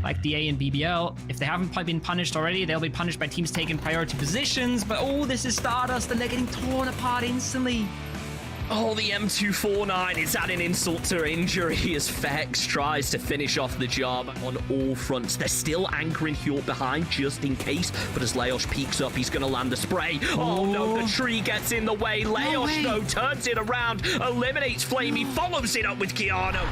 like DA and BBL. If they haven't been punished already, they'll be punished by teams taking priority positions. But oh, this is Stardust, and they're getting torn apart instantly. Oh, the M249 is adding insult to injury as Fex tries to finish off the job on all fronts. They're still anchoring Hjort behind just in case, but as Leosh peeks up, he's going to land the spray. Oh no, the tree gets in the way. Leosh, though, turns it around, eliminates Flame. He follows it up with Keanu.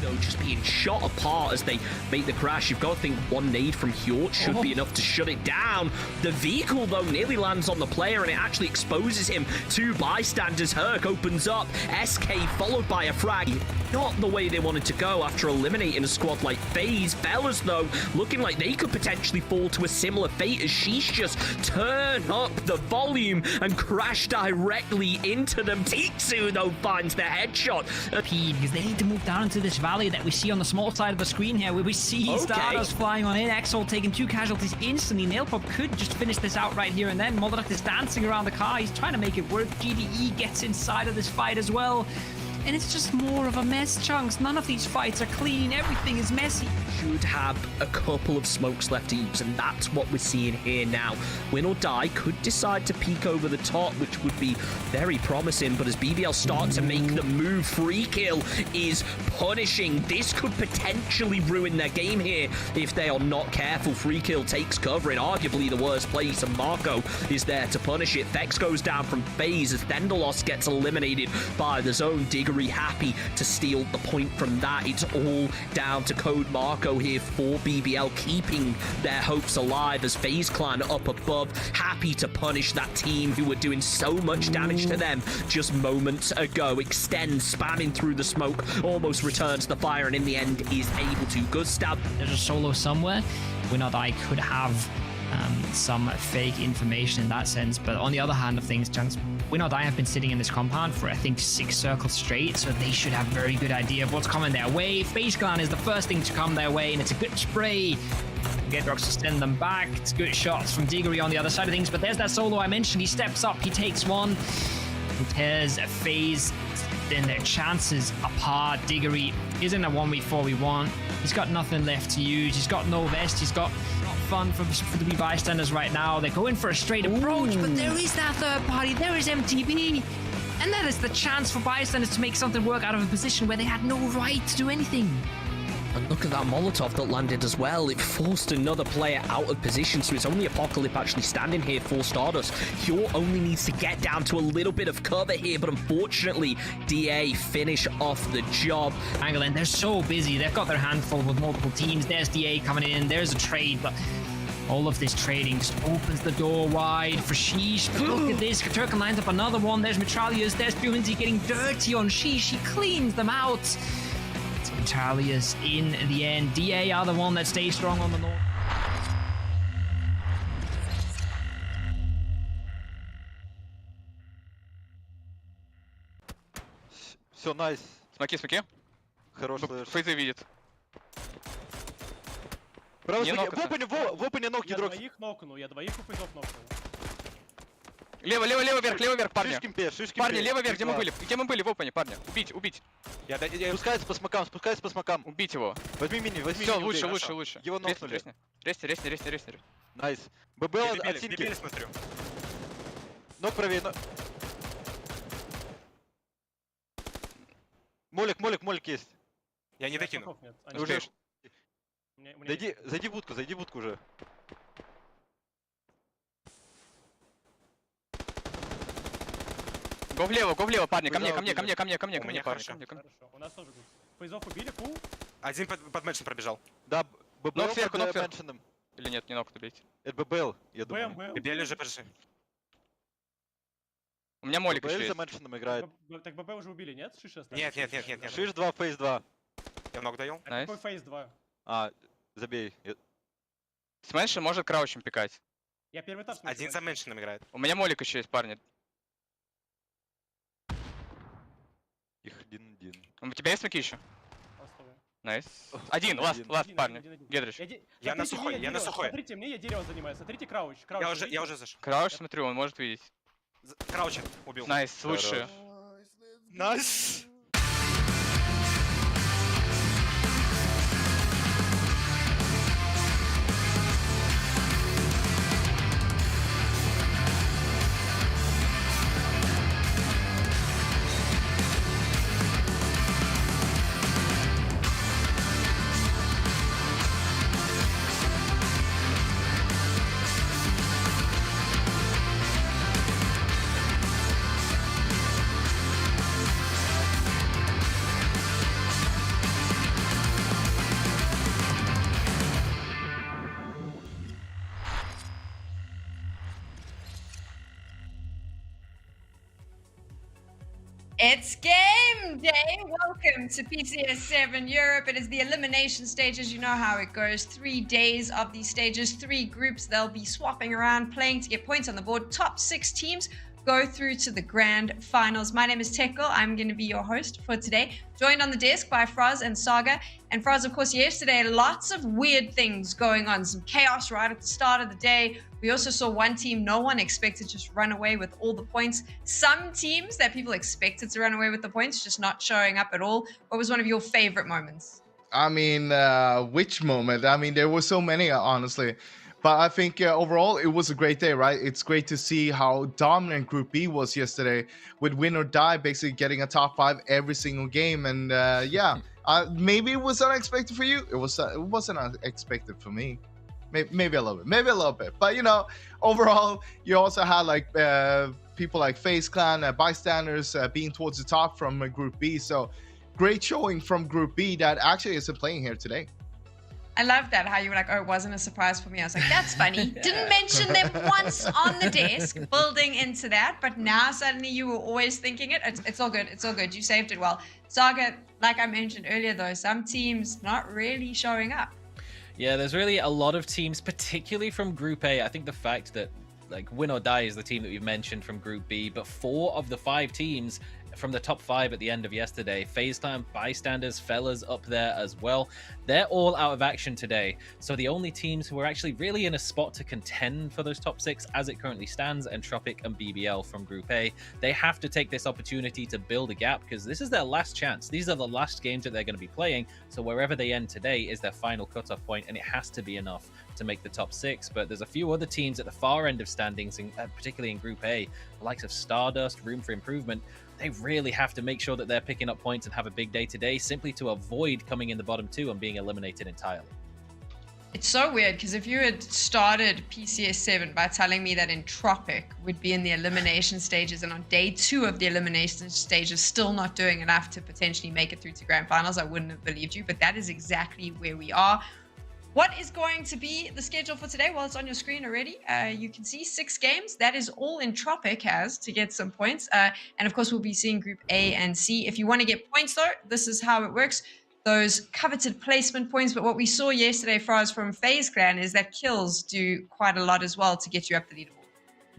Though, just being shot apart as they make the crash. You've got to think one nade from Hjort should be enough to shut it down. The vehicle, though, nearly lands on the player, and it actually exposes him to bystanders. Herc opens up. SK followed by a frag. Not the way they wanted to go after eliminating a squad like FaZe. Bellas, though, looking like they could potentially fall to a similar fate as she's just turn up the volume and crash directly into them. Titsu, though, finds the headshot. Because they need to move down into this valley that we see on the small side of the screen here, where we see Stardust flying on in. Exol taking 2 casualties instantly. Nailpop could just finish this out right here and then. Molotov is dancing around the car. He's trying to make it work. GDE gets inside of this fight as well. And it's just more of a mess, Chunks. None of these fights are clean. Everything is messy. Should have a couple of smokes left to use, and that's what we're seeing here now. Win or Die could decide to peek over the top, which would be very promising, but as BBL start to make the move, Free Kill is punishing. This could potentially ruin their game here if they are not careful. Free Kill takes cover in arguably the worst place, and Marco is there to punish it. Fex goes down from FaZe as Thendalos gets eliminated by the zone. Diggory happy to steal the point from that. It's all down to Code Marco here for BBL, keeping their hopes alive as FaZe Clan up above, happy to punish that team who were doing so much damage to them just moments ago. Extends, spamming through the smoke, almost returns the fire, and in the end is able to. Gustav. There's a solo somewhere. Win or Die could have some fake information in that sense, but on the other hand of things, Chunks, Win or Die have been sitting in this compound for I think 6 circles straight, so they should have a very good idea of what's coming their way. FaZe Clan is the first thing to come their way, and it's a good spray. Gedrox to send them back. It's good shots from Diggory on the other side of things, but there's that solo I mentioned. He steps up, he takes one, and tears FaZe then their chances apart. Diggory isn't a 1v4v1. He's got nothing left to use. He's got no vest. He's got fun for the bystanders right now. They're going for a straight approach, but there is that third party. There is MTB. And that is the chance for bystanders to make something work out of a position where they had no right to do anything. And look at that Molotov that landed as well. It forced another player out of position, so it's only Apocalypse actually standing here for Stardust. Hjort only needs to get down to a little bit of cover here, but unfortunately, DA finish off the job. Angolan, they're so busy. They've got their handful with multiple teams. There's DA coming in. There's a trade, but all of this trading just opens the door wide for Sheesh. But look at this. Katurkan lines up another one. There's Metralius. There's Buhinzi getting dirty on Sheesh. He cleans them out. Metralius in the end. DA are the one that stays strong on the north. Все, найс. Смоки, смоки. Хорош слэш. Фейзы видит. Правый Не смоки. нокаться. В опене ног Я Гидрокс. двоих нокнул, я двоих у фейзов нокнул. Лево, лево, лево вверх, парни. Шишкин пе, шишкин Парни, пе. лево вверх, где мы были в опене, парни. Убить. Спускается по смокам. Убить его. Возьми мини, Все, убей. лучше. Его нокнули. Резни. Найс. ББ от синьки. Смотрю. Ног правее. Молик есть. Я не докину. Смоков нет. Они Уже. смоков. У меня Зайди в будку уже. Го влево, парни, ко мне, Убежал, парни, меня ко мне. хорошо. Хорошо, у нас тоже будет. Фейзов убили, фул. Один под меншин пробежал. Да, ББЛ Ног сверху. меншином. Или нет, не ног убить. Это ББЛ, я думаю. БМ. Били уже подожди. У меня молик еще ББЛ за есть. меншином играет. Так ББ уже убили, нет? Шиш остался? Нет. Шиш 2, фейс 2. Я ног даю. А Найс. какой фейз 2? Забей. Смэнши может краучем пикать. Я первый этаж. Один за меншином играет. У меня молик еще есть, парни. Их 1-1. У тебя есть смоки еще? Оставим. Найс. Один, ласт, парни. Гедрич. Я на сухой. Смотрите, мне я дерево занимаю. Смотрите, крауч. Я уже зашел. Крауч, смотрю, он может видеть. Крауча убил. Найс, лучше. Найс. It's game day. Welcome to PCS7 Europe. It is the elimination stages. You know how it goes. 3 days of these stages, 3 groups. They'll be swapping around, playing to get points on the board. Top 6 teams go through to the grand finals. My name is Tekkel. I'm going to be your host for today. Joined on the desk by Fraz and Saga. And Fraz, of course, yesterday, lots of weird things going on. Some chaos right at the start of the day. We also saw one team no one expected just run away with all the points. Some teams that people expected to run away with the points just not showing up at all. What was one of your favorite moments? I mean, which moment? I mean, there were so many, honestly. But I think overall, it was a great day, right? It's great to see how dominant Group B was yesterday with win or die, basically getting a top 5 every single game. And maybe it was unexpected for you. It wasn't unexpected for me. Maybe a little bit. But, you know, overall, you also had like people like FaZe Clan, bystanders being towards the top from Group B. So great showing from Group B that actually isn't playing here today. I love that, how you were like, oh, it wasn't a surprise for me. I was like, that's funny. Didn't mention them once on the desk, building into that. But now suddenly you were always thinking it. It's all good. It's all good. You saved it well. Saga, like I mentioned earlier, though, some teams not really showing up. Yeah, there's really a lot of teams, particularly from Group A. I think the fact that like Win or Die is the team that we've mentioned from Group B, but 4 of the 5 teams from the top 5 at the end of yesterday, FaZe Clan, Bystanders, Fellas up there as well, they're all out of action today. So the only teams who are actually really in a spot to contend for those top 6 as it currently stands, Entropic and BBL from Group A, they have to take this opportunity to build a gap because this is their last chance. These are the last games that they're going to be playing. So wherever they end today is their final cutoff point, and it has to be enough to make the top 6. But there's a few other teams at the far end of standings, particularly in Group A, the likes of Stardust, Room for Improvement. They really have to make sure that they're picking up points and have a big day today simply to avoid coming in the bottom 2 and being eliminated entirely. It's so weird because if you had started PCS7 by telling me that Entropic would be in the elimination stages and on day 2 of the elimination stages still not doing enough to potentially make it through to grand finals, I wouldn't have believed you. But that is exactly where we are. What is going to be the schedule for today? Well, it's on your screen already. You can see 6 games. That is all Entropic has to get some points. And of course, we'll be seeing Group A and C. If you want to get points, though, this is how it works. Those coveted placement points. But what we saw yesterday, Fraz, from FaZe Clan, is that kills do quite a lot as well to get you up the leaderboard.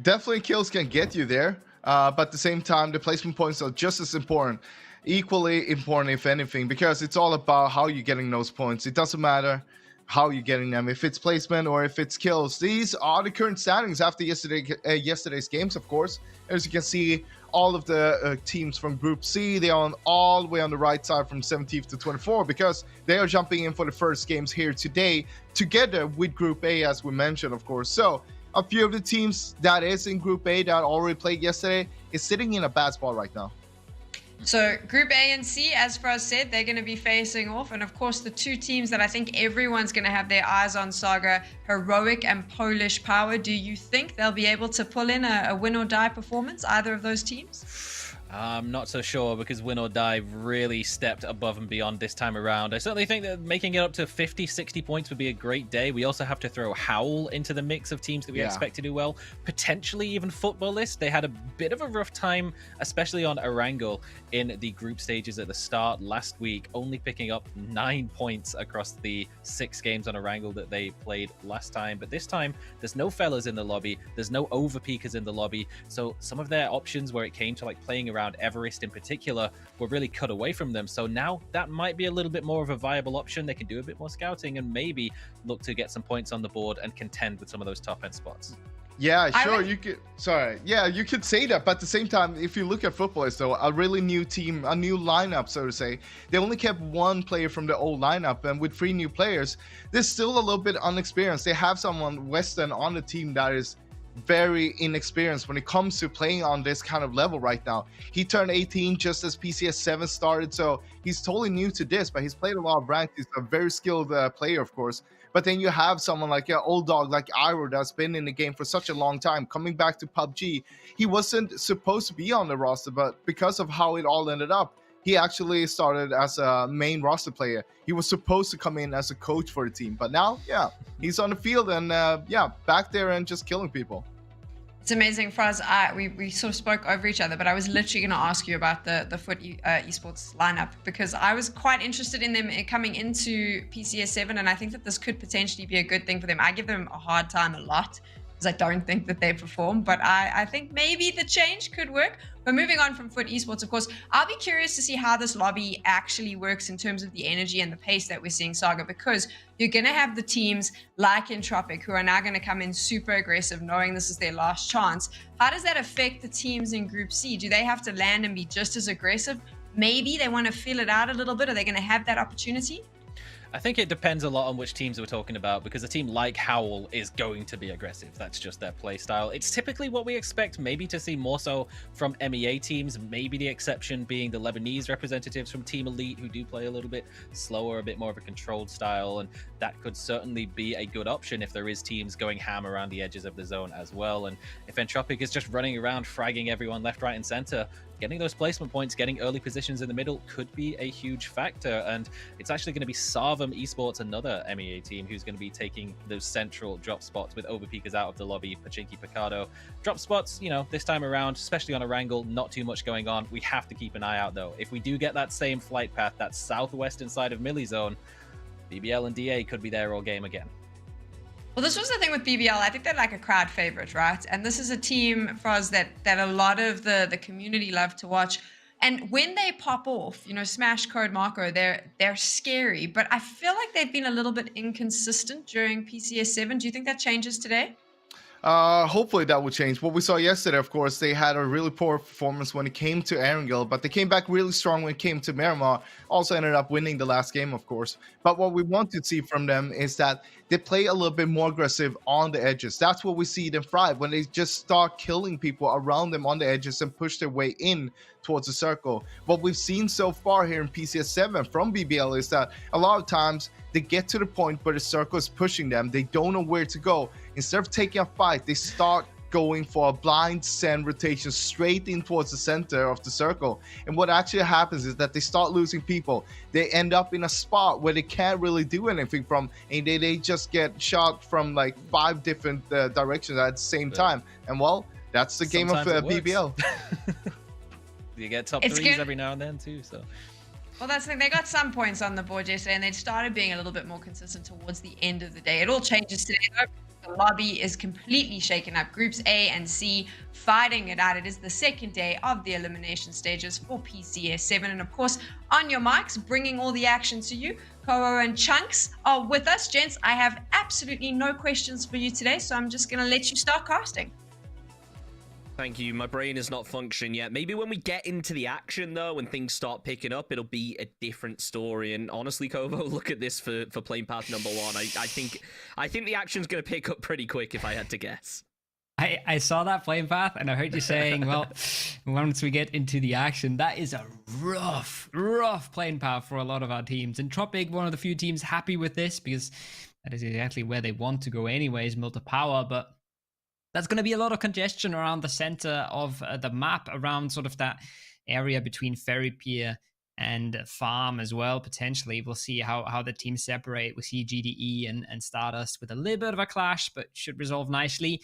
Definitely kills can get you there. But at the same time, the placement points are just as important. Equally important, if anything, because it's all about how you're getting those points. It doesn't matter how you're getting them, if it's placement or if it's kills. These are the current standings after yesterday's games, of course. As you can see, all of the teams from Group C, they are all the way on the right side from 17th to 24 because they are jumping in for the first games here today together with Group A, as we mentioned, of course. So a few of the teams that is in Group A that already played yesterday is sitting in a bad spot right now. So Group A and C, as Fraz said, they're going to be facing off. And of course, the 2 teams that I think everyone's going to have their eyes on, Saga, Heroic and Polish Power. Do you think they'll be able to pull in a win or die performance, either of those teams? I'm not so sure because Win or Die really stepped above and beyond this time around. I certainly think that making it up to 50, 60 points would be a great day. We also have to throw Howl into the mix of teams that we expect to do well. Potentially even Footballist. They had a bit of a rough time, especially on Erangel in the group stages at the start last week, only picking up 9 points across the 6 games on Erangel that they played last time. But this time, there's no Fellas in the lobby. There's no Overpeakers in the lobby. So some of their options where it came to like playing around Everest in particular were really cut away from them. So now that might be a little bit more of a viable option. They can do a bit more scouting and maybe look to get some points on the board and contend with some of those top end spots. Yeah, sure. You could. Sorry. Yeah, you could say that. But at the same time, if you look at Footballers, though, a really new team, a new lineup, so to say, they only kept 1 player from the old lineup, and with 3 new players, they're still a little bit unexperienced. They have someone Western on the team that is very inexperienced when it comes to playing on this kind of level right now. He turned 18 just as PCS7 started, so he's totally new to this, but he's played a lot of ranked. He's a very skilled player, of course. But then you have someone like an old dog like Iro that's been in the game for such a long time, coming back to PUBG. He wasn't supposed to be on the roster, but because of how it all ended up, he actually started as a main roster player. He was supposed to come in as a coach for the team, but now, yeah, he's on the field and back there and just killing people. It's amazing, Fraz. We sort of spoke over each other, but I was literally going to ask you about the FUT Esports lineup because I was quite interested in them coming into PCS7, and I think that this could potentially be a good thing for them. I give them a hard time a lot because I don't think that they perform, but I think maybe the change could work. But moving on from FUT Esports, of course, I'll be curious to see how this lobby actually works in terms of the energy and the pace that we're seeing, Saga, because you're going to have the teams like Entropic who are now going to come in super aggressive, knowing this is their last chance. How does that affect the teams in Group C? Do they have to land and be just as aggressive? Maybe they want to feel it out a little bit. Are they going to have that opportunity? I think it depends a lot on which teams we're talking about, because a team like Howl is going to be aggressive. That's just their play style. It's typically what we expect maybe to see more so from MEA teams, maybe the exception being the Lebanese representatives from Team Elite who do play a little bit slower, a bit more of a controlled style, and that could certainly be a good option if there is teams going ham around the edges of the zone as well. And if Entropic is just running around fragging everyone left, right, and center, getting those placement points, getting early positions in the middle could be a huge factor. And it's actually going to be Sarvam Esports, another MEA team, who's going to be taking those central drop spots with Overpeakers out of the lobby, Pachinki, Picado. Drop spots, you know, this time around, especially on a wrangle, not too much going on. We have to keep an eye out, though. If we do get that same flight path, that southwestern side of Millie Zone, BBL and DA could be there all game again. Well, this was the thing with BBL. I think they're like a crowd favorite, right? And this is a team, Froz, that a lot of the community love to watch. And when they pop off, you know, Smash, Code, Marco, they're scary. But I feel like they've been a little bit inconsistent during PCS7. Do you think that changes today? Hopefully that will change. What we saw yesterday, of course, they had a really poor performance when it came to Erangel, but they came back really strong when it came to Miramar. Also ended up winning the last game, of course. But what we want to see from them is that they play a little bit more aggressive on the edges. That's what we see them thrive, when they just start killing people around them on the edges and push their way in towards the circle. What we've seen so far here in PCS7 from BBL is that a lot of times they get to the point where the circle is pushing them. They don't know where to go. Instead of taking a fight, they start going for a blind send rotation straight in towards the center of the circle. And what actually happens is that they start losing people. They end up in a spot where they can't really do anything from, and they just get shot from like 5 different directions at the same time. And well, that's the game of BBL. You get top threes every now and then too, so. Well, that's the thing. They got some points on the board yesterday, and they started being a little bit more consistent towards the end of the day. It all changes today, though. The lobby is completely shaken up. Groups A and C fighting it out. It is the second day of the elimination stages for PCS7. And of course, on your mics, bringing all the action to you, Koho and Chunks are with us. Gents, I have absolutely no questions for you today, so I'm just going to let you start casting. Thank you. My brain is not functioning yet. Maybe when we get into the action, though, when things start picking up, it'll be a different story. And honestly, Kovo, look at this for playing path number 1. I think the action's going to pick up pretty quick, if I had to guess. I saw that flame path, and I heard you saying, well, once we get into the action, that is a rough playing path for a lot of our teams. And Tropic, one of the few teams happy with this, because that is exactly where they want to go anyways, multi-power, but there's going to be a lot of congestion around the center of the map, around sort of that area between Ferry Pier and Farm as well, potentially. We'll see how the teams separate. We see GDE and Stardust with a little bit of a clash, but should resolve nicely.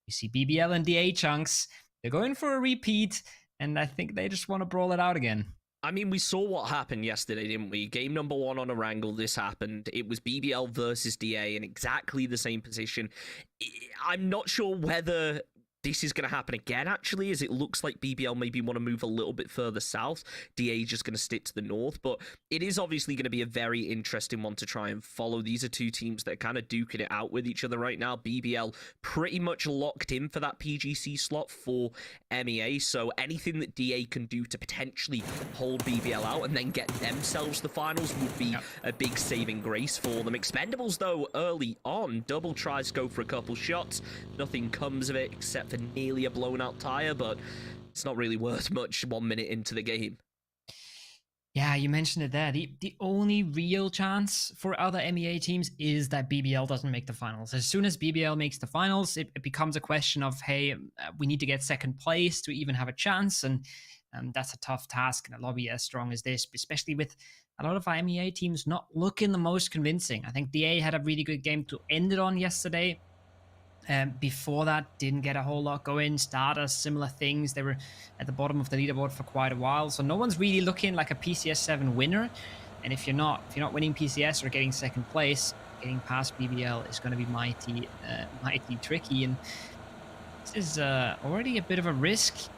You see BBL and DA Chunks. They're going for a repeat, and I think they just want to brawl it out again. I mean, we saw what happened yesterday, didn't we? Game number 1 on a wrangle, this happened. It was BBL versus DA in exactly the same position. I'm not sure whether this is going to happen again, actually, as it looks like BBL maybe want to move a little bit further south. DA just going to stick to the north, but it is obviously going to be a very interesting one to try and follow. These are two teams that are kind of duking it out with each other right now. BBL pretty much locked in for that PGC slot for MEA, so anything that DA can do to potentially hold BBL out and then get themselves the finals would be a big saving grace for them. Expendables, though, early on, double tries to go for a couple shots. Nothing comes of it except for nearly a blown out tire, but it's not really worth much 1 minute into the game. Yeah, you mentioned it there. The only real chance for other MEA teams is that BBL doesn't make the finals. As soon as BBL makes the finals, it becomes a question of, hey, we need to get second place to even have a chance, and that's a tough task in a lobby as strong as this, especially with a lot of our MEA teams not looking the most convincing. I think DA had a really good game to end it on yesterday. Before that, didn't get a whole lot going. Stardust, similar things. They were at the bottom of the leaderboard for quite a while, so no one's really looking like a PCS7 winner. And if you're not winning PCS or getting second place, getting past BBL is going to be mighty tricky. And this is already a bit of a risk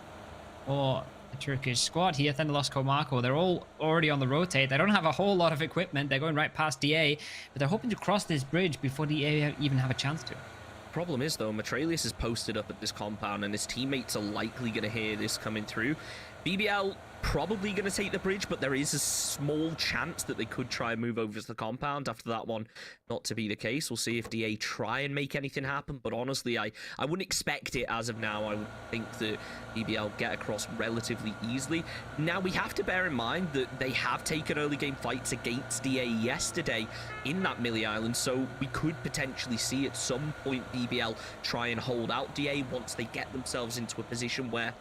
for the Turkish squad here. Thunderlost, Marco, they're all already on the rotate. They don't have a whole lot of equipment. They're going right past DA, but they're hoping to cross this bridge before DA even have a chance to. Problem is, though, Matralius is posted up at this compound, and his teammates are likely going to hear this coming through. BBL probably going to take the bridge, but there is a small chance that they could try and move over to the compound after that one not to be the case. We'll see if DA try and make anything happen, but honestly, I wouldn't expect it as of now. I would think that BBL get across relatively easily. Now, we have to bear in mind that they have taken early game fights against DA yesterday in that Millie Island, so we could potentially see at some point BBL try and hold out DA once they get themselves into a position where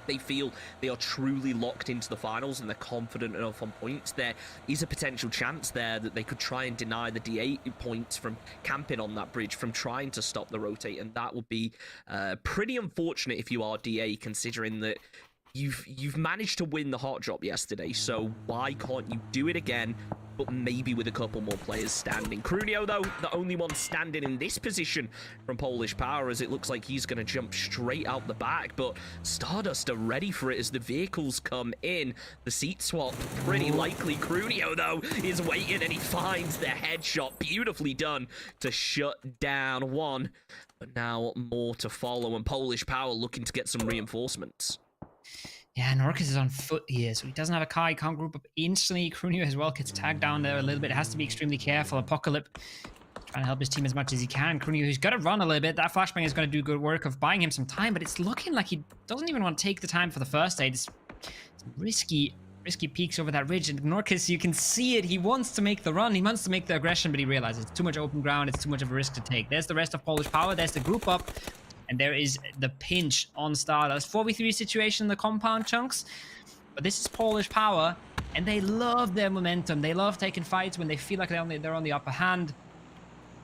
they feel they are truly locked into the finals and they're confident enough on points. There is a potential chance there that they could try and deny the DA points from camping on that bridge, from trying to stop the rotate, and that would be pretty unfortunate if you are DA, considering that you've managed to win the hot drop yesterday, so why can't you do it again, but maybe with a couple more players standing? Crunio, though, the only one standing in this position from Polish Power, as it looks like he's going to jump straight out the back, but Stardust are ready for it as the vehicles come in. The seat swap, pretty likely. Crunio, though, is waiting, and he finds the headshot. Beautifully done to shut down one, but now more to follow, and Polish Power looking to get some reinforcements. Yeah, Norcus is on foot here, so he doesn't have a car. He can't group up instantly. Crunio as well gets tagged down there a little bit. Has to be extremely careful. Apocalypse trying to help his team as much as he can. Crunio, who's got to run a little bit. That flashbang is going to do good work of buying him some time, but it's looking like he doesn't even want to take the time for the first aid. It's risky peeks over that ridge, and Norcus, you can see it. He wants to make the run. He wants to make the aggression, but he realizes it's too much open ground. It's too much of a risk to take. There's the rest of Polish Power. There's the group up. And there is the pinch on Stardust. 4v3 situation in the compound, Chunks. But this is Polish Power, and they love their momentum. They love taking fights when they feel like they're on the upper hand.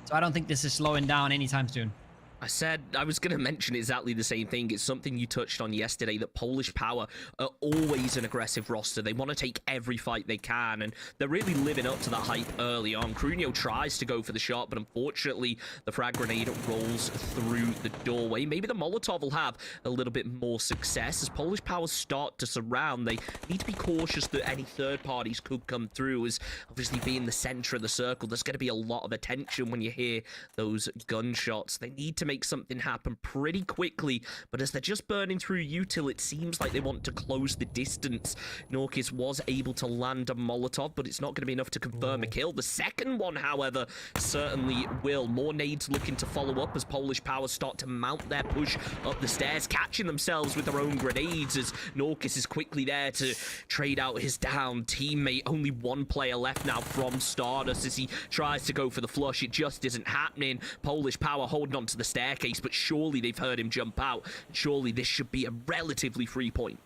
So I don't think this is slowing down anytime soon. I said I was going to mention exactly the same thing. It's something you touched on yesterday, that Polish Power are always an aggressive roster. They want to take every fight they can, and they're really living up to that hype early on. Crunio tries to go for the shot, but unfortunately, the frag grenade rolls through the doorway. Maybe the Molotov will have a little bit more success. As Polish Power start to surround, they need to be cautious that any third parties could come through, as obviously being the center of the circle, there's going to be a lot of attention when you hear those gunshots. They need to make something happen pretty quickly, but as they're just burning through util, it seems like they want to close the distance. Norcus was able to land a Molotov, but it's not going to be enough to confirm a kill. The second one, however, certainly will. More nades looking to follow up as Polish Power start to mount their push up the stairs, catching themselves with their own grenades, as Norcus is quickly there to trade out his down teammate. Only one player left now from Stardust as he tries to go for the flush. It just isn't happening. Polish Power holding on to the staircase, but surely they've heard him jump out. Surely this should be a relatively free point.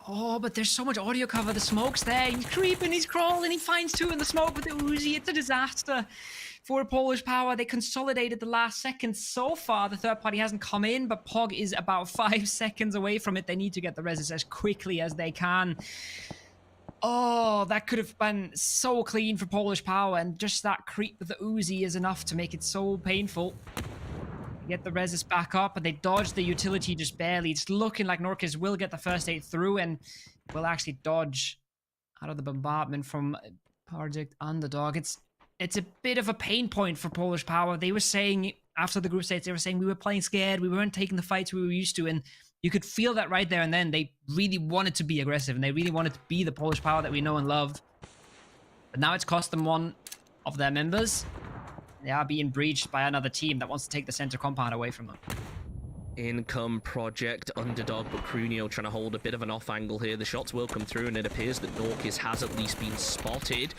Oh, but there's so much audio cover. The smoke's there. He's creeping, he's crawling. He finds two in the smoke with the Uzi. It's a disaster for Polish Power. They consolidated the last second. So far, the third party hasn't come in, but Pog is about 5 seconds away from it. They need to get the reses as quickly as they can. Oh, that could have been so clean for Polish Power, and just that creep with the Uzi is enough to make it so painful. Get the reses back up, but they dodge the utility just barely. It's looking like Norcus will get the first aid through and will actually dodge out of the bombardment from Project Underdog. It's a bit of a pain point for Polish Power. They were saying after the group stages, they were saying we were playing scared, we weren't taking the fights we were used to, and you could feel that right there and then. They really wanted to be aggressive, and they really wanted to be the Polish Power that we know and love. But now it's cost them one of their members. They are being breached by another team that wants to take the center compound away from them. In come Project Underdog, but Crunio trying to hold a bit of an off angle here. The shots will come through, and it appears that Norcus has at least been spotted.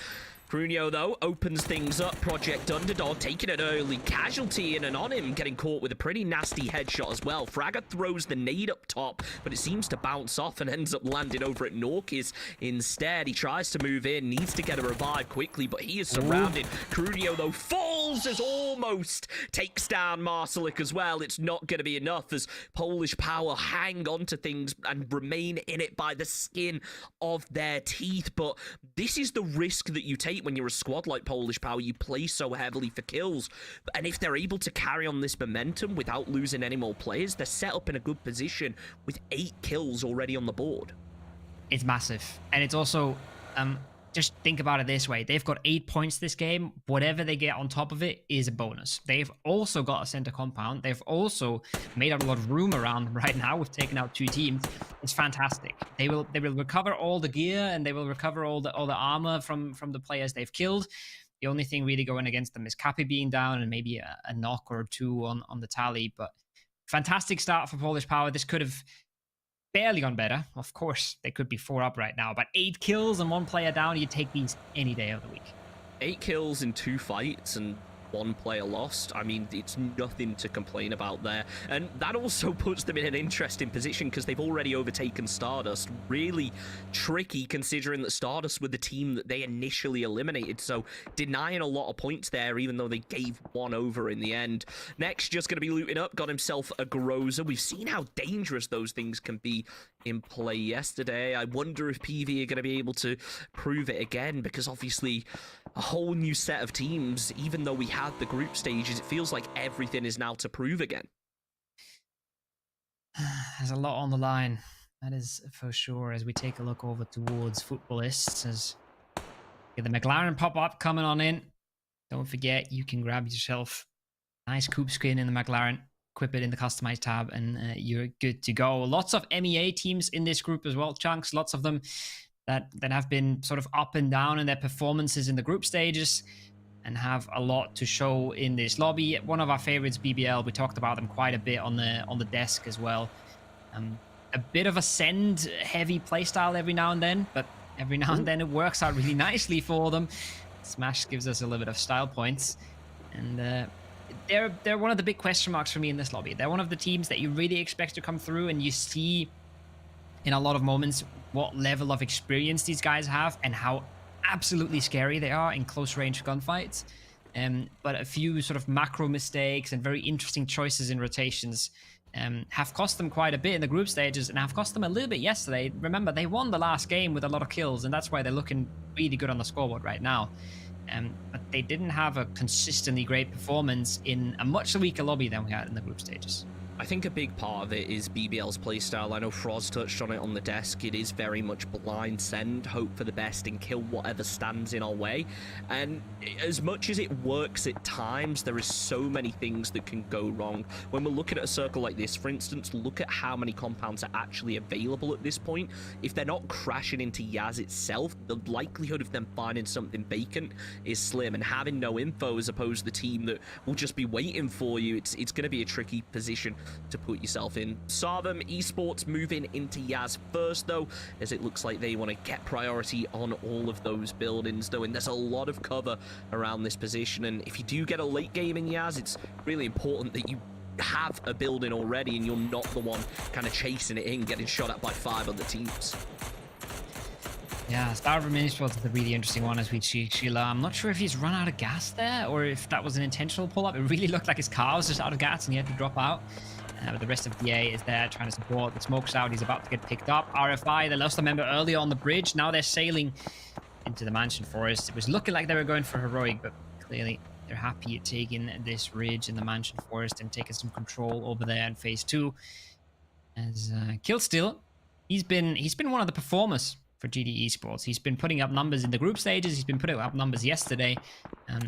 Crunio, though, opens things up. Project Underdog taking an early casualty in and on him, getting caught with a pretty nasty headshot as well. Fragger throws the nade up top, but it seems to bounce off and ends up landing over at Norcus instead. He tries to move in, needs to get a revive quickly, but he is surrounded. Crunio, though, falls Kills almost takes down Marcelik as well. It's not going to be enough as Polish Power hang on to things and remain in it by the skin of their teeth. But this is the risk that you take when you're a squad like Polish Power. You play so heavily for kills. And if they're able to carry on this momentum without losing any more players, they're set up in a good position with 8 kills already on the board. It's massive. And it's also, just think about it this way. They've got 8 points this game. Whatever they get on top of it is a bonus. They've also got a center compound. They've also made a lot of room around them right now. We've taken out 2 teams. It's fantastic. They will recover all the gear, and they will recover all the armor from the players they've killed. The only thing really going against them is Cappy being down and maybe a knock or 2 on the tally. But fantastic start for Polish Power. This could have barely gone better. Of course, they could be 4 up right now, but 8 kills and 1 player down, you take these any day of the week. 8 kills in 2 fights and 1 player lost. I mean, it's nothing to complain about there. And that also puts them in an interesting position because they've already overtaken Stardust. Really tricky considering that Stardust were the team that they initially eliminated. So denying a lot of points there, even though they gave 1 over in the end. Next, just going to be looting up. Got himself a Groza. We've seen how dangerous those things can be in play yesterday. I wonder if PV are going to be able to prove it again, because obviously a whole new set of teams, even though we had the group stages, it feels like everything is now to prove again. There's a lot on the line, that is for sure, as we take a look over towards Footballists, as get the McLaren pop-up coming on in. Don't forget, you can grab yourself a nice coupe skin in the McLaren, equip it in the customize tab, and you're good to go. Lots of MEA teams in this group as well, Chunks. Lots of them that have been sort of up and down in their performances in the group stages and have a lot to show in this lobby. One of our favorites, BBL, we talked about them quite a bit on the desk as well. A bit of a send-heavy playstyle every now and then, but every now and then it works out really nicely for them. Smash gives us a little bit of style points, and they're one of the big question marks for me in this lobby. They're one of the teams that you really expect to come through, and you see in a lot of moments what level of experience these guys have and how absolutely scary they are in close range gunfights. But a few sort of macro mistakes and very interesting choices in rotations have cost them quite a bit in the group stages, and have cost them a little bit yesterday. Remember, they won the last game with a lot of kills, and that's why they're looking really good on the scoreboard right now. But they didn't have a consistently great performance in a much weaker lobby than we had in the group stages. I think a big part of it is BBL's playstyle. I know Froz touched on it on the desk. It is very much blind send, hope for the best, and kill whatever stands in our way. And as much as it works at times, there is so many things that can go wrong. When we're looking at a circle like this, for instance, look at how many compounds are actually available at this point. If they're not crashing into Yaz itself, the likelihood of them finding something vacant is slim. And having no info as opposed to the team that will just be waiting for you, it's going to be a tricky position to put yourself in. Sarvum Esports moving into Yaz first, though, as it looks like they want to get priority on all of those buildings, though, and there's a lot of cover around this position. And if you do get a late game in Yaz, it's really important that you have a building already and you're not the one kind of chasing it in, getting shot at by 5 other teams. Yeah, Starver Esports is a really interesting one, as we see Sheila. I'm not sure if he's run out of gas there or if that was an intentional pull-up. It really looked like his car was just out of gas and he had to drop out. But the rest of DA is there trying to support. The smoke's out. He's about to get picked up. RFI, they lost a member earlier on the bridge. Now they're sailing into the Mansion Forest. It was looking like they were going for heroic, but clearly they're happy at taking this ridge in the Mansion Forest and taking some control over there in phase 2. As Killstill, he's been one of the performers for GD Esports. He's been putting up numbers in the group stages. He's been putting up numbers yesterday.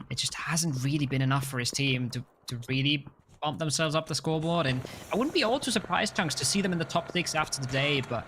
It just hasn't really been enough for his team to really bump themselves up the scoreboard. And I wouldn't be all too surprised, Chunks, to see them in the top 6 after today, but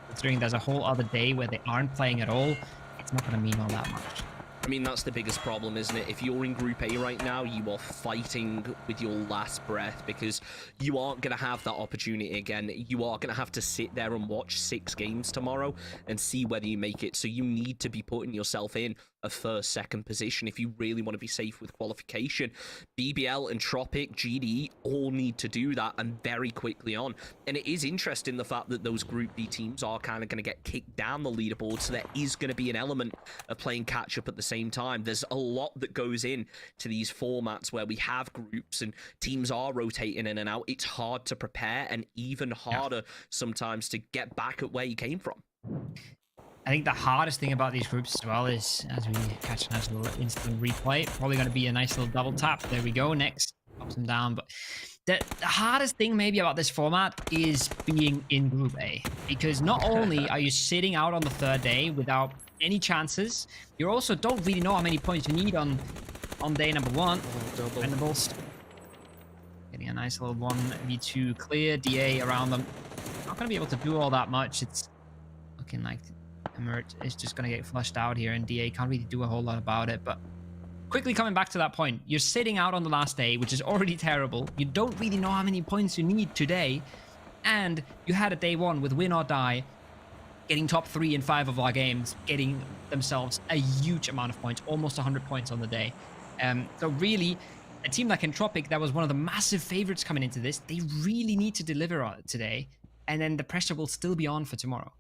considering there's a whole other day where they aren't playing at all, it's not going to mean all that much. I mean, that's the biggest problem, isn't it? If you're in Group A right now, you are fighting with your last breath because you aren't going to have that opportunity again. You are going to have to sit there and watch 6 games tomorrow and see whether you make it. So you need to be putting yourself in a first, second position if you really want to be safe with qualification. BBL and Tropic, GD all need to do that, and very quickly on. And it is interesting the fact that those Group B teams are kind of going to get kicked down the leaderboard, so there is going to be an element of playing catch up at the same time. There's a lot that goes in to these formats where we have groups and teams are rotating in and out. It's hard to prepare and even harder sometimes to get back at where you came from. I think the hardest thing about these groups as well is, as we catch a nice little instant replay, probably going to be a nice little double tap. There we go. Next, ups them down. But the hardest thing maybe about this format is being in Group A, because not only are you sitting out on the third day without any chances, you also don't really know how many points you need on day number one. And the Bulls getting a nice little 1v2 clear. DA around them. Not going to be able to do all that much. It's looking like Emirate is just going to get flushed out here, and DA can't really do a whole lot about it. But quickly coming back to that point, you're sitting out on the last day, which is already terrible. You don't really know how many points you need today, and you had a day one with win or die, getting top 3 in 5 of our games, getting themselves a huge amount of points, almost 100 points on the day. So really, a team like Entropic, that was one of the massive favorites coming into this, they really need to deliver on it today, and then the pressure will still be on for tomorrow.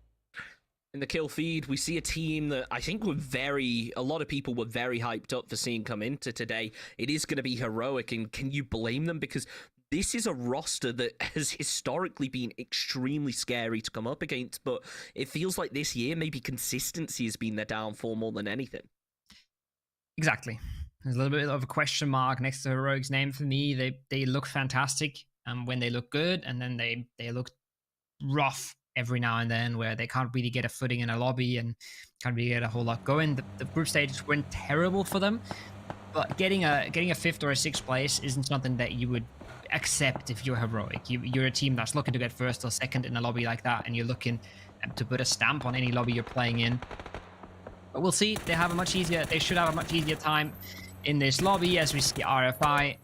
In the kill feed, we see a team that I think a lot of people were very hyped up for seeing come into today. It is going to be Heroic, and can you blame them? Because this is a roster that has historically been extremely scary to come up against, but it feels like this year maybe consistency has been their downfall more than anything. Exactly. There's a little bit of a question mark next to Heroic's name for me. They look fantastic when they look good, and then they look rough every now and then, where they can't really get a footing in a lobby and can't really get a whole lot going. The group stages went terrible for them, but getting a 5th or a 6th place isn't something that you would accept if you're Heroic. You're a team that's looking to get 1st or 2nd in a lobby like that, and you're looking to put a stamp on any lobby you're playing in. But we'll see. They should have a much easier time in this lobby, as we see RFI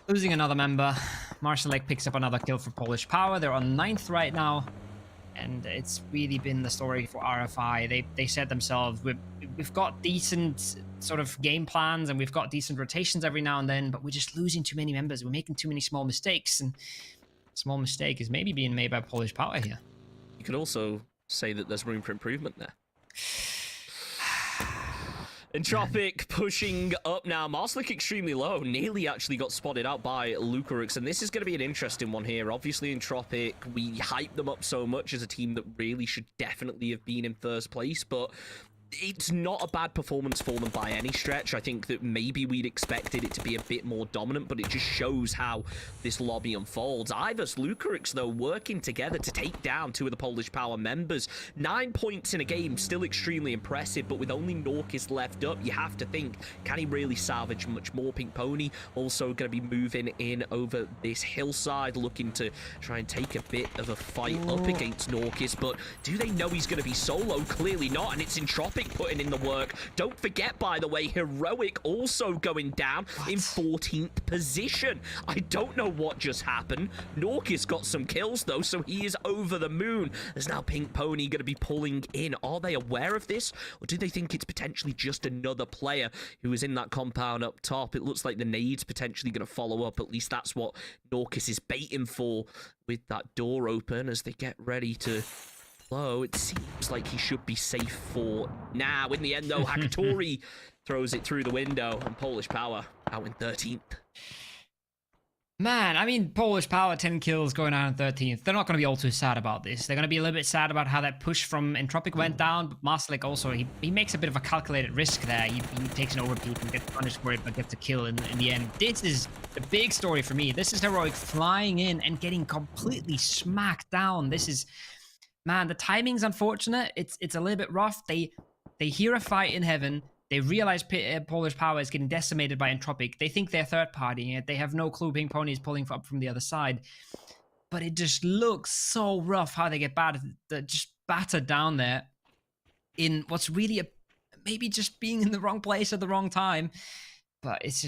losing another member. Marsalek picks up another kill for Polish Power. They're on 9th right now. And it's really been the story for RFI. They said themselves, we've got decent sort of game plans and we've got decent rotations every now and then, but we're just losing too many members. We're making too many small mistakes, and small mistake is maybe being made by Polish Power here. You could also say that there's room for improvement there. Entropic pushing up now. Marslick extremely low. Nearly actually got spotted out by Lucarix. And this is going to be an interesting one here. Obviously, Entropic, we hyped them up so much as a team that really should definitely have been in 1st place. But it's not a bad performance for them by any stretch. I think that maybe we'd expected it to be a bit more dominant, but it just shows how this lobby unfolds. Ivers, Lucarix, though, working together to take down 2 of the Polish Power members. 9 points in a game, still extremely impressive, but with only Norkis left up, you have to think, can he really salvage much more? Pink Pony also going to be moving in over this hillside, looking to try and take a bit of a fight up against Norkis, but do they know he's going to be solo? Clearly not, and it's Entropic putting in the work. Don't forget, by the way, Heroic also going down in 14th position. I don't know what just happened. Norkis got some kills, though, so he is over the moon. There's now Pink Pony going to be pulling in. Are they aware of this, or do they think it's potentially just another player who is in that compound up top? It looks like the nade's potentially going to follow up. At least that's what Norkis is baiting for with that door open as they get ready to flow. It seems like he should be safe for now. In the end, though, Hakatori throws it through the window, and Polish Power out in 13th. Man, I mean, Polish Power, 10 kills going out in 13th. They're not going to be all too sad about this. They're going to be a little bit sad about how that push from Entropic went down, but Marslik also, he makes a bit of a calculated risk there. He takes an overpeak and gets punished for it, but gets a kill in the end. This is the big story for me. This is Heroic flying in and getting completely smacked down. This is... Man, the timing's unfortunate. It's a little bit rough. They hear a fight in heaven. They realize Polish Power is getting decimated by Entropic. They think they're third partying it. They have no clue Pink Pony is pulling up from the other side. But it just looks so rough how they get just battered down there in what's really maybe just being in the wrong place at the wrong time. But it's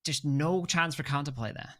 just no chance for counterplay there.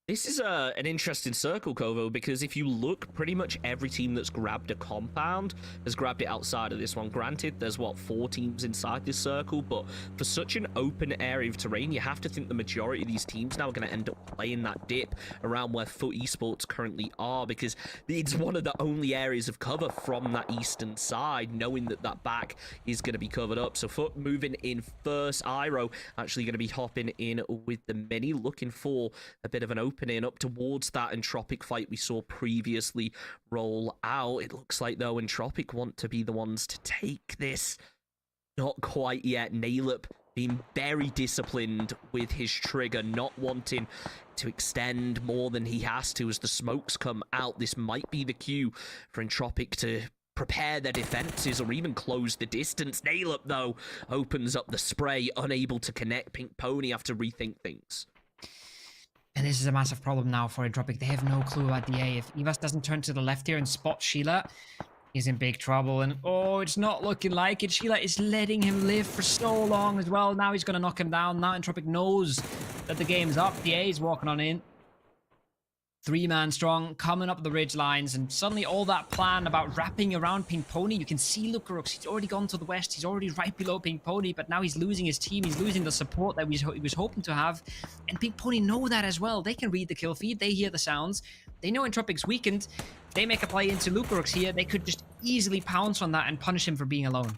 This is an interesting circle, Kovo, because if you look, pretty much every team that's grabbed a compound has grabbed it outside of this one. Granted, there's, what, 4 teams inside this circle, but for such an open area of terrain, you have to think the majority of these teams now are going to end up playing that dip around where FUT Esports currently are, because it's one of the only areas of cover from that eastern side, knowing that that back is going to be covered up. So FUT moving in first. Iro actually going to be hopping in with the mini, looking for a bit of an opening up towards that Entropic fight we saw previously roll out. It looks like, though, Entropic want to be the ones to take this. Not quite yet. Nailep being very disciplined with his trigger, not wanting to extend more than he has to as the smokes come out. This might be the cue for Entropic to prepare their defenses or even close the distance. Nailep, though, opens up the spray, unable to connect Pink Pony, have to rethink things. And this is a massive problem now for Entropic. They have no clue about the A. If Evas doesn't turn to the left here and spot Sheila, he's in big trouble. And oh, it's not looking like it. Sheila is letting him live for so long as well. Now he's going to knock him down. Now Entropic knows that the game's up. The A is walking on in. 3-man strong, coming up the ridge lines, and suddenly all that plan about wrapping around Pink Pony, you can see Lucarux, he's already gone to the west, he's already right below Pink Pony, but now he's losing his team, he's losing the support that he was hoping to have, and Pink Pony know that as well. They can read the kill feed, they hear the sounds, they know Entropic's weakened, they make a play into Lucarux here, they could just easily pounce on that and punish him for being alone.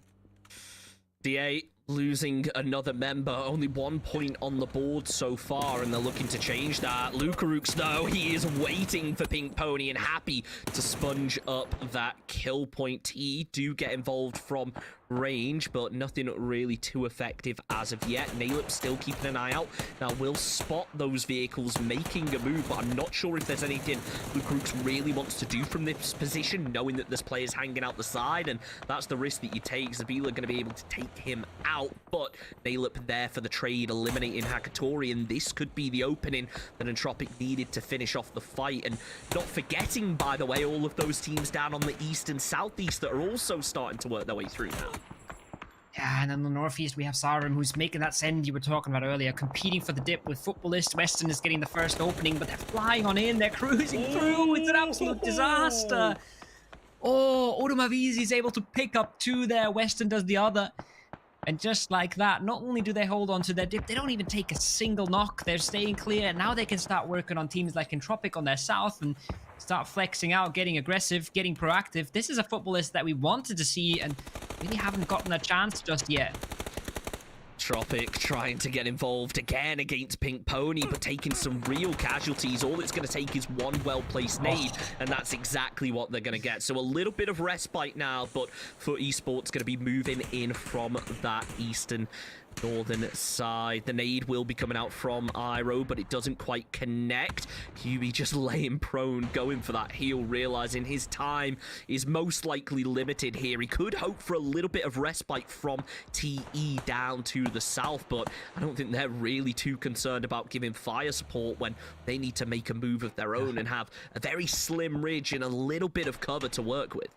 DA losing another member, only 1 point on the board so far, and they're looking to change that. Lucarux, though, he is waiting for Pink Pony and happy to sponge up that kill point. He do get involved from range, but nothing really too effective as of yet. Nailep still keeping an eye out. Now, will spot those vehicles making a move, but I'm not sure if there's anything Lucarux really wants to do from this position, knowing that there's players hanging out the side, and that's the risk that you take. Zabila going to be able to take him out, but Nailep there for the trade, eliminating Hakatori, and this could be the opening that Entropic needed to finish off the fight. And not forgetting, by the way, all of those teams down on the east and southeast that are also starting to work their way through now. Yeah, and in the northeast, we have Sarum, who's making that send you were talking about earlier, competing for the dip with Footballist. Western is getting the first opening, but they're flying on in, they're cruising through. It's an absolute disaster. Oh, Odomavizi is able to pick up 2 there. Western does the other. And just like that, not only do they hold on to their dip, they don't even take a single knock. They're staying clear, and now they can start working on teams like Entropic on their south and start flexing out, getting aggressive, getting proactive. This is a Footballist that we wanted to see and really haven't gotten a chance just yet. Tropic trying to get involved again against Pink Pony, but taking some real casualties. All it's going to take is one well-placed nade, and that's exactly what they're going to get. So a little bit of respite now, but FUT Esports going to be moving in from that eastern northern side. The nade will be coming out from Iro, but it doesn't quite connect. QB just laying prone, going for that heal, realizing his time is most likely limited here. He could hope for a little bit of respite from TE down to the south, but I don't think they're really too concerned about giving fire support when they need to make a move of their own and have a very slim ridge and a little bit of cover to work with.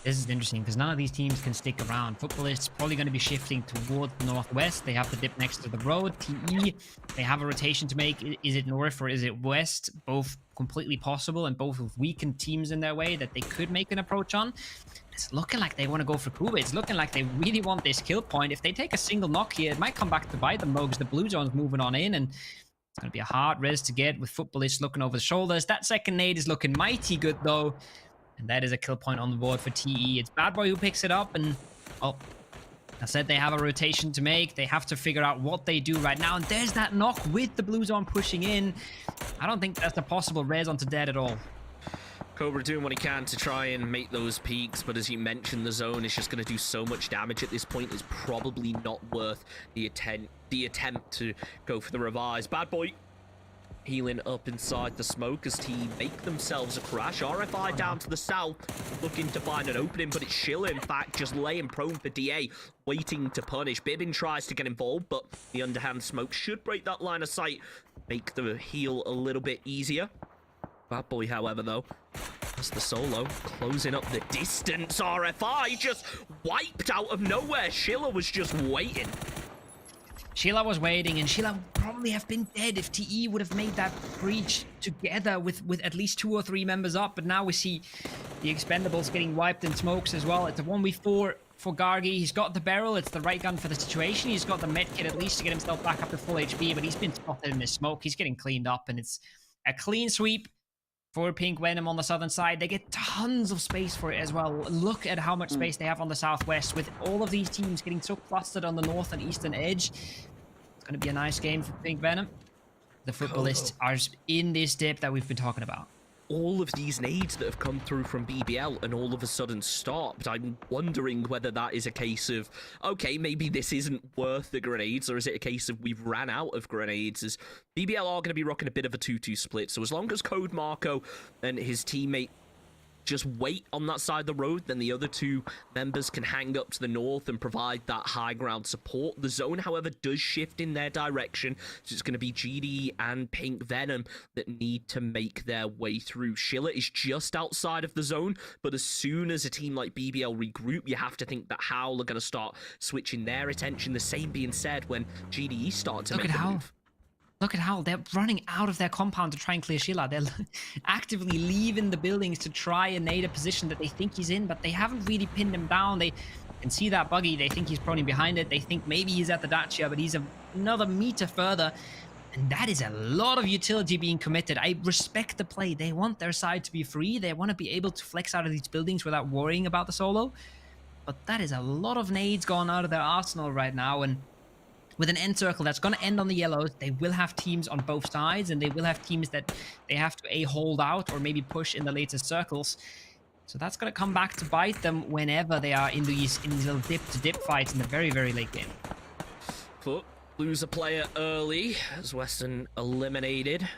This is interesting because none of these teams can stick around. Footballists probably going to be shifting towards the northwest. They have the dip next to the road. TE, they have a rotation to make. Is it north or is it west? Both completely possible, and both with weakened teams in their way that they could make an approach on. It's looking like they want to go for Kuba. It's looking like they really want this kill point. If they take a single knock here, it might come back to bite them, though, because the blue zone's moving on in, and it's going to be a hard res to get with Footballists looking over the shoulders. That second nade is looking mighty good, though. And that is a kill point on the board for TE. It's Bad Boy who picks it up, and oh, I said they have a rotation to make. They have to figure out what they do right now. And there's that knock with the blue zone pushing in. I don't think that's a possible res onto Dead at all. Cobra doing what he can to try and make those peaks, but as you mentioned, the zone is just going to do so much damage at this point. It's probably not worth the attempt to go for the revives. Bad Boy healing up inside the smoke as team make themselves a crash. RFI down to the south, looking to find an opening, but it's Shilla, in fact, just laying prone for DA, waiting to punish. Bibin tries to get involved, but the underhand smoke should break that line of sight, make the heal a little bit easier. Bad Boy, however, though, that's the solo, closing up the distance. RFI just wiped out of nowhere. Shilla was just waiting. Sheila was waiting, and Sheila would probably have been dead if TE would have made that breach together with at least 2 or 3 members up. But now we see the Expendables getting wiped in smokes as well. It's a 1v4 for Gargi. He's got the barrel. It's the right gun for the situation. He's got the med kit at least to get himself back up to full HP, but he's been spotted in his smoke. He's getting cleaned up, and it's a clean sweep for Pink Venom on the southern side. They get tons of space for it as well. Look at how much space they have on the southwest with all of these teams getting so clustered on the north and eastern edge. It's going to be a nice game for Pink Venom. The footballists are in this dip that we've been talking about. All of these nades that have come through from BBL and all of a sudden stopped. I'm wondering whether that is a case of, okay, maybe this isn't worth the grenades, or is it a case of we've ran out of grenades? As BBL are going to be rocking a bit of a 2-2 split, so as long as Code Marco and his teammate just wait on that side of the road, then the other 2 members can hang up to the north and provide that high ground support. The zone, however, does shift in their direction, so it's going to be GD and Pink Venom that need to make their way through. Schiller is just outside of the zone, but as soon as a team like BBL regroup, you have to think that Howl are going to start switching their attention. The same being said when GDE start to make a move. Look at how they're running out of their compound to try and clear Sheila. They're actively leaving the buildings to try and nade a position that they think he's in, but they haven't really pinned him down. They can see that buggy. They think he's probably behind it. They think maybe he's at the Dacia, but he's another meter further. And that is a lot of utility being committed. I respect the play. They want their side to be free. They want to be able to flex out of these buildings without worrying about the solo. But that is a lot of nades gone out of their arsenal right now. And with an end circle that's going to end on the yellows, they will have teams on both sides, and they will have teams that they have to hold out or maybe push in the later circles. So that's going to come back to bite them whenever they are in these little dip-to-dip fights in the very, very late game. Foot lose a player early as Western eliminated.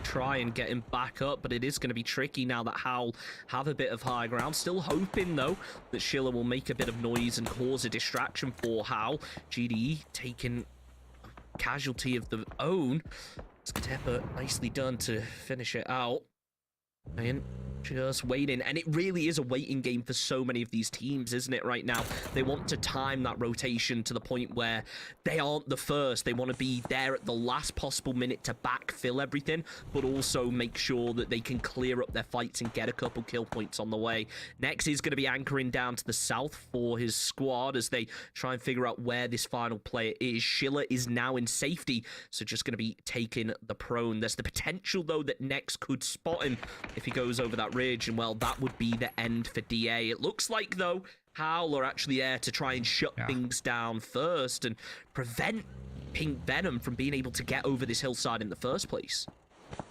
Try and get him back up, but it is going to be tricky now that Howl have a bit of high ground. Still hoping, though, that Schiller will make a bit of noise and cause a distraction for Howl. GDE taking a casualty of their own. Skatepa nicely done to finish it out. And just waiting, and it really is a waiting game for so many of these teams, isn't it, right now? They want to time that rotation to the point where they aren't the first. They want to be there at the last possible minute to backfill everything, but also make sure that they can clear up their fights and get a couple kill points on the way. Next is going to be anchoring down to the south for his squad as they try and figure out where this final player is. Schiller is now in safety, so just going to be taking the prone. There's the potential, though, that Next could spot him if he goes over that ridge, and well, that would be the end for DA. It looks like, though, Howl are actually there to try and shut things down first and prevent Pink Venom from being able to get over this hillside in the first place.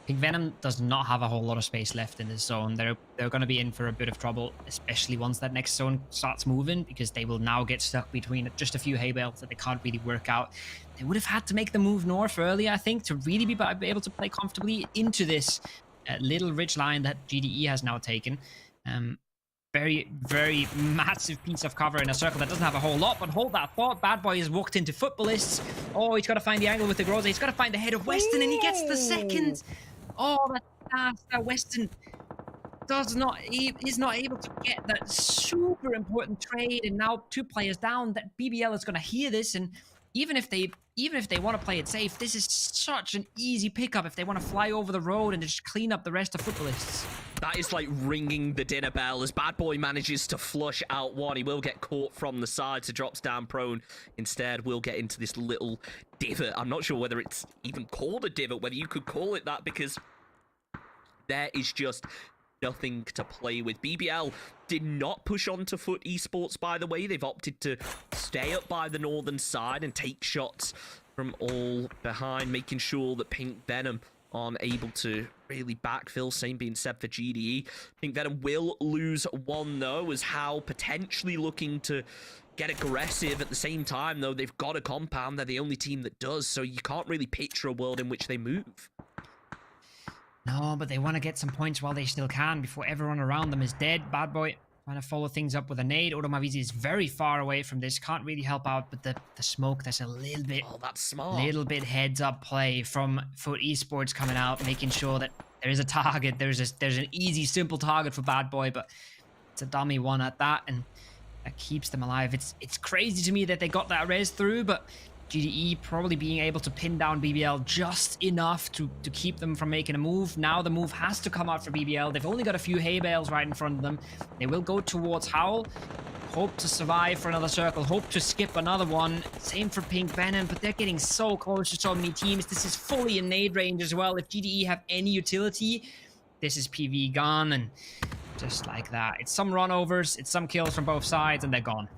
Pink Venom does not have a whole lot of space left in this zone. They're going to be in for a bit of trouble, especially once that next zone starts moving, because they will now get stuck between just a few hay bales that they can't really work out. They would have had to make the move north early, I think, to really be able to play comfortably into this little ridge line that GDE has now taken. Very, very massive piece of cover in a circle that doesn't have a whole lot, but hold that thought. Bad Boy has walked into footballists. Oh, he's got to find the angle with the Groza. He's got to find the head of Weston, and he gets the second. Oh, that's fast. That Weston is not able to get that super important trade, and now 2 players down. That BBL is going to hear this, and even if they want to play it safe, this is such an easy pickup if they want to fly over the road and just clean up the rest of footballists. That is like ringing the dinner bell as Bad Boy manages to flush out one. He will get caught from the side, so drops down prone. Instead, we'll get into this little divot. I'm not sure whether it's even called a divot, whether you could call it that, because there is just nothing to play with. BBL did not push on to Foot Esports, by the way. They've opted to stay up by the northern side and take shots from all behind, making sure that Pink Venom aren't able to really backfill. Same being said for GDE. Pink Venom will lose one, though, as Howl potentially looking to get aggressive. At the same time, though, they've got a compound. They're the only team that does, so you can't really picture a world in which they move. No, but they want to get some points while they still can before everyone around them is dead. Bad Boy trying to follow things up with a nade. Odomavizi is very far away from this. Can't really help out, but the smoke, that's a little bit... Oh, that's smart. Little bit heads up play from Foot Esports coming out, making sure that there is a target. There's an easy, simple target for Bad Boy, but it's a dummy one at that, and that keeps them alive. It's crazy to me that they got that res through, but GDE probably being able to pin down BBL just enough to keep them from making a move. Now the move has to come out for BBL. They've only got a few hay bales right in front of them. They will go towards Howl. Hope to survive for another circle. Hope to skip another one. Same for Pink Venom, but they're getting so close to so many teams. This is fully in nade range as well. If GDE have any utility, this is PV gone, and just like that. It's some runovers, it's some kills from both sides, and they're gone.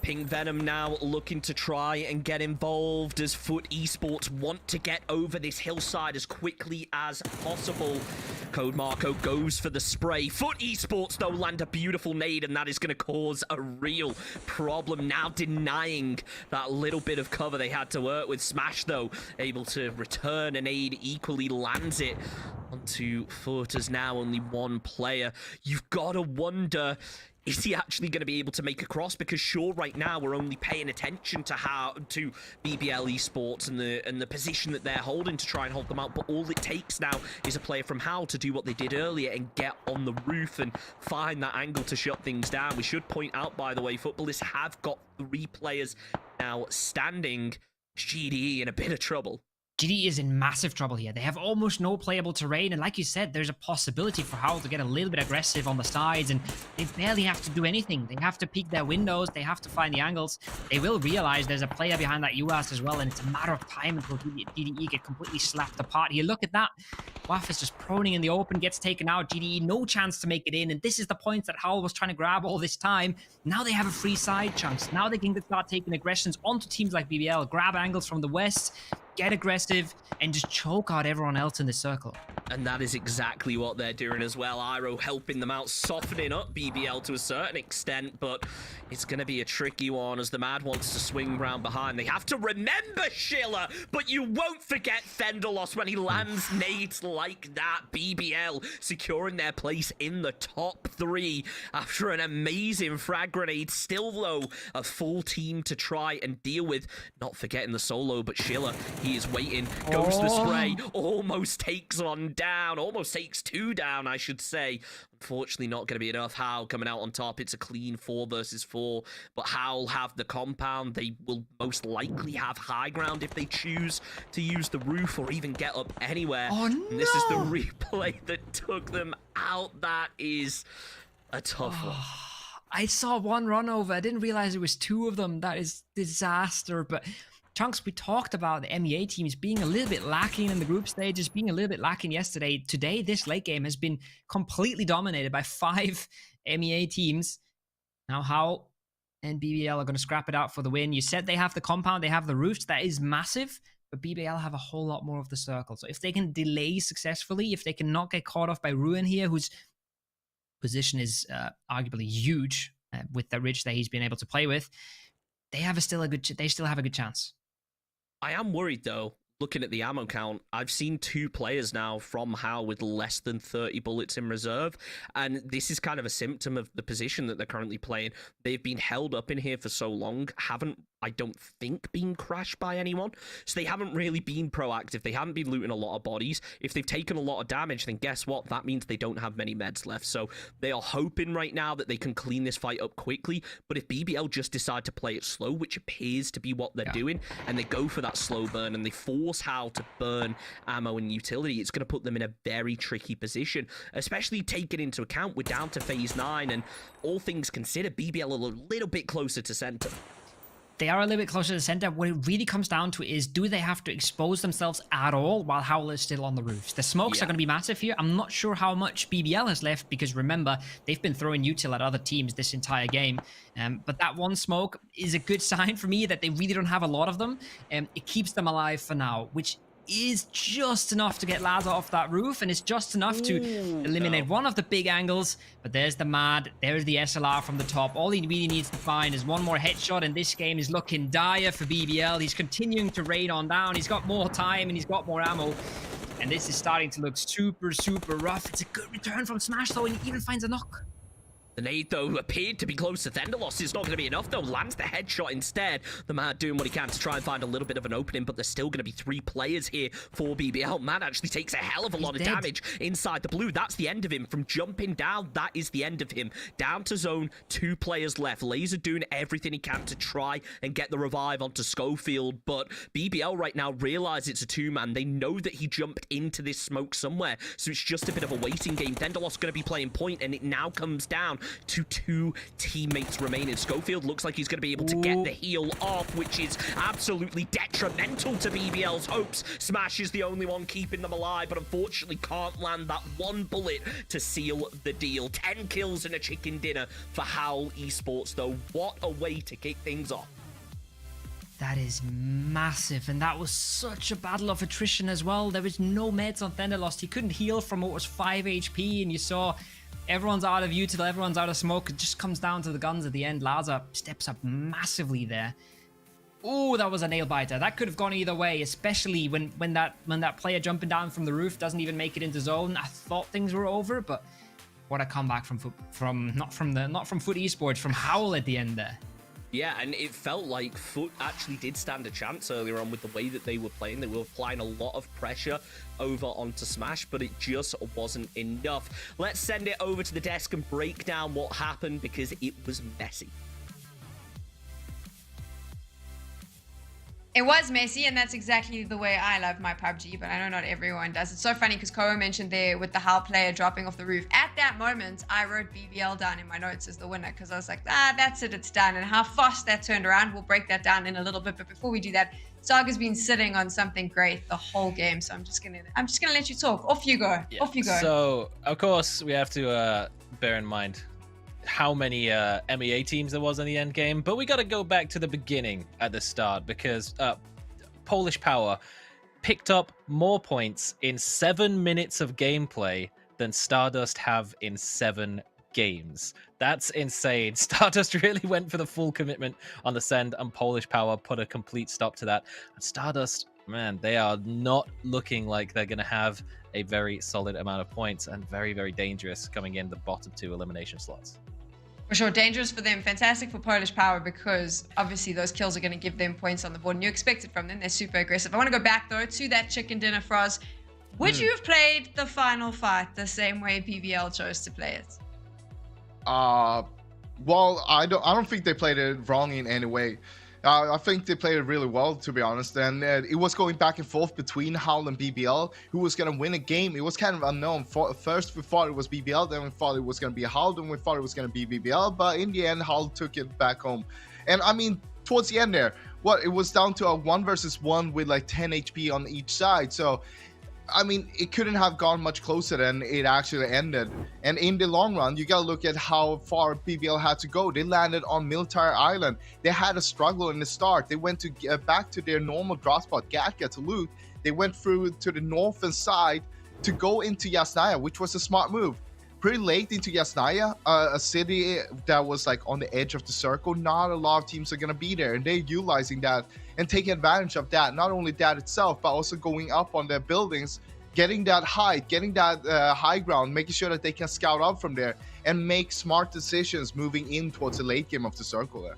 Pink Venom now looking to try and get involved as Foot Esports want to get over this hillside as quickly as possible. Code Marco goes for the spray. Foot Esports, though, land a beautiful nade, and that is going to cause a real problem. Now denying that little bit of cover they had to work with. Smash, though, able to return a nade, equally lands it onto Foot as now only one player. You've got to wonder, is he actually going to be able to make a cross? Because sure, right now we're only paying attention to BBL Esports and the position that they're holding to try and hold them out. But all it takes now is a player from Howl to do what they did earlier and get on the roof and find that angle to shut things down. We should point out, by the way, Footballists have got 3 players now standing. GDE in a bit of trouble. GDE is in massive trouble here. They have almost no playable terrain, and like you said, there's a possibility for Howl to get a little bit aggressive on the sides, and they barely have to do anything. They have to peek their windows, they have to find the angles. They will realize there's a player behind that UAS as well, and it's a matter of time until GDE get completely slapped apart here. Look at that. Waff is just proning in the open, gets taken out. GDE, no chance to make it in, and this is the point that Howl was trying to grab all this time. Now they have a free side chunks. Now they can start taking aggressions onto teams like BBL, grab angles from the west, get aggressive, and just choke out everyone else in the circle. And that is exactly what they're doing as well. Iro helping them out, softening up BBL to a certain extent, but it's going to be a tricky one as the Mad wants to swing round behind. They have to remember Schiller, but you won't forget Fenderlos when he lands nades like that. BBL securing their place in the top 3 after an amazing frag grenade. Still, though, a full team to try and deal with. Not forgetting the solo, but Schiller, he is waiting, goes to the spray, almost takes one down, almost takes 2 down, I should say. Unfortunately, not going to be enough. Howl coming out on top. It's a clean 4 versus 4, but Howl have the compound. They will most likely have high ground if they choose to use the roof or even get up anywhere. Oh, no! And this is the replay that took them out. That is a tough one. I saw one run over. I didn't realize it was 2 of them. That is disaster, but Chunks, we talked about the MEA teams being a little bit lacking in the group stages, being a little bit lacking yesterday. Today, this late game has been completely dominated by 5 MEA teams. Now, Howl and BBL are going to scrap it out for the win. You said they have the compound, they have the roofs. That is massive, but BBL have a whole lot more of the circle. So if they can delay successfully, if they can not get caught off by Ruin here, whose position is arguably huge with the ridge that he's been able to play with, they still have a good chance. I am worried, though, looking at the ammo count. I've seen 2 players now from Howl with less than 30 bullets in reserve, and this is kind of a symptom of the position that they're currently playing. They've been held up in here for so long, haven't, I don't think, been crashed by anyone, so they haven't really been proactive. They haven't been looting a lot of bodies. If they've taken a lot of damage, then guess what? That means they don't have many meds left, so they are hoping right now that they can clean this fight up quickly. But if BBL just decide to play it slow, which appears to be what they're doing, and they go for that slow burn and they force Howl to burn ammo and utility, it's going to put them in a very tricky position, especially taking into account we're down to phase 9, and all things considered, BBL are a little bit closer to center. They are a little bit closer to the center. What it really comes down to is, do they have to expose themselves at all while Howl is still on the roofs? The smokes are going to be massive here. I'm not sure how much BBL has left, because remember, they've been throwing util at other teams this entire game. But that one smoke is a good sign for me that they really don't have a lot of them. It keeps them alive for now, which is just enough to get Laza off that roof, and it's just enough to eliminate one of the big angles. But there's the Mad, there's the SLR from the top. All he really needs to find is one more headshot, and this game is looking dire for BBL. He's continuing to rain on down. He's got more time and he's got more ammo, and this is starting to look super rough. It's a good return from Smash, though, and he even finds a knock. The nade, though, appeared to be close to Thunderloss. It's not going to be enough, though. Lands the headshot instead. The Mad doing what he can to try and find a little bit of an opening, but there's still going to be 3 players here for BBL. Mad actually takes a hell of a lot of damage inside the blue. That's the end of him. From jumping down, that is the end of him. Down to zone, 2 players left. Laser doing everything he can to try and get the revive onto Schofield, but BBL right now realize it's a 2-man. They know that he jumped into this smoke somewhere, so it's just a bit of a waiting game. Thunderloss going to be playing point, and it now comes down to 2 teammates remaining. Schofield looks like he's going to be able to get the heal off, which is absolutely detrimental to BBL's hopes. Smash is the only one keeping them alive, but unfortunately can't land that 1 bullet to seal the deal. 10 kills and a chicken dinner for Howl Esports, though. What a way to kick things off. That is massive, and that was such a battle of attrition as well. There was no meds on Thunderlost. He couldn't heal from what was 5 HP, and you saw everyone's out of view till everyone's out of smoke. It just comes down to the guns at the end. Laza steps up massively there. Oh, that was a nail biter. That could have gone either way, especially when that player jumping down from the roof doesn't even make it into zone. I thought things were over, but what a comeback from not from Foot Esports, from Howl at the end there. Yeah, and it felt like Foot actually did stand a chance earlier on with the way that they were playing. They were applying a lot of pressure over onto Smash, but it just wasn't enough. Let's send it over to the desk and break down what happened, because it was messy. It was messy, and that's exactly the way I love my PUBG, but I know not everyone does. It's so funny because Koa mentioned there with the Howl player dropping off the roof. At that moment, I wrote BBL down in my notes as the winner because I was like, that's it, it's done. And how fast that turned around, we'll break that down in a little bit. But before we do that, Saga's been sitting on something great the whole game, so I'm just gonna let you talk. Off you go. Yeah. Off you go. So, of course, we have to bear in mind how many MEA teams there was in the end game, but we got to go back to the beginning at the start, because Polish Power picked up more points in 7 minutes of gameplay than Stardust have in 7 games. That's insane. Stardust really went for the full commitment on the send, and Polish Power put a complete stop to that. And Stardust, man, they are not looking like they're going to have a very solid amount of points, and very, very dangerous coming in the bottom 2 elimination slots. For sure, dangerous for them, fantastic for Polish Power, because obviously those kills are going to give them points on the board, and you expect it from them. They're super aggressive. I want to go back, though, to that chicken dinner, Froz. Would you have played the final fight the same way PBL chose to play it? Well, I don't think they played it wrong in any way. I think they played it really well, to be honest, and it was going back and forth between Howl and BBL who was going to win a game. It was kind of unknown. First we thought it was BBL, then we thought it was going to be Howl, then we thought it was going to be BBL, but in the end Howl took it back home. And I mean, towards the end there, it was down to a 1 versus 1 with like 10 HP on each side, so I mean, it couldn't have gone much closer than it actually ended. And in the long run, you gotta look at how far BBL had to go. They landed on Military Island. They had a struggle in the start. They went to back to their normal drop spot, Gatka, to loot. They went through to the northern side to go into Yasnaya, which was a smart move. Pretty late into Yasnaya, a city that was like on the edge of the circle. Not a lot of teams are gonna be there, and they're utilizing that and taking advantage of that. Not only that itself, but also going up on their buildings, getting that height, getting that high ground, making sure that they can scout up from there and make smart decisions moving in towards the late game of the circle there.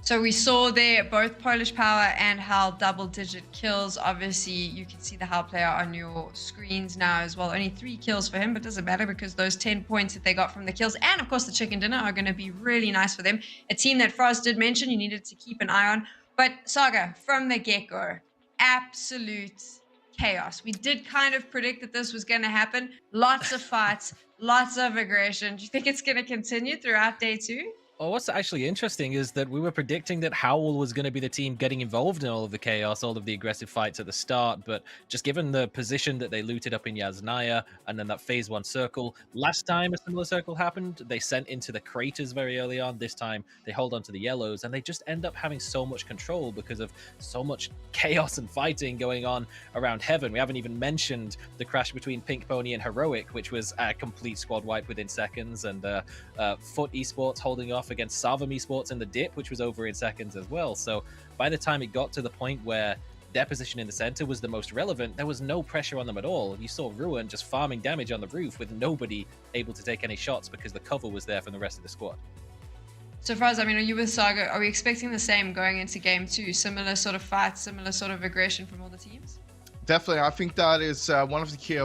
So we saw there both Polish Power and Howl double-digit kills. Obviously, you can see the Howl player on your screens now as well. Only 3 kills for him, but doesn't matter because those 10 points that they got from the kills and, of course, the chicken dinner are going to be really nice for them. A team that Frost did mention you needed to keep an eye on. But Saga, from the get-go, absolute chaos. We did kind of predict that this was going to happen. Lots of fights, lots of aggression. Do you think it's going to continue throughout day 2? Well, what's actually interesting is that we were predicting that Howl was going to be the team getting involved in all of the chaos, all of the aggressive fights at the start, but just given the position that they looted up in Yasnaya and then that phase 1 circle, last time a similar circle happened, they sent into the craters very early on. This time they hold on to the yellows, and they just end up having so much control because of so much chaos and fighting going on around Heaven. We haven't even mentioned the crash between Pink Pony and Heroic, which was a complete squad wipe within seconds, and Foot Esports holding off against Savam Esports in the dip, which was over in seconds as well. So by the time it got to the point where their position in the center was the most relevant, there was no pressure on them at all. You saw Ruin just farming damage on the roof with nobody able to take any shots because the cover was there from the rest of the squad. So Faraz, I mean, are you with Saga? Are we expecting the same going into game 2? Similar sort of fights, similar sort of aggression from all the teams? Definitely, I think that is one of the key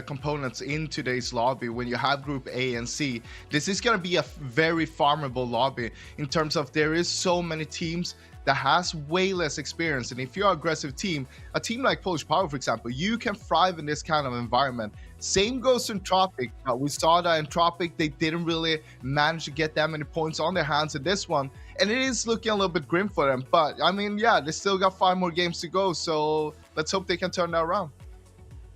components in today's lobby. When you have Group A and C, this is going to be a very farmable lobby in terms of there is so many teams that has way less experience. And if you're an aggressive team, a team like Polish Power, for example, you can thrive in this kind of environment. Same goes to Tropic. We saw that in Tropic, they didn't really manage to get that many points on their hands in this one. And it is looking a little bit grim for them. But, I mean, yeah, they still got 5 more games to go. So let's hope they can turn that around.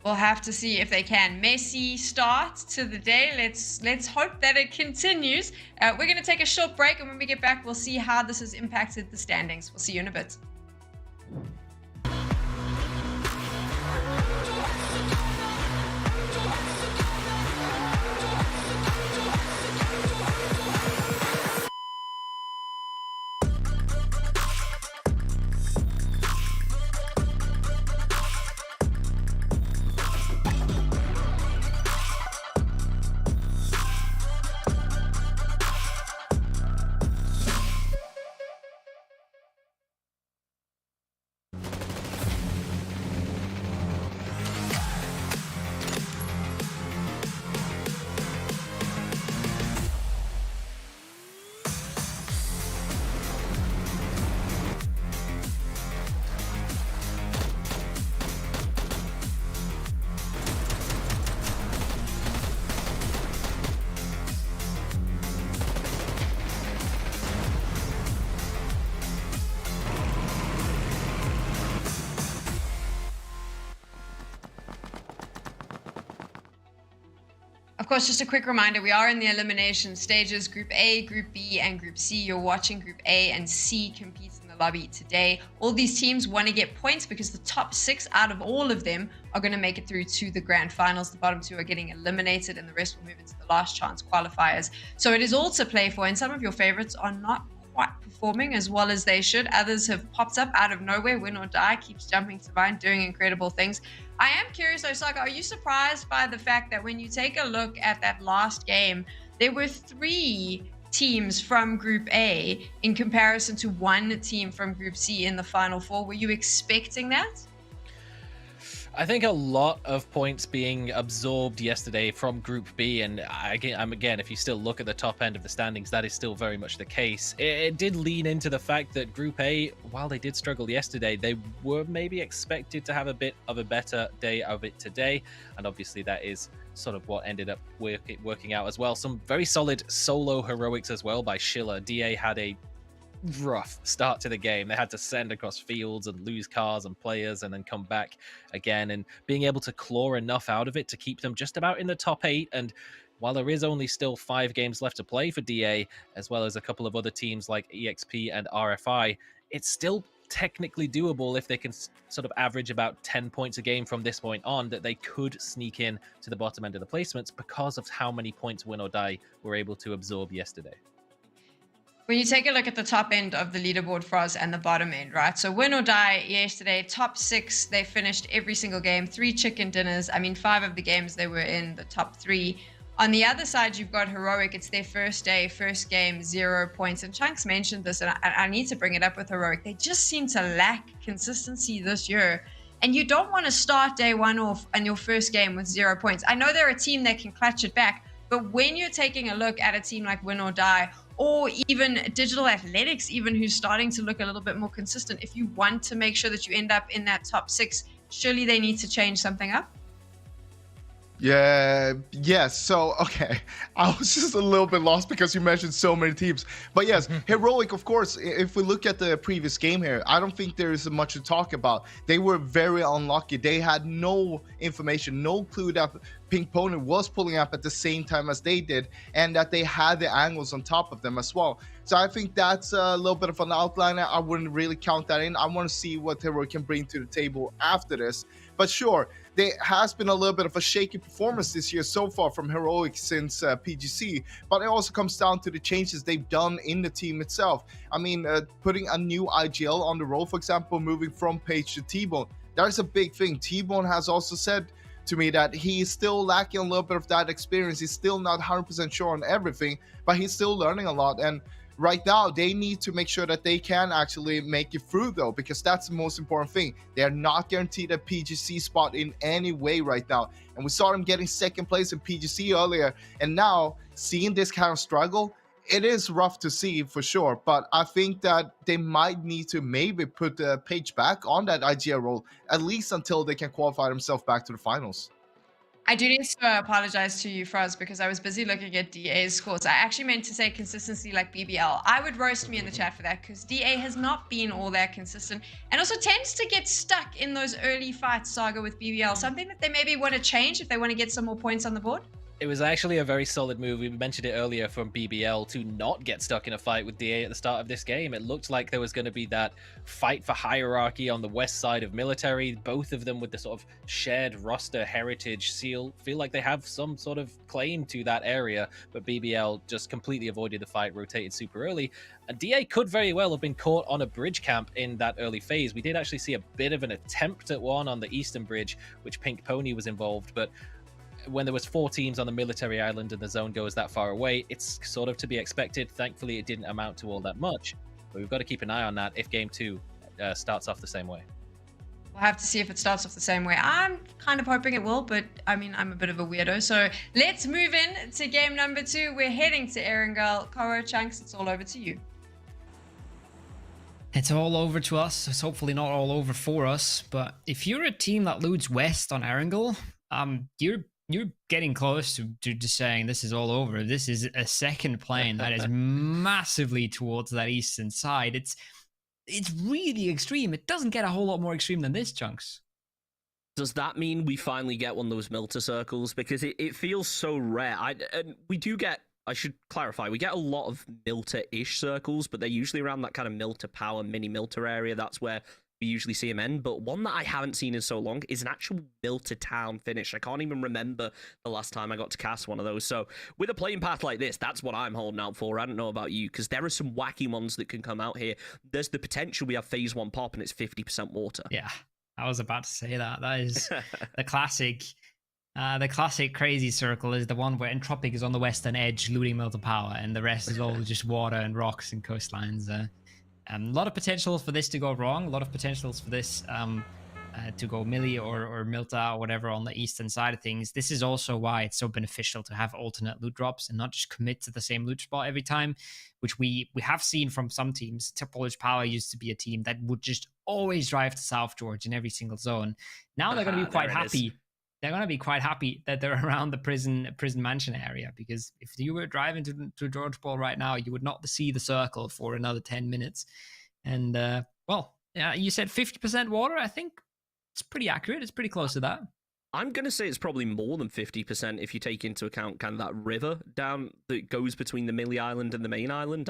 We'll have to see if they can. Messy start to the day. Let's hope that it continues. We're going to take a short break, and when we get back, we'll see how this has impacted the standings. We'll see you in a bit. Of course, just a quick reminder, we are in the elimination stages, Group A, Group B, and Group C. You're watching Group A and C compete in the lobby today. All these teams want to get points because the top 6 out of all of them are going to make it through to the grand finals. The bottom 2 are getting eliminated, and the rest will move into the last chance qualifiers. So it is all to play for, and some of your favorites are not quite performing as well as they should. Others have popped up out of nowhere. Win or Die keeps jumping to mind, doing incredible things. I am curious, Osaka, are you surprised by the fact that when you take a look at that last game, there were 3 teams from Group A in comparison to 1 team from Group C in the Final 4? Were you expecting that? I think a lot of points being absorbed yesterday from Group B, and again, if you still look at the top end of the standings, that is still very much the case. It did lean into the fact that Group A, while they did struggle yesterday, they were maybe expected to have a bit of a better day of it today, and obviously that is sort of what ended up working out as well. Some very solid solo heroics as well by Schiller. DA had a rough start to the game. They had to send across fields and lose cars and players and then come back again, and being able to claw enough out of it to keep them just about in the top 8. And while there is only still 5 games left to play for DA, as well as a couple of other teams like EXP and RFI, it's still technically doable if they can sort of average about 10 points a game from this point on, that they could sneak in to the bottom end of the placements because of how many points Win or Die were able to absorb yesterday. When you take a look at the top end of the leaderboard for us and the bottom end, right? So Win or Die yesterday, top 6, they finished every single game, 3 chicken dinners. I mean, 5 of the games they were in the top 3. On the other side, you've got Heroic. It's their first day, first game, 0 points. And Chunks mentioned this, and I need to bring it up with Heroic. They just seem to lack consistency this year. And you don't want to start day 1 off on your first game with 0 points. I know they're a team that can clutch it back, but when you're taking a look at a team like Win or Die, or even Digital Athletics, even who's starting to look a little bit more consistent, if you want to make sure that you end up in that top 6, surely they need to change something up? Yeah, yes. So, okay. I was just a little bit lost because you mentioned so many teams. But yes, Heroic, of course, if we look at the previous game here, I don't think there is much to talk about. They were very unlucky. They had no information, no clue that Pink Pony was pulling up at the same time as they did, and that they had the angles on top of them as well. So I think that's a little bit of an outliner. I wouldn't really count that in. I want to see what Heroic can bring to the table after this. But sure, there has been a little bit of a shaky performance this year so far from Heroic since PGC, but it also comes down to the changes they've done in the team itself. I mean, putting a new IGL on the role, for example, moving from Page to T-Bone, that's a big thing. T-Bone has also said to me that he's still lacking a little bit of that experience. He's still not 100% sure on everything, but he's still learning a lot. And right now, they need to make sure that they can actually make it through, though, because that's the most important thing. They're not guaranteed a PGC spot in any way right now. And we saw them getting second place in PGC earlier. And now, seeing this kind of struggle, it is rough to see for sure. But I think that they might need to maybe put the Page back on that IGL role, at least until they can qualify themselves back to the finals. I do need to apologize to you, Fraz, because I was busy looking at DA's scores. I actually meant to say consistency like BBL. I would roast me in the chat for that, because DA has not been all that consistent and also tends to get stuck in those early fights, Saga, with BBL. Something that they maybe want to change if they want to get some more points on the board. It was actually a very solid move. We mentioned it earlier from BBL to not get stuck in a fight with DA at the start of this game. It looked like there was going to be that fight for hierarchy on the west side of military. Both of them with the sort of shared roster heritage seal feel like they have some sort of claim to that area, but BBL just completely avoided the fight, rotated super early. And DA could very well have been caught on a bridge camp in that early phase. We did actually see a bit of an attempt at one on the eastern bridge, which Pink Pony was involved, but when there was 4 teams on the military island and the zone goes that far away, it's sort of to be expected. Thankfully, it didn't amount to all that much, but we've got to keep an eye on that if game 2 starts off the same way. We'll have to see if it starts off the same way. I'm kind of hoping it will, but I mean, I'm a bit of a weirdo. So let's move in to game number 2. We're heading to Erangel. Koro, Chunks, it's all over to you. It's all over to us. It's hopefully not all over for us, but if you're a team that loots west on Erangel, you're getting close to saying this is all over. This is a second plane that is massively towards that eastern side. It's really extreme. It doesn't get a whole lot more extreme than this, Chunks. Does that mean we finally get one of those Milta circles? Because it feels so rare. And we do get, I should clarify, we get a lot of Milta-ish circles, but they're usually around that kind of Milta power, mini Milta area. That's where we usually see them end, but one that I haven't seen in so long is an actual Milta town finish. I can't even remember the last time I got to cast one of those. So with a playing path like this, that's what I'm holding out for. I don't know about you, because there are some wacky ones that can come out here. There's the potential we have phase 1 pop and it's 50% water. Yeah, I was about to say that. That is the classic. The classic crazy circle is the one where Entropic is on the western edge looting Milta power, and the rest is all just water and rocks and coastlines. A lot of potentials for this to go wrong. A lot of potentials for this to go Millie or Milta or whatever on the eastern side of things. This is also why it's so beneficial to have alternate loot drops and not just commit to the same loot spot every time, which we have seen from some teams. Tipology Power used to be a team that would just always drive to South George in every single zone. Now they're going to be quite happy. They're going to be quite happy that they're around the prison mansion area, because if you were driving to George Paul right now, you would not see the circle for another 10 minutes. And, well, yeah, you said 50% water. I think it's pretty accurate. It's pretty close to that. I'm going to say it's probably more than 50% if you take into account kind of that river down that goes between the Millie Island and the main island.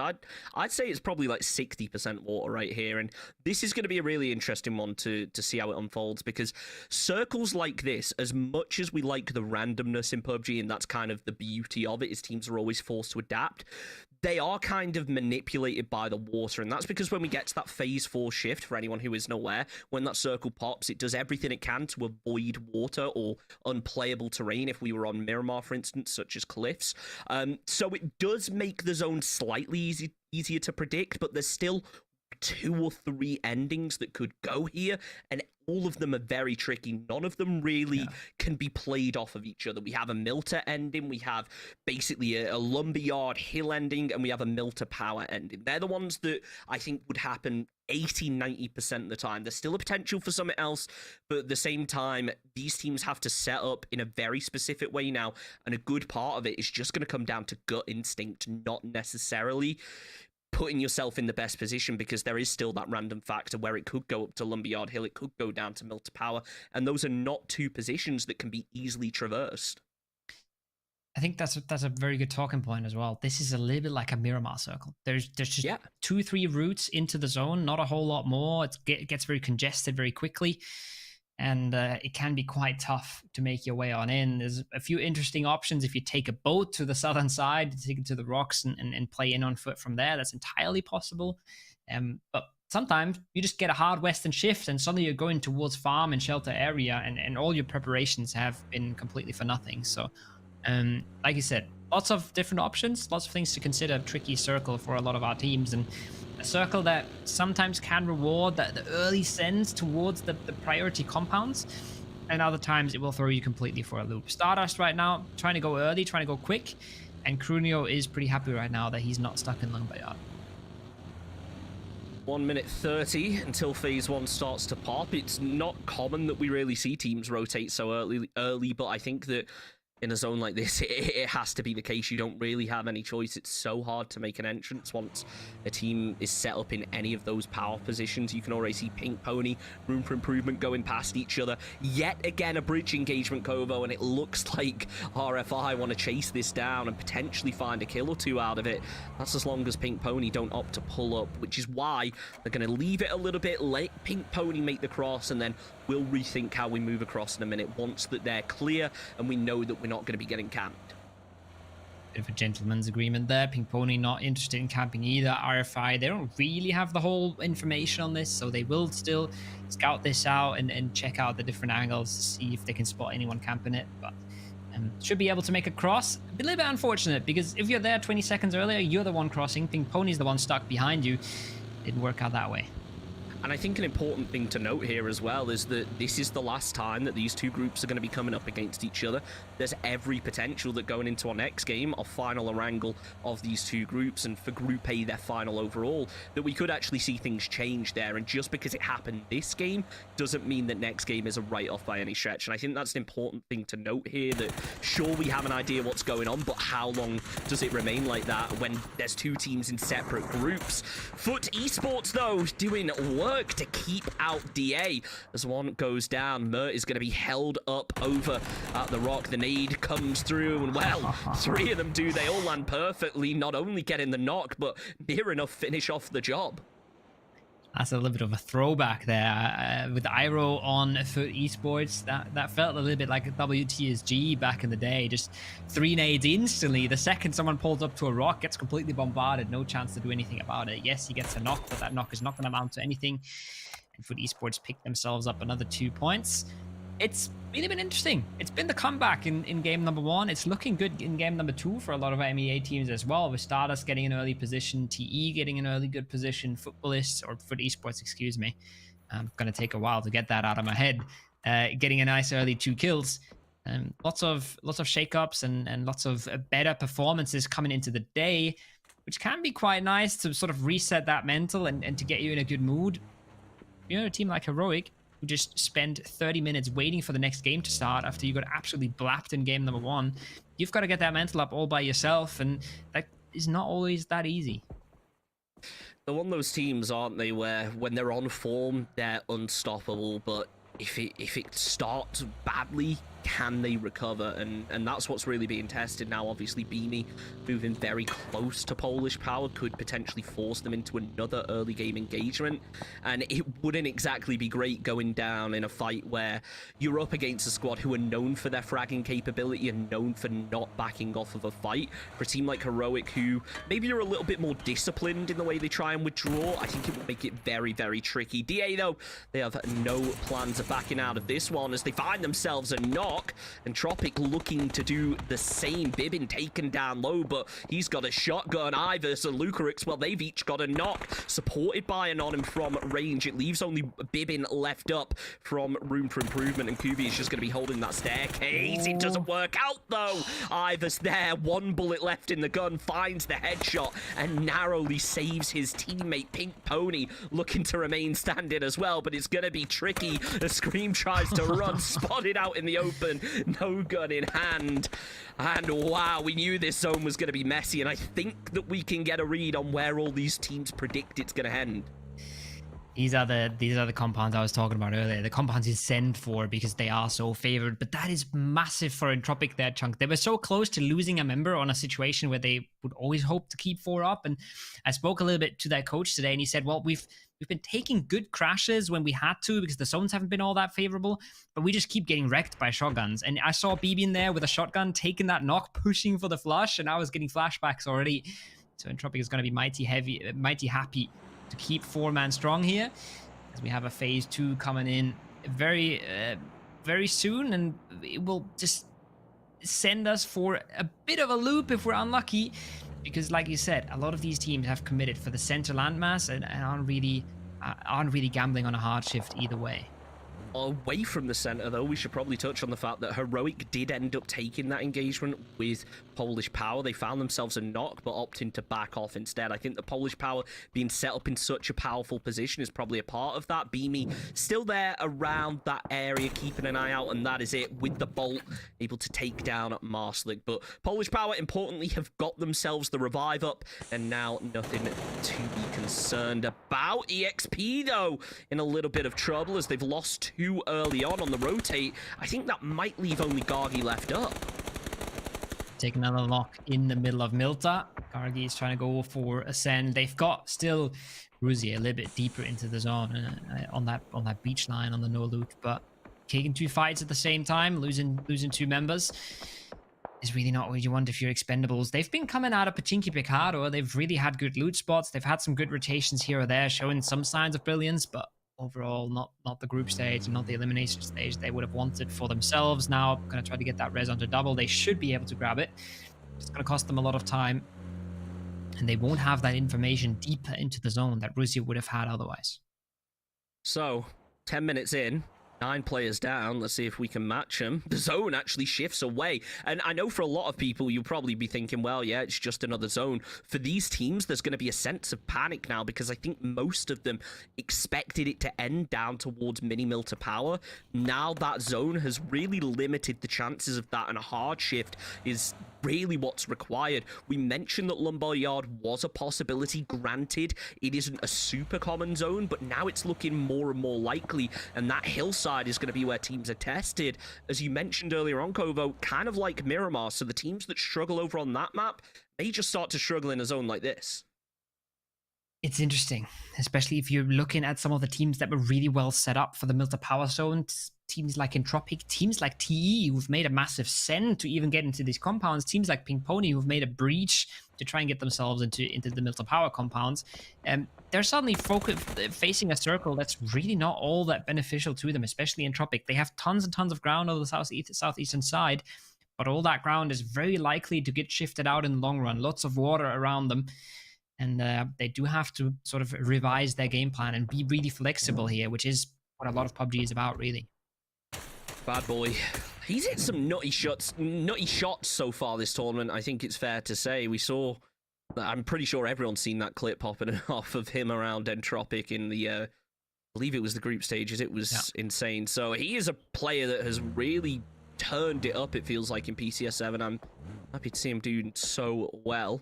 I'd say it's probably like 60% water right here. And this is going to be a really interesting one to see how it unfolds, because circles like this, as much as we like the randomness in PUBG, and that's kind of the beauty of it, is teams are always forced to adapt, they are kind of manipulated by the water, and that's because when we get to that phase 4 shift, for anyone who isn't aware, when that circle pops, it does everything it can to avoid water or unplayable terrain if we were on Miramar, for instance, such as cliffs. So it does make the zone slightly easier to predict, but there's still 2 or 3 endings that could go here, and all of them are very tricky. None of them really can be played off of each other. We have a Milta ending, we have basically a Lumberyard Hill ending, and we have a Milta Power ending. They're the ones that I think would happen 80-90% of the time. There's still a potential for something else, but at the same time, these teams have to set up in a very specific way now, and a good part of it is just going to come down to gut instinct, not necessarily putting yourself in the best position, because there is still that random factor where it could go up to Lumberyard Hill, it could go down to Milta Power, and those are not 2 positions that can be easily traversed. I think that's a very good talking point as well. This is a little bit like a Miramar circle. There's just 2-3 routes into the zone, not a whole lot more. It gets very congested very quickly, and it can be quite tough to make your way on in. There's a few interesting options if you take a boat to the southern side, take it to the rocks and play in on foot from there. That's entirely possible. But sometimes you just get a hard western shift and suddenly you're going towards farm and shelter area, and all your preparations have been completely for nothing. So like you said, lots of different options, lots of things to consider. Tricky circle for a lot of our teams, and a circle that sometimes can reward the early sends towards the priority compounds, and other times it will throw you completely for a loop. Stardust right now trying to go early, trying to go quick, and Crunio is pretty happy right now that he's not stuck in Lumberyard. 1 minute 30 until phase 1 starts to pop. It's not common that we really see teams rotate so early, but I think that in a zone like this, it has to be the case. You don't really have any choice. It's so hard to make an entrance once a team is set up in any of those power positions. You can already see Pink Pony, Room for Improvement going past each other. Yet again, a bridge engagement, Kovo, and it looks like RFI want to chase this down and potentially find a kill or two out of it. That's as long as Pink Pony don't opt to pull up, which is why they're going to leave it a little bit, let Pink Pony make the cross, and then we'll rethink how we move across in a minute once that they're clear and we know that we're not going to be getting camped. Bit of a gentleman's agreement there. Pink Pony not interested in camping either. RFI, they don't really have the whole information on this, so they will still scout this out and check out the different angles to see if they can spot anyone camping it, but should be able to make a cross. A little bit unfortunate, because if you're there 20 seconds earlier, you're the one crossing. Pink Pony's the one stuck behind you. Didn't work out that way. And I think an important thing to note here as well is that this is the last time that these two groups are going to be coming up against each other. There's every potential that going into our next game, our final wrangle of these two groups, and for Group A, their final overall, that we could actually see things change there. And just because it happened this game doesn't mean that next game is a write-off by any stretch. And I think that's an important thing to note here, that sure, we have an idea what's going on, but how long does it remain like that when there's two teams in separate groups? Foot Esports, though, doing work to keep out DA. As one goes down, Mert is going to be held up over at the rock. The nade comes through, and well, 3 of them do. They all land perfectly, not only getting the knock, but near enough finish off the job. That's a little bit of a throwback there with Iro on Foot Esports. That felt a little bit like a WTSG back in the day. Just 3 nades instantly. The second someone pulls up to a rock, gets completely bombarded, no chance to do anything about it. Yes, he gets a knock, but that knock is not going to amount to anything. And Foot Esports pick themselves up another 2 points. It's really been interesting. It's been the comeback in game number 1. It's looking good in game number 2 for a lot of MEA teams as well, with Stardust getting an early position, TE getting an early good position, Foot Esports, excuse me. I'm going to take a while to get that out of my head. Getting a nice early 2 kills. Lots of shakeups and lots of better performances coming into the day, which can be quite nice to sort of reset that mental and to get you in a good mood. You know, a team like Heroic, who just spend 30 minutes waiting for the next game to start after you got absolutely blapped in game number 1. You've got to get that mental up all by yourself, and that is not always that easy. They're one of those teams, aren't they, where when they're on form, they're unstoppable, but if it starts badly, can they recover? And that's what's really being tested now. Obviously, Beanie moving very close to Polish Power could potentially force them into another early game engagement, and it wouldn't exactly be great going down in a fight where you're up against a squad who are known for their fragging capability and known for not backing off of a fight. For a team like Heroic, who maybe are a little bit more disciplined in the way they try and withdraw, I think it would make it very, very tricky. DA, though, they have no plans of backing out of this one as they find themselves a knock. And Tropic looking to do the same. Bibin taken down low, but he's got a shotgun. Ivers and Lucarix, well, they've each got a knock, supported by Anonym from range. It leaves only Bibin left up from Room for Improvement, and Kubi is just going to be holding that staircase. It doesn't work out, though. Ivers there, 1 bullet left in the gun, finds the headshot, and narrowly saves his teammate. Pink Pony looking to remain standing as well, but it's going to be tricky. The Scream tries to run, spotted out in the open. No gun in hand, and wow, we knew this zone was going to be messy, and I think that we can get a read on where all these teams predict it's going to end. These are the compounds I was talking about earlier. The compounds you send for because they are so favored. But that is massive for Entropic there, Chunk. They were so close to losing a member on a situation where they would always hope to keep 4 up. And I spoke a little bit to their coach today, and he said, well, we've been taking good crashes when we had to because the zones haven't been all that favorable, but we just keep getting wrecked by shotguns. And I saw BB in there with a shotgun taking that knock, pushing for the flush, and I was getting flashbacks already. So Entropic is going to be mighty happy to keep 4-man strong here, as we have a phase 2 coming in very soon, and it will just send us for a bit of a loop if we're unlucky, because like you said, a lot of these teams have committed for the center landmass and aren't really gambling on a hard shift either way. Away from the center, though, we should probably touch on the fact that Heroic did end up taking that engagement with Polish Power. They found themselves a knock, but opting to back off instead. I think the Polish Power being set up in such a powerful position is probably a part of that. Beamy still there around that area, keeping an eye out, and that is it with the bolt, able to take down Marslick. But Polish Power, importantly, have got themselves the revive up, and now nothing to be concerned about. EXP, though, in a little bit of trouble as they've lost 2 early on the rotate. I think that might leave only Gargi left up. Take another lock in the middle of Milta. Gargi is trying to go for Ascend. They've got still Ruzi a little bit deeper into the zone on that beach line on the no loot, but taking 2 fights at the same time, losing 2 members is really not what you want if you're Expendables. They've been coming out of Pachinki Picado. They've really had good loot spots. They've had some good rotations here or there, showing some signs of brilliance, but overall not the group stage and not the elimination stage they would have wanted for themselves. Now going to try to get that res onto double. They should be able to grab it. It's going to cost them a lot of time, and they won't have that information deeper into the zone that Russia would have had otherwise. So 10 minutes in, 9 players down. Let's see if we can match them. The zone actually shifts away. And I know for a lot of people, you'll probably be thinking, well, yeah, it's just another zone. For these teams, there's going to be a sense of panic now, because I think most of them expected it to end down towards mini-mill to power. Now that zone has really limited the chances of that, and a hard shift is really what's required. We mentioned that Lumberyard was a possibility. Granted, it isn't a super common zone, but now it's looking more and more likely, and that hillside is going to be where teams are tested. As you mentioned earlier on, Kovo, kind of like Miramar, so the teams that struggle over on that map may just start to struggle in a zone like this. It's interesting, especially if you're looking at some of the teams that were really well set up for the Milta Power Zone. Teams like Entropic, teams like TE, who've made a massive send to even get into these compounds, teams like Pink Pony, who've made a breach to try and get themselves into the Milta Power compounds. They're suddenly facing a circle that's really not all that beneficial to them, especially Entropic. They have tons and tons of ground on the southeastern side, but all that ground is very likely to get shifted out in the long run. Lots of water around them. And they do have to sort of revise their game plan and be really flexible here, which is what a lot of PUBG is about, really. Bad boy. He's hit some nutty shots so far this tournament, I think it's fair to say. We saw, I'm pretty sure everyone's seen that clip popping off of him around Entropic in the, I believe it was the group stages. It was insane. So he is a player that has really turned it up, it feels like, in PCS7. I'm happy to see him doing so well.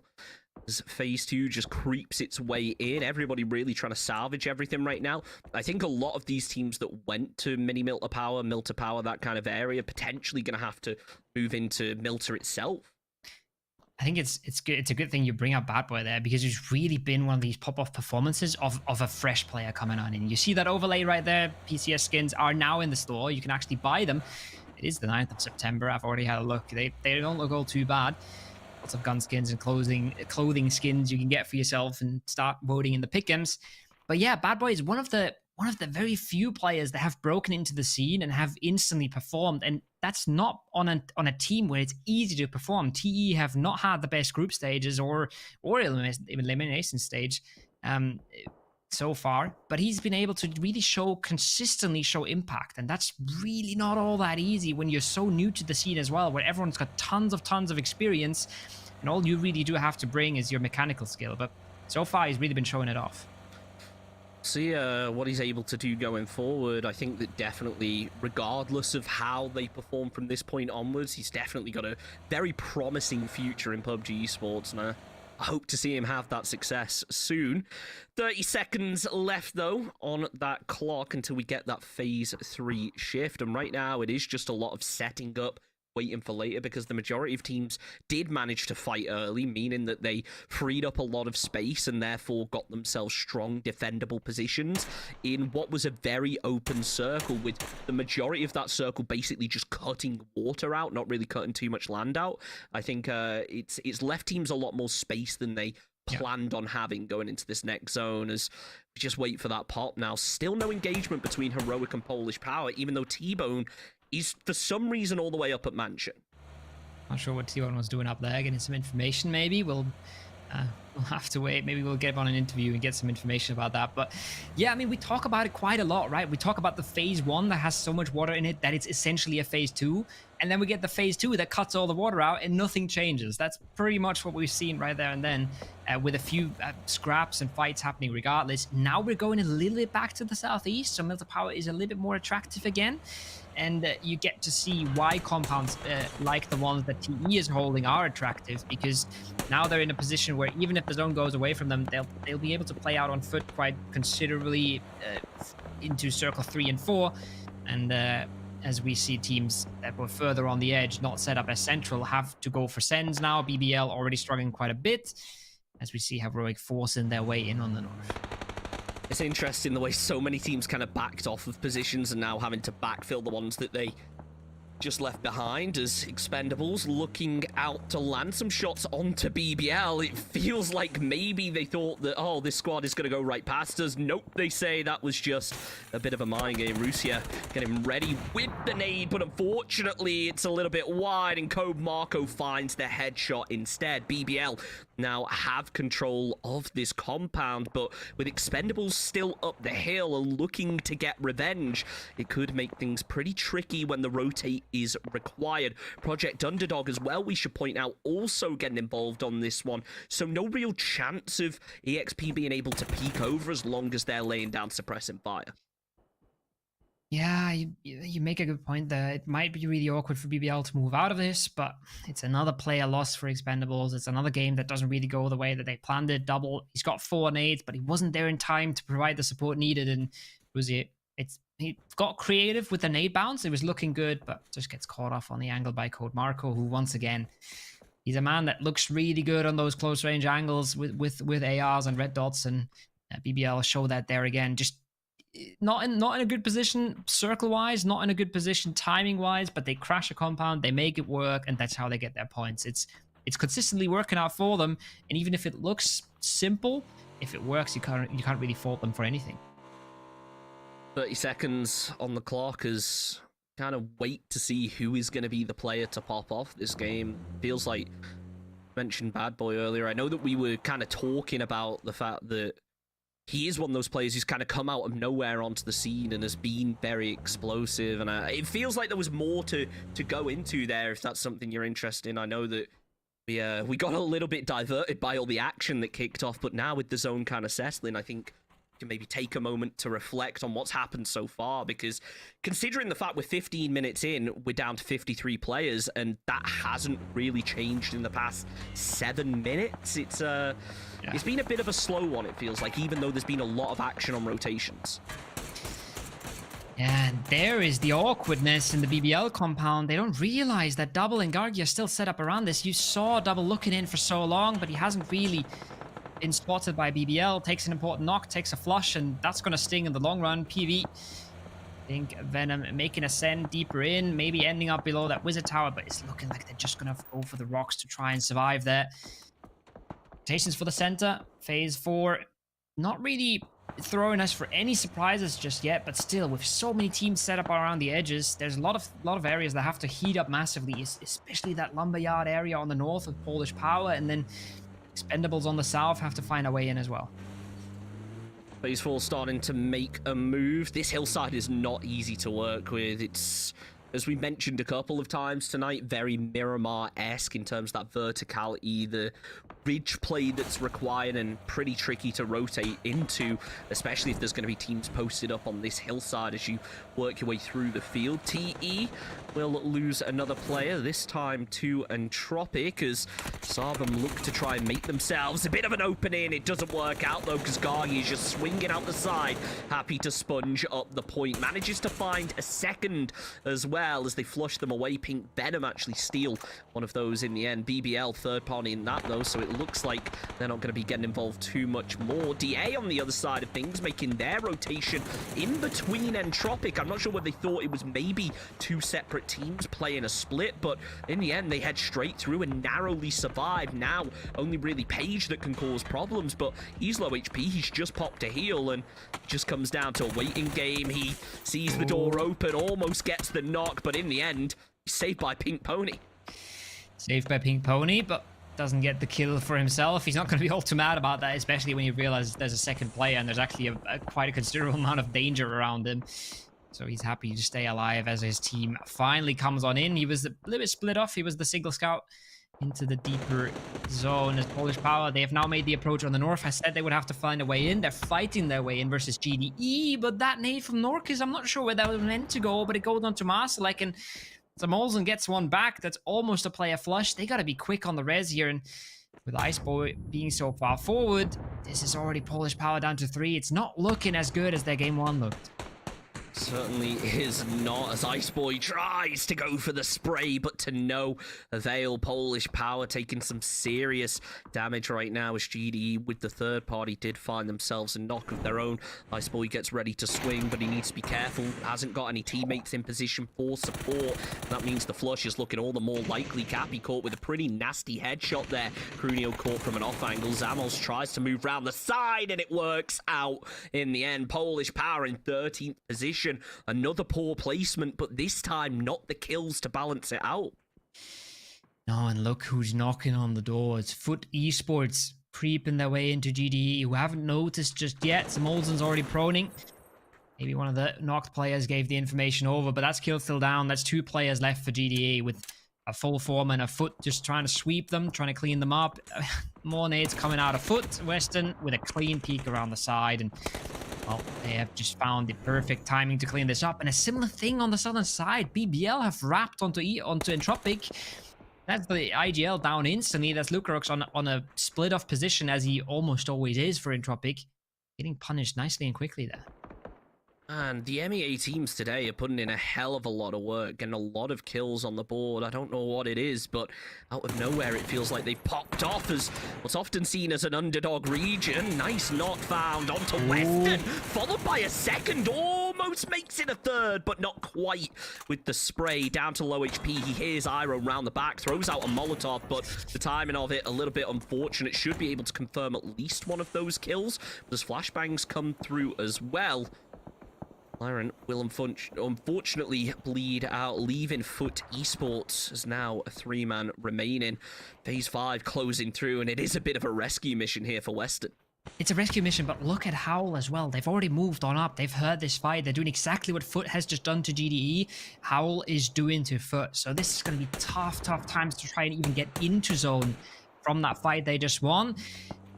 As phase 2 just creeps its way in, everybody really trying to salvage everything right now. I think a lot of these teams that went to mini Milta Power, that kind of area, potentially going to have to move into Milta itself. I think it's good. It's a good thing you bring up Bad Boy there, because it's really been one of these pop-off performances of a fresh player coming on. And you see that overlay right there. PCS skins are now in the store. You can actually buy them. It is the 9th of September. I've already had a look. They don't look all too bad. Lots of gun skins and clothing skins you can get for yourself and start voting in the pick'ems. But yeah, Bad Boy is one of the very few players that have broken into the scene and have instantly performed, and that's not on a team where it's easy to perform. TE have not had the best group stages or elimination stage so far, but he's been able to really consistently show impact, and that's really not all that easy when you're so new to the scene as well, where everyone's got tons of experience, and all you really do have to bring is your mechanical skill. But so far he's really been showing it off. See what he's able to do going forward. I think that definitely, regardless of how they perform from this point onwards, he's definitely got a very promising future in PUBG Esports now. I hope to see him have that success soon. 30 seconds left, though, on that clock until we get that Phase 3 shift. And right now, it is just a lot of setting up, waiting for later, because the majority of teams did manage to fight early, meaning that they freed up a lot of space and therefore got themselves strong defendable positions in what was a very open circle, with the majority of that circle basically just cutting water out, not really cutting too much land out. I think it's left teams a lot more space than they planned on having going into this next zone, as we just wait for that pop now. Still no engagement between Heroic and Polish Power, even though T-Bone is for some reason all the way up at Mansion. Not sure what T1 was doing up there, getting some information maybe. We'll have to wait. Maybe we'll get him on an interview and get some information about that. But yeah, I mean, we talk about it quite a lot, right? We talk about the Phase 1 that has so much water in it that it's essentially a Phase 2. And then we get the Phase 2 that cuts all the water out and nothing changes. That's pretty much what we've seen right there and then, with a few scraps and fights happening regardless. Now we're going a little bit back to the southeast, so Milta Power is a little bit more attractive again. And you get to see why compounds like the ones that TE is holding are attractive, because now they're in a position where even if the zone goes away from them, they'll be able to play out on foot quite considerably into circle 3 and 4. And as we see teams that were further on the edge, not set up as central, have to go for sends now. BBL already struggling quite a bit, as we see Heroic forcing their way in on the north. It's interesting the way so many teams kind of backed off of positions and now having to backfill the ones that they just left behind, as Expendables looking out to land some shots onto BBL. It feels like maybe they thought that, oh, this squad is going to go right past us. Nope, they say that was just a bit of a mind game. Rusia getting ready with the nade, but unfortunately it's a little bit wide, and Kobe Marco finds the headshot instead. BBL now have control of this compound, but with Expendables still up the hill and looking to get revenge, it could make things pretty tricky when the rotate is required. Project Underdog as well, we should point out, also getting involved on this one, so no real chance of EXP being able to peek over as long as they're laying down suppressing fire. Yeah, you make a good point there. It might be really awkward for BBL to move out of this, but it's another player loss for Expendables. It's another game that doesn't really go the way that they planned it. Double, he's got 4 nades, but he wasn't there in time to provide the support needed, and he got creative with the nade bounce. It was looking good, but just gets caught off on the angle by Code Marco, who once again, he's a man that looks really good on those close range angles with ARs and red dots, and BBL show that there again. Just not in a good position circle wise, not in a good position timing wise, but they crash a compound, they make it work, and that's how they get their points. It's consistently working out for them, and even if it looks simple, if it works, you can't really fault them for anything. 30 seconds on the clock as kind of wait to see who is going to be the player to pop off this game. Feels like, mentioned Bad Boy earlier, I know that we were kind of talking about the fact that he is one of those players who's kind of come out of nowhere onto the scene and has been very explosive, and it feels like there was more to go into there, if that's something you're interested in. I know that we got a little bit diverted by all the action that kicked off, but now with the zone kind of settling, I think can maybe take a moment to reflect on what's happened so far, because considering the fact we're 15 minutes in, we're down to 53 players, and that hasn't really changed in the past 7 minutes. It's been a bit of a slow one, it feels like, even though there's been a lot of action on rotations. And there is the awkwardness in the BBL compound. They don't realize that Double and Gargi are still set up around this. You saw Double looking in for so long, but he hasn't really been spotted by BBL. Takes an important knock, takes a flush, and that's going to sting in the long run. PV, I think Venom making a send deeper in, maybe ending up below that wizard tower, but it's looking like they're just going to go for the rocks to try and survive there. Rotations for the center. Phase 4, not really throwing us for any surprises just yet, but still, with so many teams set up around the edges, there's a lot of areas that have to heat up massively, especially that lumberyard area on the north with Polish Power, and then Expendables on the south have to find a way in as well. Phase 4 starting to make a move. This hillside is not easy to work with. as we mentioned a couple of times tonight, very Miramar-esque in terms of that verticality, the ridge play that's required and pretty tricky to rotate into, especially if there's going to be teams posted up on this hillside as you work your way through the field. TE will lose another player, this time to Entropic, as Sarvam look to try and make themselves a bit of an opening. It doesn't work out though, because Gagi is just swinging out the side, happy to sponge up the point. Manages to find a second as well as they flush them away. Pink Venom actually steal one of those in the end. BBL third party in that though, so it looks like they're not going to be getting involved too much more. DA on the other side of things making their rotation in between Entropic. I'm not sure whether they thought it was maybe two separate teams playing a split, but in the end they head straight through and narrowly survive. Now only really Page that can cause problems, but he's low HP. He's just popped a heal and it just comes down to a waiting game. He sees the door open, almost gets the knock, but in the end he's saved by Pink Pony. Saved by Pink Pony, but doesn't get the kill for himself. He's not going to be all too mad about that, especially when you realize there's a second player and there's actually quite a considerable amount of danger around him. So he's happy to stay alive as his team finally comes on in. He was a little bit split off. He was the single scout into the deeper zone as Polish Power. They have now made the approach on the north. I said they would have to find a way in. They're fighting their way in versus GDE, but that nade from Norcus, I'm not sure where that was meant to go, but it goes on to Marsalek, and Zamolzen gets one back. That's almost a player flush. They got to be quick on the res here, and with Iceboy being so far forward, this is already Polish Power down to 3. It's not looking as good as their game 1 looked. Certainly is not, as Iceboy tries to go for the spray, but to no avail. Polish Power taking some serious damage right now as GDE with the third party did find themselves a knock of their own. Iceboy gets ready to swing, but he needs to be careful. Hasn't got any teammates in position for support. That means the flush is looking all the more likely. Cappy caught with a pretty nasty headshot there. Crunio caught from an off angle. Zamos tries to move round the side, and it works out in the end. Polish Power in 13th position. Another poor placement, but this time not the kills to balance it out. No, and look who's knocking on the door. It's Foot Esports creeping their way into GDE, who haven't noticed just yet. Smolzen's already proning. Maybe one of the knocked players gave the information over, but that's kill still down. That's 2 players left for GDE with a full form and a Foot just trying to sweep them, trying to clean them up. More nades coming out of Foot. Western with a clean peek around the side, and well, they have just found the perfect timing to clean this up. And a similar thing on the southern side. BBL have wrapped onto Entropic. That's the IGL down instantly. That's Lucarox on a split-off position, as he almost always is for Entropic. Getting punished nicely and quickly there. And the MEA teams today are putting in a hell of a lot of work, getting a lot of kills on the board. I don't know what it is, but out of nowhere it feels like they've popped off as what's often seen as an underdog region. Nice knock found onto Western, followed by a second. Almost makes it a third, but not quite with the spray. Down to low HP, he hears Iroh round the back, throws out a Molotov, but the timing of it a little bit unfortunate. Should be able to confirm at least one of those kills, but as flashbangs come through as well, Lyron will unfortunately bleed out, leaving Foot Esports as now a 3-man remaining. Phase 5 closing through, and it is a bit of a rescue mission here for Western. It's a rescue mission, but look at Howl as well. They've already moved on up. They've heard this fight. They're doing exactly what Foot has just done to GDE. Howl is doing to Foot. So this is going to be tough times to try and even get into zone from that fight they just won.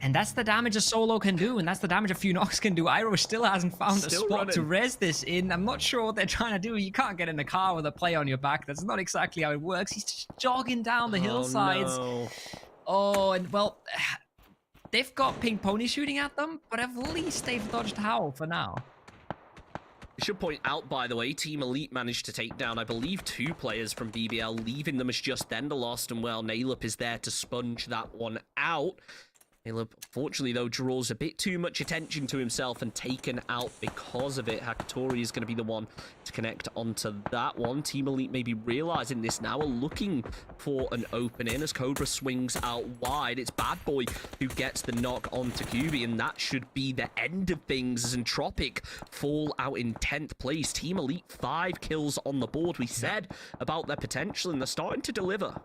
And that's the damage a solo can do, and that's the damage a few knocks can do. Iroh still hasn't found a spot to res this in. I'm not sure what they're trying to do. You can't get in the car with a player on your back. That's not exactly how it works. He's just jogging down the hillsides. No. Oh, and well, they've got Pink Pony shooting at them, but at least they've dodged Howl for now. I should point out, by the way, Team Elite managed to take down, I believe, 2 players from BBL, leaving them as just Ender lost, and well, Nailup is there to sponge that one out. Caleb, unfortunately, though, draws a bit too much attention to himself and taken out because of it. Hakatori is going to be the one to connect onto that one. Team Elite maybe realizing this now, are looking for an opening as Cobra swings out wide. It's Bad Boy who gets the knock onto QB, and that should be the end of things as Entropic fall out in 10th place. Team Elite 5 kills on the board. We said about their potential, and they're starting to deliver.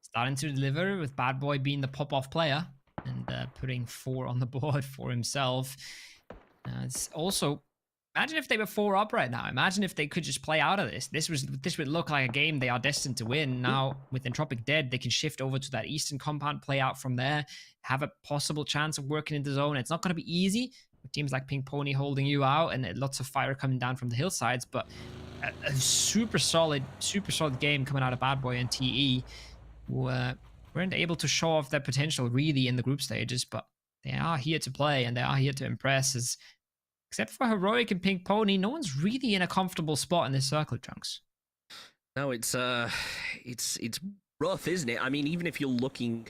Starting to deliver with Bad Boy being the pop-off player and putting 4 on the board for himself. It's also Imagine if they were 4 up right now. Imagine if they could just play out of this. This would look like a game they are destined to win. Now, with Entropic dead, they can shift over to that eastern compound, play out from there, have a possible chance of working in the zone. It's not going to be easy with teams like Pink Pony holding you out and lots of fire coming down from the hillsides, but a super solid game coming out of Bad Boy and TE, who weren't able to show off their potential really in the group stages, but they are here to play and they are here to impress. As except for Heroic and Pink Pony, no one's really in a comfortable spot in this circle, Chunks. No, it's rough, isn't it? I mean, even if you're looking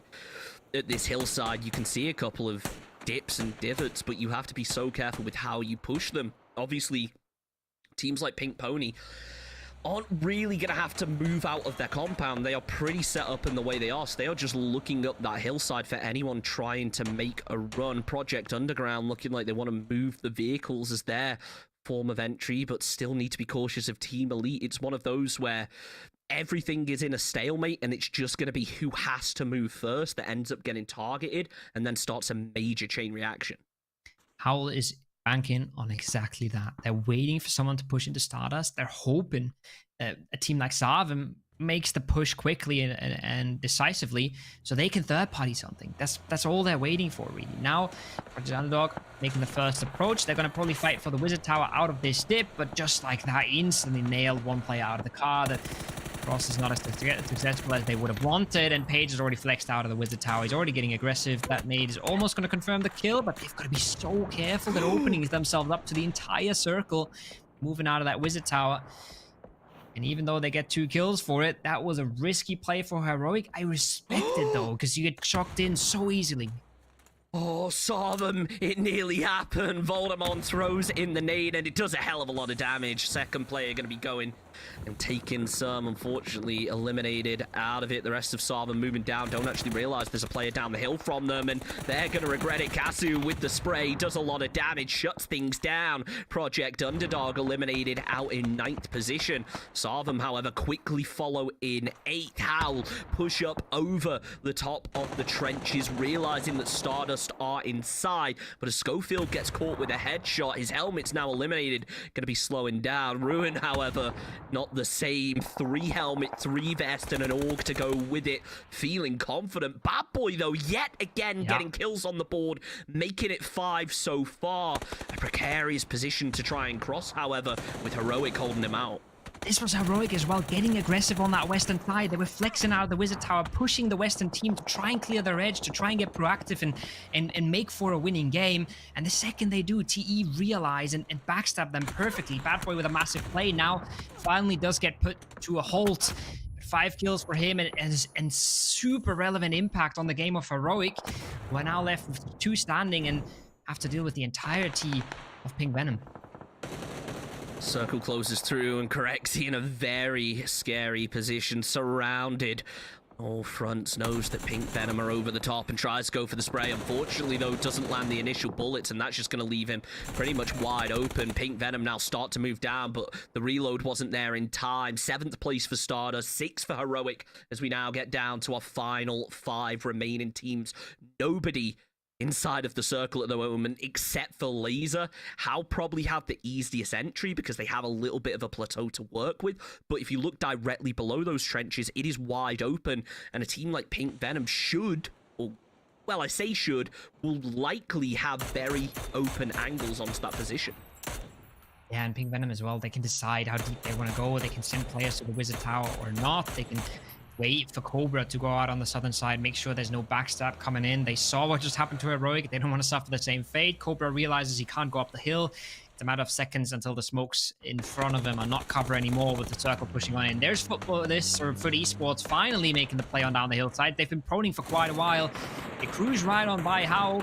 at this hillside, you can see a couple of dips and divots, but you have to be so careful with how you push them. Obviously, teams like Pink Pony aren't really going to have to move out of their compound. They are pretty set up in the way they are, so they are just looking up that hillside for anyone trying to make a run. Project Underground looking like they want to move the vehicles as their form of entry, but still need to be cautious of Team Elite. It's one of those where everything is in a stalemate, and it's just going to be who has to move first that ends up getting targeted, and then starts a major chain reaction. Howl is banking on exactly that. They're waiting for someone to push into Stardust. They're hoping a team like Sarvim makes the push quickly and decisively so they can third party something. That's all they're waiting for, really. Now, Project Underdog making the first approach. They're going to probably fight for the Wizard Tower out of this dip, but just like that, instantly nailed one player out of the car. The cross is not as successful as they would have wanted, and Page has already flexed out of the Wizard Tower. He's already getting aggressive. That nade is almost going to confirm the kill, but they've got to be so careful. They're opening themselves up to the entire circle, moving out of that Wizard Tower. And even though they get 2 kills for it, that was a risky play for Heroic. I respect it, though, because you get shocked in so easily. Oh, saw them. It nearly happened. Voldemort throws in the nade, and it does a hell of a lot of damage. Second player going to be going and taking some, unfortunately, eliminated out of it. The rest of Sarvin moving down, don't actually realize there's a player down the hill from them, and they're going to regret it. Kasu with the spray does a lot of damage, shuts things down. Project Underdog eliminated out in 9th position. Sarvin, however, quickly follow in 8th. Howl push up over the top of the trenches, realizing that Stardust are inside, but as Schofield gets caught with a headshot, his helmet's now eliminated, going to be slowing down. Ruin, however, not the same. 3 helmet, 3 vest, and an AUG to go with it. Feeling confident. Bad Boy, though, yet again getting kills on the board, making it 5 so far. A precarious position to try and cross, however, with Heroic holding him out. This was Heroic as well, getting aggressive on that western side. They were flexing out of the Wizard Tower, pushing the western team to try and clear their edge, to try and get proactive and make for a winning game. And the second they do, TE realize and backstab them perfectly. Bad Boy with a massive play now finally does get put to a halt. 5 kills for him and super relevant impact on the game of Heroic, who are now left with 2 standing and have to deal with the entirety of Pink Venom. Circle closes through, and Corexi in a very scary position, surrounded. All fronts, knows that Pink Venom are over the top and tries to go for the spray. Unfortunately, though, doesn't land the initial bullets, and that's just going to leave him pretty much wide open. Pink Venom now start to move down, but the reload wasn't there in time. 7th place for Stardust, 6th for Heroic, as we now get down to our final 5 remaining teams. Nobody inside of the circle at the moment, except for Laser. Howl probably have the easiest entry because they have a little bit of a plateau to work with, but if you look directly below those trenches, it is wide open, and a team like Pink Venom should, or well, I say should, will likely have very open angles onto that position. Yeah, and Pink Venom as well, they can decide how deep they want to go. They can send players to the Wizard Tower or not. They can wait for Cobra to go out on the southern side, make sure there's no backstab coming in. They saw what just happened to Heroic. They don't want to suffer the same fate. Cobra realizes he can't go up the hill. It's a matter of seconds until the smokes in front of him are not cover anymore with the circle pushing on in. There's Foot Esports finally making the play on down the hillside. They've been proning for quite a while. They cruise right on by Howl.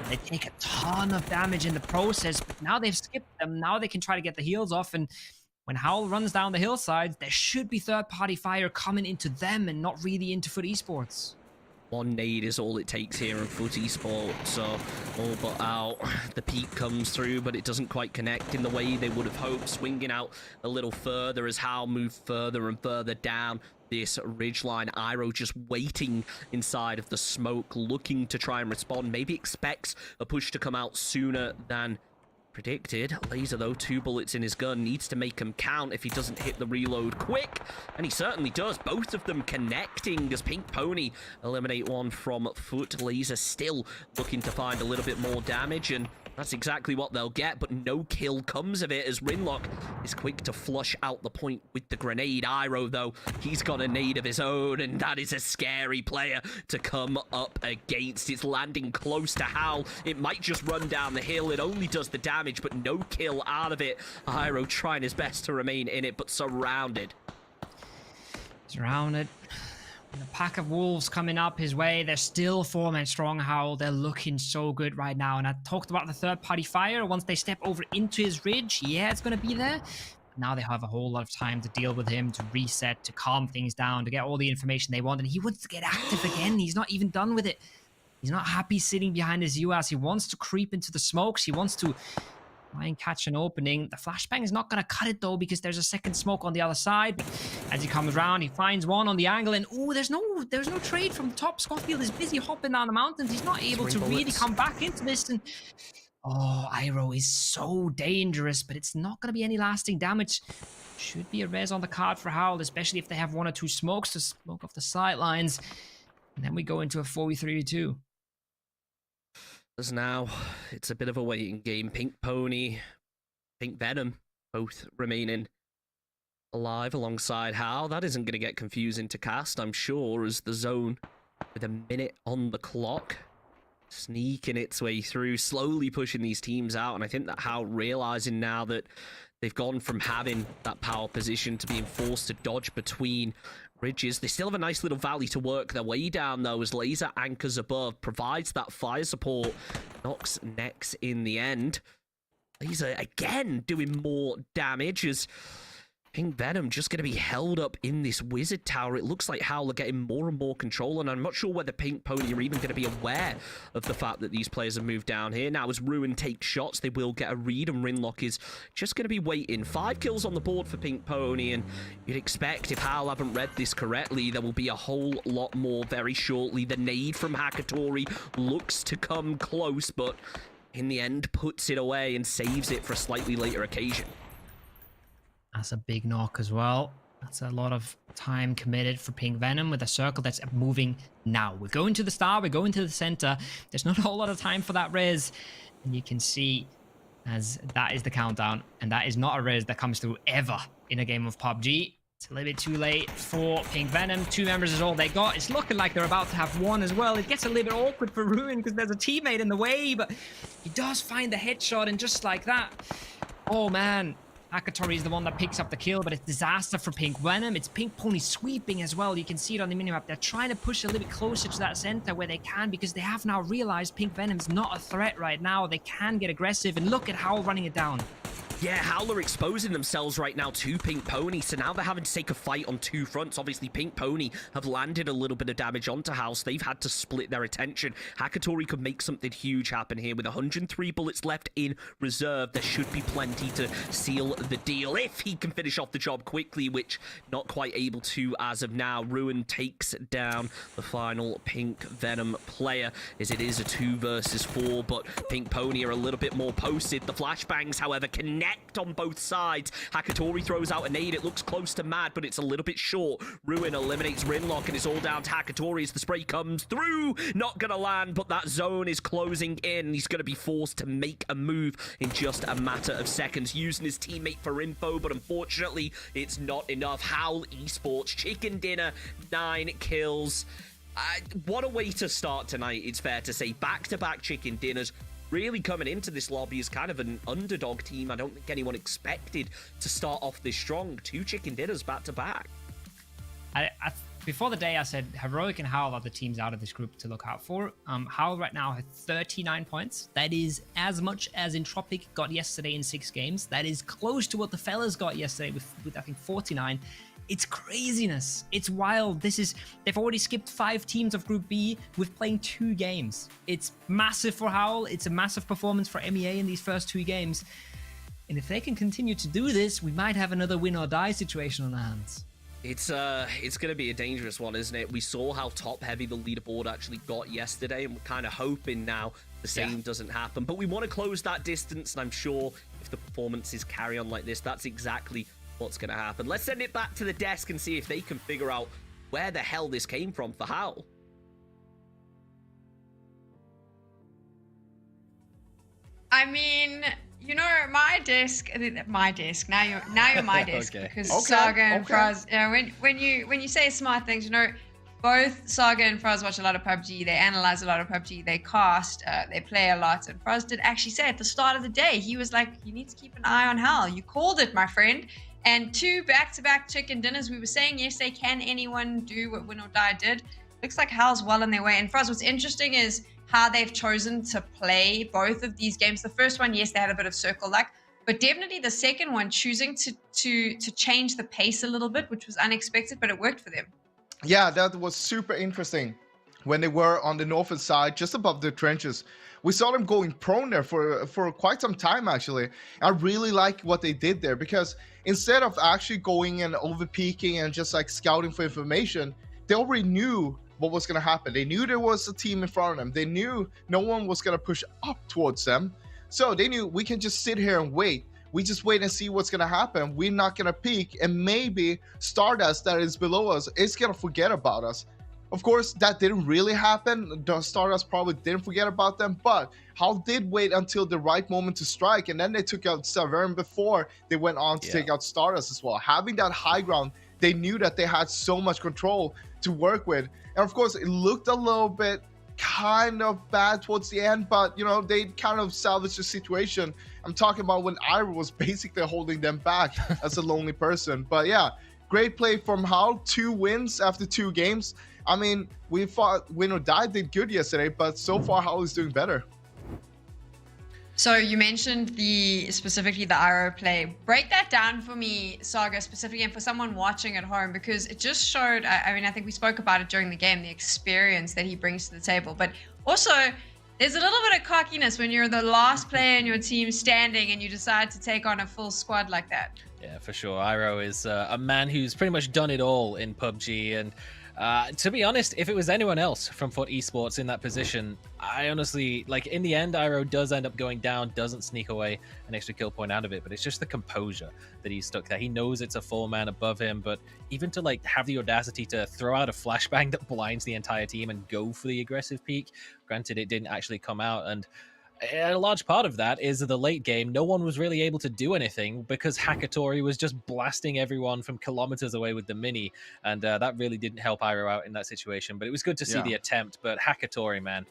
They take a ton of damage in the process, but now they've skipped them. Now they can try to get the heals off, and when Howl runs down the hillside, there should be third-party fire coming into them and not really into Foot Esports. 1 nade is all it takes here in Foot Esports, so all but out. The peak comes through, but it doesn't quite connect in the way they would have hoped, swinging out a little further as Howl moved further and further down this ridgeline. Iroh just waiting inside of the smoke, looking to try and respond. Maybe expects a push to come out sooner than predicted. Laser, though, 2 bullets in his gun, needs to make him count if he doesn't hit the reload quick, and he certainly does. Both of them connecting as Pink Pony eliminate one from foot. Laser still looking to find a little bit more damage, and that's exactly what they'll get, but no kill comes of it as Rinlock is quick to flush out the point with the grenade. Iroh, though, he's got a nade of his own, and that is a scary player to come up against. It's landing close to Howl. It might just run down the hill. It only does the damage, but no kill out of it. Iroh trying his best to remain in it, but surrounded. Surrounded. And a pack of wolves coming up his way. They're still forming strong, Howl. They're looking so good right now. And I talked about the third-party fire. Once they step over into his ridge, yeah, it's going to be there. But now they have a whole lot of time to deal with him, to reset, to calm things down, to get all the information they want. And he wants to get active again. He's not even done with it. He's not happy sitting behind his UAS. He wants to creep into the smokes. He wants to try and catch an opening. The flashbang is not going to cut it, though, because there's a second smoke on the other side. As he comes around, he finds one on the angle, and oh, there's no trade from the top. Schofield is busy hopping down the mountains. He's not able to really come back into this, and oh, Iroh is so dangerous, but it's not going to be any lasting damage. Should be a res on the card for Howl, especially if they have 1 or 2 smokes to smoke off the sidelines. And then we go into a 4v3-2. As now, it's a bit of a waiting game. Pink Pony, Pink Venom, both remaining alive alongside Howl. That isn't going to get confusing to cast, I'm sure, as the zone, with a minute on the clock, sneaking its way through, slowly pushing these teams out. And I think that Howl realizing now that they've gone from having that power position to being forced to dodge between ridges. They still have a nice little valley to work their way down, though, as Laser anchors above, provides that fire support, knocks necks in the end. Laser, again, doing more damage as Pink Venom just going to be held up in this wizard tower. It looks like Howl are getting more and more control, and I'm not sure whether Pink Pony are even going to be aware of the fact that these players have moved down here. Now, as Ruin takes shots, they will get a read, and Rinlock is just going to be waiting. 5 kills on the board for Pink Pony, and you'd expect, if Howl haven't read this correctly, there will be a whole lot more very shortly. The nade from Hakatori looks to come close, but in the end puts it away and saves it for a slightly later occasion. That's a big knock as well. That's a lot of time committed for Pink Venom with a circle that's moving now. We're going to the star, we're going to the center. There's not a whole lot of time for that res. And you can see as that is the countdown. And that is not a res that comes through ever in a game of PUBG. It's a little bit too late for Pink Venom. 2 members is all they got. It's looking like they're about to have 1 as well. It gets a little bit awkward for Ruin because there's a teammate in the way, but he does find the headshot, and just like that, oh man, Hakatori is the one that picks up the kill, but it's disaster for Pink Venom. It's Pink Pony sweeping as well. You can see it on the minimap. They're trying to push a little bit closer to that center where they can, because they have now realized Pink Venom's not a threat right now. They can get aggressive, and look at Howl running it down. Yeah, Howl are exposing themselves right now to Pink Pony, so now they're having to take a fight on 2 fronts. Obviously, Pink Pony have landed a little bit of damage onto Howl, so they've had to split their attention. Hakatori could make something huge happen here. With 103 bullets left in reserve, there should be plenty to seal the deal if he can finish off the job quickly, which not quite able to as of now. Ruin takes down the final Pink Venom player, as it is a 2 versus 4, but Pink Pony are a little bit more posted. The flashbangs, however, connect on both sides. Hakatori throws out a nade. It looks close to Mad, but it's a little bit short. Ruin eliminates Rinlock, and it's all down to Hakatori as the spray comes through. Not gonna land, but that zone is closing in. He's gonna be forced to make a move in just a matter of seconds, using his teammate for info, but unfortunately, it's not enough. Howl Esports, chicken dinner, 9 kills. What a way to start tonight, it's fair to say. Back-to-back chicken dinners. Really coming into this lobby as kind of an underdog team. I don't think anyone expected to start off this strong. 2 chicken dinners back to back. Before the day, I said Heroic and Howl are the teams out of this group to look out for. Howl right now has 39 points. That is as much as Entropic got yesterday in 6 games. That is close to what the fellas got yesterday with I think 49. It's craziness. It's wild. They've already skipped 5 teams of Group B with playing 2 games. It's massive for Howl. It's a massive performance for MEA in these first 2 games. And if they can continue to do this, we might have another win or die situation on our hands. It's going to be a dangerous one, isn't it? We saw how top-heavy the leaderboard actually got yesterday, and we're kind of hoping now the same doesn't happen. But we want to close that distance, and I'm sure if the performances carry on like this, that's exactly what's going to happen. Let's send it back to the desk and see if they can figure out where the hell this came from for Hal. I mean, you know, my desk. Now you're my desk Okay. because Okay, Saga and okay. Fraz. When you say smart things, you know, both Saga and Fraz watch a lot of PUBG. They analyze a lot of PUBG. They cast. They play a lot. And Fraz did actually say at the start of the day, he was like, "You need to keep an eye on Hal." You called it, my friend. And 2 back-to-back chicken dinners. We were saying yesterday, can anyone do what Win or Die did? Looks like Hal's well on their way. And Fraz, what's interesting is how they've chosen to play both of these games. The first one, yes, they had a bit of circle luck, but definitely the second one, choosing to change the pace a little bit, which was unexpected, but it worked for them. Yeah, that was super interesting. When they were on the northern side, just above the trenches, we saw them going prone there for quite some time, actually. I really like what they did there, because instead of actually going and over-peaking and just like scouting for information, they already knew what was going to happen. They knew there was a team in front of them. They knew no one was going to push up towards them. So they knew we can just sit here and wait. We just wait and see what's going to happen. We're not going to peak. And maybe Stardust that is below us is going to forget about us. Of course, that didn't really happen. The Stardust probably didn't forget about them. But Hal did wait until the right moment to strike. And then they took out Severn before they went on to take out Stardust as well. Having that high ground, they knew that they had so much control to work with. And of course, it looked a little bit kind of bad towards the end, but you know, they kind of salvaged the situation. I'm talking about when Ira was basically holding them back as a lonely person. But yeah, great play from Hal. 2 wins after 2 games. I mean, we thought Win or Die did good yesterday, but so far Hal is doing better. So you mentioned specifically the IRO play. Break that down for me, Saga, specifically, and for someone watching at home, because it just showed, I mean, I think we spoke about it during the game, the experience that he brings to the table. But also, there's a little bit of cockiness when you're the last player in your team standing and you decide to take on a full squad like that. Yeah, for sure. Iro is a man who's pretty much done it all in PUBG, and to be honest, if it was anyone else from FUT Esports in that position, I honestly, like, in the end, Iro does end up going down, doesn't sneak away an extra kill point out of it, but it's just the composure that he's stuck there. He knows it's a 4-man above him, but even to, like, have the audacity to throw out a flashbang that blinds the entire team and go for the aggressive peak, granted, it didn't actually come out, and a large part of that is the late game. No one was really able to do anything because Hakatori was just blasting everyone from kilometers away with the Mini, and that really didn't help Iro out in that situation. But it was good to see the attempt. But Hakatori, man,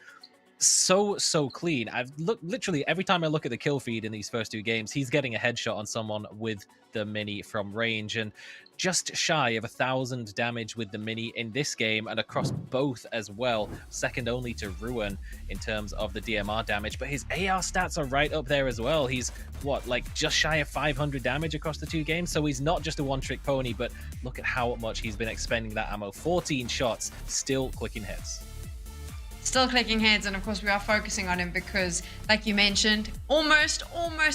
so clean. I've looked literally every time I look at the kill feed in these first 2 games, he's getting a headshot on someone with the Mini from range, and just shy of 1,000 damage with the Mini in this game and across both as well, second only to Ruin in terms of the DMR damage. But his AR stats are right up there as well. He's what, like just shy of 500 damage across the 2 games, so he's not just a one-trick pony, but look at how much he's been expending that ammo. 14 shots, still clicking hits. Still clicking heads, and of course we are focusing on him because, like you mentioned, almost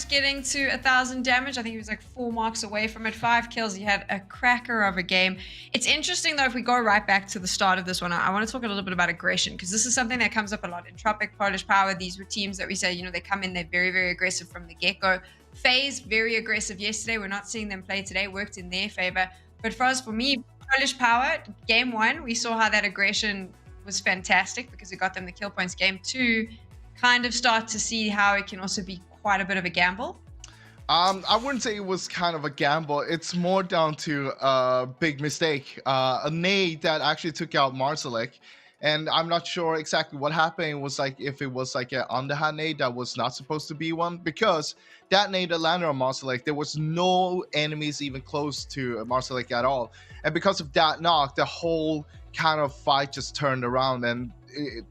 getting to 1,000 damage. I think he was like 4 marks away from it. 5 kills. He had a cracker of a game. It's interesting though, if we go right back to the start of this one, I want to talk a little bit about aggression, because this is something that comes up a lot in Tropic, Polish Power. These were teams that we say, you know, they come in, they're very aggressive from the get-go. FaZe, very aggressive yesterday. We're not seeing them play today. Worked in their favor. But for me, Polish Power, game 1, we saw how that aggression was fantastic because it got them the kill points. Game 2, kind of start to see how it can also be quite a bit of a gamble. I wouldn't say it was kind of a gamble. It's more down to a big mistake. A nade that actually took out Marsalek. And I'm not sure exactly what happened. It was like if it was like an underhand nade that was not supposed to be one, because that nade that landed on Marsalek, there was no enemies even close to Marsalek at all. And because of that knock, the whole kind of fight just turned around, and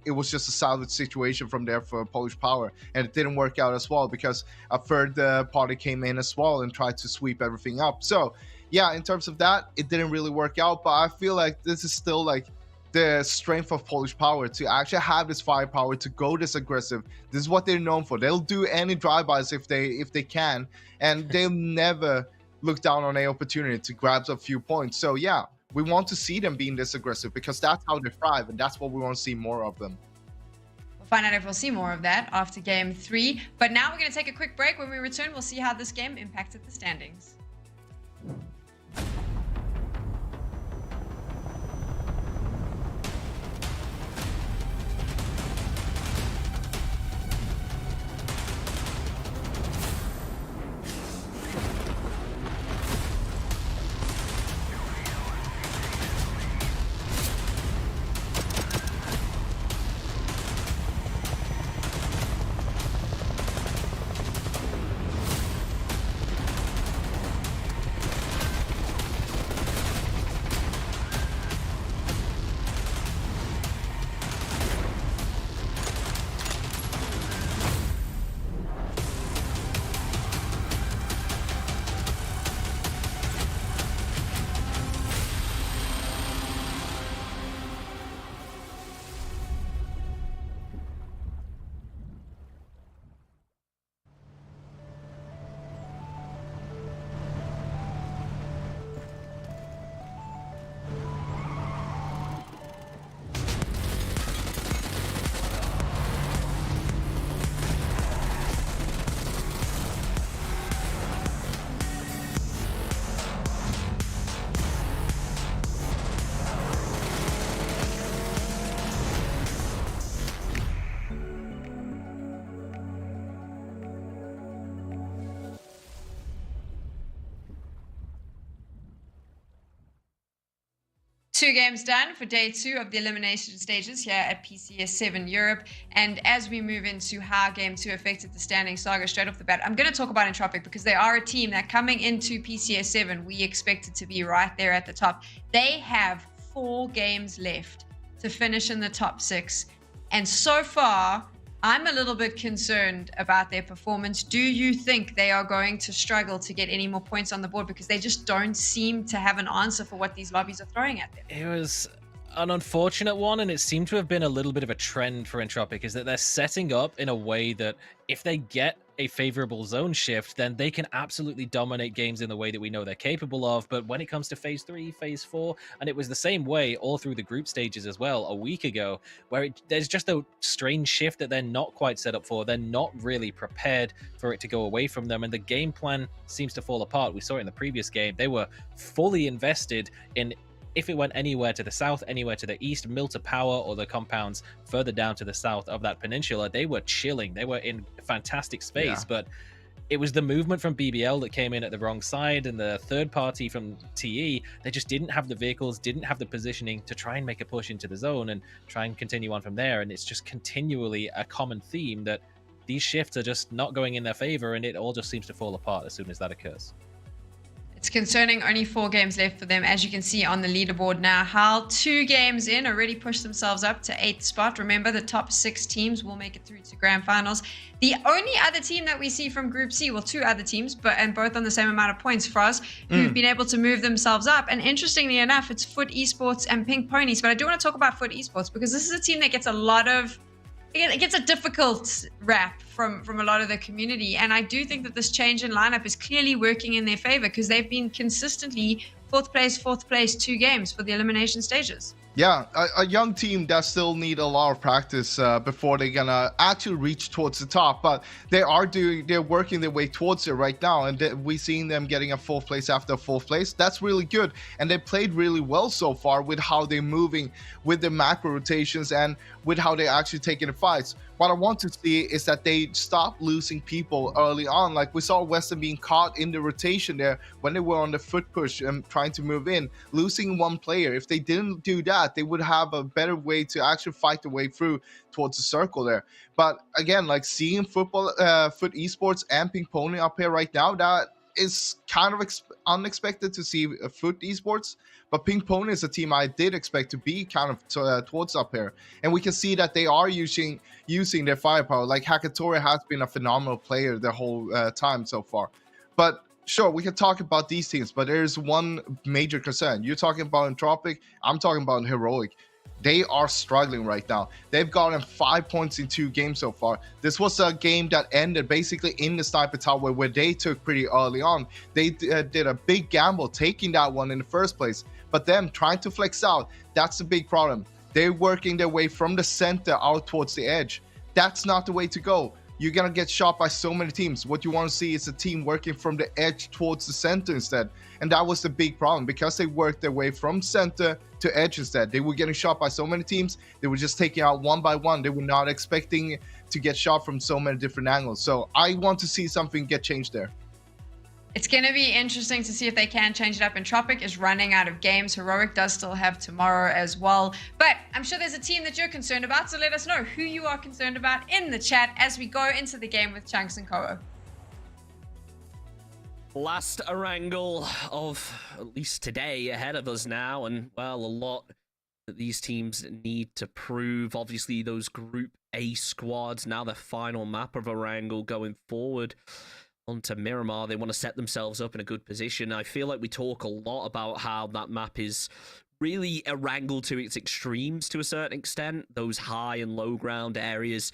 it was just a salvage situation from there for Polish Power. And it didn't work out as well because a third party came in as well and tried to sweep everything up. So yeah, in terms of that, it didn't really work out. But I feel like this is still like the strength of Polish Power, to actually have this firepower to go this aggressive. This is what they're known for. They'll do any drive-bys if they can, and they'll never look down on an opportunity to grab a few points. So yeah, We want to see them being this aggressive because that's how they thrive, and that's what we want to see more of them. We'll find out if we'll see more of that after game 3. But now we're going to take a quick break. When we return, we'll see how this game impacted the standings. Two games done for day 2 of the elimination stages here at PCS7 Europe. And as we move into how game 2 affected the standing saga straight off the bat, I'm going to talk about Entropic because they are a team that coming into PCS7, we expected to be right there at the top. They have 4 games left to finish in the top 6. And so far, I'm a little bit concerned about their performance. Do you think they are going to struggle to get any more points on the board because they just don't seem to have an answer for what these lobbies are throwing at them? It was an unfortunate one, and it seemed to have been a little bit of a trend for Entropic, is that they're setting up in a way that if they get a favorable zone shift, then they can absolutely dominate games in the way that we know they're capable of. But when it comes to phase 3, phase 4, and it was the same way all through the group stages as well a week ago, where there's just a strange shift that they're not quite set up for. They're not really prepared for it to go away from them, and the game plan seems to fall apart. We saw it in the previous game. They were fully invested in, if it went anywhere to the south, anywhere to the east, Milta Power or the compounds further down to the south of that peninsula, they were chilling. They were in fantastic space, but it was the movement from BBL that came in at the wrong side, and the third party from TE, they just didn't have the vehicles, didn't have the positioning to try and make a push into the zone and try and continue on from there. And it's just continually a common theme that these shifts are just not going in their favor, and it all just seems to fall apart as soon as that occurs. It's concerning. Only 4 games left for them. As you can see on the leaderboard now, HAL 2 games in already pushed themselves up to 8th spot. Remember, the top 6 teams will make it through to grand finals. The only other team that we see from Group C, well, 2 other teams, and both on the same amount of points, Froz, who've been able to move themselves up. And interestingly enough, it's Foot Esports and Pink Ponies. But I do want to talk about Foot Esports because this is a team that gets a lot of it gets a difficult rap from a lot of the community. And I do think that this change in lineup is clearly working in their favor because they've been consistently fourth place 2 games for the elimination stages. Yeah, a young team that still need a lot of practice before they're gonna actually reach towards the top, but they're working their way towards it right now, and we're seeing them getting a 4th place after 4th place. That's really good, and they played really well so far with how they're moving with the macro rotations and with how they're actually taking the fights. What I want to see is that they stop losing people early on. Like we saw Western being caught in the rotation there when they were on the foot push and trying to move in, losing 1 player. If they didn't do that, they would have a better way to actually fight their way through towards the circle there. But again, like seeing Foot Esports and Pink Pony up here right now, that is kind of unexpected to see Foot Esports. But Pink Pony is a team I did expect to be kind of towards up here. And we can see that they are using their firepower. Like Hakatori has been a phenomenal player the whole time so far. But sure, we can talk about these teams, but there's one major concern. You're talking about Entropic, I'm talking about Heroic. They are struggling right now. They've gotten 5 points in 2 games so far. This was a game that ended basically in the sniper tower where they took pretty early on. They did a big gamble taking that one in the first place. But them trying to flex out, that's the big problem. They're working their way from the center out towards the edge. That's not the way to go. You're going to get shot by so many teams. What you want to see is a team working from the edge towards the center instead. And that was the big problem, because they worked their way from center to edge instead. They were getting shot by so many teams. They were just taking out one by one. They were not expecting to get shot from so many different angles. So I want to see something get changed there. It's going to be interesting to see if they can change it up. And Tropic is running out of games. Heroic does still have tomorrow as well. But I'm sure there's a team that you're concerned about. So let us know who you are concerned about in the chat as we go into the game with Chunks and Koa. Last Erangel of at least today ahead of us now. And, well, a lot that these teams need to prove. Obviously, those Group A squads, now their final map of Erangel going forward onto Miramar. They want to set themselves up in a good position. I feel like we talk a lot about how that map is really Erangel to its extremes to a certain extent. Those high and low ground areas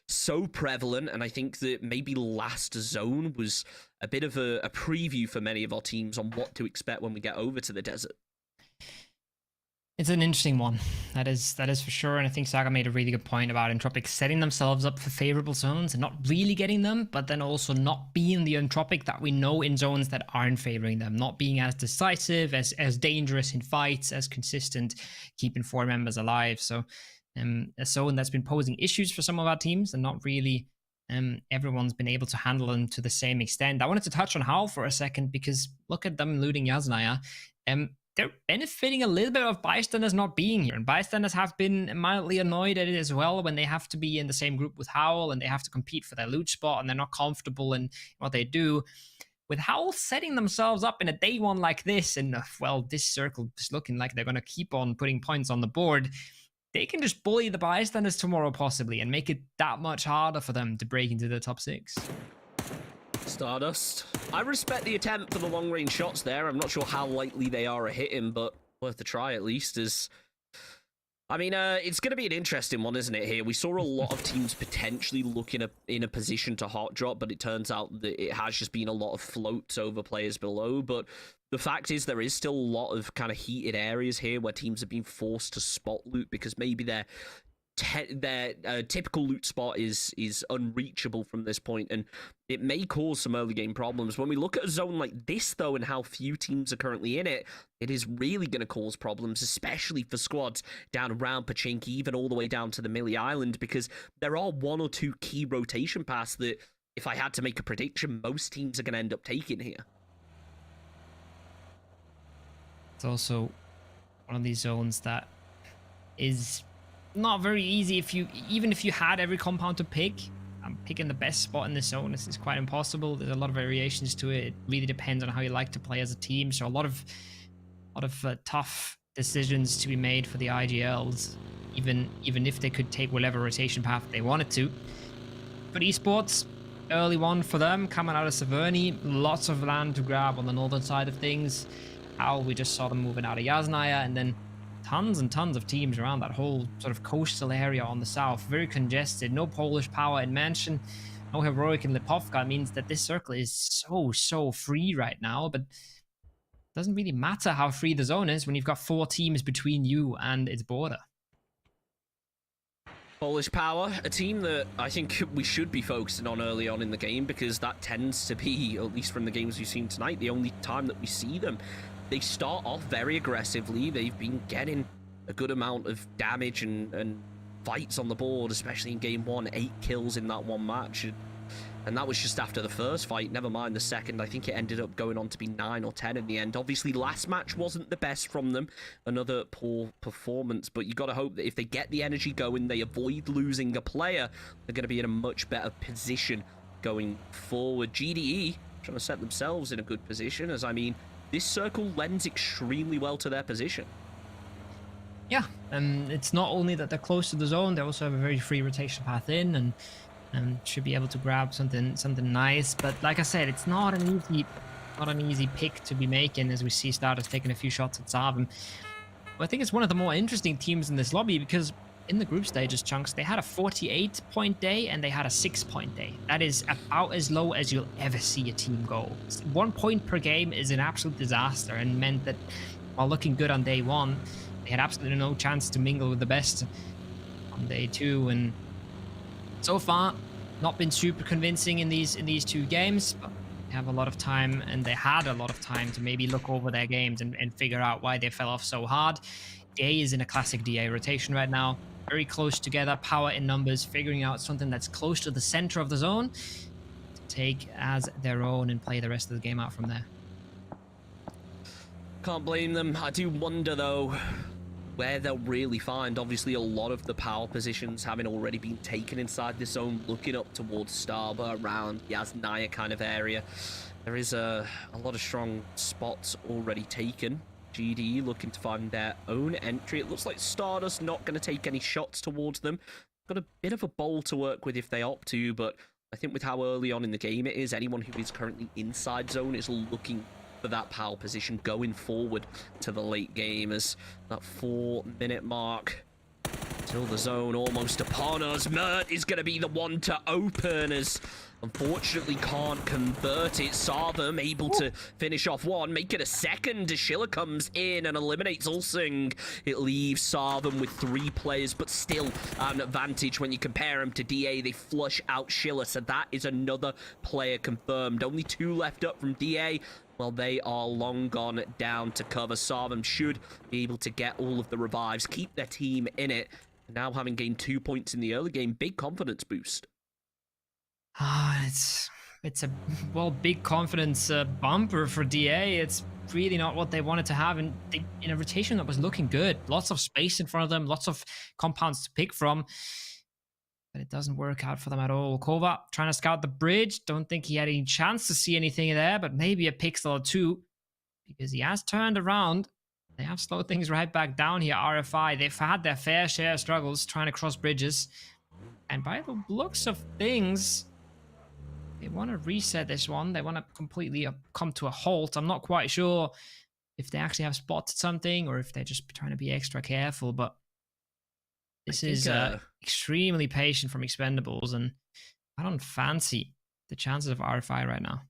so prevalent, and I think that maybe last zone was a bit of a preview for many of our teams on what to expect when we get over to the desert. It's an interesting one. That is for sure. And I think Saga made a really good point about Entropic setting themselves up for favorable zones and not really getting them, but then also not being the Entropic that we know in zones that aren't favoring them, not being as decisive, as dangerous in fights, as consistent, keeping 4 members alive. So a zone that's been posing issues for some of our teams and not really everyone's been able to handle them to the same extent. I wanted to touch on Howl for a second, because look at them looting Yasnaya. They're benefiting a little bit of bystanders not being here, and bystanders have been mildly annoyed at it as well when they have to be in the same group with Howl and they have to compete for their loot spot and they're not comfortable in what they do. With Howl setting themselves up in a day one like this, and well, this circle is looking like they're going to keep on putting points on the board, they can just bully the bystanders tomorrow possibly and make it that much harder for them to break into the top 6. Stardust. I respect the attempt for the long-range shots there. I'm not sure how likely they are at hitting, but worth a try at least. It's going to be an interesting one, isn't it, here? We saw a lot of teams potentially looking in a position to hot drop, but it turns out that it has just been a lot of floats over players below. But the fact is there is still a lot of kind of heated areas here where teams have been forced to spot loot because maybe their typical loot spot is unreachable from this point, and it may cause some early game problems. When we look at a zone like this, though, and how few teams are currently in it, it is really going to cause problems, especially for squads down around Pachinki, even all the way down to the Millie Island, because there are 1 or 2 key rotation paths that, if I had to make a prediction, most teams are going to end up taking here. It's also one of these zones that is not very easy. Even if you had every compound to pick, picking the best spot in this zone is quite impossible. There's a lot of variations to it. It really depends on how you like to play as a team. So a lot of tough decisions to be made for the IGLs, even if they could take whatever rotation path they wanted to. But Esports, early one for them, coming out of Severny, lots of land to grab on the northern side of things. How we just saw them moving out of Yasnaya, and then tons and tons of teams around that whole sort of coastal area on the south. Very congested. No Polish power in Mansion. No Heroic in Lipovka. Means that this circle is so free right now. But it doesn't really matter how free the zone is when you've got 4 teams between you and its border. Polish Power, a team that I think we should be focusing on early on in the game, because that tends to be, at least from the games we've seen tonight, the only time that we see them. They start off very aggressively. They've been getting a good amount of damage and fights on the board, especially in game 1. 8 kills in that one match. And that was just after the first fight, never mind the second. I think it ended up going on to be 9 or 10 in the end. Obviously, last match wasn't the best from them. Another poor performance, but you got to hope that if they get the energy going, they avoid losing a player, they're going to be in a much better position going forward. GDE trying to set themselves in a good position, as this circle lends extremely well to their position. Yeah, and it's not only that they're close to the zone, they also have a very free rotation path in, and should be able to grab something nice. But like I said, it's not an easy pick to be making, as we see Stardust taking a few shots at Zavin. But I think it's one of the more interesting teams in this lobby, because in the group stages, Chunks, they had a 48-point day and they had a 6-point day. That is about as low as you'll ever see a team go. 1 point per game is an absolute disaster, and meant that while looking good on day 1, they had absolutely no chance to mingle with the best on day 2, and so far not been super convincing in these 2 games, but they have a lot of time, and they had a lot of time to maybe look over their games and figure out why they fell off so hard. DA is in a classic DA rotation right now, very close together, power in numbers, figuring out something that's close to the center of the zone to take as their own and play the rest of the game out from there. Can't blame them. I do wonder, though, where they'll really find, obviously, a lot of the power positions having already been taken inside this zone, looking up towards Starba, around Yasnaya kind of area. There is a lot of strong spots already taken. GD looking to find their own entry. It looks like Stardust not going to take any shots towards them. Got a bit of a bowl to work with if they opt to, but I think with how early on in the game it is, anyone who is currently inside zone is looking for that power position going forward to the late game, as that 4-minute mark till the zone almost upon us. Mert is going to be the one to open, as unfortunately can't convert it. Sartham able to finish off one, make it a second as Schiller comes in and eliminates Ulsing. It leaves Sartham with 3 players, but still an advantage when you compare him to DA. They flush out Schiller, so that is another player confirmed. Only 2 left up from DA. Well, they are long gone down to cover. Sartham should be able to get all of the revives, keep their team in it. Now having gained 2 points in the early game, big confidence boost. It's a, well, big confidence bumper for DA. It's really not what they wanted to have in a rotation that was looking good. Lots of space in front of them, lots of compounds to pick from, but it doesn't work out for them at all. Kova trying to scout the bridge. Don't think he had any chance to see anything there, but maybe a pixel or 2, because he has turned around. They have slowed things right back down here, RFI. They've had their fair share of struggles trying to cross bridges, and by the looks of things, they want to reset this one. They want to completely come to a halt. I'm not quite sure if they actually have spotted something or if they're just trying to be extra careful, but this is extremely patient from Expendables, and I don't fancy the chances of RFI right now.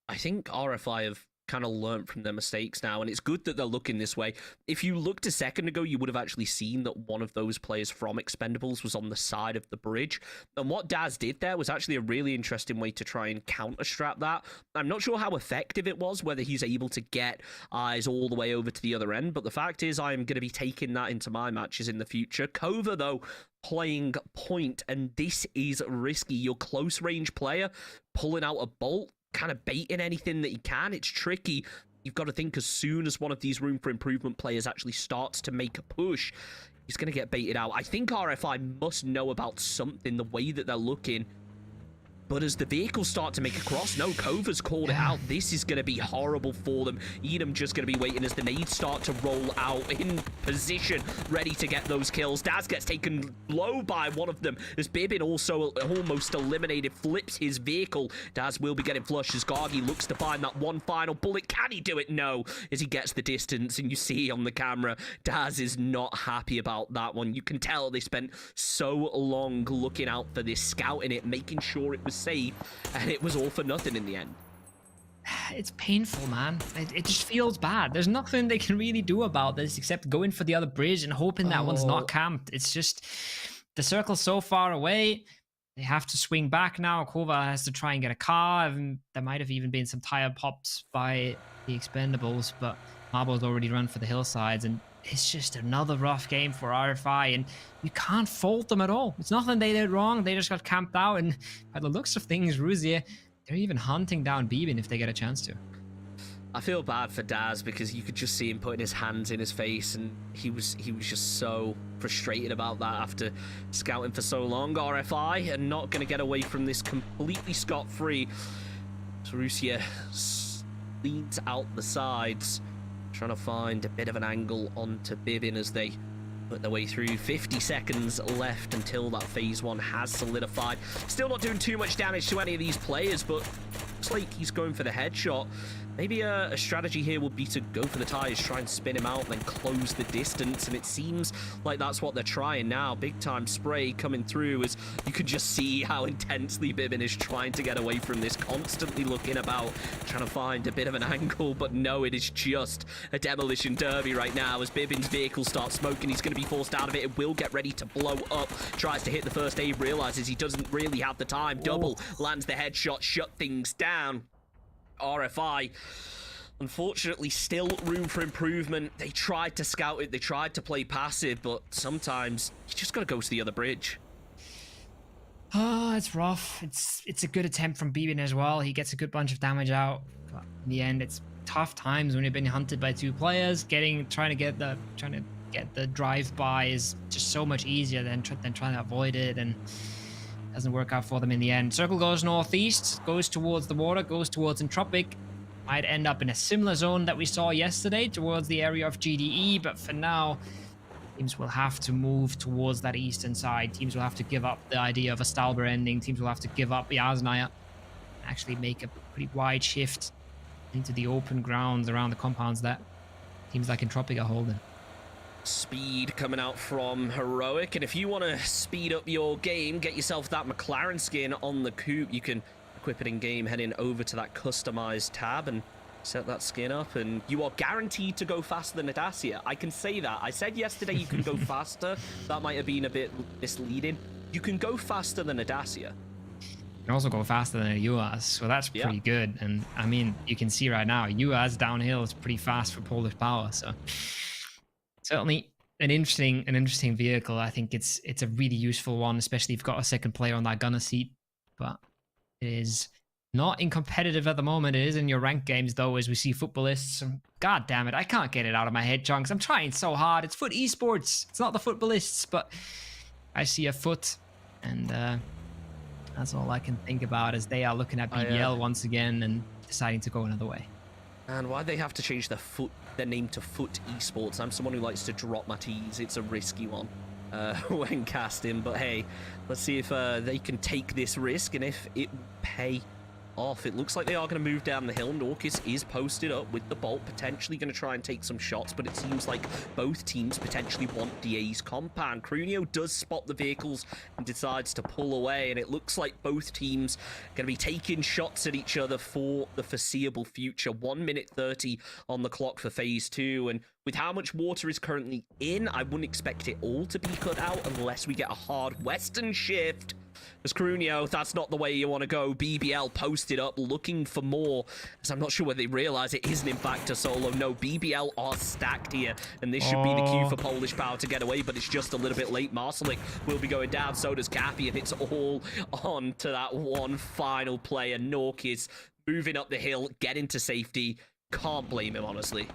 I think RFI have kind of learned from their mistakes now, and it's good that they're looking this way. If you looked a second ago, you would have actually seen that one of those players from Expendables was on the side of the bridge, and what Daz did there was actually a really interesting way to try and counter-strap that. I'm not sure how effective it was, whether he's able to get eyes all the way over to the other end, but the fact is I am going to be taking that into my matches in the future. Kova, though, playing point, and this is risky. Your close range player pulling out a bolt, kind of baiting anything that he can. It's tricky. You've got to think as soon as one of these room for improvement players actually starts to make a push, he's going to get baited out. I think RFI must know about something, the way that they're looking. But as the vehicles start to make a cross, no, Kova's called it out. This is going to be horrible for them. Edom just going to be waiting as the nades start to roll out in position, ready to get those kills. Daz gets taken low by one of them as Bibin, also almost eliminated, flips his vehicle. Daz will be getting flushed as Gargi looks to find that one final bullet. Can he do it? No, as he gets the distance, and you see on the camera, Daz is not happy about that one. You can tell they spent so long looking out for this, scouting it, making sure it was safe, and it was all for nothing in the end. It's painful, man. It just feels bad. There's nothing they can really do about this except going for the other bridge and hoping that one's not camped. It's just the circle's so far away. They have to swing back now. Kova has to try and get a car. There might have even been some tire pops by the Expendables, but Marbo's already run for the hillsides, and it's just another rough game for RFI, and you can't fault them at all. It's nothing they did wrong. They just got camped out, and by the looks of things, Ruzier, they're even hunting down Bibin if they get a chance to. I feel bad for Daz because you could just see him putting his hands in his face, and he was just so frustrated about that after scouting for so long. RFI are not going to get away from this completely scot-free. So Ruzier leans out the sides, trying to find a bit of an angle onto Bibin as they put their way through. 50 seconds left until that phase 1 has solidified. Still not doing too much damage to any of these players, but looks like he's going for the headshot. Maybe a strategy here would be to go for the tires, try and spin him out, then close the distance, and it seems like that's what they're trying now. Big time spray coming through as you can just see how intensely Bibbin is trying to get away from this, constantly looking about, trying to find a bit of an angle, but no, it is just a demolition derby right now as Bibbin's vehicle starts smoking. He's going to be forced out of it. It will get ready to blow up. Tries to hit the first aid, realizes he doesn't really have the time. Double lands the headshot, shut things down. RFI, unfortunately, still room for improvement. They tried to scout it, they tried to play passive, but sometimes you just gotta go to the other bridge. Oh, it's rough. It's a good attempt from Bibbin as well. He gets a good bunch of damage out, but in the end, it's tough times when you've been hunted by 2 players. Trying to get the drive-by is just so much easier than trying to avoid it, and doesn't work out for them in the end. Circle goes northeast, goes towards the water, goes towards Entropic. Might end up in a similar zone that we saw yesterday towards the area of GDE, but for now, teams will have to move towards that eastern side. Teams will have to give up the idea of a Stalber ending. Teams will have to give up Yasnaya, actually make a pretty wide shift into the open grounds around the compounds that teams like Entropic are holding. Speed coming out from Heroic, and if you want to speed up your game, get yourself that McLaren skin on the coupe. You can equip it in game, heading over to that customized tab and set that skin up, and you are guaranteed to go faster than Adasia. I can say that. I said yesterday you can go faster. That might have been a bit misleading. You can go faster than Adasia. You can also go faster than a UAS, so that's pretty good. And I mean, you can see right now, UAS downhill is pretty fast for Polish Power, so certainly an interesting vehicle. I think it's a really useful one, especially if you've got a second player on that gunner seat. But it is not in competitive at the moment. It is in your ranked games though, as we see Footballists. God damn it, I can't get it out of my head, Chunks. I'm trying so hard. It's Foot Esports. It's not the Footballists, but I see a foot, and that's all I can think about as they are looking at BBL once again and deciding to go another way. And why'd they have to change their name to Foot Esports? I'm someone who likes to drop my T's. It's a risky one when casting, but hey, let's see if they can take this risk and if it will pay off. It looks like they are going to move down the hill. Norkis is posted up with the bolt, potentially going to try and take some shots, but it seems like both teams potentially want DA's compound. Crunio does spot the vehicles and decides to pull away, and it looks like both teams going to be taking shots at each other for the foreseeable future. 1 minute 30 on the clock for phase 2, and with how much water is currently in, I wouldn't expect it all to be cut out unless we get a hard western shift. As Crunio, that's not the way you want to go. BBL posted up, looking for more, as I'm not sure whether they realize it isn't in fact a solo. No, BBL are stacked here, and this should be the cue for Polish Power to get away, but it's just a little bit late. Marcelik will be going down, so does Cappy, and it's all on to that one final player. Norkis moving up the hill, getting to safety. Can't blame him, honestly.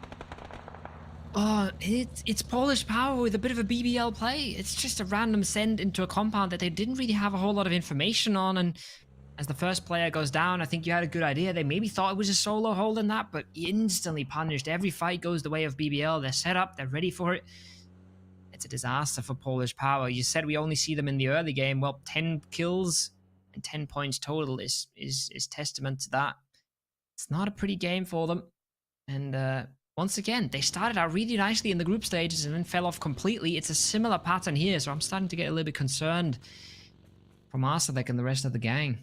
It's Polish Power with a bit of a BBL play. It's just a random send into a compound that they didn't really have a whole lot of information on, and as the first player goes down, I think you had a good idea. They maybe thought it was a solo holding that, but instantly punished. Every fight goes the way of BBL. They're set up, they're ready for it. It's a disaster for Polish Power. You said we only see them in the early game. Well, 10 kills and 10 points total is testament to that. It's not a pretty game for them, and once again, they started out really nicely in the group stages and then fell off completely. It's a similar pattern here, so I'm starting to get a little bit concerned for Marcelik and the rest of the gang.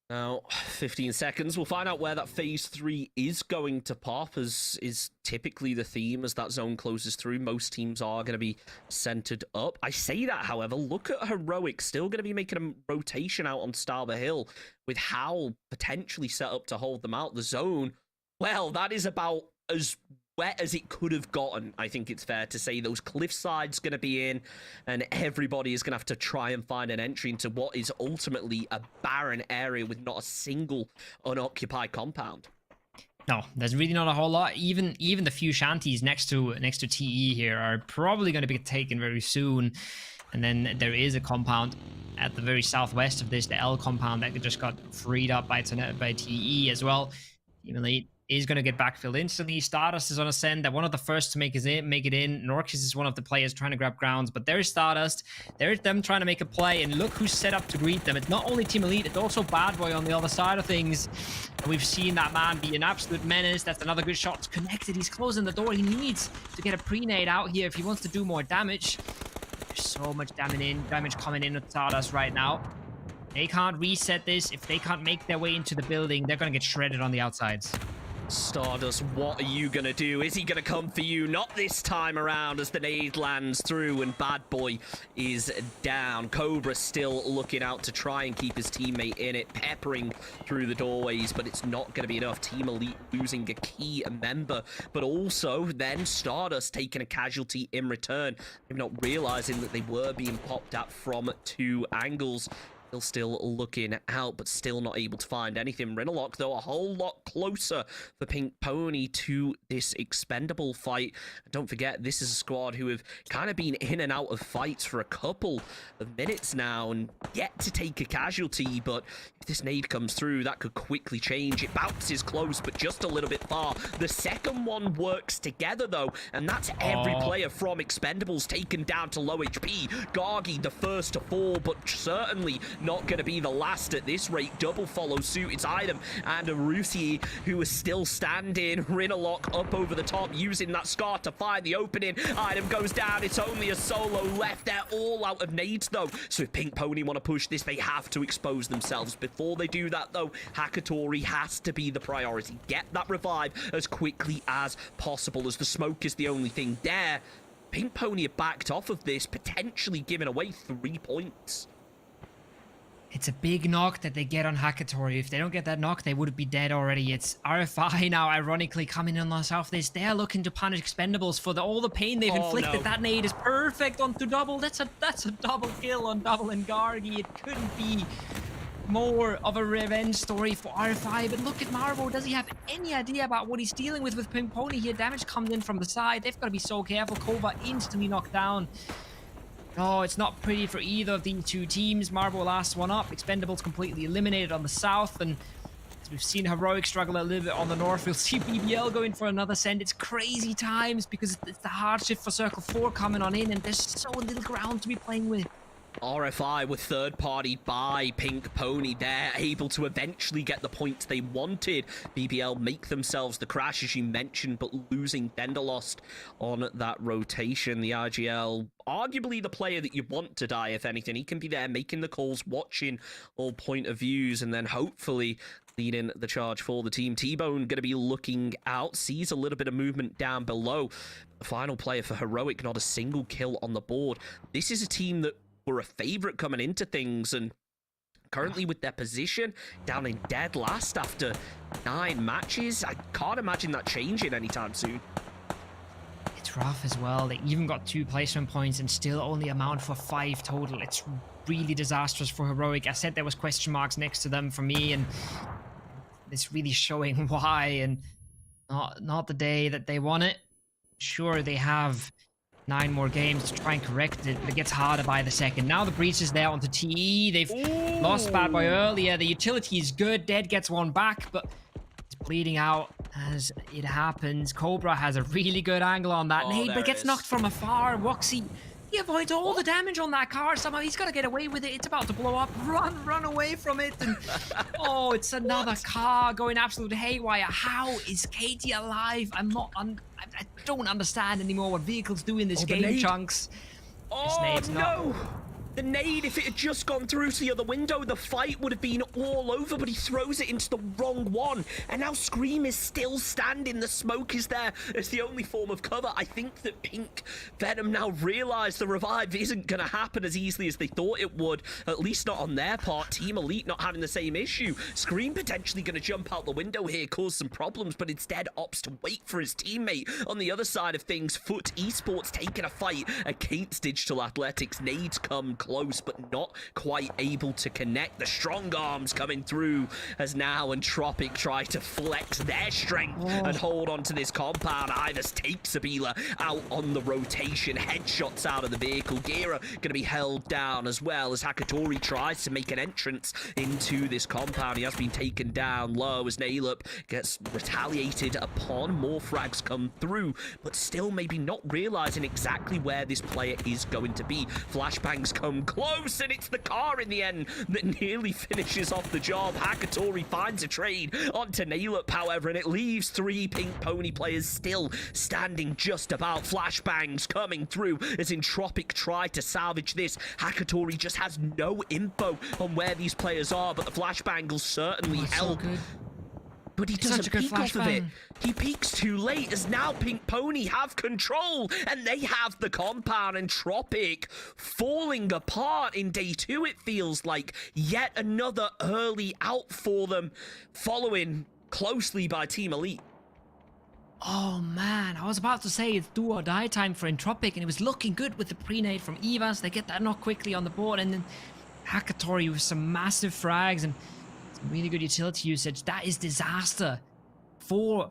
Now, 15 seconds. We'll find out where that phase 3 is going to pop, as is typically the theme as that zone closes through. Most teams are going to be centered up. I say that, however, look at Heroic still going to be making a rotation out on Stalber Hill with how potentially set up to hold them out. The zone, well, that is about as wet as it could have gotten, I think it's fair to say. Those cliffsides going to be in, and everybody is going to have to try and find an entry into what is ultimately a barren area with not a single unoccupied compound. No, there's really not a whole lot. Even the few shanties next to TE here are probably going to be taken very soon. And then there is a compound at the very southwest of this, the L compound, that just got freed up by TE as well. Team Elite is going to get backfilled instantly. Stardust is on ascend. They're one of the first to make it in. Norcus is one of the players trying to grab grounds, but there's Stardust. There's them trying to make a play, and look who's set up to greet them. It's not only Team Elite, it's also Bad Boy on the other side of things. And we've seen that man be an absolute menace. That's another good shot. It's connected. He's closing the door. He needs to get a pre-nade out here if he wants to do more damage. There's so much damage coming in with Stardust right now. They can't reset this. If they can't make their way into the building, they're going to get shredded on the outsides. Stardust, what are you gonna do? Is he gonna come for you? Not this time around as the nade lands through and Bad Boy is down. Cobra still looking out to try and keep his teammate in it, peppering through the doorways, but it's not gonna be enough. Team Elite losing a key member, but also then Stardust taking a casualty in return. They're not realizing that they were being popped at from 2 angles. Still looking out, but still not able to find anything. Rinalock, though, a whole lot closer for Pink Pony to this expendable fight. And don't forget, this is a squad who have kind of been in and out of fights for a couple of minutes now and yet to take a casualty, but if this nade comes through, that could quickly change. It bounces close, but just a little bit far. The second one works together, though, and that's every player from Expendables taken down to low HP. Gargi, the first to fall, but certainly not going to be the last at this rate. Double follow suit. It's Idem and Arusi who is still standing. Rinalock up over the top using that scar to find the opening. Idem goes down. It's only a solo left. They're all out of nades though. So if Pink Pony want to push this, they have to expose themselves. Before they do that though, Hakatori has to be the priority. Get that revive as quickly as possible as the smoke is the only thing there. Pink Pony are backed off of this, potentially giving away 3 points. It's a big knock that they get on Hakatori. If they don't get that knock, they would be dead already. It's RFI now, ironically, coming in on south this. They're looking to punish Expendables for all the pain they've inflicted. No. That nade is perfect onto double. That's a double kill on double and Gargi. It couldn't be more of a revenge story for RFI. But look at Marvo. Does he have any idea about what he's dealing with Pink Pony here? Damage comes in from the side. They've got to be so careful. Kova instantly knocked down. Oh, it's not pretty for either of these two teams. Marvel last one up. Expendables completely eliminated on the south. And as we've seen Heroic struggle a little bit on the north, we'll see BBL going for another send. It's crazy times because it's the hardship for Circle 4 coming on in. And there's so little ground to be playing with. RFI were third-partied by Pink Pony. They're able to eventually get the points they wanted. BBL make themselves the crash, as you mentioned, but losing Denderlost on that rotation. The RGL, arguably the player that you want to die, if anything. He can be there making the calls, watching all point of views, and then hopefully leading the charge for the team. T-Bone going to be looking out, sees a little bit of movement down below. The final player for Heroic, not a single kill on the board. This is a team that were a favorite coming into things, and currently with their position down in dead last after 9 matches, I can't imagine that changing anytime soon. It's rough as well. They even got 2 placement points and still only amount for 5 total. It's really disastrous for Heroic. I said there was question marks next to them for me, and it's really showing why, and not the day that they won it. Sure, they have 9 more games to try and correct it, but it gets harder by the second. Now the breach is there onto TE. They've lost Bad Boy earlier. The utility is good. Dead gets one back, but it's bleeding out as it happens. Cobra has a really good angle on that nade, but gets knocked from afar. Woxy, he avoids all the damage on that car. Somehow he's got to get away with it. It's about to blow up. Run away from it. And oh, it's another car going absolute haywire. How is Katie alive? I don't understand anymore what vehicles do in this game, Chunks. Oh, no! The nade, if it had just gone through to the other window, the fight would have been all over, but he throws it into the wrong one. And now Scream is still standing. The smoke is there as the only form of cover. I think that Pink Venom now realize the revive isn't going to happen as easily as they thought it would, at least not on their part. Team Elite not having the same issue. Scream potentially going to jump out the window here, cause some problems, but instead opts to wait for his teammate. On the other side of things, Foot Esports taking a fight against Digital Athletics. Nades come close, but not quite able to connect. The strong arms coming through as now Entropic try to flex their strength and hold on to this compound. Ivers takes Sabila out on the rotation. Headshots out of the vehicle. Gira going to be held down as well as Hakatori tries to make an entrance into this compound. He has been taken down low as Nailup gets retaliated upon. More frags come through, but still maybe not realizing exactly where this player is going to be. Flashbangs come close, and it's the car in the end that nearly finishes off the job. Hakatori finds a trade onto Nailup, however, and it leaves 3 Pink Pony players still standing just about. Flashbangs coming through as Entropic try to salvage this. Hakatori just has no info on where these players are, but the flashbang will certainly help. So good. But he It's doesn't such a good peek off of it. flashbang. He peeks too late as now Pink Pony have control and they have the compound. And Entropic falling apart in day 2, it feels like. Yet another early out for them, following closely by Team Elite. Oh man, I was about to say it's do or die time for Entropic, and it was looking good with the pre-nade from Evas. They get that knock quickly on the board, and then Hakatori with some massive frags and some really good utility usage. That is disaster for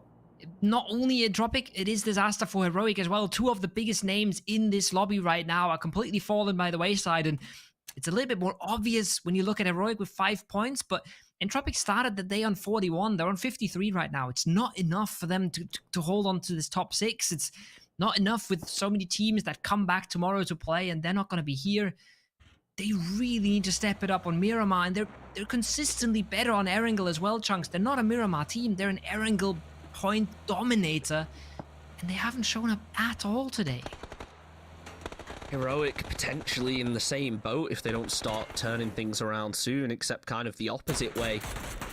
not only Entropic, it is disaster for Heroic as well. 2 of the biggest names in this lobby right now are completely fallen by the wayside, and it's a little bit more obvious when you look at Heroic with 5 points, but Entropic started the day on 41. They're on 53 right now. It's not enough for them to hold on to this top 6. It's not enough with so many teams that come back tomorrow to play, and they're not going to be here. They really need to step it up on Miramar, and they're consistently better on Erangel as well, Chunks. They're not a Miramar team. They're an Erangel point dominator, and they haven't shown up at all today. Heroic potentially in the same boat if they don't start turning things around soon, except kind of the opposite way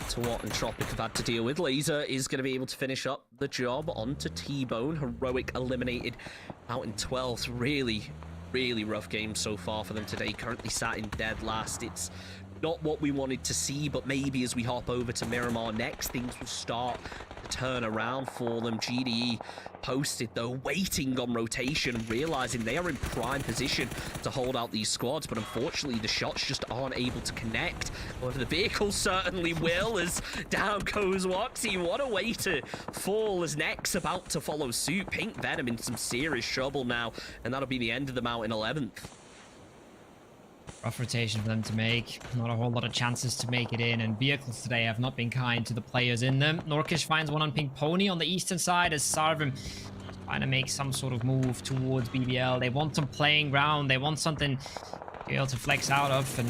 to what Entropic have had to deal with. Laser is going to be able to finish up the job onto T-Bone. Heroic eliminated out in 12th. Really rough game so far for them today. Currently sat in dead last. It's not what we wanted to see, but maybe as we hop over to Miramar next, things will start to turn around for them. GDE posted though, waiting on rotation, realizing they are in prime position to hold out these squads, but unfortunately the shots just aren't able to connect. However, the vehicle certainly will, as down goes Woxy. What a way to fall, as Nex about to follow suit. Pink Venom in some serious trouble now, and that'll be the end of them out in 11th. Rough rotation for them to make. Not a whole lot of chances to make it in, and vehicles today have not been kind to the players in them. Norkish finds one on Pink Pony on the eastern side as Sarvim trying to make some sort of move towards BBL. They want some playing ground. They want something to be able to flex out of, and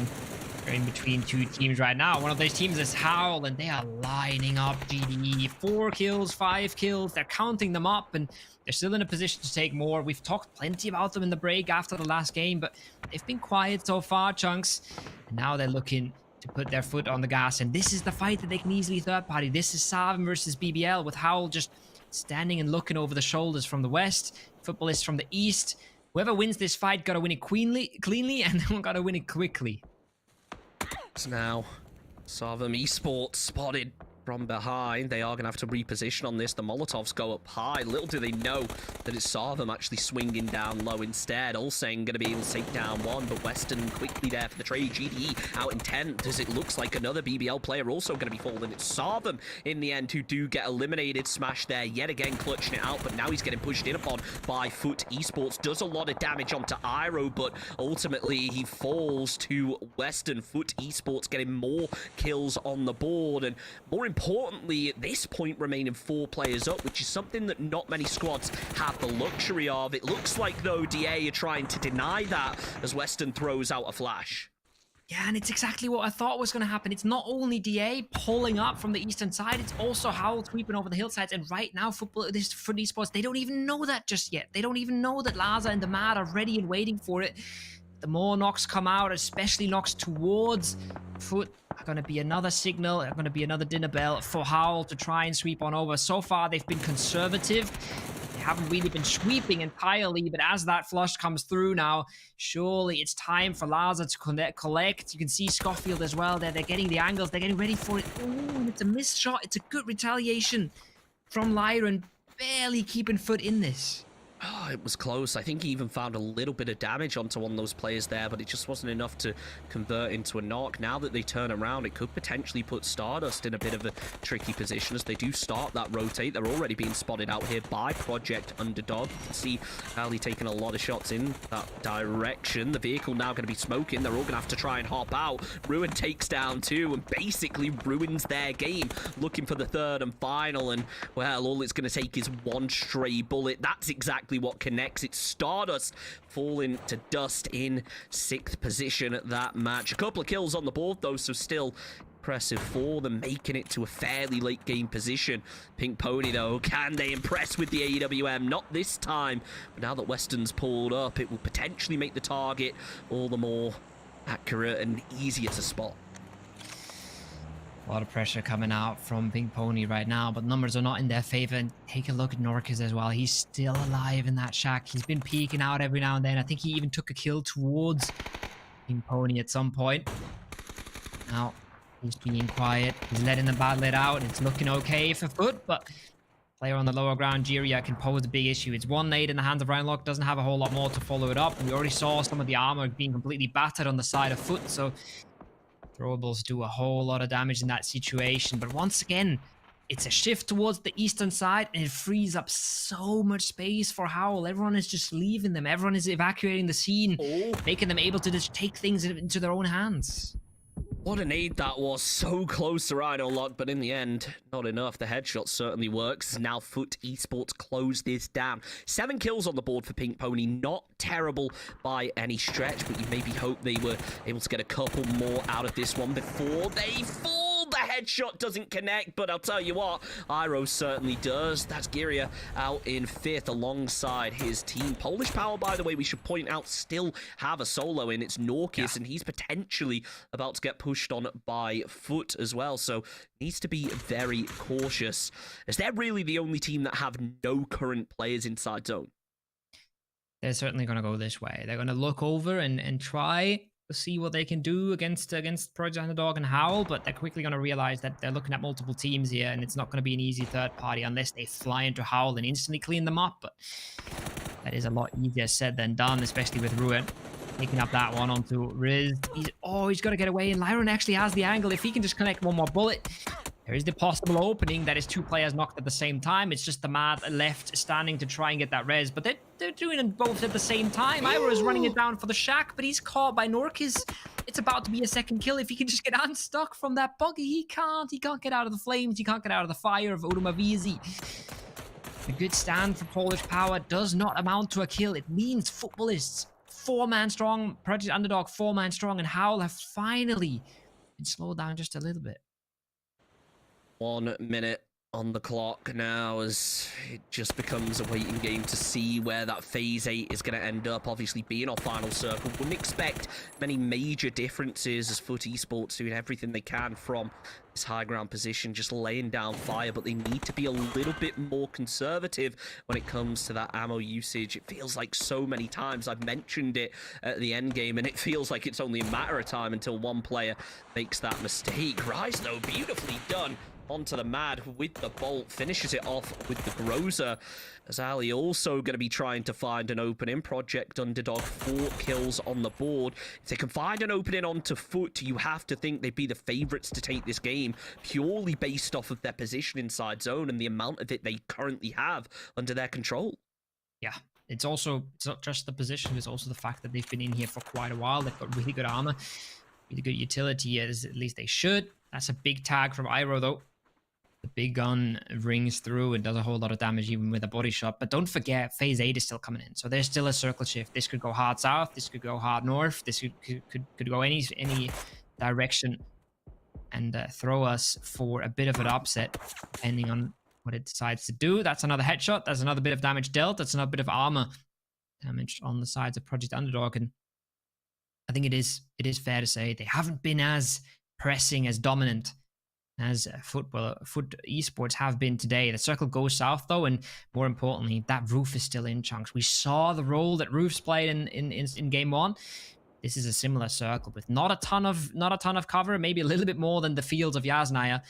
they're in between 2 teams right now. One of those teams is Howl, and they are lining up GDE. 4 kills, 5 kills. They're counting them up, and they're still in a position to take more. We've talked plenty about them in the break after the last game, but they've been quiet so far, Chunks. And now they're looking to put their foot on the gas, and this is the fight that they can easily third party. This is Sarvim versus BBL, with Howl just standing and looking over the shoulders from the west, Footballists from the east. Whoever wins this fight gotta win it cleanly, and then gotta win it quickly. So now, Sarvim Esports spotted from behind. They are going to have to reposition on this. The Molotovs go up high. Little do they know that it's Sarvim actually swinging down low instead. Olseng going to be able to take down one, but Western quickly there for the trade. GDE out in 10th, as it looks like another BBL player also going to be falling. It's Sarvim in the end who do get eliminated. Smash there yet again, clutching it out, but now he's getting pushed in upon by Foot Esports. Does a lot of damage onto Iro, but ultimately he falls to Western. Foot Esports getting more kills on the board, and more importantly, at this point, remaining 4 players up, which is something that not many squads have the luxury of. It looks like, though, DA are trying to deny that as Western throws out a flash. Yeah, and it's exactly what I thought was going to happen. It's not only DA pulling up from the eastern side, it's also Howl sweeping over the hillsides. And right now, for Esports, they don't even know that just yet. They don't even know that Laza and the Mad are ready and waiting for it. The more knocks come out, especially knocks towards Foot, are going to be another signal, are going to be another dinner bell for Howl to try and sweep on over. So far, they've been conservative. They haven't really been sweeping entirely, but as that flush comes through now, surely it's time for Laza to collect. You can see Schofield as well there. They're getting the angles. They're getting ready for it. Oh, it's a missed shot. It's a good retaliation from Lyran, barely keeping Foot in this. Oh, it was close. I think he even found a little bit of damage onto one of those players there, but it just wasn't enough to convert into a knock. Now that they turn around, it could potentially put Stardust in a bit of a tricky position as they do start that rotate. They're already being spotted out here by Project Underdog. You can see Ali taking a lot of shots in that direction. The vehicle now going to be smoking. They're all going to have to try and hop out. Ruin takes down 2 and basically ruins their game, looking for the third and final. And, well, all it's going to take is one stray bullet. That's exactly what connects. It's Stardust falling to dust in 6th position at that match. A couple of kills on the board, though, so still impressive for them, making it to a fairly late game position. Pink Pony, though, can they impress with the AWM? Not this time, but now that Western's pulled up, it will potentially make the target all the more accurate and easier to spot. A lot of pressure coming out from Pink Pony right now, but numbers are not in their favor. And take a look at Norcus as well. He's still alive in that shack. He's been peeking out every now and then. I think he even took a kill towards Pink Pony at some point. Now, he's being quiet. He's letting the battle it out. It's looking okay for Foot, but player on the lower ground, Jiria, can pose a big issue. It's 1 nade in the hands of Ryanlock. Doesn't have a whole lot more to follow it up. And we already saw some of the armor being completely battered on the side of Foot, so throwables do a whole lot of damage in that situation. But once again, it's a shift towards the eastern side, and it frees up so much space for Howl. Everyone is just leaving them. Everyone is evacuating the scene, making them able to just take things into their own hands. What a nade that was. So close to Rhino Lock, but in the end, not enough. The headshot certainly works. Now Foot Esports close this down. 7 kills on the board for Pink Pony. Not terrible by any stretch, but you maybe hope they were able to get a couple more out of this one before they fall. The headshot doesn't connect, but I'll tell you what, Iroh certainly does. That's Giria out in 5th alongside his team. Polish Power, by the way, we should point out, still have a solo in. It's Norcus, and he's potentially about to get pushed on by Foot as well, so needs to be very cautious, as they're really the only team that have no current players inside zone. They're certainly going to go this way. They're going to look over and try to see what they can do against Project Underdog and Howl, but they're quickly going to realize that they're looking at multiple teams here, and it's not going to be an easy third party unless they fly into Howl and instantly clean them up. But that is a lot easier said than done, especially with Ruin picking up that one onto Riz. He's got to get away, and Lyron actually has the angle. If he can just connect one more bullet, there is the possible opening that is 2 players knocked at the same time. It's just the Mad left standing to try and get that res, but they're doing it both at the same time. Iroh is running it down for the shack, but he's caught by Norcus. It's about to be a second kill. If he can just get unstuck from that buggy, he can't. He can't get out of the flames. He can't get out of the fire of Odumavizi. A good stand for Polish Power does not amount to a kill. It means footballists 4-man strong, Project Underdog 4-man strong, and Howl have finally been slowed down just a little bit. 1 minute on the clock now, as it just becomes a waiting game to see where that phase 8 is going to end up. Obviously, being our final circle, wouldn't expect many major differences, as Foot Esports doing everything they can from this high ground position, just laying down fire, but they need to be a little bit more conservative when it comes to that ammo usage. It feels like so many times I've mentioned it at the end game, and it feels like it's only a matter of time until one player makes that mistake. Rise, though, beautifully done onto the Mad with the bolt, finishes it off with the Groza, as Ali also going to be trying to find an opening. Project Underdog 4 kills on the board. If they can find an opening onto Foot, you have to think they'd be the favorites to take this game, purely based off of their position inside zone and the amount of it they currently have under their control. Yeah, it's not just the position, it's also the fact that they've been in here for quite a while. They've got really good armor, really good utility, as at least they should. That's a big tag from Iroh, though. The big gun rings through and does a whole lot of damage even with a body shot. But don't forget, phase 8 is still coming in. So there's still a circle shift. This could go hard south. This could go hard north. This could go any direction and throw us for a bit of an upset, depending on what it decides to do. That's another headshot. That's another bit of damage dealt. That's another bit of armor damage on the sides of Project Underdog. And I think it is fair to say they haven't been as pressing, as dominant as Foot Esports have been today. The circle goes south, though, and more importantly, that roof is still in chunks. We saw the role that roofs played in game 1. This is a similar circle with not a ton of cover, maybe a little bit more than the fields of Yasnaya,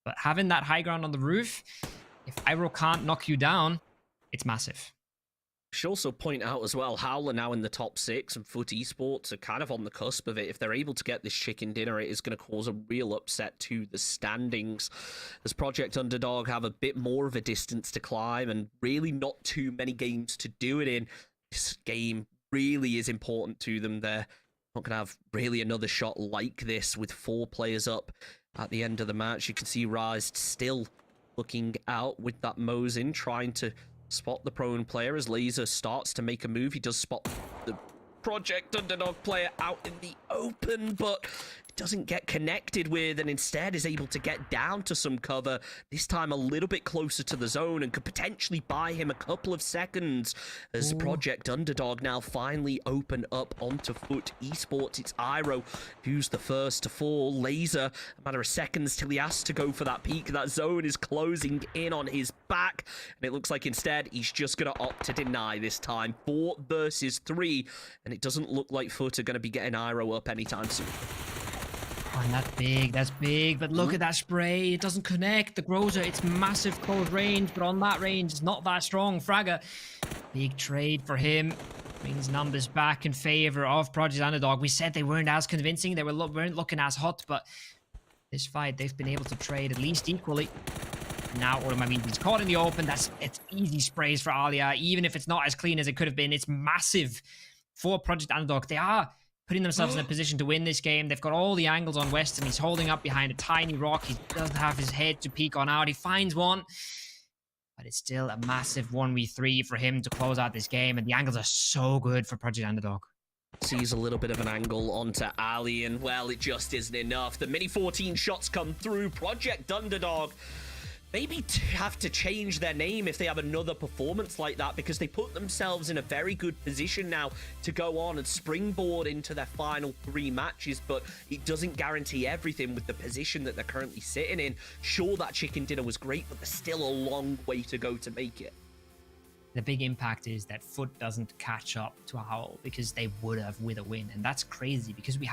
but having that high ground on the roof, if Iroh can't knock you down, it's massive. Should also point out as well, Howl are now in the top 6 and Foot Esports are kind of on the cusp of it. If they're able to get this chicken dinner, it is going to cause a real upset to the standings. As Project Underdog have a bit more of a distance to climb and really not too many games to do it in, this game really is important to them. They're not going to have really another shot like this with 4 players up at the end of the match. You can see Rise still looking out with that Mosin, trying to spot the prone player as Laser starts to make a move. He does spot the Project Underdog player out in the open, but it doesn't get connected with, and instead is able to get down to some cover, this time a little bit closer to the zone, and could potentially buy him a couple of seconds as Project Underdog now finally open up onto Foot Esports. It's Iroh who's the first to fall. Laser, a matter of seconds till he has to go for that peak. That zone is closing in on his back, and it looks like instead he's just going to opt to deny this time. 4 versus 3, and it doesn't look like Foot are going to be getting Iroh up anytime soon. Oh, and that's big, but look at that spray. It doesn't connect. The Groza, it's massive close range, but on that range, it's not that strong. Fragger, big trade for him. Brings numbers back in favor of Project Underdog. We said they weren't as convincing. They weren't looking as hot, but this fight, they've been able to trade at least equally. Now, I mean, he's caught in the open. It's easy sprays for Alia, even if it's not as clean as it could have been. It's massive for Project Underdog. They are putting themselves in a position to win this game. They've got all the angles on Western. He's holding up behind a tiny rock. He doesn't have his head to peek on out. He finds one, but it's still a massive 1v3 for him to close out this game, and the angles are so good for Project Underdog. Sees a little bit of an angle onto Ali, and well, it just isn't enough. The mini 14 shots come through. Project Underdog maybe have to change their name if they have another performance like that, because they put themselves in a very good position now to go on and springboard into their final 3 matches, but it doesn't guarantee everything with the position that they're currently sitting in. Sure, that chicken dinner was great, but there's still a long way to go to make it. The big impact is that Foot doesn't catch up to Howl, because they would have with a win, and that's crazy because we've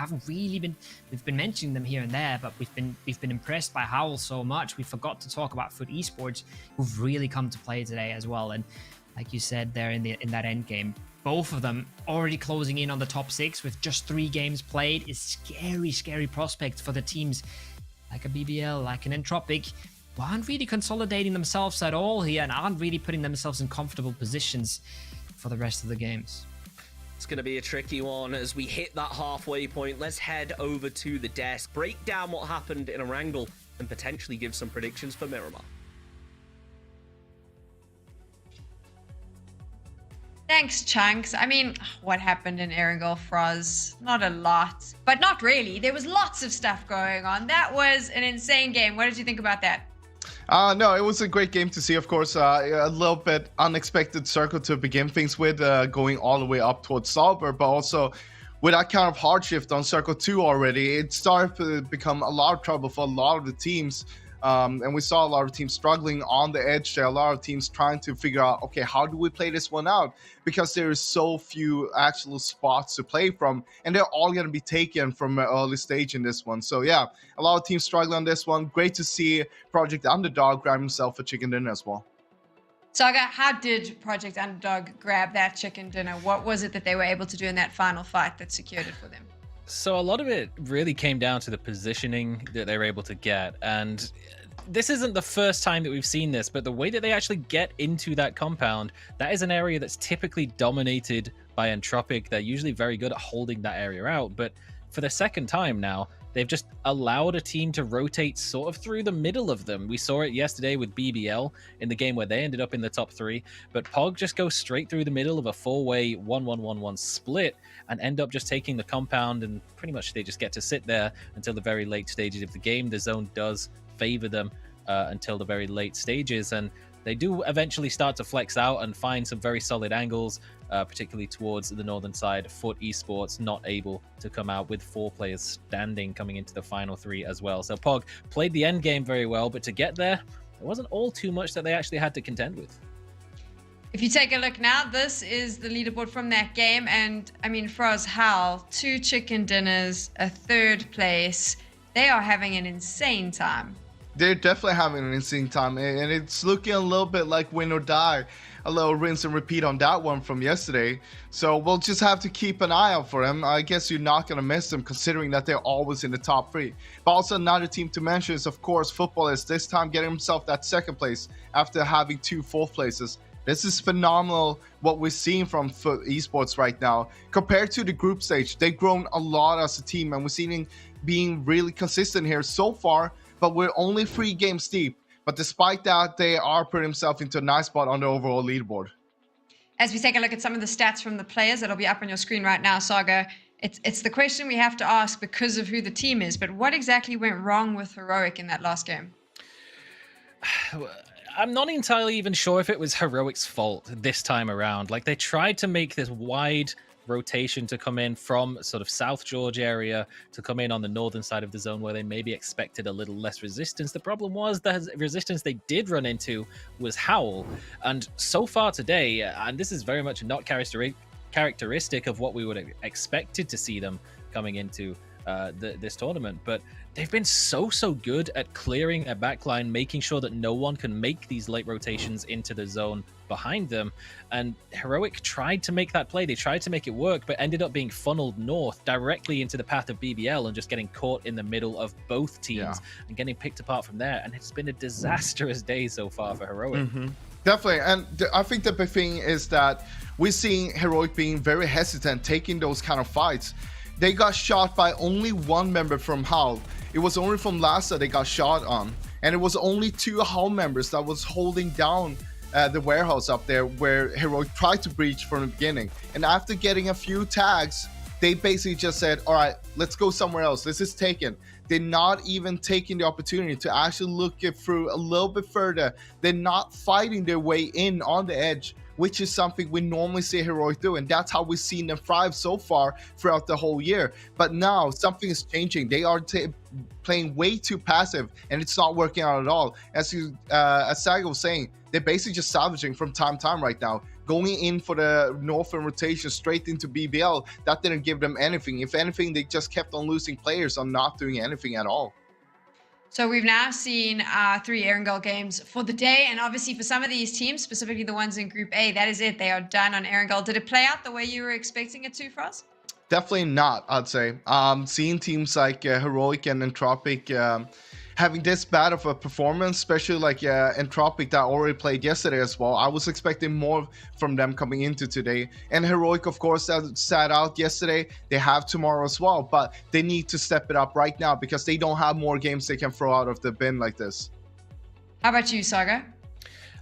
been mentioning them here and there, but we've been impressed by Howl so much we forgot to talk about Foot Esports, who've really come to play today as well. And like you said there in that end game, both of them already closing in on the top 6 with just 3 games played is scary prospects for the teams like a BBL, like an Entropic, who aren't really consolidating themselves at all here and aren't really putting themselves in comfortable positions for the rest of the games. It's going to be a tricky one as we hit that halfway point. Let's head over to the desk, break down what happened in Erangel, and potentially give some predictions for Miramar. Thanks, Chunks. I mean, what happened in Erangel, Froz? Not a lot, but not really. There was lots of stuff going on. That was an insane game. What did you think about that? No, it was a great game to see, of course. A little bit unexpected circle to begin things with, going all the way up towards Sauber, but also with that kind of hard shift on Circle 2 already, it started to become a lot of trouble for a lot of the teams. And we saw a lot of teams struggling on the edge there, a lot of teams trying to figure out, okay, how do we play this one out? Because there is so few actual spots to play from, and they're all going to be taken from an early stage in this one. So yeah, a lot of teams struggling on this one. Great to see Project Underdog grab himself a chicken dinner as well. Saga, how did Project Underdog grab that chicken dinner? What was it that they were able to do in that final fight that secured it for them? So a lot of it really came down to the positioning that they were able to get. And this isn't the first time that we've seen this, but the way that they actually get into that compound, that is an area that's typically dominated by Entropic. They're usually very good at holding that area out. But for the second time now, they've just allowed a team to rotate sort of through the middle of them. We saw it yesterday with BBL in the game where they ended up in the top 3, but POG just goes straight through the middle of a 4-way 1-1-1-1 split and end up just taking the compound, and pretty much they just get to sit there until the very late stages of the game. The zone does favor them until the very late stages, and they do eventually start to flex out and find some very solid angles, particularly towards the northern side. Foot Esports not able to come out with 4 players standing coming into the final 3 as well. So POG played the end game very well, but to get there, there wasn't all too much that they actually had to contend with. If you take a look now, this is the leaderboard from that game. And I mean, Froz, Howl, 2 chicken dinners, a 3rd place. They are having an insane time. They're definitely having an insane time, and it's looking a little bit like win or die. a little rinse and repeat on that one from yesterday. So we'll just have to keep an eye out for him. I guess you're not going to miss them considering that they're always in the top 3. But also another team to mention is, of course, Football is this time getting himself that 2nd place after having 2 4th places. This is phenomenal what we're seeing from Esports right now. Compared to the group stage, they've grown a lot as a team, and we're seeing being really consistent here so far, but we're only 3 games deep. But despite that, they are putting themselves into a nice spot on the overall leaderboard. As we take a look at some of the stats from the players, that'll be up on your screen right now, Saga. It's the question we have to ask because of who the team is, but what exactly went wrong with Heroic in that last game? I'm not entirely even sure if it was Heroic's fault this time around. Like, they tried to make this wide rotation to come in from sort of South Georgia area to come in on the northern side of the zone where they maybe expected a little less resistance. The problem was the resistance they did run into was Howl. And so far today, and this is very much not characteristic of what we would have expected to see them coming into this tournament, but they've been so good at clearing their backline, making sure that no one can make these late rotations into the zone behind them. And Heroic tried to make that play. They tried to make it work, but ended up being funneled north directly into the path of BBL and just getting caught in the middle of both teams and getting picked apart from there. And it's been a disastrous day so far for Heroic. Definitely. And I think the big thing is that we're seeing Heroic being very hesitant, taking those kind of fights. They got shot by only 1 member from Howl. It was only from Lhasa they got shot on. And it was only 2 Howl members that was holding down the warehouse up there where Heroic tried to breach from the beginning. And after getting a few tags, they basically just said, all right, let's go somewhere else. This is taken. They're not even taking the opportunity to actually look it through a little bit further. They're not fighting their way in on the edge, which is something we normally see Heroic do, and that's how we've seen them thrive so far throughout the whole year. But now something is changing. They are playing way too passive, and it's not working out at all. As Saga was saying, they're basically just salvaging from time to time right now, going in for the northern rotation straight into BBL. That didn't give them anything. If anything, they just kept on losing players on not doing anything at all. So we've now seen 3 Erangel games for the day, and obviously for some of these teams, specifically the ones in Group A, that is it. They are done on Erangel. Did it play out the way you were expecting it to, Frost? Definitely not, I'd say. Seeing teams like Heroic and Entropic having this bad of a performance, especially like Entropic that already played yesterday as well, I was expecting more from them coming into today. And Heroic, of course, that sat out yesterday. They have tomorrow as well, but they need to step it up right now because they don't have more games they can throw out of the bin like this. How about you, Saga?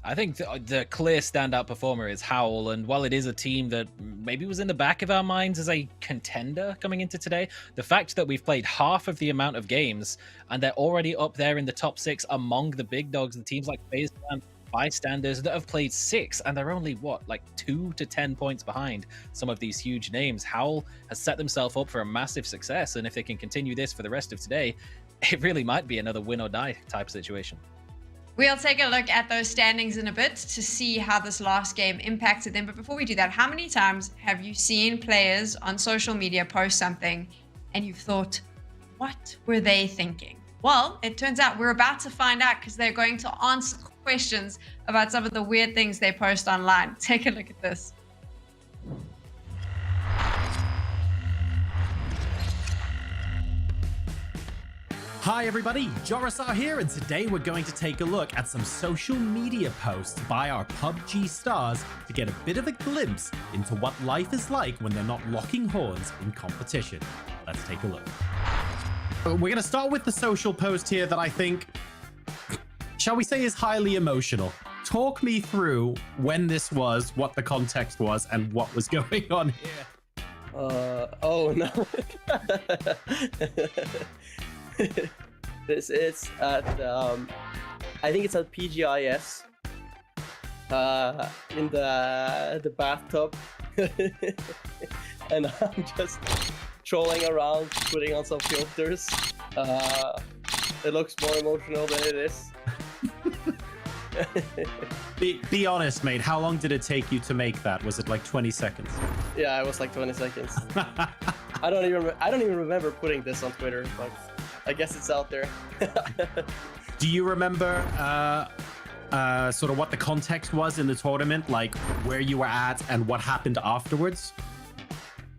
I think the clear standout performer is Howl, and while it is a team that maybe was in the back of our minds as a contender coming into today, the fact that we've played half of the amount of games and they're already up there in the top 6 among the big dogs, the teams like FaZe and Bystanders that have played 6, and they're only, what, like 2 to 10 points behind some of these huge names. Howl has set themselves up for a massive success, and if they can continue this for the rest of today, it really might be another win or die type situation. We'll take a look at those standings in a bit to see how this last game impacted them. But before we do that, how many times have you seen players on social media post something and you've thought, what were they thinking? Well, it turns out we're about to find out because they're going to answer questions about some of the weird things they post online. Take a look at this. Hi everybody, Jorisar here, and today we're going to take a look at some social media posts by our PUBG stars to get a bit of a glimpse into what life is like when they're not locking horns in competition. Let's take a look. We're going to start with the social post here that I think, shall we say, is highly emotional. Talk me through when this was, what the context was, and what was going on here. Oh no. This is at I think it's at PGIS in the bathtub and I'm just trolling around, putting on some filters. It looks more emotional than it is. Be honest, mate. How long did it take you to make that? Was it like 20 seconds? Yeah, it was like 20 seconds. I don't even remember putting this on Twitter, but I guess it's out there. Do you remember sort of what the context was in the tournament, like where you were at and what happened afterwards?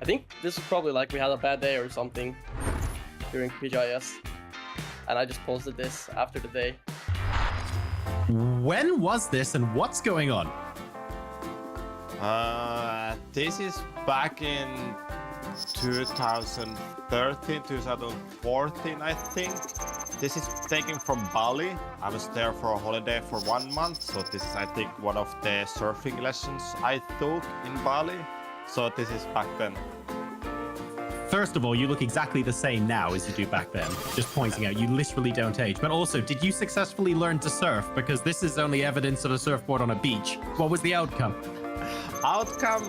I think this is probably like we had a bad day or something during PGIS, and I just posted this after the day. When was this and what's going on? This is back in 2013, 2014, I think. This is taken from Bali. I was there for a holiday for 1 month, so this is, I think, one of the surfing lessons I took in Bali. So this is back then. First of all, you look exactly the same now as you do back then. Just pointing out, you literally don't age. But also, did you successfully learn to surf? Because this is only evidence of a surfboard on a beach. What was the outcome? Outcome,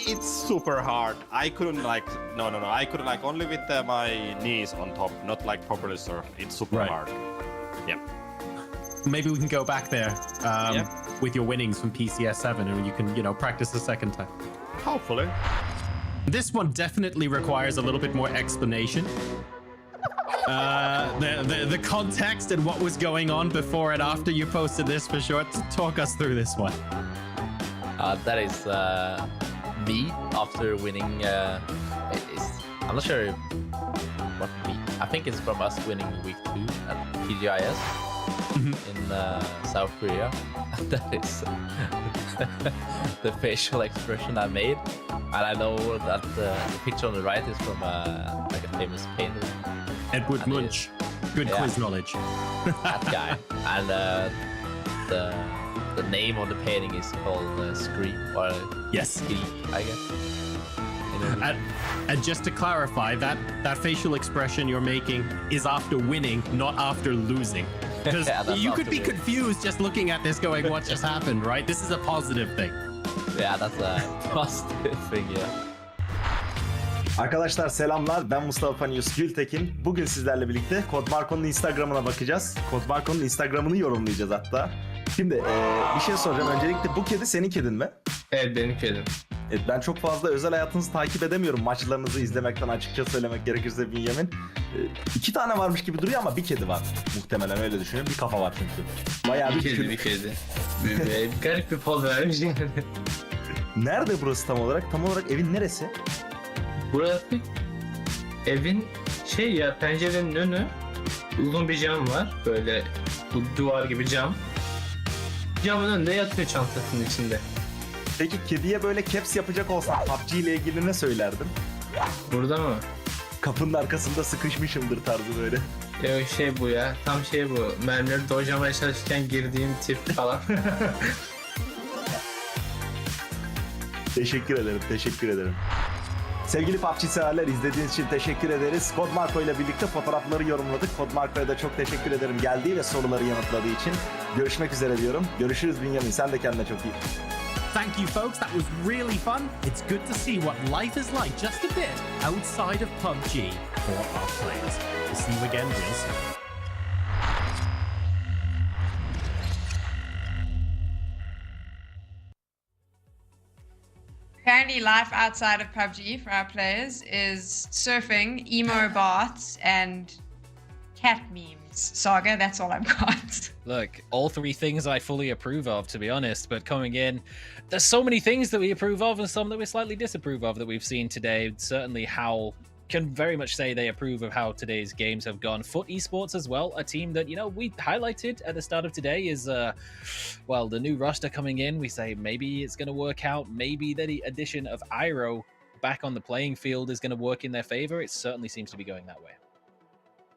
it's super hard. I couldn't like, no. I couldn't like only with my knees on top, not like properly surf. It's super hard. Yeah. Maybe we can go back there with your winnings from PCS7 and you can, you know, practice the second time. Hopefully. This one definitely requires a little bit more explanation. The context and what was going on before and after you posted this, for sure. Talk us through this one. That is me after winning. I'm not sure what week. I think it's from us winning week 2 at PGIS in South Korea. That is the facial expression I made, and I know that the picture on the right is from like a famous painter, Edward Munch. Good quiz knowledge. That guy, and the name of the painting is called Scream, or Scream, I guess. And just to clarify, that facial expression you're making is after winning, not after losing. Because you could be confused just looking at this going, what just happened, right? This is a positive thing. Yeah, that's a positive thing, yeah. Arkadaşlar selamlar, ben Mustafa Nius Gültekin. Bugün sizlerle birlikte Kodmarko'nun Instagram'ına bakacağız. Kodmarko'nun Instagram'ını yorumlayacağız hatta. Şimdi bir şey soracağım. Öncelikle bu kedi senin kedin mi? Evet, benim kedim. Evet, ben çok fazla özel hayatınızı takip edemiyorum. Maçlarınızı izlemekten açıkça söylemek gerekirse Bünyamin. 2 tane varmış gibi duruyor ama bir kedi var. Muhtemelen öyle düşünüyorum. Bir kafa var çünkü. Bayağı bir kedi. Bir kedi. Garip bir poz vermiş yani. Nerede burası tam olarak? Tam olarak evin neresi? Burası evin pencerenin önü. Uzun bir cam var. Böyle bu duvar gibi cam. Camın önünde yatıyor çantasının içinde. Peki kediye böyle caps yapacak olsan PUBG ile ilgili ne söylerdin? Burada mı? Kapının arkasında sıkışmışımdır tarzı böyle. Ya bu ya. Tam bu. Mermileri dojlamaya çalışırken girdiğim tip falan. Teşekkür ederim. Sevgili PUBG severler, izlediğiniz için teşekkür ederiz. Kodmarko ile birlikte fotoğrafları yorumladık. Kodmarko'ya da çok teşekkür ederim geldiği ve soruları yanıtladığı için. Görüşmek üzere diyorum. Görüşürüz Bünyamin. Sen de kendine çok iyi. Thank you, folks. That was really fun. It's good to see what life is like just a bit outside of PUBG for our players. We'll see you again real soon. Apparently, life outside of PUBG for our players is surfing, emo bots, and cat memes. Saga, that's all I've got. Look, all 3 things I fully approve of, to be honest, but coming in, there's so many things that we approve of and some that we slightly disapprove of that we've seen today. Certainly Hal can very much say they approve of how today's games have gone. Foot Esports as well, a team that, you know, we highlighted at the start of today is, well, the new roster coming in. We say maybe it's going to work out. Maybe the addition of Iroh back on the playing field is going to work in their favor. It certainly seems to be going that way.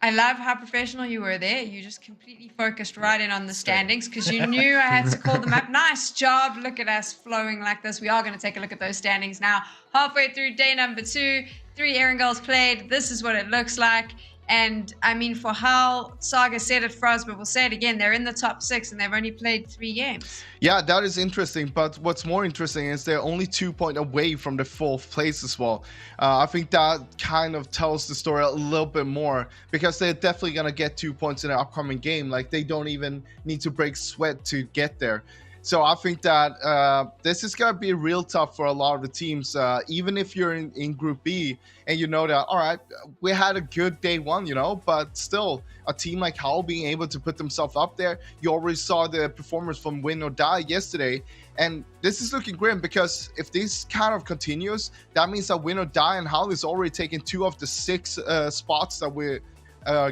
I love how professional you were there. You just completely focused right in on the standings because you knew I had to call them up. Nice job. Look at us flowing like this. We are going to take a look at those standings now. Halfway through day number 2, 3 Erangels played. This is what it looks like. And I mean, for how Saga said it for us, but we'll say it again, they're in the top 6 and they've only played 3 games. Yeah, that is interesting. But what's more interesting is they're only 2 points away from the 4th place as well. I think that kind of tells the story a little bit more because they're definitely going to get 2 points in the upcoming game. Like, they don't even need to break sweat to get there. So I think that this is going to be real tough for a lot of the teams, even if you're in Group B and you know that, all right, we had a good day one, you know, but still a team like Howl being able to put themselves up there. You already saw the performance from Win or Die yesterday. And this is looking grim because if this kind of continues, that means that Win or Die and Howl is already taking 2 of the 6 spots that we're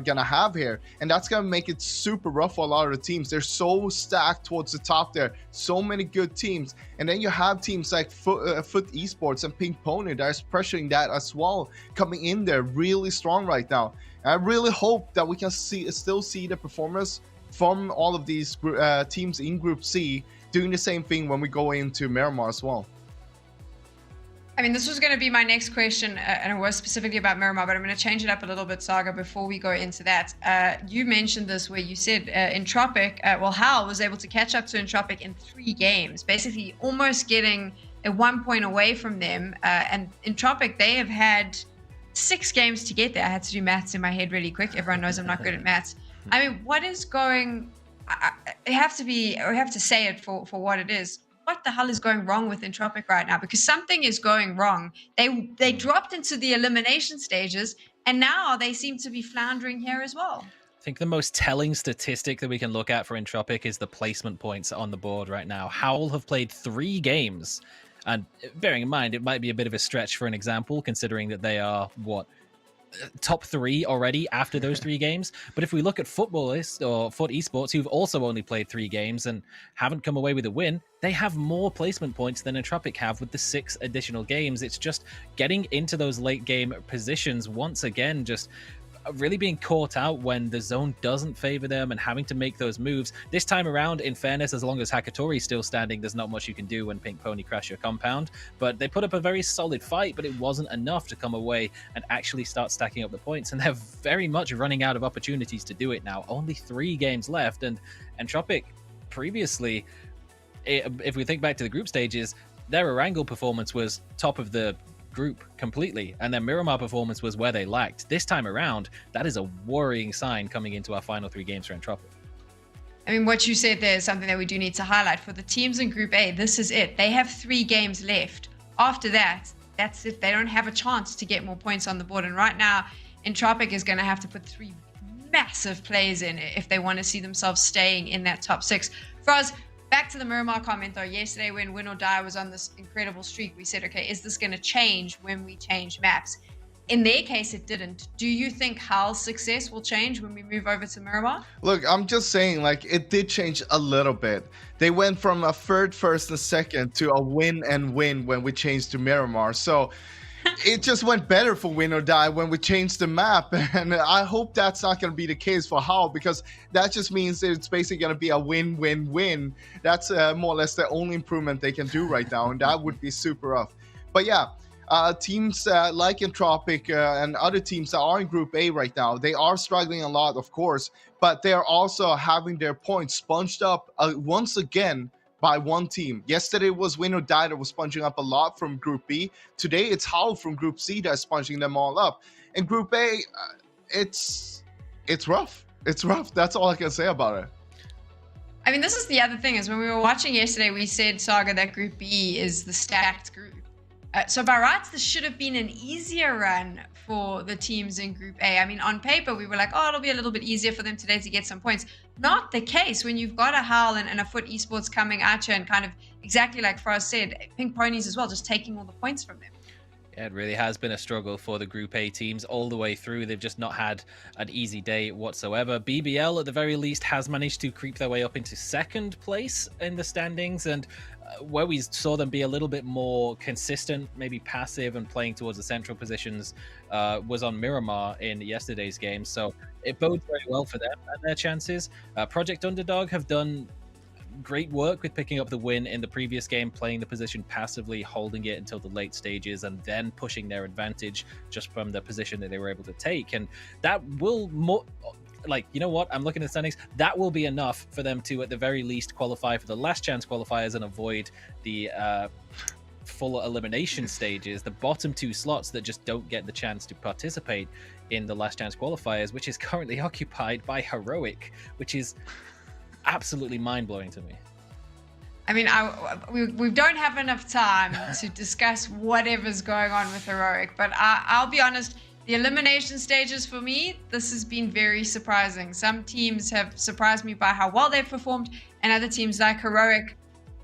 gonna have here, and that's gonna make it super rough for a lot of the teams. They're so stacked towards the top there, so many good teams, and then you have teams like Foot Esports and Pink Pony that is pressuring that as well, coming in there really strong right now. And I really hope that we can still see the performance from all of these teams in Group C doing the same thing when we go into Miramar as well. I mean, this was going to be my next question, and it was specifically about Miramar, but I'm going to change it up a little bit, Saga, before we go into that. You mentioned this where you said Entropic, well, Howl was able to catch up to Entropic in 3 games, basically almost getting a 1 point away from them. And Entropic, they have had 6 games to get there. I had to do maths in my head really quick. Everyone knows I'm not good at maths. I mean, what is going... I have to say it for what it is. What the hell is going wrong with Entropic right now? Because something is going wrong. They dropped into the elimination stages, and now they seem to be floundering here as well. I think the most telling statistic that we can look at for Entropic is the placement points on the board right now. Howl have played 3 games, and bearing in mind, it might be a bit of a stretch for an example, considering that they are, top 3 already after those 3 games. But if we look at Foot Esports, who've also only played 3 games and haven't come away with a win, they have more placement points than Entropic have with the 6 additional games. It's just getting into those late game positions once again, just really being caught out when the zone doesn't favor them and having to make those moves. This time around, in fairness, as long as Hakatori's still standing, there's not much you can do when Pink Pony crash your compound. But they put up a very solid fight, but it wasn't enough to come away and actually start stacking up the points. And they're very much running out of opportunities to do it now. Only 3 games left. And Entropic, previously, if we think back to the group stages, their Erangel performance was top of the group completely, and their Miramar performance was where they lacked. This time around, that is a worrying sign coming into our final 3 games for Entropic. I mean, what you said there is something that we do need to highlight. For the teams in Group A, this is it. They have 3 games left. After that, that's it. They don't have a chance to get more points on the board. And right now, Entropic is going to have to put 3 massive plays in if they want to see themselves staying in that top 6. For us, back to the Miramar comment, though, yesterday when Win or Die was on this incredible streak, we said, okay, is this going to change when we change maps? In their case, it didn't. Do you think Howl's success will change when we move over to Miramar? Look, I'm just saying, like, it did change a little bit. They went from a 3rd, 1st, and 2nd to a win and win when we changed to Miramar. So it just went better for Win or Die when we changed the map, and I hope that's not going to be the case for Howl, because that just means that it's basically going to be a win-win-win. That's more or less the only improvement they can do right now, and that would be super rough. But yeah, teams like Entropic and other teams that are in Group A right now, they are struggling a lot, of course, but they are also having their points sponged up once again by one team. Yesterday was Win or Die that was sponging up a lot from Group B. Today it's Howl from Group C that's sponging them all up. In Group A, it's rough. It's rough. That's all I can say about it. I mean, this is the other thing, is when we were watching yesterday, we said, Saga, that Group B is the stacked group. So by rights, this should have been an easier run for the teams in Group A. I mean, on paper, we were like, oh, it'll be a little bit easier for them today to get some points. Not the case when you've got a Howl and a Foot Esports coming at you, and kind of exactly like Frost said, Pink Ponies as well, just taking all the points from them. Yeah, it really has been a struggle for the Group A teams all the way through. They've just not had an easy day whatsoever. BBL, at the very least, has managed to creep their way up into 2nd place in the standings, and where we saw them be a little bit more consistent, maybe passive and playing towards the central positions, was on Miramar in yesterday's game. So it bodes very well for them and their chances. Project Underdog have done great work with picking up the win in the previous game, playing the position passively, holding it until the late stages, and then pushing their advantage just from the position that they were able to take. And that will you know what? I'm looking at the standings. That will be enough for them to, at the very least, qualify for the last chance qualifiers and avoid the full elimination stages, the bottom 2 slots that just don't get the chance to participate in the last chance qualifiers, which is currently occupied by Heroic, which is absolutely mind-blowing to me. I mean, we don't have enough time to discuss whatever's going on with Heroic, but I'll be honest, the elimination stages for me, this has been very surprising. Some teams have surprised me by how well they've performed, and other teams like Heroic,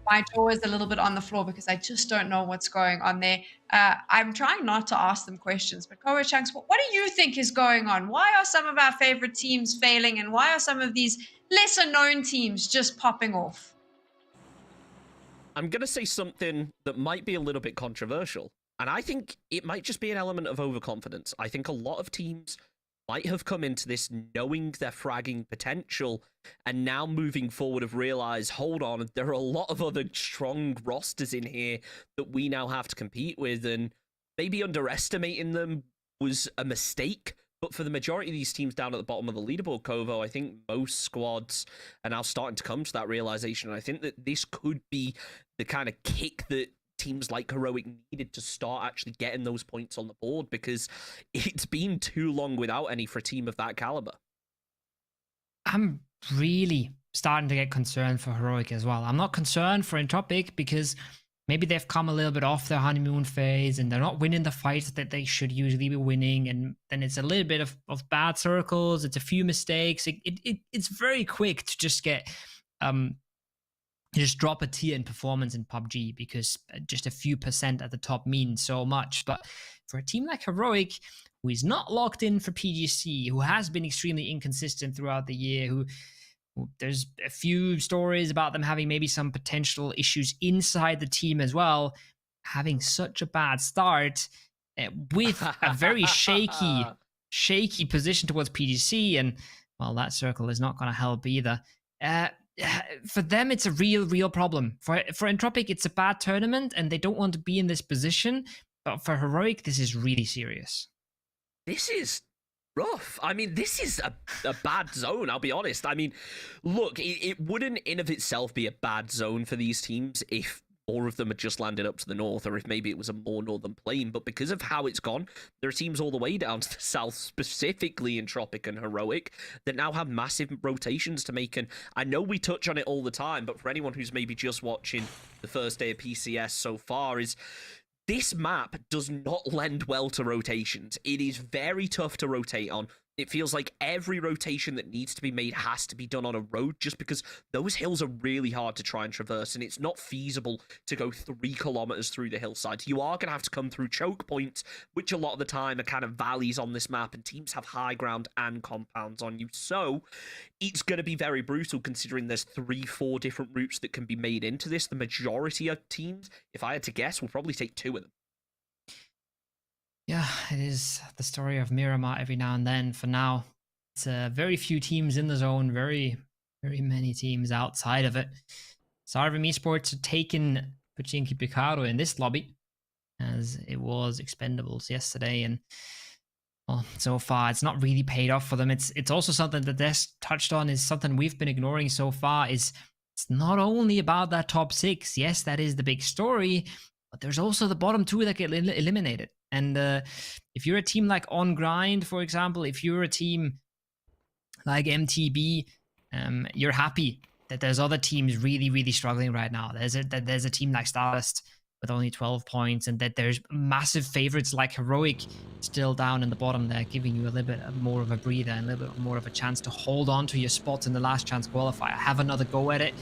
my jaw is a little bit on the floor because I just don't know what's going on there. I'm trying not to ask them questions, but Coach Chunks, what do you think is going on? Why are some of our favorite teams failing, and why are some of these lesser known teams just popping off? I'm going to say something that might be a little bit controversial, and I think it might just be an element of overconfidence. I think a lot of teams might have come into this knowing their fragging potential, and now moving forward have realized, hold on, there are a lot of other strong rosters in here that we now have to compete with, and maybe underestimating them was a mistake. But for the majority of these teams down at the bottom of the leaderboard, Kovo, I think most squads are now starting to come to that realization. And I think that this could be the kind of kick that teams like Heroic needed to start actually getting those points on the board, because it's been too long without any for a team of that caliber. I'm really starting to get concerned for Heroic as well. I'm not concerned for Entropic because maybe they've come a little bit off their honeymoon phase and they're not winning the fights that they should usually be winning. And then it's a little bit of bad circles. It's a few mistakes. It's very quick to just get, just drop a tier in performance in PUBG because just a few % at the top means so much. But for a team like Heroic, who is not locked in for PGC, who has been extremely inconsistent throughout the year, who there's a few stories about them having maybe some potential issues inside the team as well, having such a bad start with a very shaky position towards PGC, and well, that circle is not going to help either. For them, it's a real problem. For Entropic, it's a bad tournament, and they don't want to be in this position. But for Heroic, this is really serious. This is rough. I mean, this is a bad zone, I'll be honest. I mean, look, it wouldn't in of itself be a bad zone for these teams if more of them had just landed up to the north, or if maybe it was a more northern plane. But because of how it's gone, there are teams all the way down to the south, specifically Entropic and Heroic, that now have massive rotations to make. And I know we touch on it all the time, but for anyone who's maybe just watching the first day of PCS so far, is this map does not lend well to rotations. It is very tough to rotate on. It feels like every rotation that needs to be made has to be done on a road, just because those hills are really hard to try and traverse, and it's not feasible to go 3 kilometers through the hillside. You are going to have to come through choke points, which a lot of the time are kind of valleys on this map, and teams have high ground and compounds on you. So it's going to be very brutal, considering there's 3-4 different routes that can be made into this. The majority of teams, if I had to guess, will probably take 2 of them. Yeah, it is the story of Miramar every now and then. For now, it's very few teams in the zone, very many teams outside of it. Sarvim Esports have taken Pachinki Picaro in this lobby, as it was Expendables yesterday, and well, so far it's not really paid off for them. It's also something that Des touched on, is something we've been ignoring so far, is it's not only about that top 6. Yes, that is the big story, but there's also the bottom 2 that get eliminated. And if you're a team like On Grind, for example, if you're a team like MTB, you're happy that there's other teams really struggling right now. There's a team like Stardust with only 12 points, and that there's massive favorites like Heroic still down in the bottom there, giving you a little bit more of a breather and a little bit more of a chance to hold on to your spot in the last chance qualifier, have another go at it.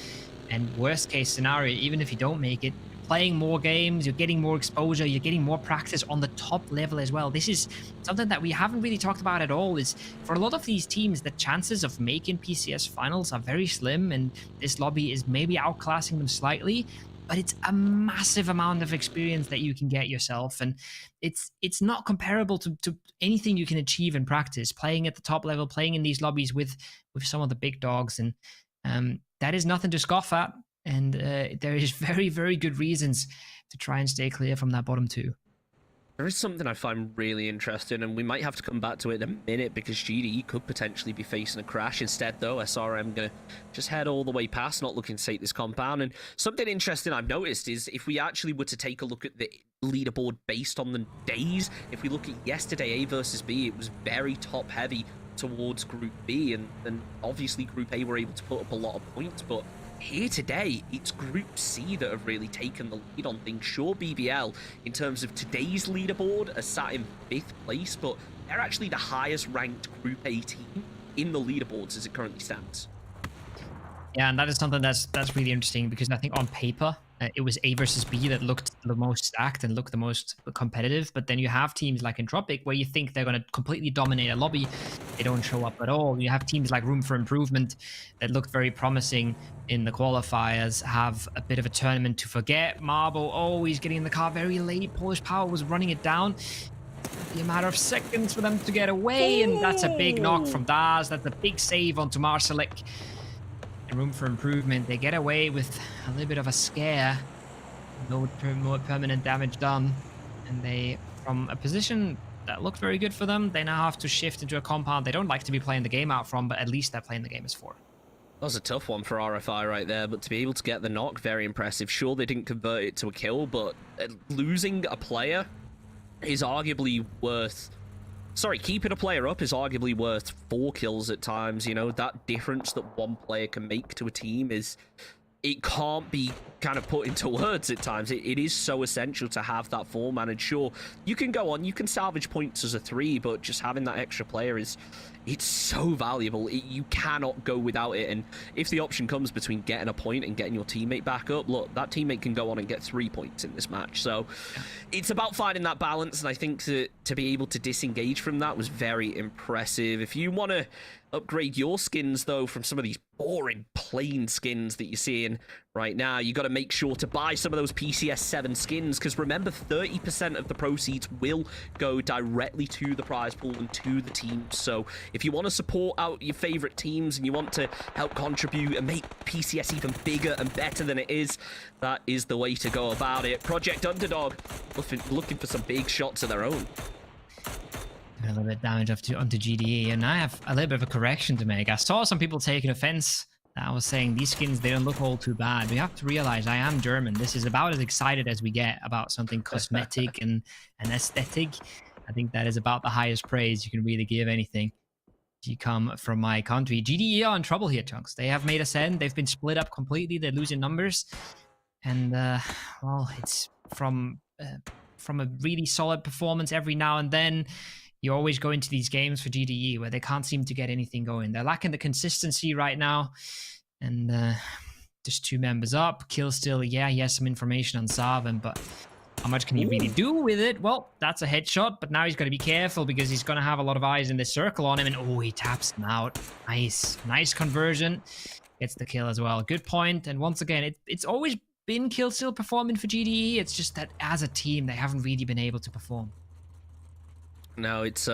And worst case scenario, even if you don't make it, playing more games, you're getting more exposure, you're getting more practice on the top level as well. This is something that we haven't really talked about at all, is for a lot of these teams, the chances of making PCS finals are very slim, and this lobby is maybe outclassing them slightly, but it's a massive amount of experience that you can get yourself, and it's not comparable to anything you can achieve in practice, playing at the top level, playing in these lobbies with some of the big dogs, and that is nothing to scoff at. And there is very good reasons to try and stay clear from that bottom 2. There is something I find really interesting, and we might have to come back to it in a minute, because GDE could potentially be facing a crash. Instead, though, SRM going to just head all the way past, not looking to take this compound. And something interesting I've noticed is, if we actually were to take a look at the leaderboard based on the days, if we look at yesterday, A versus B, it was very top-heavy towards Group B, and obviously Group A were able to put up a lot of points, but here today, it's Group C that have really taken the lead on things. Sure, BBL, in terms of today's leaderboard, are sat in 5th place, but they're actually the highest ranked Group A team in the leaderboards as it currently stands. Yeah, and that is something that's really interesting, because I think on paper it was A versus B that looked the most stacked and looked the most competitive. But then you have teams like Entropic where you think they're going to completely dominate a lobby. They don't show up at all. You have teams like Room for Improvement that looked very promising in the qualifiers, have a bit of a tournament to forget. Marble always getting in the car very late. Polish Power was running it down. The matter of seconds for them to get away, and that's a big knock from Daz. That's a big save onto Marcelik. Room for Improvement, they get away with a little bit of a scare. No more permanent damage done, and they, from a position that looked very good for them, they now have to shift into a compound they don't like to be playing the game out from, but at least they're playing the game as 4. That was a tough one for RFI right there, but to be able to get the knock, very impressive. Sure, they didn't convert it to a kill, but losing a player is arguably worth... Sorry, keeping a player up is arguably worth 4 kills at times. You know, that difference that one player can make to a team is... It can't be kind of put into words at times. It is so essential to have that 4-man. And sure, you can go on, you can salvage points as a 3, but just having that extra player is... It's so valuable. You cannot go without it. And if the option comes between getting a point and getting your teammate back up, look, that teammate can go on and get 3 points in this match. So it's about finding that balance. And I think to be able to disengage from that was very impressive. If you want to upgrade your skins, though, from some of these boring, plain skins that you're seeing right now, you got to make sure to buy some of those PCS7 skins, because remember, 30% of the proceeds will go directly to the prize pool and to the teams. So if you want to support out your favorite teams and you want to help contribute and make PCS even bigger and better than it is, that is the way to go about it. Project Underdog looking for some big shots of their own. A little bit of damage onto GDE, and I have a little bit of a correction to make. I saw some people taking offense that I was saying these skins, they don't look all too bad. We have to realize I am German. This is about as excited as we get about something cosmetic and aesthetic. I think that is about the highest praise you can really give anything. You come from my country. GDE are in trouble here, Chunks. They have made a send. They've been split up completely. They're losing numbers. And, well, it's from a really solid performance every now and then. You always go into these games for GDE where they can't seem to get anything going. They're lacking the consistency right now. And just 2 members up. Kill still, yeah, he has some information on Sarvin, but how much can he really do with it? Well, that's a headshot, but now he's got to be careful because he's going to have a lot of eyes in this circle on him. And oh, he taps him out. Nice. Nice conversion. Gets the kill as well. Good point. And once again, it's always been kill still performing for GDE. It's just that as a team, they haven't really been able to perform. No, it's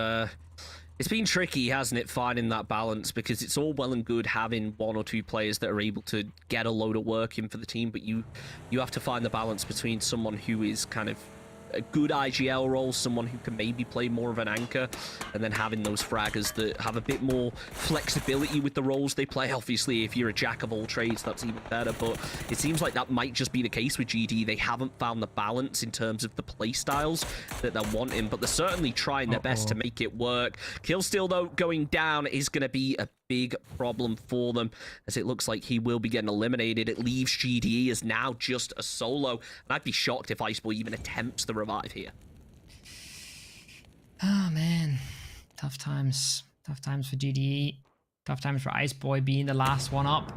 been tricky, hasn't it, finding that balance, because it's all well and good having 1 or 2 players that are able to get a load of work in for the team, but you have to find the balance between someone who is kind of a good IGL role, someone who can maybe play more of an anchor, and then having those fraggers that have a bit more flexibility with the roles they play. Obviously, if you're a jack of all trades, that's even better, but it seems like that might just be the case with GD. They haven't found the balance in terms of the play styles that they're wanting, but they're certainly trying their best to make it work. Killsteal, though, going down is going to be a big problem for them, as it looks like he will be getting eliminated. It leaves GDE as now just a solo, and I'd be shocked if Iceboy even attempts the revive here. Oh man, tough times for GDE, tough times for Iceboy being the last one up,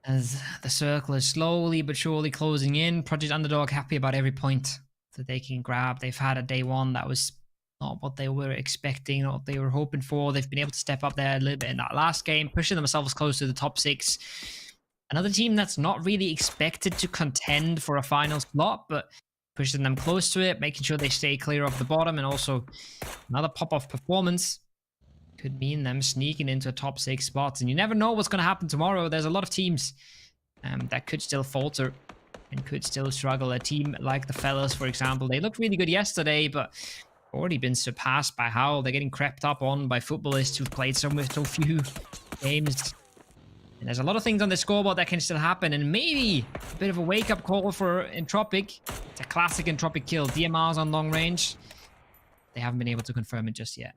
as the circle is slowly but surely closing in. Project Underdog happy about every point that they can grab. They've had a day 1 that was not what they were expecting, not what they were hoping for. They've been able to step up there a little bit in that last game, pushing themselves close to the top 6. Another team that's not really expected to contend for a final slot, but pushing them close to it, making sure they stay clear of the bottom, and also another pop-off performance could mean them sneaking into a top 6 spots. And you never know what's going to happen tomorrow. There's a lot of teams that could still falter and could still struggle. A team like the Fellas, for example, they looked really good yesterday, but already been surpassed by Howl. They're getting crept up on by footballists who've played so few games. And there's a lot of things on the scoreboard that can still happen, and maybe a bit of a wake-up call for Entropic. It's a classic Entropic kill. DMR's on long range. They haven't been able to confirm it just yet.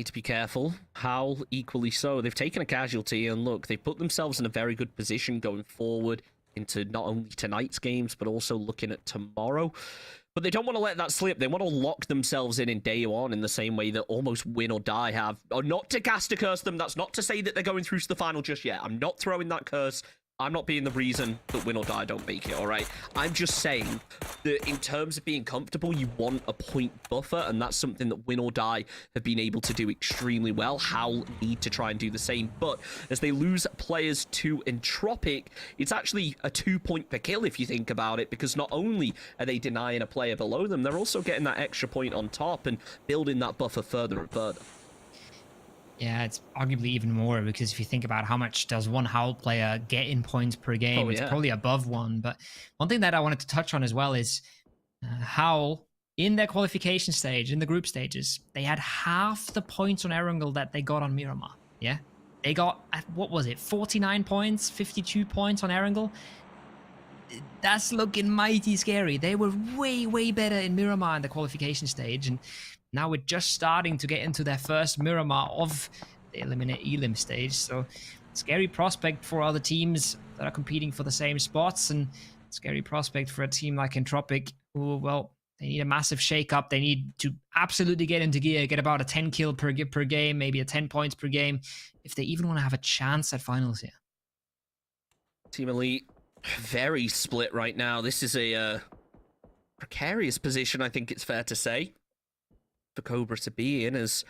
need to be careful. Howl, equally so. They've taken a casualty, and look, they've put themselves in a very good position going forward into not only tonight's games, but also looking at tomorrow. But they don't want to let that slip. They want to lock themselves in day one in the same way that almost Win or Die have. Or not to cast a curse them. That's not to say that they're going through to the final just yet. I'm not throwing that curse. I'm not being the reason that Win or Die don't make it, all right? I'm just saying that in terms of being comfortable, you want a point buffer, and that's something that Win or Die have been able to do extremely well. Howl need to try and do the same, but as they lose players to Entropic, it's actually a 2-point per kill if you think about it, because not only are they denying a player below them, they're also getting that extra point on top and building that buffer further and further. Yeah, it's arguably even more, because if you think about how much does one Howl player get in points per game, it's probably above 1. But one thing that I wanted to touch on as well is Howl, in their qualification stage, in the group stages, they had half the points on Erangel that they got on Miramar. Yeah, they got, what was it, 49 points, 52 points on Erangel. That's looking mighty scary. They were way, way better in Miramar in the qualification stage, and now we're just starting to get into their first Miramar of the Elim stage. So, scary prospect for other teams that are competing for the same spots, and scary prospect for a team like Entropic, who, well, they need a massive shake-up. They need to absolutely get into gear, get about a 10 kill per game, maybe a 10 points per game, if they even want to have a chance at finals here. Team Elite, very split right now. This is a precarious position, I think it's fair to say, for Cobra to be in, as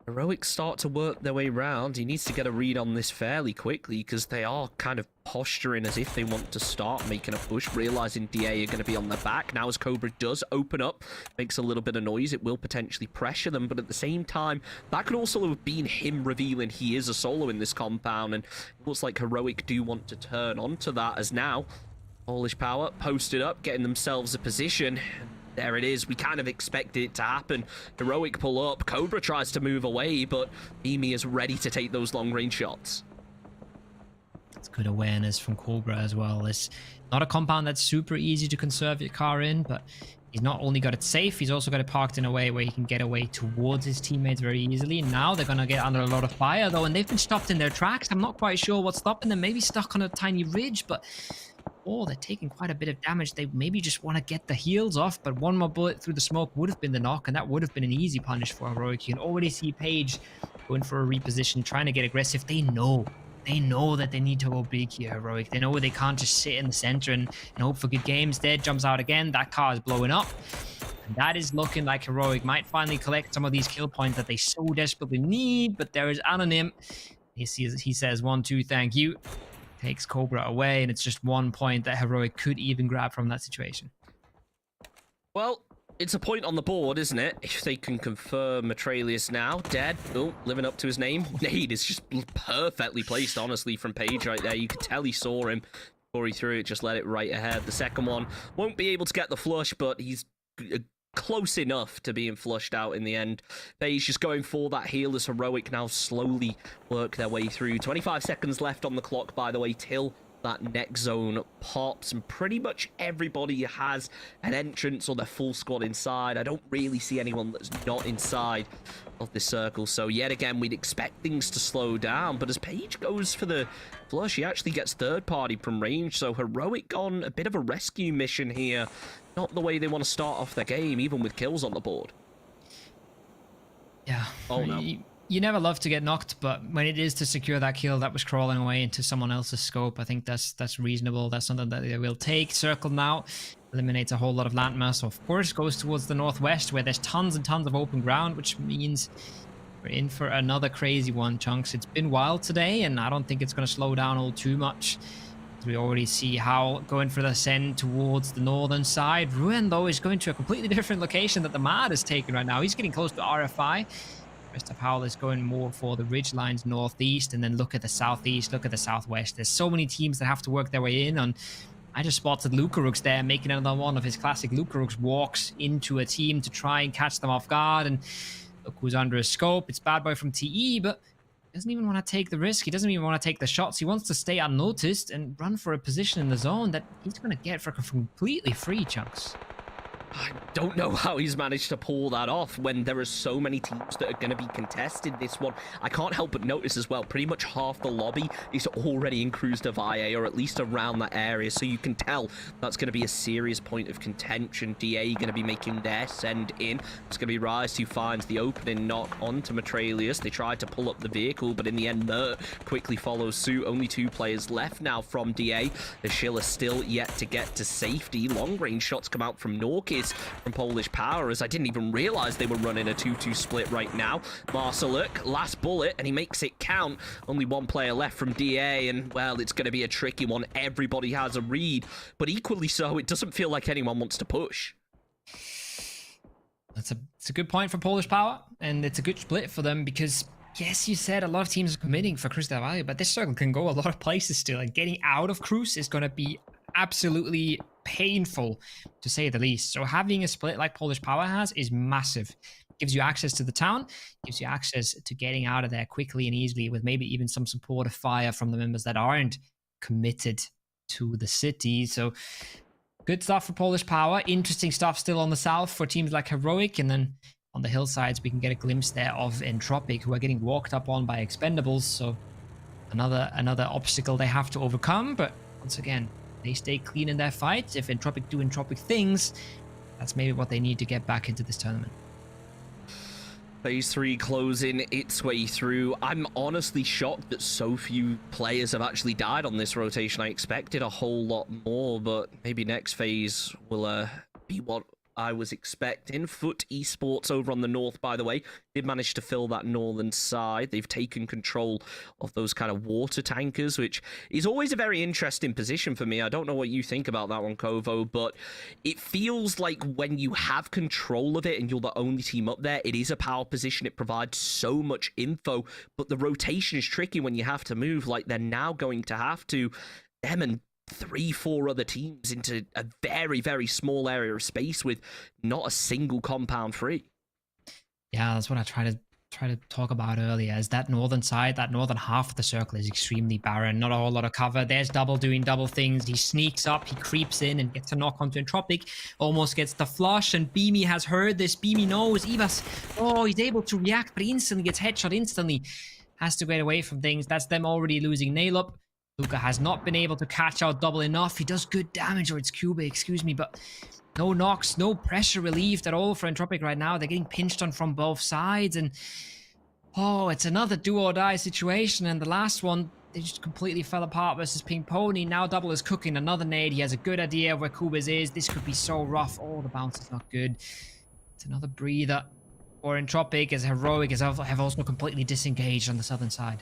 Heroic start to work their way around. He needs to get a read on this fairly quickly, because they are kind of posturing as if they want to start making a push, realizing DA are going to be on their back. Now as Cobra does open up, makes a little bit of noise, it will potentially pressure them, but at the same time, that could also have been him revealing he is a solo in this compound, and it looks like Heroic do want to turn onto that, as now Polish Power posted up, getting themselves a position. There it is. We kind of expected it to happen. Heroic pull up. Cobra tries to move away, but MEA is ready to take those long-range shots. It's good awareness from Cobra as well. It's not a compound that's super easy to conserve your car in, but he's not only got it safe, he's also got it parked in a way where he can get away towards his teammates very easily. Now they're going to get under a lot of fire, though, and they've been stopped in their tracks. I'm not quite sure what's stopping them. Maybe stuck on a tiny ridge, but they're taking quite a bit of damage. They maybe just want to get the heals off, but one more bullet through the smoke would have been the knock, and that would have been an easy punish for Heroic. You can already see Page going for a reposition, trying to get aggressive. They know that they need to go big here, Heroic. They know they can't just sit in the center and hope for good games. Dead jumps out again. That car is blowing up. And that is looking like Heroic might finally collect some of these kill points that they so desperately need, but there is Anonym. He says 1-2, thank you. Takes Cobra away, and it's just 1 point that Heroic could even grab from that situation. Well, it's a point on the board, isn't it? If they can confirm Matralius now. Dead. Oh, living up to his name. Nade is just perfectly placed, honestly, from Page right there. You could tell he saw him before he threw it, just let it right ahead. The second one won't be able to get the flush, but he's close enough to being flushed out in the end. Page just going for that heal as Heroic now slowly work their way through. 25 seconds left on the clock, by the way, till that next zone pops, and pretty much everybody has an entrance or their full squad inside. I don't really see anyone that's not inside of this circle, so yet again we'd expect things to slow down, but as Page goes for the flush, he actually gets third party from range, so Heroic on a bit of a rescue mission here. Not the way they want to start off their game, even with kills on the board. Yeah. Oh no. You never love to get knocked, but when it is to secure that kill that was crawling away into someone else's scope, I think that's reasonable. That's something that they will take. Circle now eliminates a whole lot of landmass. So of course goes towards the northwest, where there's tons and tons of open ground, which means we're in for another crazy one, Chunks. It's been wild today, and I don't think it's going to slow down all too much. We already see Howl going for the send towards the northern side. Ruin, though, is going to a completely different location that the Mad is taking right now. He's getting close to RFI. The rest of Howl is going more for the ridge lines northeast, and then look at the southeast, look at the southwest. There's so many teams that have to work their way in. I just spotted Lucarooks there, making another one of his classic Lucarooks walks into a team to try and catch them off guard. And look who's under a scope. It's Bad Boy from TE, but doesn't even want to take the risk. He doesn't even want to take the shots. He wants to stay unnoticed and run for a position in the zone that he's going to get for completely free, Chunks. I don't know how he's managed to pull that off when there are so many teams that are going to be contested this one. I can't help but notice as well, pretty much half the lobby is already in Cruz de Valle, or at least around that area, so you can tell that's going to be a serious point of contention. DA going to be making their send in. It's going to be Rise who finds the opening knock onto Matralius. They tried to pull up the vehicle, but in the end, Mert quickly follows suit. Only 2 players left now from DA. The Schiller still yet to get to safety. Long-range shots come out from Norkis from Polish Power, as I didn't even realize they were running a 2-2 split right now. Marceluk, last bullet, and he makes it count. Only 1 player left from DA, and, well, it's going to be a tricky one. Everybody has a read, but equally so, it doesn't feel like anyone wants to push. It's a good point for Polish Power, and it's a good split for them because, yes, you said a lot of teams are committing for Cruz del Valle, but this circle can go a lot of places still, and getting out of Cruz is going to be absolutely painful, to say the least. So having a split like Polish Power has is massive. Gives you access to the town, gives you access to getting out of there quickly and easily, with maybe even some supportive fire from the members that aren't committed to the city. So good stuff for Polish Power. Interesting stuff still on the south for teams like Heroic, and then on the hillsides we can get a glimpse there of Entropic, who are getting walked up on by Expendables. So another obstacle they have to overcome, but once again, they stay clean in their fights. If Entropic do Entropic things, that's maybe what they need to get back into this tournament. Phase 3 closing its way through. I'm honestly shocked that so few players have actually died on this rotation. I expected a whole lot more, but maybe next phase will be what I was expecting. Foot Esports over on the north, by the way, did manage to fill that northern side. They've taken control of those kind of water tankers, which is always a very interesting position for me. I don't know what you think about that one, Kovo, but it feels like when you have control of it and you're the only team up there, it is a power position. It provides so much info, but the rotation is tricky when you have to move like they're now going to have to. Them and 3-4 other teams into a very, very small area of space with not a single compound free. Yeah, that's what I try to talk about earlier, is that northern side, that northern half of the circle is extremely barren. Not a whole lot of cover. There's Double doing double things. He sneaks up, he creeps in and gets a knock onto Entropic, almost gets the flush, and Beamy has heard this. Beamy knows Ivas, he's able to react, but he instantly gets headshot instantly. Has to get away from things. That's them already losing nail up. Luca has not been able to catch out Double enough. He does good damage, or it's Cuba, excuse me, but no knocks, no pressure relieved at all for Entropic right now. They're getting pinched on from both sides, and it's another do or die situation. And the last one, they just completely fell apart versus Pink Pony. Now Double is cooking another nade. He has a good idea of where Kubas is. This could be so rough. The bounce is not good. It's another breather for Entropic, as Heroic have also completely disengaged on the southern side.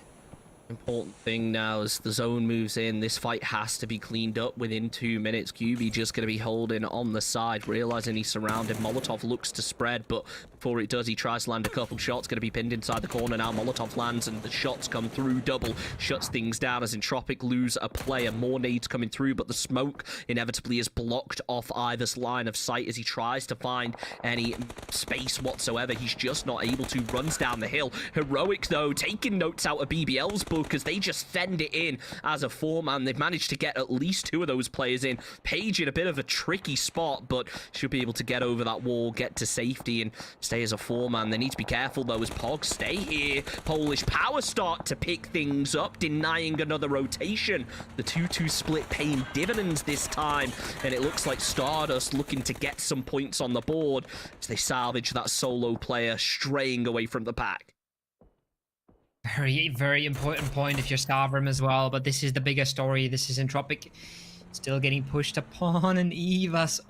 Important thing now as the zone moves in, this fight has to be cleaned up within 2 minutes. QB just going to be holding on the side, realizing he's surrounded. Molotov looks to spread, but before it does, he tries to land a couple shots. Going to be pinned inside the corner now. Molotov lands and the shots come through. Double shuts things down as Entropic lose a player. More nades coming through, but the smoke inevitably is blocked off Ivor's line of sight as he tries to find any space whatsoever. He's just not able to. Runs down the hill. Heroic, though, taking notes out of BBL's book because they just send it in as a 4-man. They've managed to get at least 2 of those players in. Page in a bit of a tricky spot, but should be able to get over that wall, get to safety, and stay as a 4-man. They need to be careful, though, as Pogs stay here. Polish Power start to pick things up, denying another rotation. The 2-2 split paying dividends this time, and it looks like Stardust looking to get some points on the board as they salvage that solo player straying away from the pack. Very, very important point if you're Stavrum as well, but this is the bigger story. This is Entropic still getting pushed upon, and Ivas,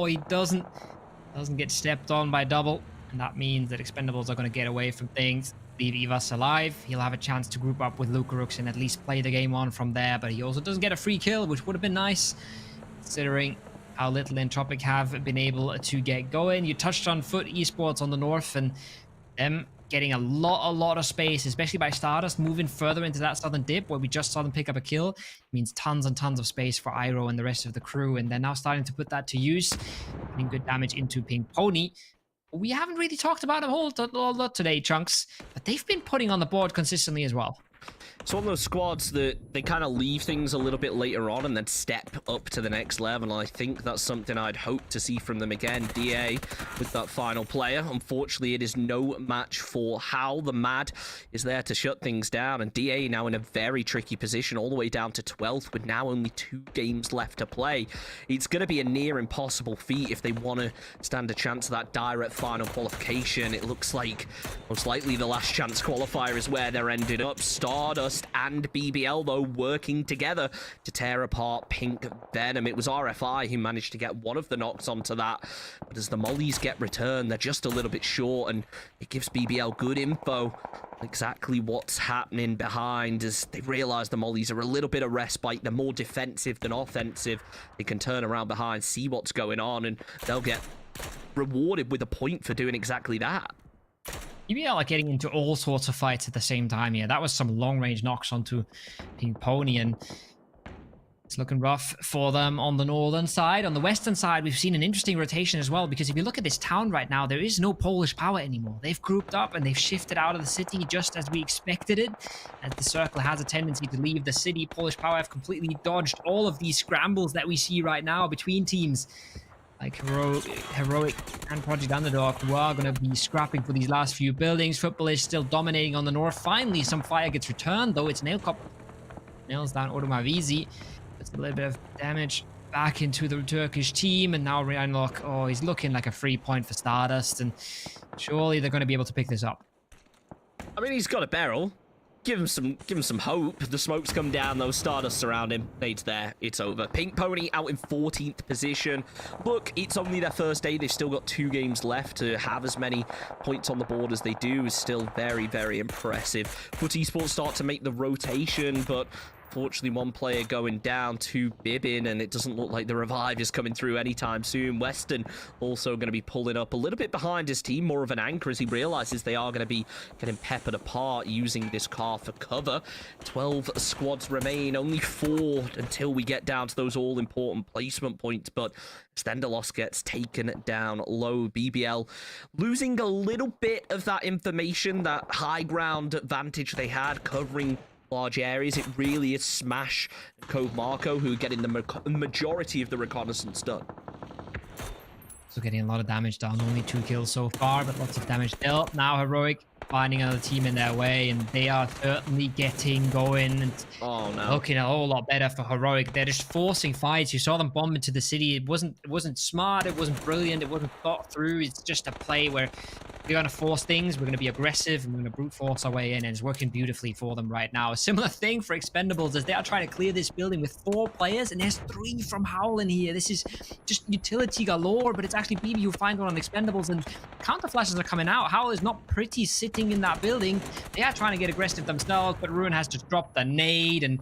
he doesn't get stepped on by Double, and that means that Expendables are going to get away from things, leave Ivas alive. He'll have a chance to group up with Lucarux and at least play the game on from there, but he also doesn't get a free kill, which would have been nice, considering how little Entropic have been able to get going. You touched on Foot Esports on the north, and them getting a lot of space, especially by Stardust, moving further into that southern dip where we just saw them pick up a kill. It means tons and tons of space for Iroh and the rest of the crew, and they're now starting to put that to use, putting good damage into Pink Pony. We haven't really talked about a whole lot today, Chunks, but they've been putting on the board consistently as well. It's one of those squads that they kind of leave things a little bit later on and then step up to the next level. And I think that's something I'd hope to see from them again. DA with that final player. Unfortunately, it is no match for Howl. The Mad is there to shut things down. And DA now in a very tricky position, all the way down to 12th, with now only 2 games left to play. It's going to be a near impossible feat if they want to stand a chance of that direct final qualification. It looks like most likely the last chance qualifier is where they're ended up. Stardust and BBL, though, working together to tear apart Pink Venom. It was RFI who managed to get one of the knocks onto that, but as the mollies get returned, they're just a little bit short, and it gives BBL good info exactly what's happening behind as they realize the mollies are a little bit of respite. They're more defensive than offensive. They can turn around behind, see what's going on, and they'll get rewarded with a point for doing exactly that. BBL are getting into all sorts of fights at the same time here. That was some long-range knocks onto Pink Pony, and it's looking rough for them on the northern side. On the western side, we've seen an interesting rotation as well, because if you look at this town right now, there is no Polish power anymore. They've grouped up and they've shifted out of the city just as we expected it. As the circle has a tendency to leave the city, Polish power have completely dodged all of these scrambles that we see right now between teams like Heroic and Project Underdog, who are going to be scrapping for these last few buildings. Football is still dominating on the north. Finally, some fire gets returned, though. It's Nailcop. Nails down Odomavizi. Puts a little bit of damage back into the Turkish team. And now Reinlock, oh, he's looking like a free point for Stardust. And surely they're going to be able to pick this up. I mean, he's got a barrel. Give him some hope. The smoke's come down, though. Stardust around him. Nade's there. It's over. Pink Pony out in 14th position. Look, it's only their first day. They've still got 2 games left. To have as many points on the board as they do is still very, very impressive. Foot Esports start to make the rotation, but fortunately, one player going down to Bibin, and it doesn't look like the revive is coming through anytime soon. Weston also going to be pulling up a little bit behind his team, more of an anchor as he realizes they are going to be getting peppered apart using this car for cover. 12 squads remain, only 4 until we get down to those all-important placement points, but Stendalos gets taken down low. BBL losing a little bit of that information, that high ground advantage they had covering large areas. It really is Smash and Cove Marco who are getting the majority of the reconnaissance done. So getting a lot of damage done. Only 2 kills so far, but lots of damage dealt. Now Heroic finding another team in their way, and they are certainly getting going and looking a whole lot better for Heroic. They're just forcing fights. You saw them bomb into the city. It wasn't smart. It wasn't brilliant. It wasn't thought through. It's just a play where we're going to force things. We're going to be aggressive, and we're going to brute force our way in, and it's working beautifully for them right now. A similar thing for Expendables as they are trying to clear this building with 4 players, and there's 3 from Howl in here. This is just utility galore, but it's actually BB who finds one on Expendables, and counter flashes are coming out. Howl is not pretty sitting in that building. They are trying to get aggressive themselves, but Ruin has just dropped the nade, and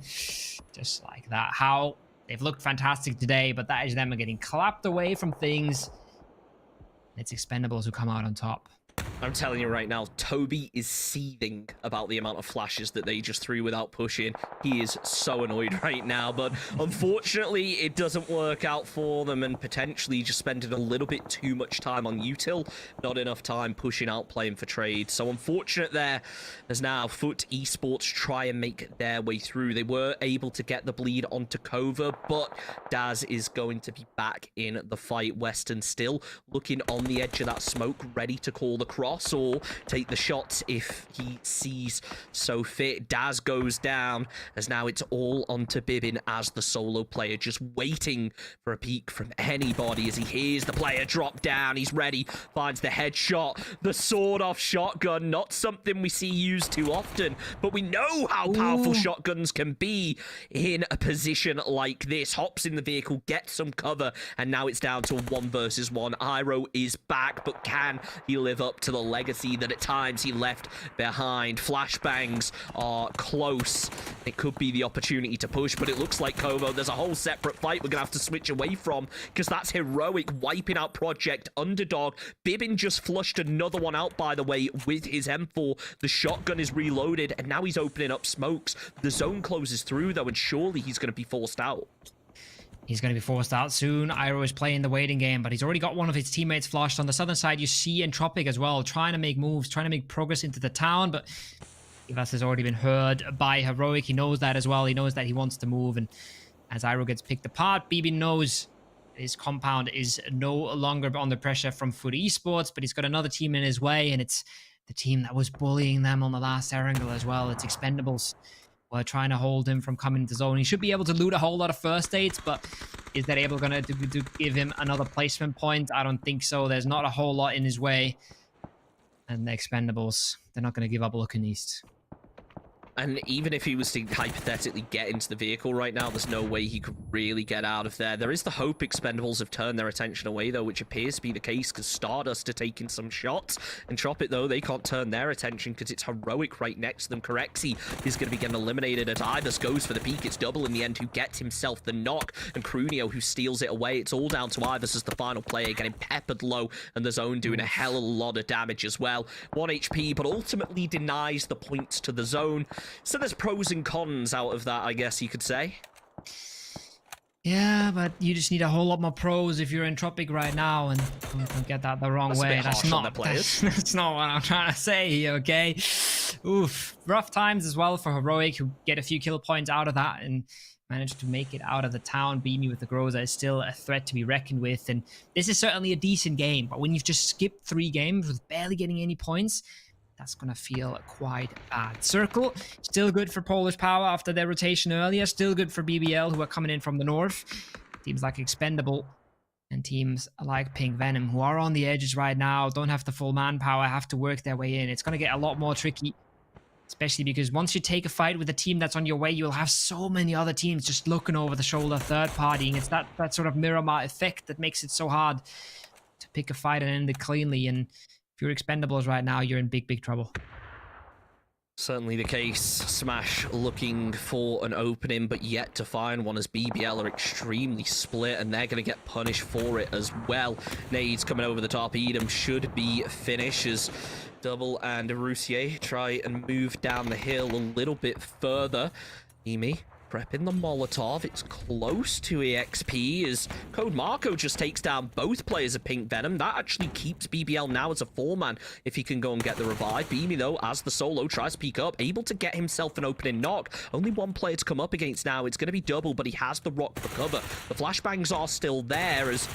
just like that, Howl, they've looked fantastic today, but that is them getting clapped away from things. It's Expendables who come out on top. I'm telling you right now, Toby is seething about the amount of flashes that they just threw without pushing. He is so annoyed right now, but unfortunately, it doesn't work out for them, and potentially just spending a little bit too much time on util, not enough time pushing out, playing for trade. So unfortunate there, as now Foot Esports try and make their way through. They were able to get the bleed onto Kova, but Daz is going to be back in the fight. Weston still looking on the edge of that smoke, ready to call the cross or take the shots if he sees so fit. Daz goes down, as now it's all onto Bibin as the solo player, just waiting for a peek from anybody as he hears the player drop down. He's ready, finds the headshot, the sword-off shotgun, not something we see used too often, but we know how powerful shotguns can be in a position like this. Hops in the vehicle, gets some cover, and now it's down to a 1 versus 1. Iroh is back, but can he live up to the legacy that at times he left behind? Flashbangs are close. It could be the opportunity to push, but it looks like Kovo, there's a whole separate fight we're gonna have to switch away from, because that's Heroic wiping out Project Underdog. Bibin just flushed another one out, by the way, with his M4. The shotgun is reloaded, and now he's opening up smokes. The zone closes through, though, and surely he's going to be forced out. He's going to be forced out soon. Iroh is playing the waiting game, but he's already got one of his teammates flushed. On the southern side, you see Entropic as well, trying to make moves, trying to make progress into the town, but Ivas has already been heard by Heroic. He knows that as well. He knows that he wants to move. And as Iroh gets picked apart, BB knows his compound is no longer under pressure from Foot Esports, but he's got another team in his way, and it's the team that was bullying them on the last Erangel as well. It's Expendables. We're trying to hold him from coming into zone. He should be able to loot a whole lot of first aids, but is that able going to give him another placement point? I don't think so. There's not a whole lot in his way. And the Expendables, they're not going to give up looking east. And even if he was to hypothetically get into the vehicle right now, there's no way he could really get out of there. There is the hope Expendables have turned their attention away, though, which appears to be the case because Stardust are taking some shots. And Chop It, though, they can't turn their attention because it's Heroic right next to them. Corexi is going to be getting eliminated as Ibis goes for the peak. It's Double in the end who gets himself the knock. And Crunio who steals it away. It's all down to Ibis as the final player, getting peppered low. And the zone doing a hell of a lot of damage as well. 1 HP, but ultimately denies the points to the zone. So there's pros and cons out of that, I guess you could say. Yeah, but you just need a whole lot more pros if you're in Tropic right now, and don't get that the wrong way. That's not that's not what I'm trying to say here, okay? Oof. Rough times as well for Heroic, who get a few kill points out of that and managed to make it out of the town. Beamy with the Groza is still a threat to be reckoned with, and this is certainly a decent game, but when you've just skipped 3 games with barely getting any points, that's going to feel quite bad. Circle, still good for Polish Power after their rotation earlier. Still good for BBL, who are coming in from the north. Teams like Expendable and teams like Pink Venom, who are on the edges right now, don't have the full manpower, have to work their way in. It's going to get a lot more tricky, especially because once you take a fight with a team that's on your way, you'll have so many other teams just looking over the shoulder, third-partying. It's that sort of Miramar effect that makes it so hard to pick a fight and end it cleanly. And if you're Expendables right now, you're in big, big trouble. Certainly the case. Smash looking for an opening, but yet to find one as BBL are extremely split, and they're going to get punished for it as well. Nades coming over the top. Edom should be finished as Double and Roussier try and move down the hill a little bit further. Emi prepping the Molotov. It's close to EXP as Code Marco just takes down both players of Pink Venom. That actually keeps BBL now as a 4-man if he can go and get the revive. Beamy, though, as the solo tries to peek up, able to get himself an opening knock. Only 1 player to come up against now. It's going to be Double, but he has the rock for cover. The flashbangs are still there as...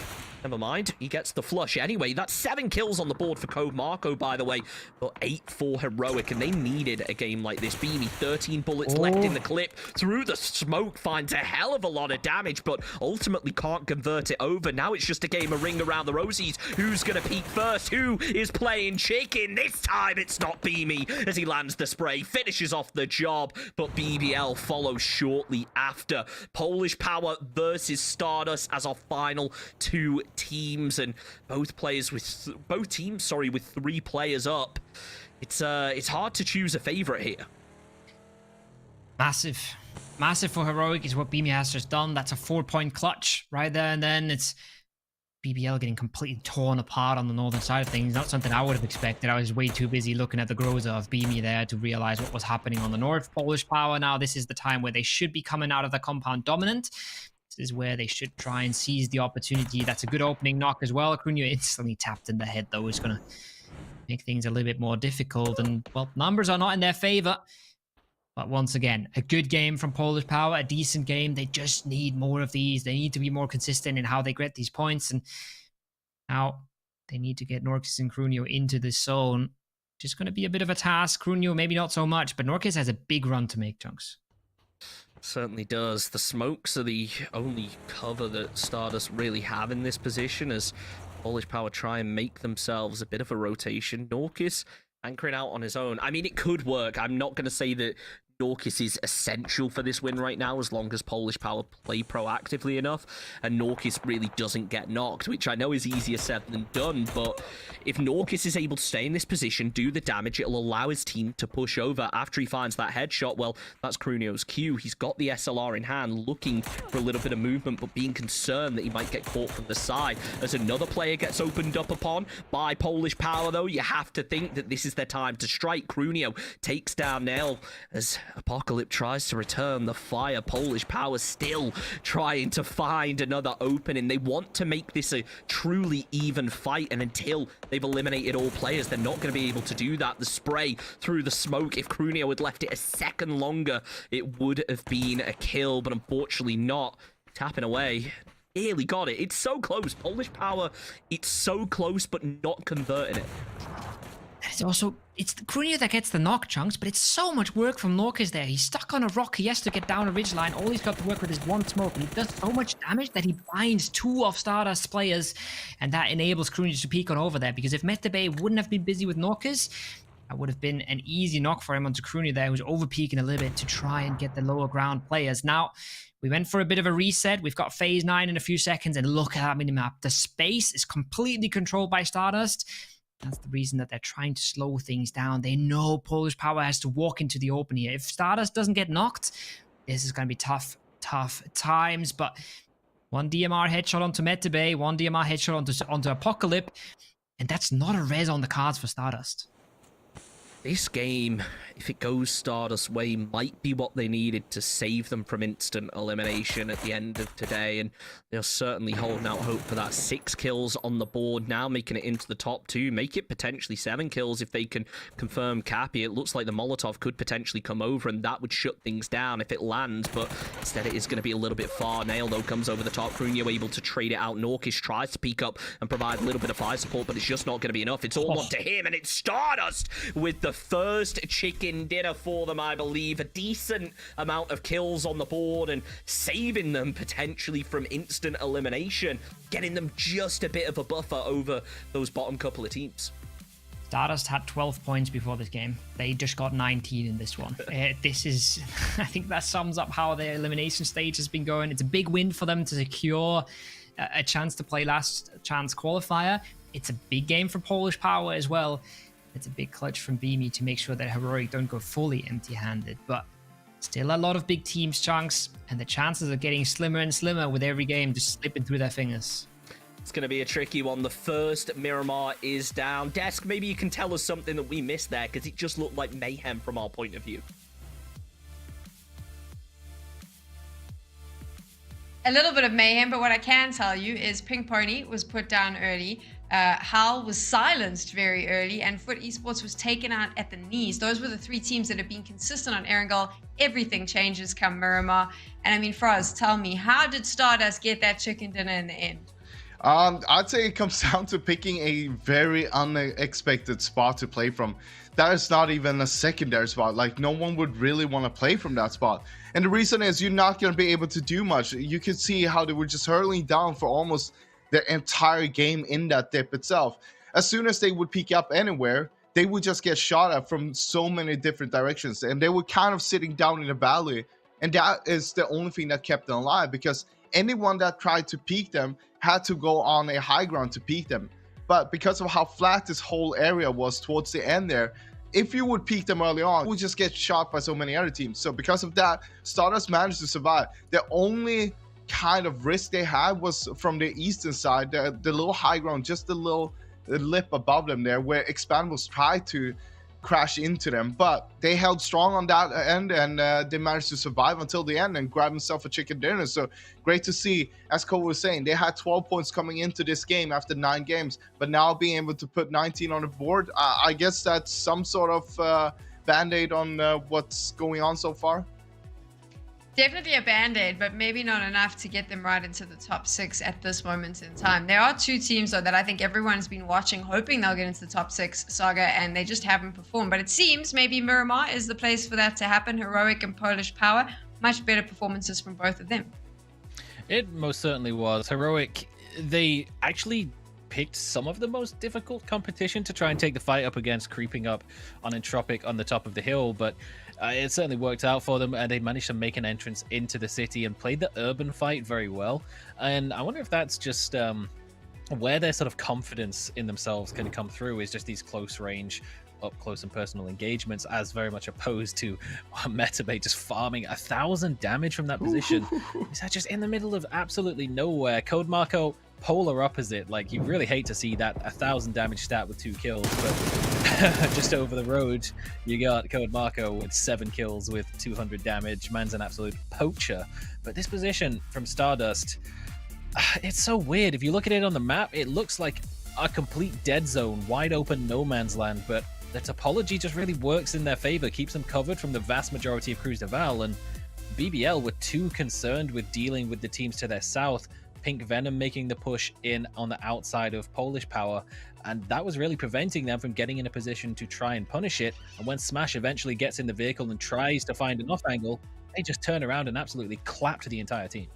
Never mind, he gets the flush anyway. That's 7 kills on the board for Code Marco, by the way, but 8 for Heroic, and they needed a game like this. Beamy, 13 bullets left in the clip. Through the smoke, finds a hell of a lot of damage, but ultimately can't convert it over. Now it's just a game of ring around the rosies. Who's going to peek first? Who is playing chicken? This time it's not Beamy as he lands the spray, finishes off the job, but BBL follows shortly after. Polish Power versus Stardust as our final 2 teams, and both teams with 3 players up. It's hard to choose a favorite here. Massive for Heroic is what Beamy has just done. That's a 4-point clutch right there, and then it's BBL getting completely torn apart on the northern side of things. Not something I would have expected. I was way too busy looking at the Groza of Beamy there to realize what was happening on the north. Polish Power now, this is the time where they should be coming out of the compound dominant. This is where they should try and seize the opportunity. That's a good opening knock as well. Acuna instantly tapped in the head, though. Is going to make things a little bit more difficult. And, well, numbers are not in their favor. But once again, a good game from Polish Power, a decent game. They just need more of these. They need to be more consistent in how they get these points. And now they need to get Norkis and Crunio into this zone. Just going to be a bit of a task. Crunio, maybe not so much, but Norkis has a big run to make, Chunks. Certainly does. The smokes are the only cover that Stardust really have in this position as Polish Power try and make themselves a bit of a rotation. Norkis anchoring out on his own. I mean, it could work. I'm not going to say that Norkis is essential for this win right now as long as Polish Power play proactively enough and Norkis really doesn't get knocked, which I know is easier said than done, but if Norkis is able to stay in this position, do the damage, it'll allow his team to push over after he finds that headshot. Well, that's Crunio's cue. He's got the SLR in hand, looking for a little bit of movement, but being concerned that he might get caught from the side. As another player gets opened up upon by Polish Power, though, you have to think that this is their time to strike. Crunio takes down Nell as Apocalypse tries to return the fire. Polish Power still trying to find another opening. They want to make this a truly even fight, and until they've eliminated all players, they're not going to be able to do that. The spray through the smoke, if Krunio had left it a second longer, it would have been a kill, but unfortunately not. Tapping away. Nearly got it. It's so close. Polish Power, it's so close, but not converting it. It's also, it's Krunio that gets the knock, Chunks, but it's so much work from Norcus there. He's stuck on a rock. He has to get down a ridge line. All he's got to work with is one smoke, and he does so much damage that he binds 2 of Stardust's players, and that enables Krunio to peek on over there, because if Metabay wouldn't have been busy with Norcus, that would have been an easy knock for him onto Krunio there, who's over peeking a little bit to try and get the lower ground players. Now, we went for a bit of a reset. We've got phase 9 in a few seconds, and look at that minimap. The space is completely controlled by Stardust. That's the reason that they're trying to slow things down. They know Polish Power has to walk into the open here. If Stardust doesn't get knocked, this is going to be tough times. But one DMR headshot onto Metabay, one DMR headshot onto Apocalypse, and that's not a res on the cards for Stardust. This game, if it goes Stardust's way, might be what they needed to save them from instant elimination at the end of today, and they're certainly holding out hope for that. 6 kills on the board now, making it into the top 2, make it potentially 7 kills if they can confirm Cappy. It looks like the Molotov could potentially come over, and that would shut things down if it lands, but instead it is going to be a little bit far. Nail, though, comes over the top. Krunio able to trade it out. Norkish tries to peek up and provide a little bit of fire support, but it's just not going to be enough. It's all up to him, and it's Stardust with the first chicken dinner for them, I believe. A decent amount of kills on the board and saving them potentially from instant elimination, getting them just a bit of a buffer over those bottom couple of teams. Stardust had 12 points before this game. They just got 19 in this one. This is, I think that sums up how their elimination stage has been going. It's a big win for them to secure a chance to play last chance qualifier. It's a big game for Polish Power as well. It's a big clutch from Beamy to make sure that Heroic don't go fully empty-handed, but still a lot of big teams, Chunks, and the chances are getting slimmer and slimmer with every game just slipping through their fingers. It's going to be a tricky one. The first Miramar is down. Desk, maybe you can tell us something that we missed there, because it just looked like mayhem from our point of view. A little bit of mayhem, but what I can tell you is Pink Pony was put down early. Hal was silenced very early, and Foot Esports was taken out at the knees. Those were the 3 teams that have been consistent on Erangel. Everything changes come Miramar. And I mean, Froz, tell me, how did Stardust get that chicken dinner in the end? I'd say it comes down to picking a very unexpected spot to play from. That is not even a secondary spot. Like, no one would really want to play from that spot. And the reason is you're not going to be able to do much. You could see how they were just hurling down for almost the entire game in that dip itself. As soon as they would peek up anywhere, they would just get shot at from so many different directions, and they were kind of sitting down in the valley, and that is the only thing that kept them alive, because anyone that tried to peek them had to go on a high ground to peek them. But because of how flat this whole area was towards the end there, if you would peek them early on, you would just get shot by so many other teams. So because of that, Stardust managed to survive. The only kind of risk they had was from the eastern side, the little high ground, just the little lip above them there, where Expandables tried to crash into them, but they held strong on that end, and they managed to survive until the end and grab themselves a chicken dinner. So great to see. As Cole was saying, they had 12 points coming into this game after 9 games, but now being able to put 19 on the board, I guess that's some sort of band-aid on what's going on so far. Definitely a band-aid, but maybe not enough to get them right into the top 6 at this moment in time. There are 2 teams, though, that I think everyone's been watching, hoping they'll get into the top 6, Saga, and they just haven't performed. But it seems maybe Miramar is the place for that to happen. Heroic and Polish Power, much better performances from both of them. It most certainly was. Heroic, they actually picked some of the most difficult competition to try and take the fight up against, creeping up on Entropic on the top of the hill, but it certainly worked out for them, and they managed to make an entrance into the city and played the urban fight very well. And I wonder if that's just where their sort of confidence in themselves can come through, is just these close range, up close and personal engagements, as very much opposed to Metabay just farming 1,000 damage from that position. Is that just in the middle of absolutely nowhere? Code Marco, polar opposite. Like, you really hate to see that 1,000 damage stat with 2 kills, but just over the road, you got Code Marco with 7 kills with 200 damage. Man's an absolute poacher. But this position from Stardust, it's so weird. If you look at it on the map, it looks like a complete dead zone, wide open no man's land, but the topology just really works in their favor, keeps them covered from the vast majority of Cruz de Val, and BBL were too concerned with dealing with the teams to their south, Pink Venom making the push in on the outside of Polish Power, and that was really preventing them from getting in a position to try and punish it. And when Smash eventually gets in the vehicle and tries to find an off angle, they just turn around and absolutely clapped the entire team.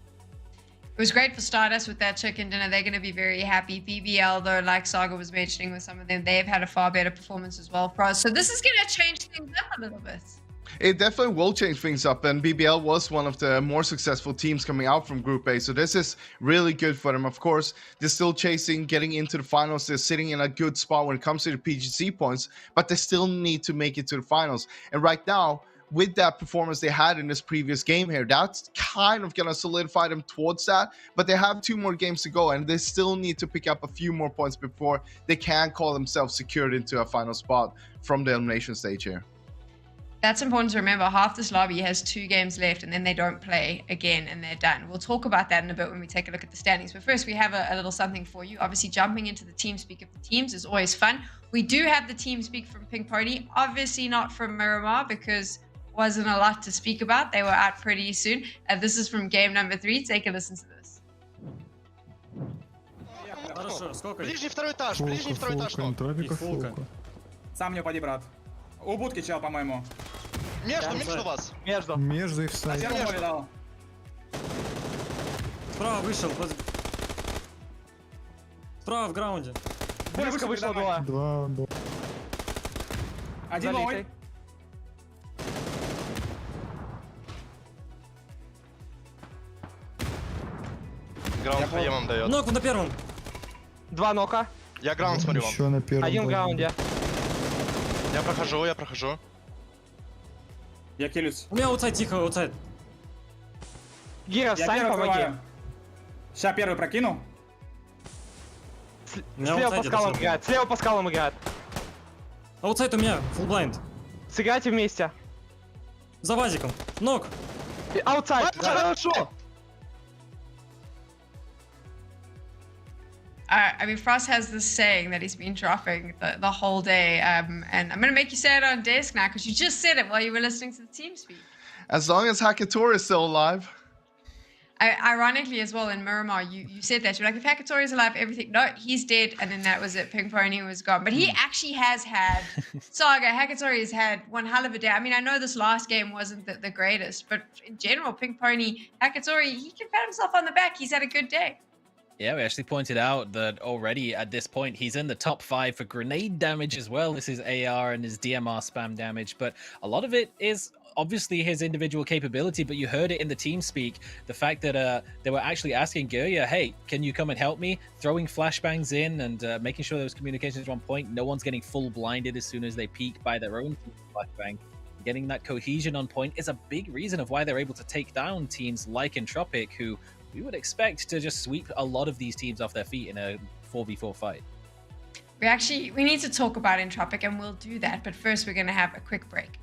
It was great for Stardust with that chicken dinner. They're going to be very happy. BBL, though, like Saga was mentioning with some of them, they've had a far better performance as well, Pros. So this is going to change things up a little bit. It definitely will change things up, and BBL was one of the more successful teams coming out from Group A, so this is really good for them. Of course, they're still chasing getting into the finals. They're sitting in a good spot when it comes to the PGC points, but they still need to make it to the finals. And right now, with that performance they had in this previous game here, that's kind of going to solidify them towards that, but they have 2 more games to go, and they still need to pick up a few more points before they can call themselves secured into a final spot from the elimination stage here. That's important to remember. Half this lobby has 2 games left, and then they don't play again, and they're done. We'll talk about that in a bit when we take a look at the standings. But first, we have a little something for you. Obviously, jumping into the team speak of the teams is always fun. We do have the team speak from Pink Pony, obviously not from Miramar, because wasn't a lot to speak about. They were out pretty soon. This is from game number 3. Take a listen to this. Хорошо, сколько? Ближний второй этаж, ближний второй этаж. Сам не упади, брат. У будки чел, по-моему. Между вас. Между и в На первом поле дал. Справа вышел. Справа в граунде. Близко вышло 2. 2. Один новый. Граунд по ямам дает. Нок на первом. 2 нока. Я граунд смотрю вам. Еще на первом. Один в граунде. Я прохожу. Я килюсь. У меня аутсайд, тихо, аутсайд. Гира, Сань, помоги. Сейчас первый прокину. Слева по скалам играет. Аутсайд у меня, full blind. Сыграйте вместе. За вазиком. Нок. Аутсайд. Хорошо. I mean, Frost has this saying that he's been dropping the whole day, and I'm going to make you say it on desk now, because you just said it while you were listening to the team speak. As long as Hakatori is still alive. Ironically as well, in Miramar, you said that. You're like, if Hakatori is alive, everything... No, he's dead, and then that was it. Pink Pony was gone. But he actually has had... Saga, Hakatori has had one hell of a day. I mean, I know this last game wasn't the greatest, but in general, Pink Pony, Hakatori, he can pat himself on the back. He's had a good day. Yeah, we actually pointed out that already at this point, he's in the top 5 for grenade damage as well. This is AR and his DMR spam damage, but a lot of it is obviously his individual capability, but you heard it in the team speak. The fact that they were actually asking Gerya, hey, can you come and help me? Throwing flashbangs in and making sure those communications are on point. No one's getting full blinded as soon as they peek by their own flashbang. Getting that cohesion on point is a big reason of why they're able to take down teams like Entropic, who we would expect to just sweep a lot of these teams off their feet in a 4v4 fight. We need to talk about Entropic, and we'll do that. But first, we're going to have a quick break.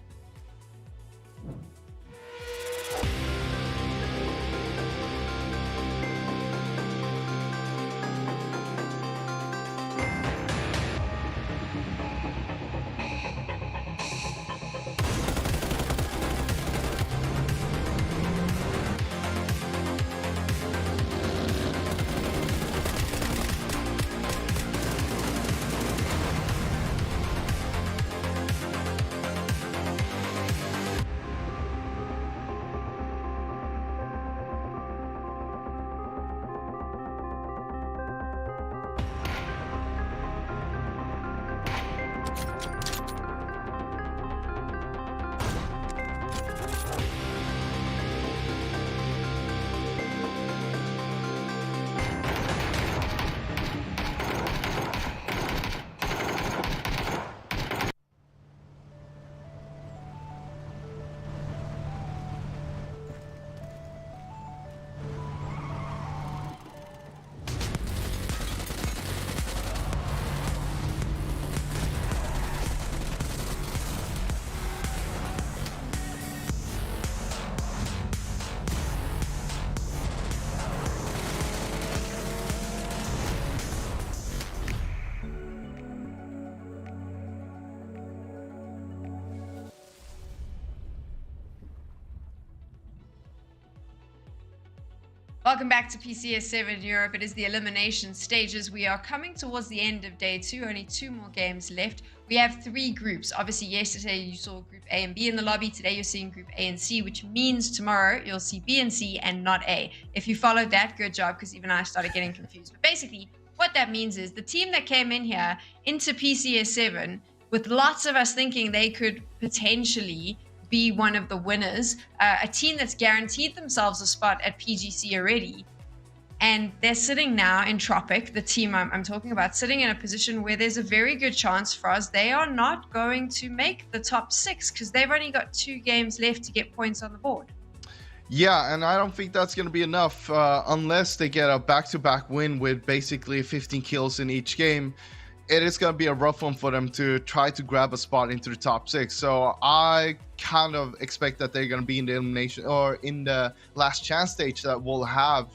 Welcome back to PCS7 Europe. It is the elimination stages. We are coming towards the end of day 2, only 2 more games left. We have 3 groups. Obviously, yesterday you saw Group A and B in the lobby. Today you're seeing Group A and C, which means tomorrow you'll see B and C and not A. If you followed that, good job, because even I started getting confused. But basically, what that means is the team that came in here into PCS7 with lots of us thinking they could potentially be one of the winners, a team that's guaranteed themselves a spot at PGC already, and they're sitting now in Tropic, the team I'm talking about, sitting in a position where there's a very good chance for us they are not going to make the top 6 because they've only got 2 games left to get points on the board. Yeah, and I don't think that's going to be enough unless they get a back-to-back win with basically 15 kills in each game. It is going to be a rough one for them to try to grab a spot into the top 6. So I kind of expect that they're going to be in the elimination or in the last chance stage that we'll have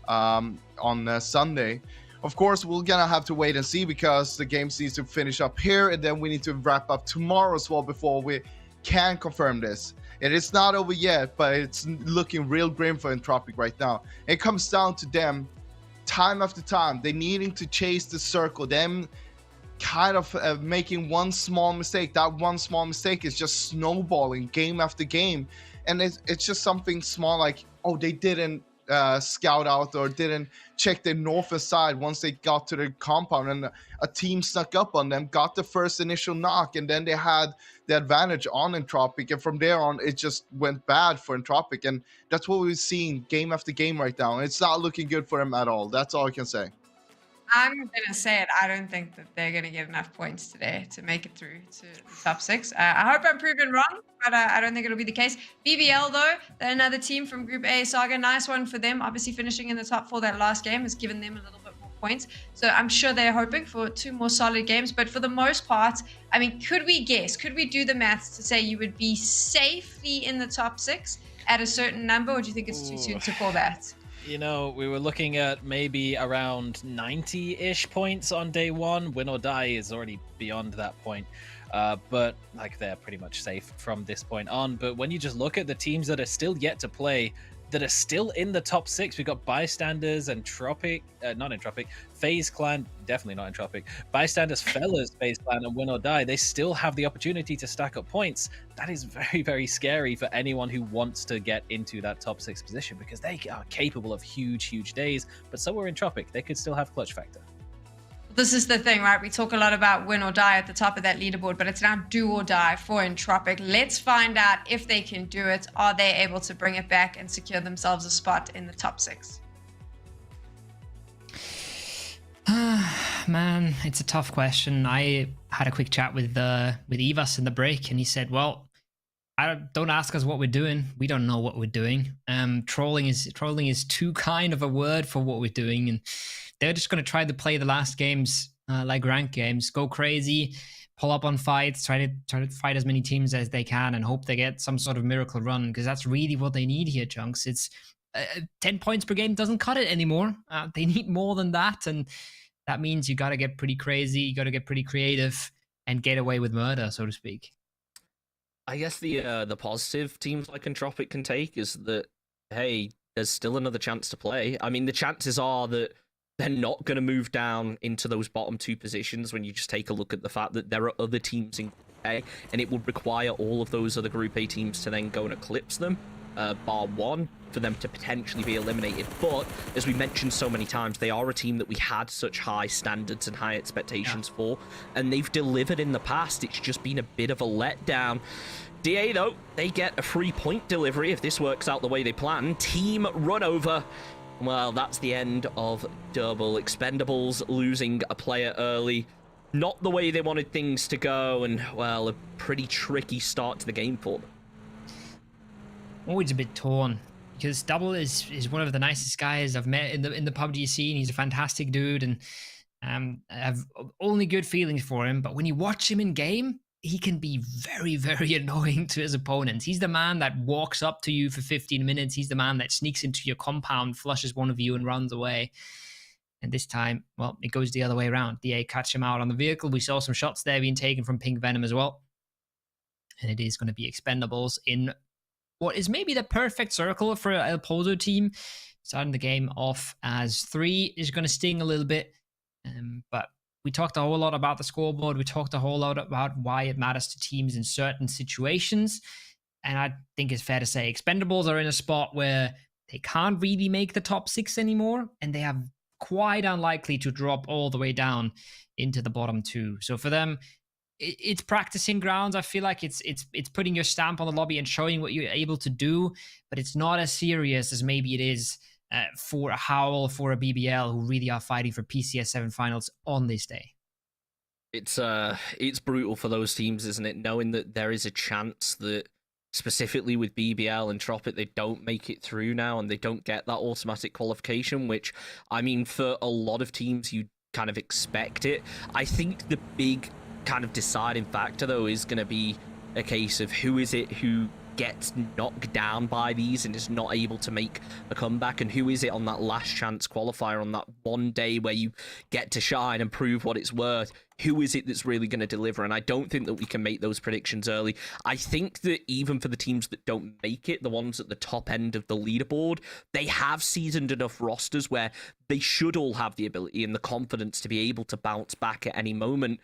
on Sunday. Of course, we're going to have to wait and see because the game needs to finish up here, and then we need to wrap up tomorrow as well before we can confirm this. It is not over yet, but it's looking real grim for Entropic right now. It comes down to them time after time. They needing to chase the circle. Them kind of making one small mistake. That one small mistake is just snowballing game after game. And it's just something small like, oh, they didn't scout out or didn't check the north side once they got to the compound, and a team snuck up on them, got the first initial knock, and then they had the advantage on Entropic, and from there on it just went bad for Entropic, and that's what we're seeing game after game right now. It's not looking good for them at all. That's all I can say. I'm going to say it. I don't think that they're going to get enough points today to make it through to the top 6. I hope I'm proven wrong, but I don't think it'll be the case. BBL, though, they're another team from Group A. Saga, nice one for them. Obviously, finishing in the top 4 that last game has given them a little bit more points. So I'm sure they're hoping for 2 more solid games. But for the most part, I mean, could we guess? Could we do the maths to say you would be safely in the top 6 at a certain number, or do you think it's too soon to call that? You know, we were looking at maybe around 90-ish points on day 1. Win or die is already beyond that point. But like they're pretty much safe from this point on. But when you just look at the teams that are still yet to play, that are still in the top 6, we've got Bystanders and Tropic, not Entropic, FaZe Clan, definitely not Entropic, Bystanders, Fellas, FaZe Clan, and Win or Die. They still have the opportunity to stack up points. That is very, very scary for anyone who wants to get into that top 6 position because they are capable of huge, huge days. But so are Entropic. They could still have clutch factor. This is the thing, right? We talk a lot about win or die at the top of that leaderboard, but it's now do or die for Entropic. Let's find out if they can do it. Are they able to bring it back and secure themselves a spot in the top 6? Man, it's a tough question. I had a quick chat with Evas in the break, and he said, well, don't ask us what we're doing. We don't know what we're doing. Trolling is too kind of a word for what we're doing, and they're just going to try to play the last games like ranked games, go crazy, pull up on fights, try to fight as many teams as they can, and hope they get some sort of miracle run, because that's really what they need here, Chunks. It's 10 points per game doesn't cut it anymore. They need more than that, and that means you got to get pretty crazy, you got to get pretty creative, and get away with murder, so to speak. I guess the positive teams like Entropic can take is that, hey, there's still another chance to play. I mean, the chances are that they're not going to move down into those bottom 2 positions when you just take a look at the fact that there are other teams in Group A, and it would require all of those other Group A teams to then go and eclipse them, bar 1, for them to potentially be eliminated. But, as we mentioned so many times, they are a team that we had such high standards and high expectations for, and they've delivered in the past. It's just been a bit of a letdown. DA, though, they get a 3-point delivery if this works out the way they plan. Team run over. Well, that's the end of Double. Expendables losing a player early. Not the way they wanted things to go, and, well, a pretty tricky start to the game for them. Always a bit torn, because Double is one of the nicest guys I've met in the PUBG scene. He's a fantastic dude, and I have only good feelings for him. But when you watch him in game, he can be very, very annoying to his opponents. He's the man that walks up to you for 15 minutes. He's the man that sneaks into your compound, flushes one of you, and runs away. And this time, well, it goes the other way around. DA catch him out on the vehicle. We saw some shots there being taken from Pink Venom as well. And it is going to be Expendables in what is maybe the perfect circle for El Pozo team. Starting the game off as 3 is going to sting a little bit, but we talked a whole lot about the scoreboard. We talked a whole lot about why it matters to teams in certain situations. And I think it's fair to say Expendables are in a spot where they can't really make the top 6 anymore, and they are quite unlikely to drop all the way down into the bottom 2. So for them, it's practicing grounds. I feel like it's putting your stamp on the lobby and showing what you're able to do, but it's not as serious as maybe it is for a Howl, for a BBL, who really are fighting for PCS7 finals on this day. It's brutal for those teams, isn't it? Knowing that there is a chance that specifically with BBL and Tropic, they don't make it through now and they don't get that automatic qualification, which, I mean, for a lot of teams, you kind of expect it. I think the big kind of deciding factor, though, is going to be a case of who is it who gets knocked down by these and is not able to make a comeback, and who is it on that last chance qualifier, on that one day where you get to shine and prove what it's worth. Who is it that's really going to deliver? And I don't think that we can make those predictions early. I think that even for the teams that don't make it, the ones at the top end of the leaderboard, they have seasoned enough rosters where they should all have the ability and the confidence to be able to bounce back at any moment.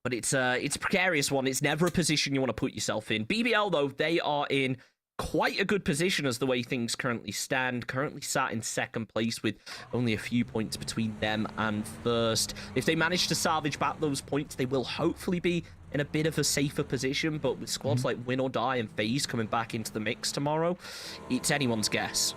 But it's a precarious one. It's never a position you want to put yourself in. BBL, though, they are in quite a good position as the way things currently stand. Currently sat in second place with only a few points between them and first. If they manage to salvage back those points, they will hopefully be in a bit of a safer position. But with squads like Win or Die and FaZe coming back into the mix tomorrow, it's anyone's guess.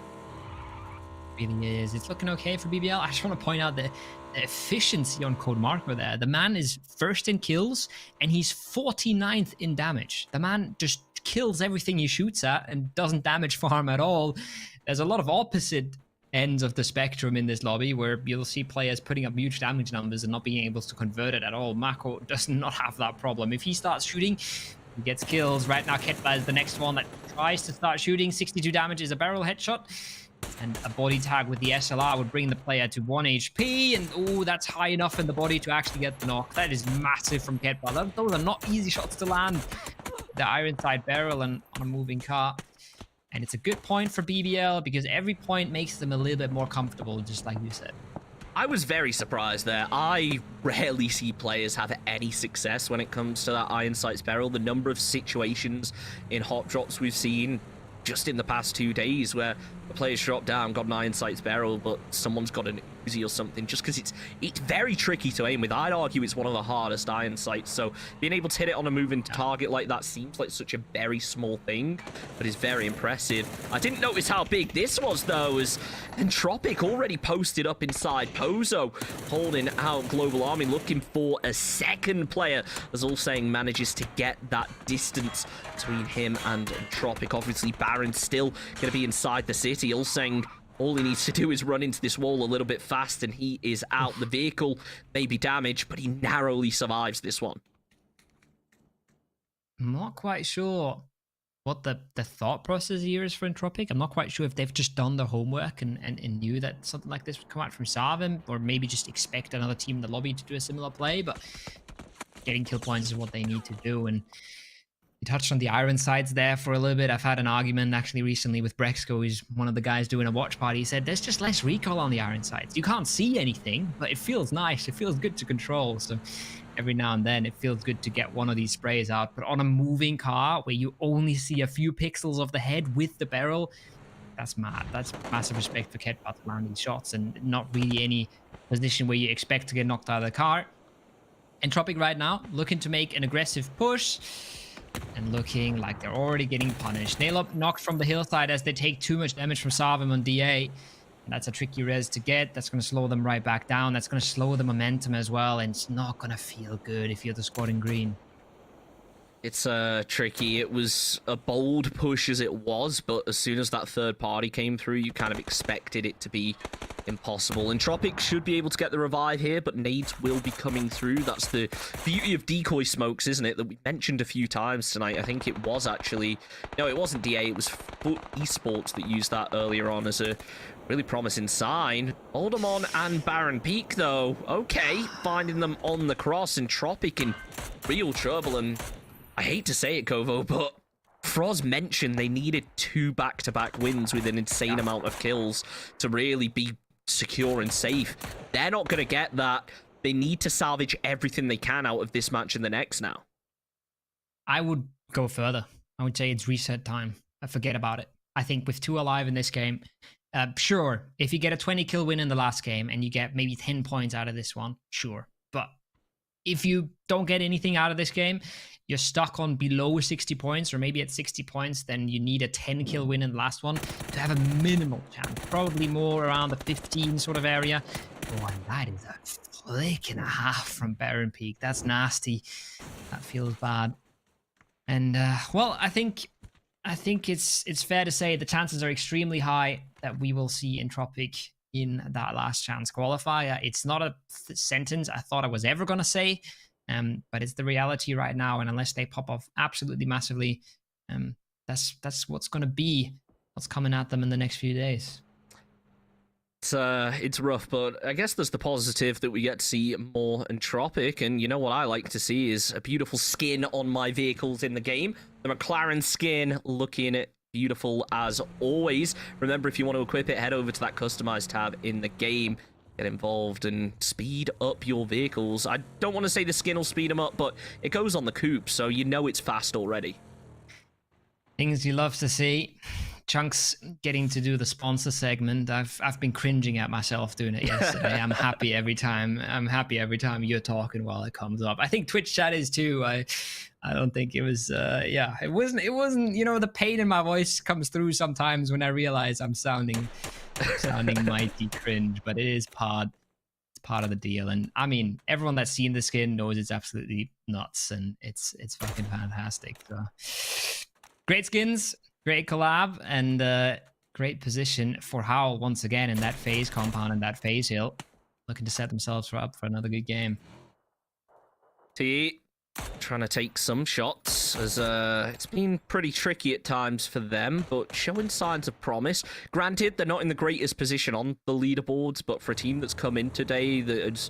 It really is. It's looking okay for BBL. I just want to point out the efficiency on Code Marco there. The man is first in kills and he's 49th in damage. The man just kills everything he shoots at and doesn't damage farm at all. There's a lot of opposite ends of the spectrum in this lobby where you'll see players putting up huge damage numbers and not being able to convert it at all. Marco does not have that problem. If he starts shooting, he gets kills. Right now, Ketba is the next one that tries to start shooting. 62 damage is a barrel headshot. And a body tag with the SLR would bring the player to 1 HP. And, oh, that's high enough in the body to actually get the knock. That is massive from Ketba. Those are not easy shots to land. The Ironside barrel and on a moving car. And it's a good point for BBL because every point makes them a little bit more comfortable, just like you said. I was very surprised there. I rarely see players have any success when it comes to that Iron Sights barrel. The number of situations in hot drops we've seen just in the past 2 days where the players drop down, got an Iron Sights barrel, but someone's got an Uzi or something, just because it's very tricky to aim with. I'd argue it's one of the hardest Iron Sights, so being able to hit it on a moving target like that seems like such a very small thing, but it's very impressive. I didn't notice how big this was, though, as Entropic already posted up inside Pozo, holding out Global Army, looking for a second player, as All Saying manages to get that distance between him and Entropic. Obviously, Baron's still going to be inside the city. All Saying all he needs to do is run into this wall a little bit fast and he is out. The vehicle may be damaged, but he narrowly survives this one. I'm not quite sure what the thought process here is for Entropic. I'm not quite sure if they've just done their homework and knew that something like this would come out from Savin, or maybe just expect another team in the lobby to do a similar play, but getting kill points is what they need to do. And you touched on the Iron Sights there for a little bit. I've had an argument actually recently with Brexco, who's one of the guys doing a watch party. He said there's just less recoil on the Iron Sights. You can't see anything, but it feels nice. It feels good to control. So every now and then it feels good to get one of these sprays out. But on a moving car where you only see a few pixels of the head with the barrel, that's mad. That's massive respect for Ketba to land these shots, and not really any position where you expect to get knocked out of the car. Entropic right now looking to make an aggressive push, and looking like they're already getting punished. Nailop knocked from the hillside as they take too much damage from Savim on DA. And that's a tricky res to get. That's going to slow them right back down. That's going to slow the momentum as well. And it's not going to feel good if you're the squad in green. It's tricky. It was a bold push as it was, but as soon as that third party came through, you kind of expected it to be impossible. Entropic should be able to get the revive here, but nades will be coming through. That's the beauty of decoy smokes, isn't it? That we mentioned a few times tonight. I think it was actually... No, it wasn't DA. It was Esports that used that earlier on as a really promising sign. Oldemon and Baron Peak, though. Okay, finding them on the cross. Entropic in real trouble, and I hate to say it, Kovo, but Froz mentioned they needed 2 back-to-back wins with an insane amount of kills to really be secure and safe. They're not going to get that. They need to salvage everything they can out of this match and the next now. I would go further. I would say it's reset time. Forget about it. I think with 2 alive in this game, sure, if you get a 20 kill win in the last game and you get maybe 10 points out of this one, sure. But if you don't get anything out of this game, you're stuck on below 60 points or maybe at 60 points, then you need a 10 kill win in the last one to have a minimal chance. Probably more around the 15 sort of area. Oh, and that is a flick and a half from Baron Peak. That's nasty. That feels bad. And, well, I think it's fair to say the chances are extremely high that we will see Entropic in that last chance qualifier. It's not a sentence I thought I was ever going to say, but it's the reality right now. And unless they pop off absolutely massively, that's what's going to be what's coming at them in the next few days. It's rough, but I guess there's the positive that we get to see more Entropic, and you know what I like to see is a beautiful skin on my vehicles in the game. The McLaren skin looking beautiful as always. Remember, if you want to equip it, head over to that customize tab in the game. Get involved and speed up your vehicles. I don't want to say the skin will speed them up, but it goes on the coupe, so you know it's fast already. Things you love to see. Chunks getting to do the sponsor segment. I've been cringing at myself doing it yesterday. I'm happy every time. I'm happy every time you're talking while it comes up. I think Twitch chat is too. I don't think it was. Yeah, it wasn't. You know, the pain in my voice comes through sometimes when I realize I'm sounding mighty cringe. But it is part of the deal. And I mean, everyone that's seen the skin knows it's absolutely nuts, and it's fucking fantastic. So, great skins. Great collab and great position for Howl once again in that phase compound and that phase hill. Looking to set themselves up for another good game. T trying to take some shots as it's been pretty tricky at times for them, but showing signs of promise. Granted, they're not in the greatest position on the leaderboards, but for a team that's come in today that's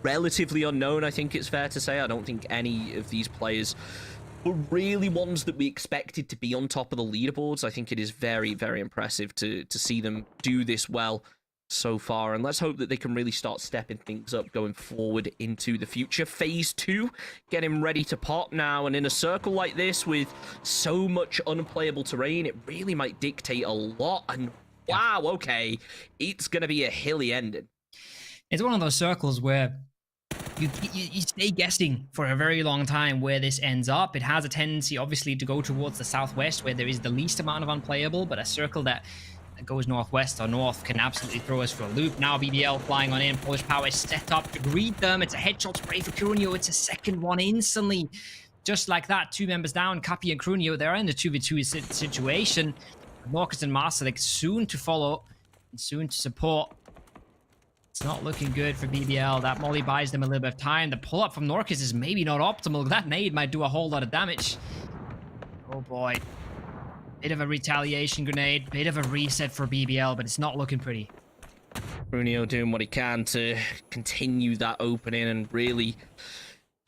relatively unknown, I think it's fair to say. I don't think any of these players were really ones that we expected to be on top of the leaderboards. I think it is very, very impressive to see them do this well so far, and let's hope that they can really start stepping things up going forward into the future. Phase 2 getting ready to pop now, and in a circle like this with so much unplayable terrain, it really might dictate a lot. And wow, okay, it's going to be a hilly ending. It's one of those circles where you stay guessing for a very long time where this ends up. It has a tendency, obviously, to go towards the southwest, where there is the least amount of unplayable, but a circle that goes northwest or north can absolutely throw us for a loop. Now BBL flying on in. Polish Power is set up to greet them. It's a headshot spray for Crunio. It's a second one instantly. Just like that, 2 members down, Cappy and Crunio. They're in the 2v2 situation. Norcus and Master soon to follow and soon to support. It's not looking good for BBL. That molly buys them a little bit of time. The pull-up from Norcus is maybe not optimal. That nade might do a whole lot of damage. Oh boy. Bit of a retaliation grenade. Bit of a reset for BBL, but it's not looking pretty. Brunio doing what he can to continue that opening and really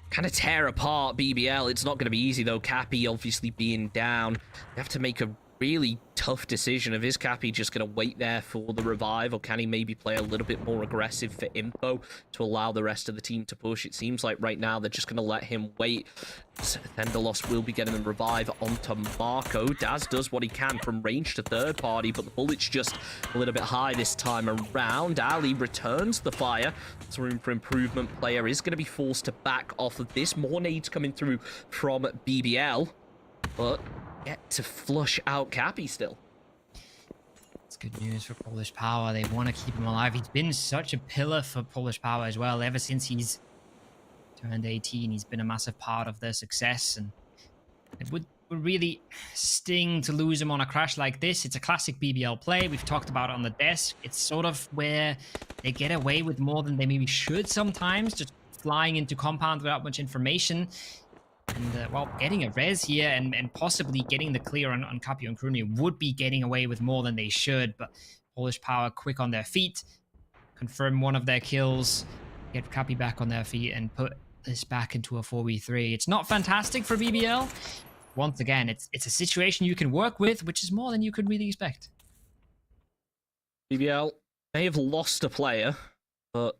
kind of tear apart BBL. It's not going to be easy, though. Cappy obviously being down. They have to make a really tough decision of, is Cappy just going to wait there for the revive, or can he maybe play a little bit more aggressive for info to allow the rest of the team to push? It seems like right now they're just going to let him wait. Thunderloss will be getting the revive onto Marco. Daz does what he can from range to third party, but the bullet's just a little bit high this time around. Ali returns the fire. It's room for improvement. Player is going to be forced to back off of this. More nades coming through from BBL, but get to flush out Cappy still. It's good news for Polish Power. They want to keep him alive. He's been such a pillar for Polish Power as well. Ever since he's turned 18, he's been a massive part of their success, and it would really sting to lose him on a crash like this. It's a classic BBL play. We've talked about it on the desk. It's sort of where they get away with more than they maybe should sometimes, just flying into compound without much information. And, well, getting a res here and possibly getting the clear on Cappy and Crunio would be getting away with more than they should. But Polish Power quick on their feet, confirm one of their kills, get Cappy back on their feet, and put this back into a 4v3. It's not fantastic for BBL, once again, it's a situation you can work with, which is more than you could really expect. BBL may have lost a player, but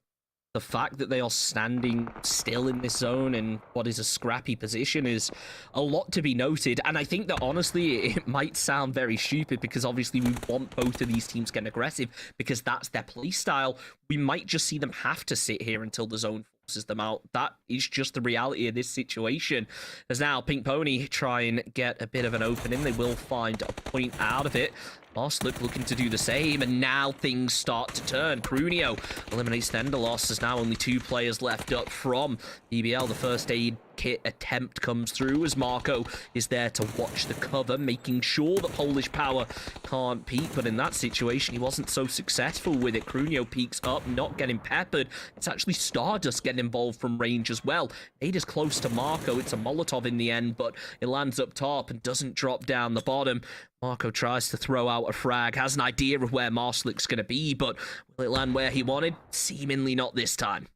the fact that they are standing still in this zone in what is a scrappy position is a lot to be noted. And I think that honestly, it might sound very stupid because obviously we want both of these teams getting aggressive because that's their play style. We might just see them have to sit here until the zone forces them out. That is just the reality of this situation. As now Pink Pony try and get a bit of an opening. They will find a point out of it. Lost looking to do the same, and now things start to turn. Prunio eliminates Thenderloss. There's now only 2 players left up from BBL. The first aid kit attempt comes through as Marco is there to watch the cover, making sure that Polish Power can't peek, but in that situation, he wasn't so successful with it. Prunio peeks up, not getting peppered. It's actually Stardust getting involved from range as well. Nade is close to Marco. It's a Molotov in the end, but it lands up top and doesn't drop down the bottom. Marco tries to throw out a frag, has an idea of where Marslick's going to be, but will it land where he wanted? Seemingly not this time.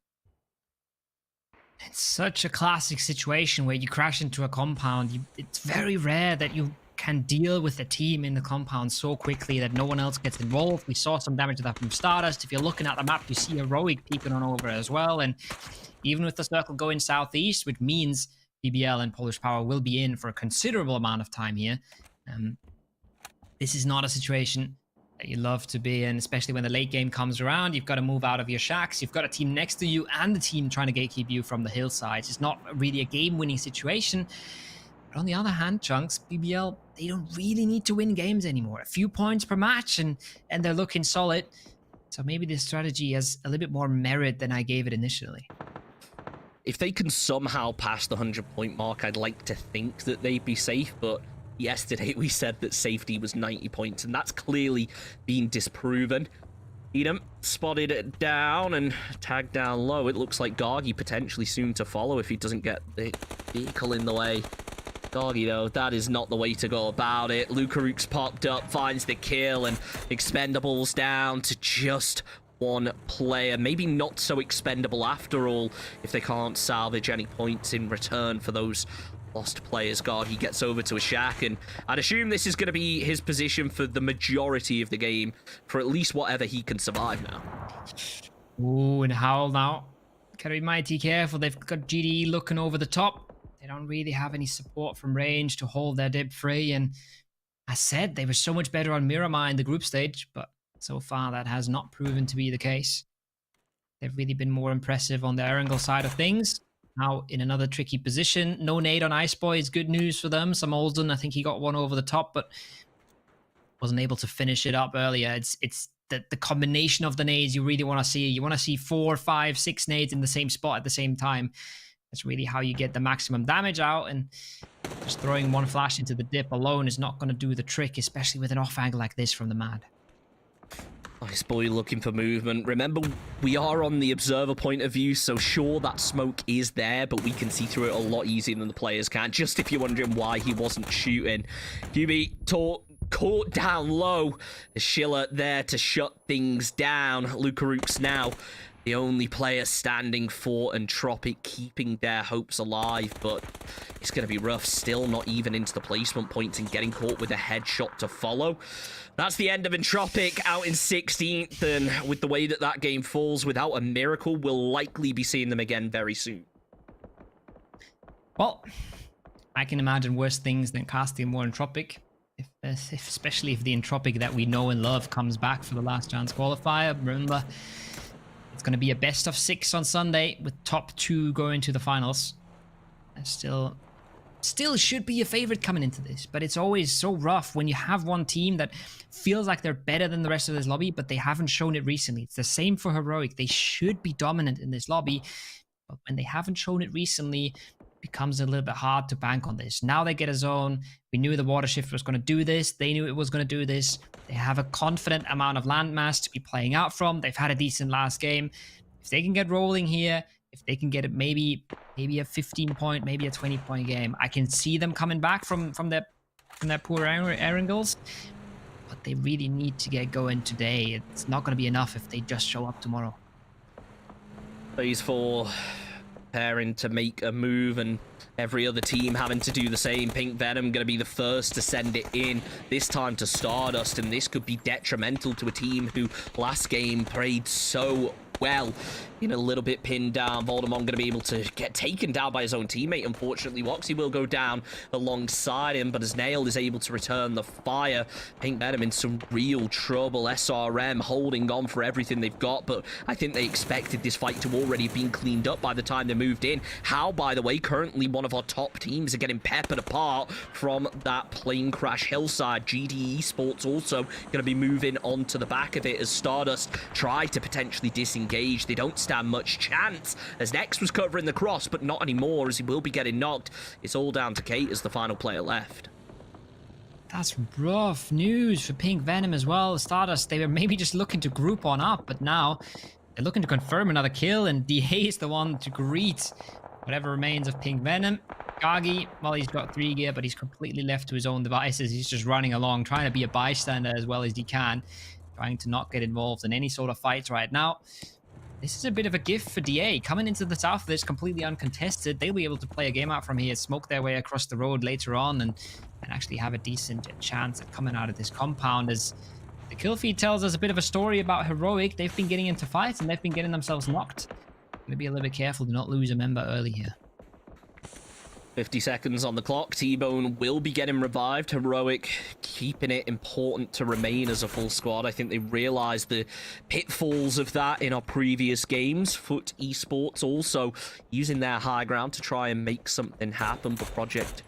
It's such a classic situation where you crash into a compound. It's very rare that you can deal with a team in the compound so quickly that no one else gets involved. We saw some damage to that from Stardust. If you're looking at the map, you see Heroic peeking on over as well. And even with the circle going southeast, which means BBL and Polish Power will be in for a considerable amount of time here. This is not a situation that you love to be in, especially when the late game comes around. You've got to move out of your shacks. You've got a team next to you and the team trying to gatekeep you from the hillsides. It's not really a game-winning situation. But on the other hand, Chunks, BBL, they don't really need to win games anymore. A few points per match and they're looking solid. So maybe this strategy has a little bit more merit than I gave it initially. If they can somehow pass the 100-point mark, I'd like to think that they'd be safe, but yesterday we said that safety was 90 points, and that's clearly been disproven. Edom spotted it down and tagged down low. It looks like Gargi potentially soon to follow if he doesn't get the vehicle in the way. Gargi, though, that is not the way to go about it. Lukaruks popped up, finds the kill, and Expendables down to just one player. Maybe not so expendable after all if they can't salvage any points in return for those lost players. Gargi gets over to a shack, and I'd assume this is going to be his position for the majority of the game, for at least whatever he can survive now. Ooh, and Howl now. Gotta be mighty careful. They've got GDE looking over the top. They don't really have any support from range to hold their dip free, and as said, they were so much better on Miramar in the group stage, but so far that has not proven to be the case. They've really been more impressive on the Erangel side of things. Now in another tricky position. No nade on Iceboy is good news for them. Some Olden, I think he got one over the top, but wasn't able to finish it up earlier. It's the combination of the nades you really want to see. You want to see 4, 5, 6 nades in the same spot at the same time. That's really how you get the maximum damage out, and just throwing one flash into the dip alone is not going to do the trick, especially with an off angle like this from the Mad. Iceboy looking for movement. Remember, we are on the observer point of view, so sure, that smoke is there, but we can see through it a lot easier than the players can. Just if you're wondering why he wasn't shooting. QB caught down low. Schiller there to shut things down. Lukaruks now the only player standing for Entropic, keeping their hopes alive, but it's going to be rough. Still not even into the placement points and getting caught with a headshot to follow. That's the end of Entropic out in 16th, and with the way that that game falls, without a miracle, we'll likely be seeing them again very soon. Well, I can imagine worse things than casting more Entropic, especially if the Entropic that we know and love comes back for the last chance qualifier. Remember, it's going to be a best of 6 on Sunday with top 2 going to the finals. Still should be a favorite coming into this, but it's always so rough when you have one team that feels like they're better than the rest of this lobby, but they haven't shown it recently. It's the same for Heroic. They should be dominant in this lobby, but when they haven't shown it recently, it becomes a little bit hard to bank on this. Now they get a zone. We knew the water shift was going to do this. They knew it was going to do this. They have a confident amount of landmass to be playing out from. They've had a decent last game. If they can get rolling here, if they can get it maybe a 15-point, maybe a 20-point game, I can see them coming back from their poor Erangels. But they really need to get going today. It's not going to be enough if they just show up tomorrow. Phase 4 preparing to make a move, and Every other team having to do the same. Pink Venom going to be the first to send it in, this time to Stardust, and this could be detrimental to a team who last game played so well. You know, a little bit pinned down. Voldemort going to be able to get taken down by his own teammate. Unfortunately, Woxy will go down alongside him, but as Nail is able to return the fire, Pink Venom in some real trouble. SRM holding on for everything they've got, but I think they expected this fight to already have been cleaned up by the time they moved in. How, by the way, currently one of our top teams are getting peppered apart from that plane crash hillside. GD Esports also going to be moving onto the back of it as Stardust try to potentially disengage. They don't stand much chance as Nex was covering the cross, but not anymore as he will be getting knocked. It's all down to Kate as the final player left. That's rough news for Pink Venom as well. Stardust, they were maybe just looking to group on up, but now they're looking to confirm another kill, and DA is the one to greet whatever remains of Pink Venom. Gagi, well, he's got 3 gear, but he's completely left to his own devices. He's just running along, trying to be a bystander as well as he can, trying to not get involved in any sort of fights right now. This is a bit of a gift for DA. Coming into the south of this completely uncontested, they'll be able to play a game out from here, smoke their way across the road later on, and actually have a decent chance at coming out of this compound. As the kill feed tells us a bit of a story about Heroic. They've been getting into fights and they've been getting themselves knocked. Gonna be a little bit careful to not lose a member early here. 50 seconds on the clock. T-Bone will be getting revived. Heroic keeping it important to remain as a full squad. I think they realized the pitfalls of that in our previous games. Foot Esports also using their high ground to try and make something happen. But Project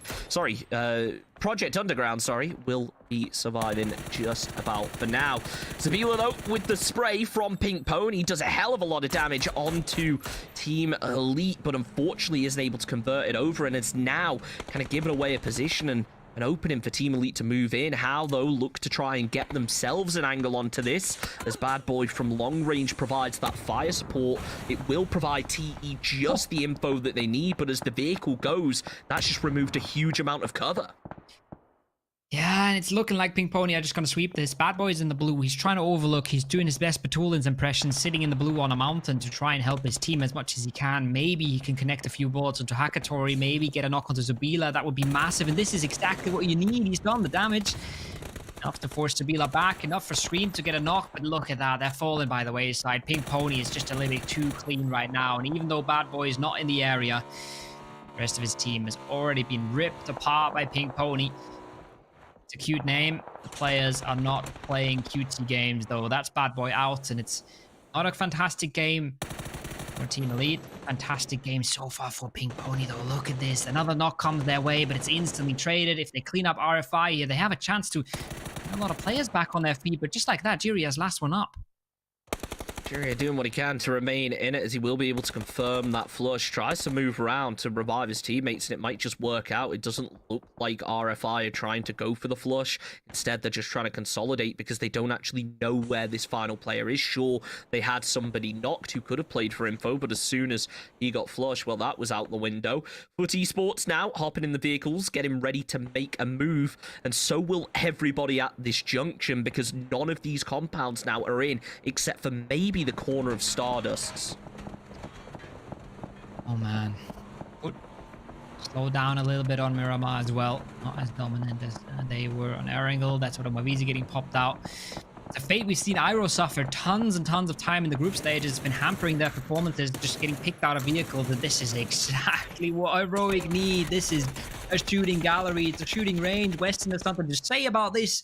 Underground, will be surviving just about for now. Zabila, though, with the spray from Pink Pony, does a hell of a lot of damage onto Team Elite, but unfortunately isn't able to convert it over, and it's now kind of given away a position and an opening for Team Elite to move in. How, though, look to try and get themselves an angle onto this, as Bad Boy from long range provides that fire support. It will provide TE just the info that they need, but as the vehicle goes, that's just removed a huge amount of cover. Yeah, and it's looking like Pink Pony are just going to sweep this. Bad Boy's in the blue. He's trying to overlook. He's doing his best Batulin's impression, sitting in the blue on a mountain to try and help his team as much as he can. Maybe he can connect a few bullets onto Hakatori, maybe get a knock onto Zabila. That would be massive, and this is exactly what you need. He's done the damage. Enough to force Zabila back, enough for Scream to get a knock, but look at that. They're falling by the wayside. Pink Pony is just a little bit too clean right now, and even though Bad Boy is not in the area, the rest of his team has already been ripped apart by Pink Pony. It's a cute name. The players are not playing cutesy games, though. That's Bad Boy out, and it's not a fantastic game for Team Elite. Fantastic game so far for Pink Pony, though. Look at this. Another knock comes their way, but it's instantly traded. If they clean up RFI here, they have a chance to get a lot of players back on their feet, but just like that, Jiri has last one up. Jiri doing what he can to remain in it, as he will be able to confirm that flush. Tries to move around to revive his teammates, and it might just work out. It doesn't look like RFI are trying to go for the flush. Instead, they're just trying to consolidate because they don't actually know where this final player is. Sure, they had somebody knocked who could have played for info, but as soon as he got flush, well, that was out the window. Foot Esports now hopping in the vehicles, getting ready to make a move, and so will everybody at this junction, because none of these compounds now are in, except for maybe the corner of Stardust's. Oh man. Slow down a little bit on Miramar as well. Not as dominant as they were on Erangel. That's what Mavizi getting popped out. It's a fate we've seen Iroh suffer tons and tons of time in the group stages. It's been hampering their performances, just getting picked out of vehicles. And this is exactly what Heroic need. This is a shooting gallery. It's a shooting range. Weston has something to say about this.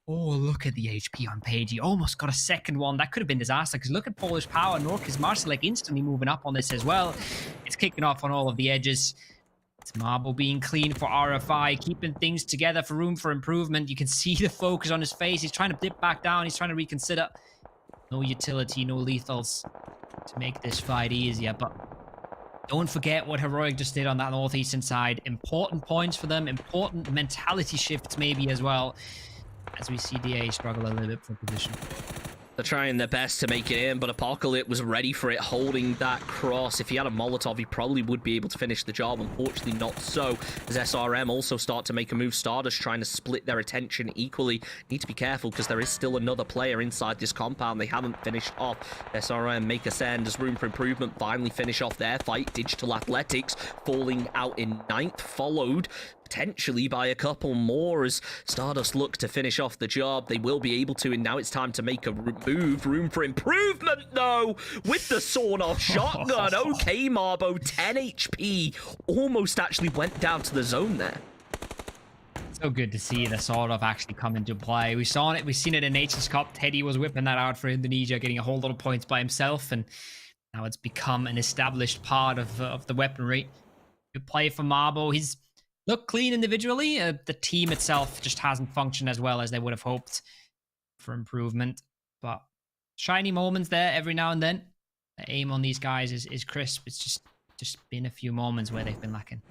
Oh, look at the HP on Page. He almost got a second one. That could have been disaster, because look at Polish Power. Norcus Marsalek instantly moving up on this as well. It's kicking off on all of the edges. It's Marble being clean for RFI, keeping things together for room for improvement. You can see the focus on his face. He's trying to dip back down. He's trying to reconsider. No utility, no lethals to make this fight easier, but don't forget what Heroic just did on that northeastern side. Important points for them, important mentality shifts maybe as well, as we see DA struggle a little bit for position. They're trying their best to make it in, but Apocalypse was ready for it, holding that cross. If he had a Molotov, he probably would be able to finish the job. Unfortunately, not so, as SRM also start to make a move. Stardust trying to split their attention equally. Need to be careful, because there is still another player inside this compound. They haven't finished off. SRM make a send as room for improvement. Finally finish off their fight. Digital Athletics falling out in 9th, followed potentially by a couple more as Stardust look to finish off the job. They will be able to, and now it's time to make a move. Room for improvement, though, with the sawn-off shotgun. Okay, Marbo, 10 HP. Almost actually went down to the zone there. So good to see the sort of actually come into play. We've seen it in Nations Cup. Teddy was whipping that out for Indonesia, getting a whole lot of points by himself, and now it's become an established part of the weaponry. Good play for Marbo. He's looked clean individually. The team itself just hasn't functioned as well as they would have hoped for improvement. But shiny moments there every now and then. The aim on these guys is crisp. It's just been a few moments where they've been lacking.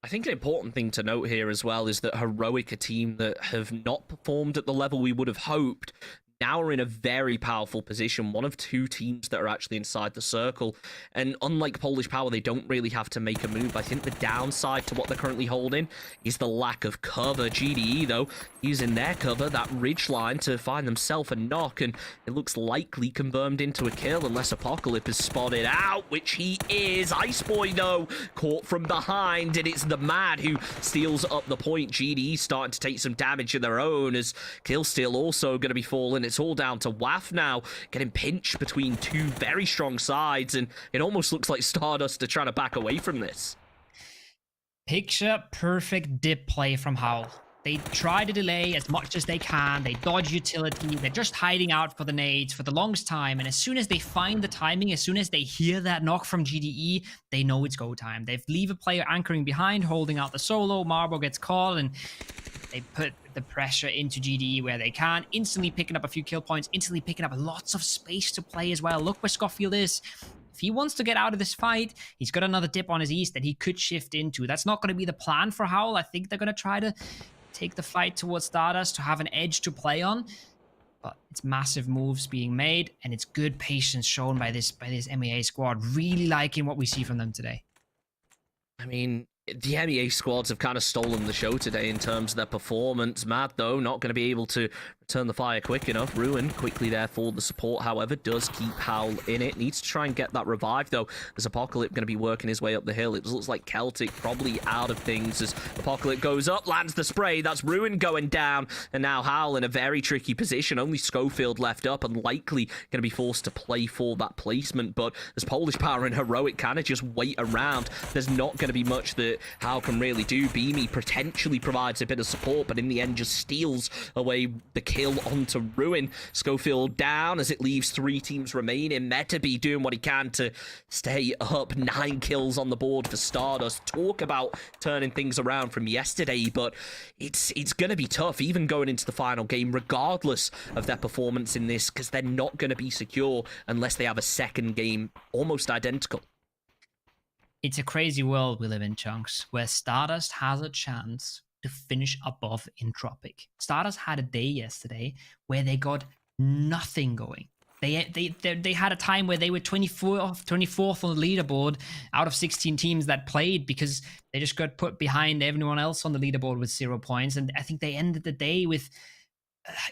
I think an important thing to note here as well is that Heroic, a team that have not performed at the level we would have hoped, now are in a very powerful position, one of 2 teams that are actually inside the circle. And unlike Polish Power, they don't really have to make a move. I think the downside to what they're currently holding is the lack of cover. GDE, though, using their cover, that ridge line, to find themselves a knock, and it looks likely confirmed into a kill unless Apocalypse is spotted out, which he is. Iceboy, though, caught from behind, and it's the Mad who steals up the point. GDE starting to take some damage of their own, as Killsteal also going to be falling. It's all down to WAF now, getting pinched between 2 very strong sides, and it almost looks like Stardust are trying to back away from this. Picture perfect dip play from Howl. They try to delay as much as they can. They dodge utility. They're just hiding out for the nades for the longest time. And as soon as they find the timing, as soon as they hear that knock from GDE, they know it's go time. They leave a player anchoring behind, holding out the solo. Marbo gets called, and they put the pressure into GDE where they can, instantly picking up a few kill points, instantly picking up lots of space to play as well. Look where Schofield is. If he wants to get out of this fight, he's got another dip on his east that he could shift into. That's not going to be the plan for Howl. I think they're going to try to take the fight towards Stardust to have an edge to play on. But it's massive moves being made, and it's good patience shown by this MEA squad. Really liking what we see from them today. I mean, the MEA squads have kind of stolen the show today in terms of their performance. Mad, though, not going to be able to return the fire quick enough. Ruin quickly there for the support, however, does keep Howl in it. Needs to try and get that revive, though, as Apocalypse going to be working his way up the hill. It looks like Celtic probably out of things as Apocalypse goes up, lands the spray. That's Ruin going down, and now Howl in a very tricky position. Only Schofield left up and likely going to be forced to play for that placement, but as Polish Power and Heroic kind of just wait around, there's not going to be much that Howl can really do. Beamy potentially provides a bit of support, but in the end just steals away the kill onto Ruin. Schofield down as it leaves 3 teams remaining. Metabe doing what he can to stay up. 9 kills on the board for Stardust. Talk about turning things around from yesterday, but it's going to be tough even going into the final game, regardless of their performance in this, because they're not going to be secure unless they have a second game almost identical. It's a crazy world we live in, Chunks, where Stardust has a chance to finish above Entropic. Stardust had a day yesterday where they got nothing going. They had a time where they were 24th on the leaderboard out of 16 teams that played, because they just got put behind everyone else on the leaderboard with 0 points. And I think they ended the day with,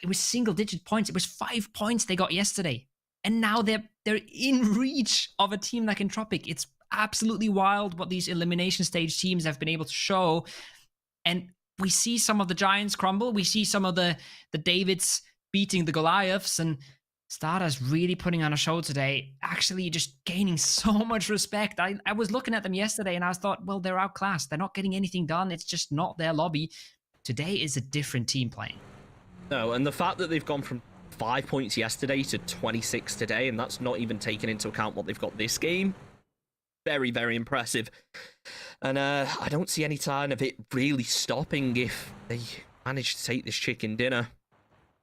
it was single-digit points. It was 5 points they got yesterday. And now they're in reach of a team like Entropic. It's absolutely wild what these elimination stage teams have been able to show. And we see some of the Giants crumble. We see some of the Davids beating the Goliaths, and Stardust really putting on a show today, actually just gaining so much respect. I was looking at them yesterday and I thought, well, they're outclassed. They're not getting anything done. It's just not their lobby. Today is a different team playing. No, and the fact that they've gone from 5 points yesterday to 26 today, and that's not even taking into account what they've got this game, very, very impressive. And I don't see any sign of it really stopping if they manage to take this chicken dinner.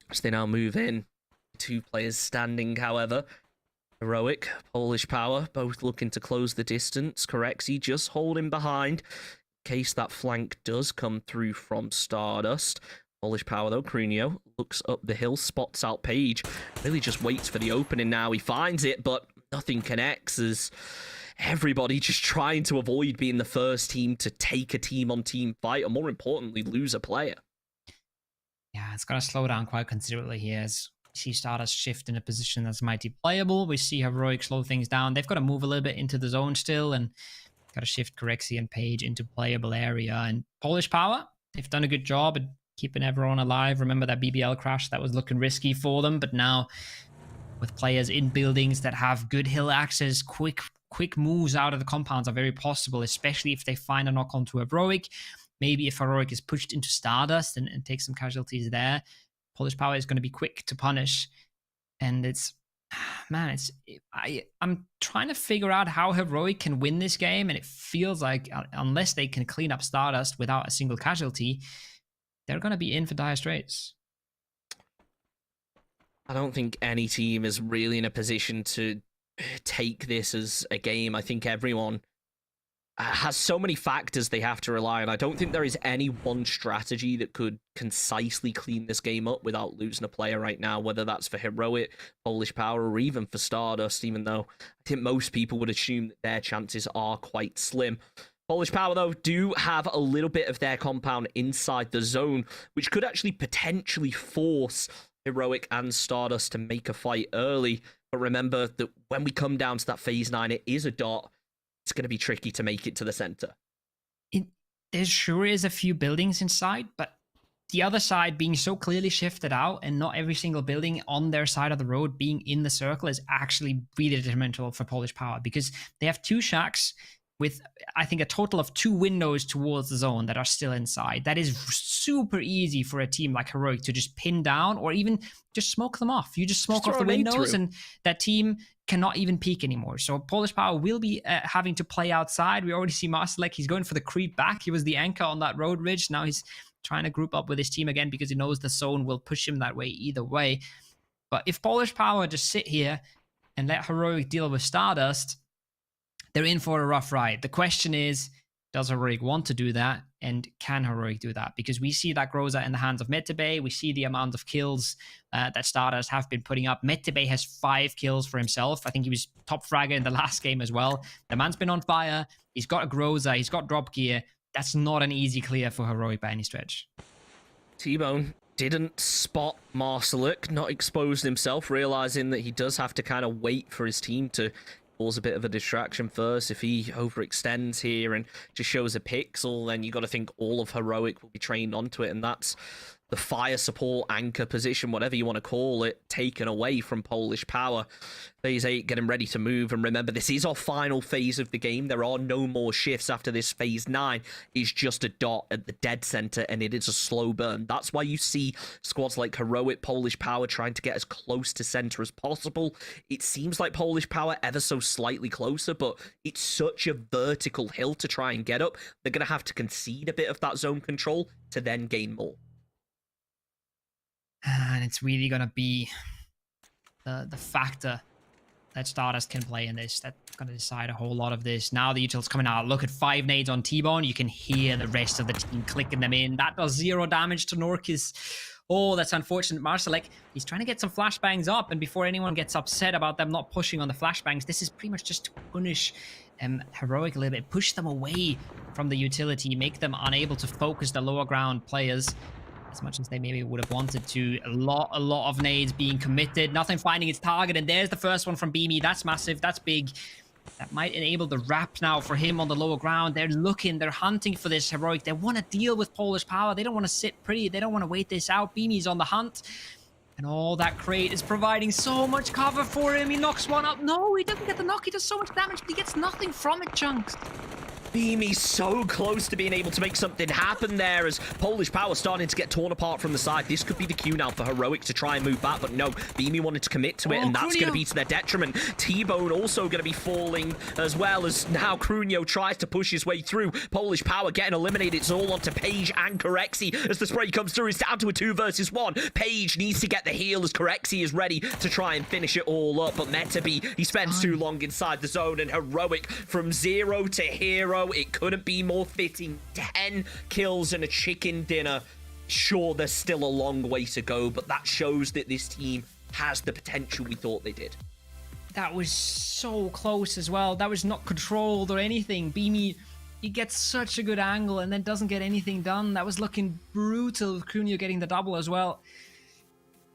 As they now move in. 2 players standing, however. Heroic, Polish Power, both looking to close the distance. Corexy just holding behind in case that flank does come through from Stardust. Polish Power, though. Crunio looks up the hill, spots out Page. Really just waits for the opening now. He finds it, but nothing connects as everybody just trying to avoid being the first team to take a team-on-team fight, or more importantly, lose a player. Yeah, it's going to slow down quite considerably here as we see Stardust shift in a position that's mighty playable. We see Heroic slow things down. They've got to move a little bit into the zone still and got to shift Corexi and Page into playable area. And Polish Power, they've done a good job at keeping everyone alive. Remember that BBL crash that was looking risky for them, but now with players in buildings that have good hill access, quick moves out of the compounds are very possible, especially if they find a knock onto Heroic. Maybe if Heroic is pushed into Stardust and takes some casualties there, Polish Power is going to be quick to punish. And it's, man, I'm trying to figure out how Heroic can win this game, and it feels like unless they can clean up Stardust without a single casualty, they're going to be in for dire straits. I don't think any team is really in a position to take this as a game. I think everyone has so many factors they have to rely on. I don't think there is any one strategy that could concisely clean this game up without losing a player right now, whether that's for Heroic, Polish Power, or even for Stardust, even though I think most people would assume that their chances are quite slim. Polish Power, though, do have a little bit of their compound inside the zone, which could actually potentially force Heroic and Stardust to make a fight early. But remember that when we come down to that phase 9, it is a dot. It's going to be tricky to make it to the center. There sure is a few buildings inside, but the other side being so clearly shifted out and not every single building on their side of the road being in the circle is actually really detrimental for Polish Power, because they have 2 shacks with, I think, a total of 2 windows towards the zone that are still inside. That is super easy for a team like Heroic to just pin down or even just smoke them off. You just smoke off the windows and that team cannot even peek anymore. So Polish Power will be having to play outside. We already see Marcelek. He's going for the creep back. He was the anchor on that road ridge. Now he's trying to group up with his team again because he knows the zone will push him that way either way. But if Polish Power just sit here and let Heroic deal with Stardust, they're in for a rough ride. The question is, does Heroic want to do that? And can Heroic do that? Because we see that Groza in the hands of Metebe. We see the amount of kills that Stardust have been putting up. Metebe has 5 kills for himself. I think he was top fragger in the last game as well. The man's been on fire. He's got a Groza. He's got drop gear. That's not an easy clear for Heroic by any stretch. T-Bone didn't spot Marcelek, not exposed himself, realizing that he does have to kind of wait for his team to cause a bit of a distraction first. If he overextends here and just shows a pixel, then you got to think all of Heroic will be trained onto it, and that's the fire support anchor position, whatever you want to call it, taken away from Polish Power. Phase 8 getting ready to move, and remember, this is our final phase of the game. There are no more shifts after this. Phase 9 is just a dot at the dead center, and it is a slow burn. That's why you see squads like Heroic, Polish Power trying to get as close to center as possible. It seems like Polish Power ever so slightly closer, but it's such a vertical hill to try and get up. They're going to have to concede a bit of that zone control to then gain more. And it's really going to be the factor that Stardust can play in this that's going to decide a whole lot of this. Now the util's coming out. Look at 5 nades on T-Bone. You can hear the rest of the team clicking them in. That does 0 damage to Norkis. Oh, that's unfortunate. Marcelek, he's trying to get some flashbangs up, and before anyone gets upset about them not pushing on the flashbangs, this is pretty much just to punish Heroic a little bit, push them away from the utility, make them unable to focus the lower ground players as much as they maybe would have wanted to. A lot of nades being committed, nothing finding its target, and there's the first one from Beamy. That's massive, that's big. That might enable the wrap now for him on the lower ground. They're looking, they're hunting for this Heroic. They want to deal with Polish Power. They don't want to sit pretty. They don't want to wait this out. Beamy's on the hunt. And all that crate is providing so much cover for him. He knocks one up. No, he doesn't get the knock. He does so much damage, but he gets nothing from it, Chunks. Beamy so close to being able to make something happen there as Polish Power starting to get torn apart from the side. This could be the cue now for Heroic to try and move back, but no, Beamy wanted to commit to it, and that's going to be to their detriment. T-Bone also going to be falling as well, as now Crunio tries to push his way through. Polish Power getting eliminated. It's all onto Page and Corexi as the spray comes through. It's down to a 2 versus 1. Page needs to get the heal as Corexi is ready to try and finish it all up, but Metebe, he spends too long inside the zone, and Heroic from 0 to hero. It couldn't be more fitting. 10 kills and a chicken dinner Sure, there's still a long way to go, but that shows that this team has the potential we thought they did. That was so close as well. That was not controlled or anything. Beamy, he gets such a good angle and then doesn't get anything done. That was looking brutal. Cunha getting the double as well.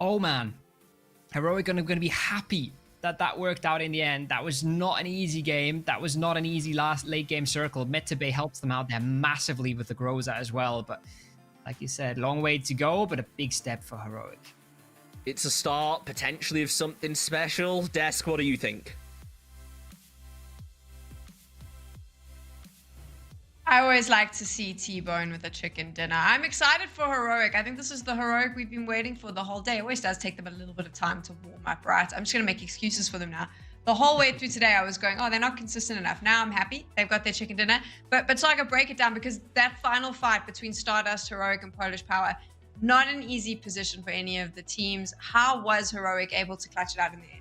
Oh man, Heroic are going to be happy that that worked out in the end. That was not an easy game. That was not an easy late game circle. Metabay helps them out there massively with the Groza as well. But like you said, long way to go, but a big step for Heroic. It's a start, potentially, of something special. Desk, what do you think? I always like to see T-Bone with a chicken dinner. I'm excited for Heroic. I think this is the Heroic we've been waiting for the whole day. It always does take them a little bit of time to warm up, right? I'm just going to make excuses for them now. The whole way through today, I was going, oh, they're not consistent enough. Now I'm happy. They've got their chicken dinner. But so I can break it down, because that final fight between Stardust, Heroic, and Polish Power, not an easy position for any of the teams. How was Heroic able to clutch it out in the end?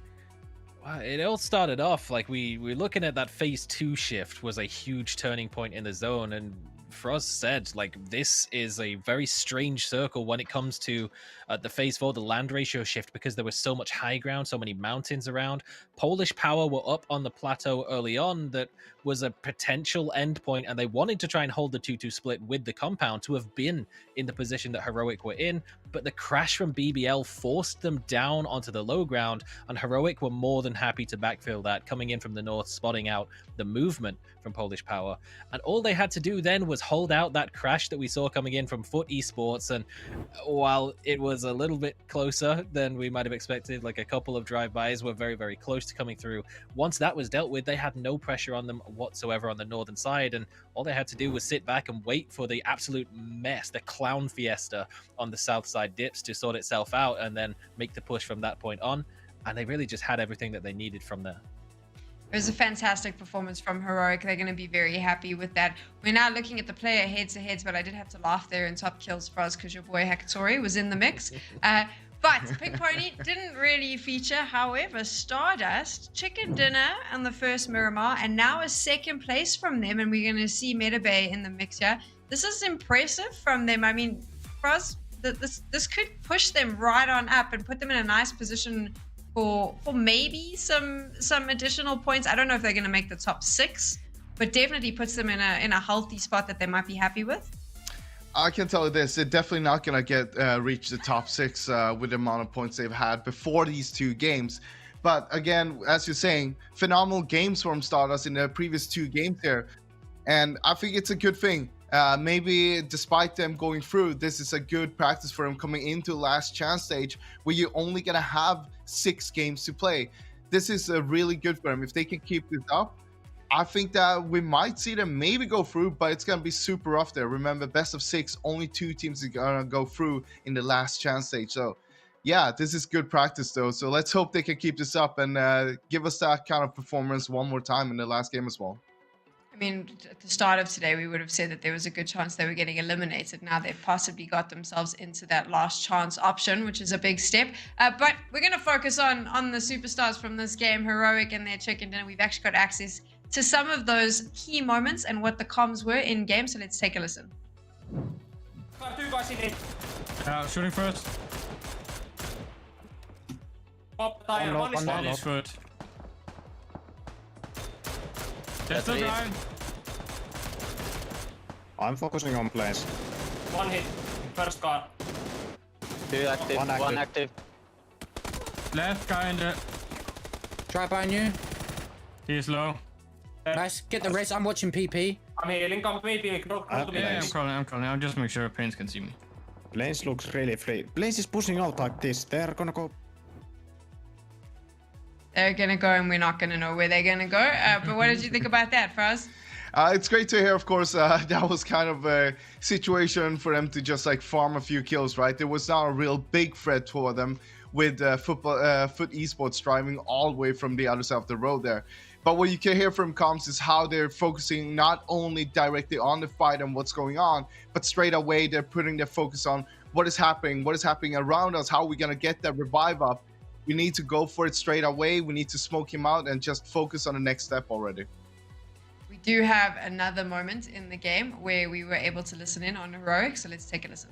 Wow, it all started off like we're looking at that phase 2 shift was a huge turning point in the zone, and Froz said, like, this is a very strange circle when it comes to the phase 4, the land ratio shift, because there was so much high ground, so many mountains around. Polish Power were up on the plateau early on that was a potential endpoint, and they wanted to try and hold the 2-2 split with the compound to have been in the position that Heroic were in, but the crash from BBL forced them down onto the low ground, and Heroic were more than happy to backfill that, coming in from the north, spotting out the movement from Polish Power. And all they had to do then was hold out that crash that we saw coming in from Foot Esports, and while it was a little bit closer than we might have expected, like a couple of drive-bys were very, very close to coming through. Once that was dealt with, they had no pressure on them whatsoever on the northern side, and all they had to do was sit back and wait for the absolute mess, the clown fiesta on the south side dips to sort itself out, and then make the push from that point on. And they really just had everything that they needed from there. It was a fantastic performance from Heroic. They're going to be very happy with that. We're now looking at the player heads-to-heads, but I did have to laugh there in top kills for us because your boy Hakatori was in the mix. But Pink Pony didn't really feature. However, Stardust, chicken dinner on the first Miramar, and now a second place from them, and we're going to see Metabay in the mix here. This is impressive from them. I mean, Froz, this could push them right on up and put them in a nice position for maybe some additional points. I don't know if they're going to make the top 6, but definitely puts them in a healthy spot that they might be happy with. I can tell you this, they're definitely not going to reach the top 6 with the amount of points they've had before these 2 games. But again, as you're saying, phenomenal games from Stardust in the previous 2 games here. And I think it's a good thing. Maybe despite them going through, this is a good practice for them coming into last chance stage where you're only going to have 6 games to play. This is really good for them. If they can keep this up, I think that we might see them maybe go through, but it's going to be super rough there. Remember, best of 6, only 2 teams are going to go through in the last chance stage. So yeah, this is good practice though. So let's hope they can keep this up and give us that kind of performance one more time in the last game as well. I mean, at the start of today, we would have said that there was a good chance they were getting eliminated. Now they've possibly got themselves into that last chance option, which is a big step. But we're going to focus on the superstars from this game, Heroic and their chicken dinner. We've actually got access to some of those key moments and what the comms were in game. So let's take a listen. Shooting first. Pop tire, one is foot. There's still behind. I'm focusing on planes. 1 hit, first car. 2 active, 1 active. Left guy in the... Try behind you. He's low. Nice, get the race. I'm watching PP. I'm healing, come to me, Yeah, I'm crawling. I'll just make sure Planes can see me. Planes looks really free. Planes is pushing out like this. They're gonna go. They're going to go and we're not going to know where they're going to go. But what did you think about that, Froz? It's great to hear, of course. That was kind of a situation for them to just like farm a few kills, right? There was not a real big threat for them with Foot Esports driving all the way from the other side of the road there. But what you can hear from comms is how they're focusing not only directly on the fight and what's going on, but straight away they're putting their focus on what is happening around us, how are we going to get that revive up. We need to go for it straight away. We need to smoke him out and just focus on the next step already. We do have another moment in the game where we were able to listen in on Heroic, so let's take a listen.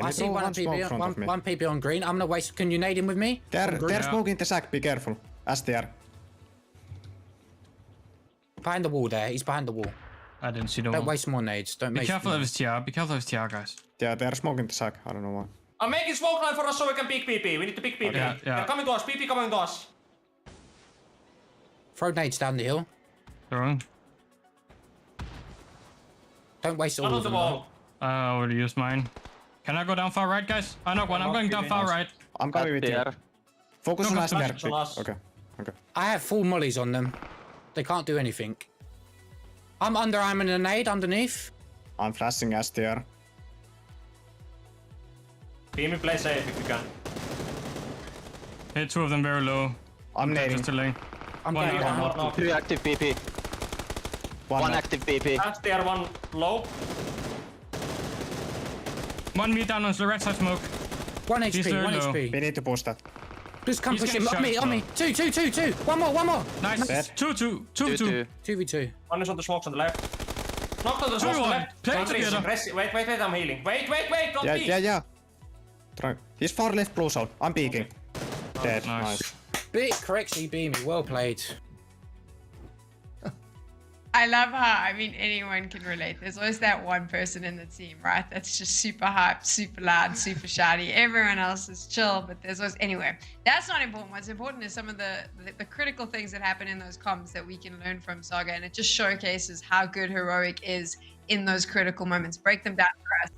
I see one PP on green. I'm gonna waste. Can you nade him with me? They're smoking the sack. Be careful. STR. Behind the wall there. He's behind the wall. I didn't see the Don't wall. waste more nades. Don't Be waste careful of his TR. Be careful of his TR, guys. Yeah, they're smoking the sack. I don't know why. I'm making smoke line for us so we can pick PP. We need to pick PP. Yeah. They're coming to us. PP coming to us. Throw nades down the hill. Throwing. Don't waste all One on of the them. wall. I already used mine. Can I go down far right, guys? I knock one. I'm going down far right. I'm coming with you. Focus on STR. Okay. I have full mollies on them. They can't do anything. I'm in a nade underneath. I'm flashing STR. Team, play safe if you can. Hit two of them very low. I'm nading. Just delaying. I'm One going knock. down. 2 active PP. One active PP. STR 1 low. One meat down on the right side smoke. 1 He's HP, very 1 low. HP. We need to push that. Just come He's push him. getting On me. shots, 2. One more. Nice. Dead. 2-2. 2-2. 2v2. One is on the smokes on the left. Knocked on the smokes on the left. Play Country is together. aggressive. Wait, I'm healing. Wait, don't peek. Yeah. Try. He's far left blue zone. I'm peeking. Dead. Nice. Bit correct, CB me. Well played. I love how, I mean, anyone can relate. There's always that one person in the team, right? That's just super hyped, super loud, super shouty. Everyone else is chill, but there's always, anyway, that's not important. What's important is some of the critical things that happen in those comms that we can learn from Saga, and it just showcases how good Heroic is in those critical moments. Break them down for us.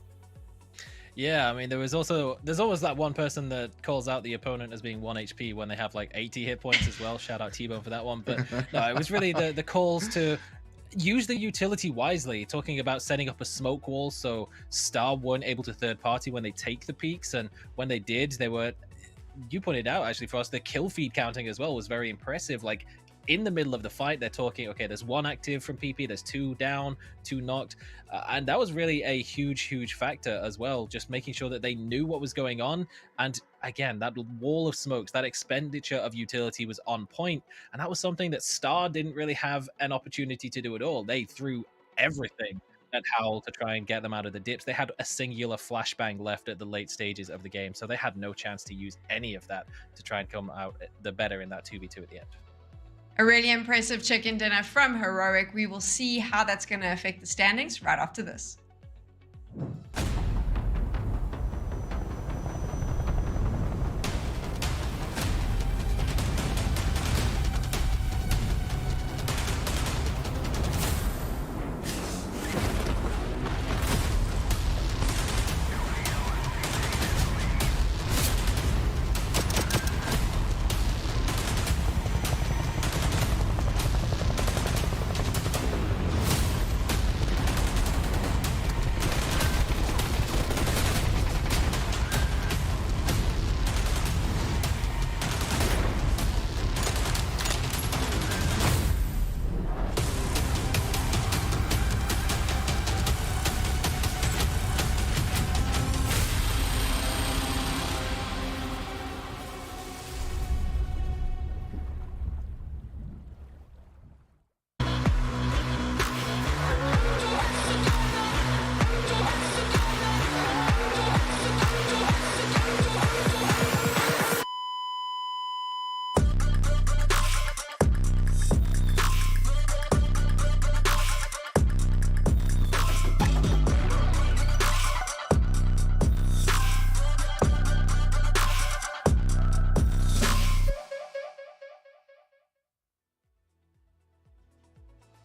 Yeah, I mean, there's always that one person that calls out the opponent as being 1 HP when they have like 80 hit points as well. Shout out T-Bone for that one. But no, it was really the calls to use the utility wisely, talking about setting up a smoke wall so Star weren't able to third party when they take the peaks, and when they did, they were, you pointed out actually for us, the kill feed counting as well was very impressive. Like in the middle of the fight, they're talking, okay, there's 1 active from PP, there's 2 down, 2 knocked, and that was really a huge factor as well, just making sure that they knew what was going on. And again, that wall of smokes, that expenditure of utility was on point, and that was something that Star didn't really have an opportunity to do at all. They threw everything at Howl to try and get them out of the dips. They had a singular flashbang left at the late stages of the game, so they had no chance to use any of that to try and come out the better in that 2v2 at the end. A really impressive chicken dinner from Heroic. We will see how that's going to affect the standings right after this.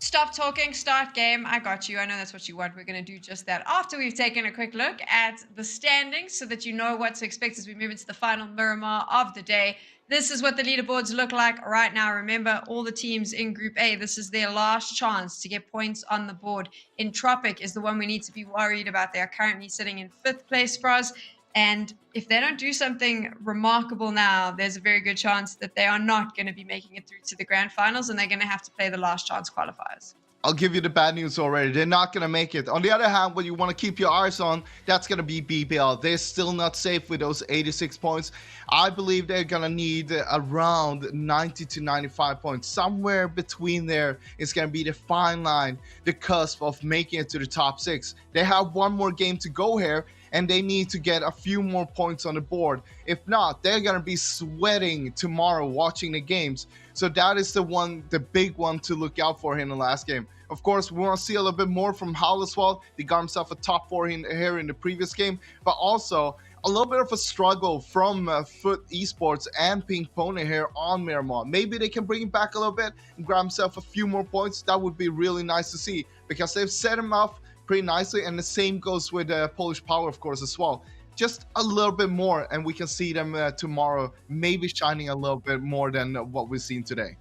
Stop talking, start game. I got you. I know that's what you want. We're going to do just that after we've taken a quick look at the standings so that you know what to expect as we move into the final Miramar of the day. This is what the leaderboards look like right now. Remember, all the teams in Group A, this is their last chance to get points on the board. Entropic is the one we need to be worried about. They are currently sitting in 5th place for us. And if they don't do something remarkable now, there's a very good chance that they are not going to be making it through to the grand finals, and they're going to have to play the last chance qualifiers. I'll give you the bad news already. They're not going to make it. On the other hand, what you want to keep your eyes on, that's going to be BBL. They're still not safe with those 86 points. I believe they're going to need around 90 to 95 points. Somewhere between there is going to be the fine line, the cusp of making it to the top 6. They have one more game to go here, and they need to get a few more points on the board. If not, they're going to be sweating tomorrow watching the games. So that is the big one to look out for in the last game. Of course, we want to see a little bit more from Howl as well. They got himself a top 4 here in the previous game, but also a little bit of a struggle from Foot Esports and Pink Pony here on Miramar. Maybe they can bring him back a little bit and grab himself a few more points. That would be really nice to see, because they've set him up pretty nicely, and the same goes with Polish Power, of course, as well. Just a little bit more, and we can see them tomorrow, maybe shining a little bit more than what we've seen today.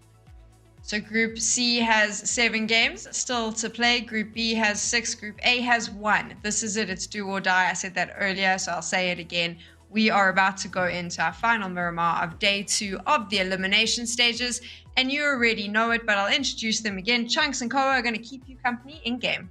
So Group C has 7 games still to play. Group B has 6. Group A has 1. This is it. It's do or die. I said that earlier, so I'll say it again. We are about to go into our final Miramar of day 2 of the elimination stages, and you already know it, but I'll introduce them again. Chunks and Koa are going to keep you company in game.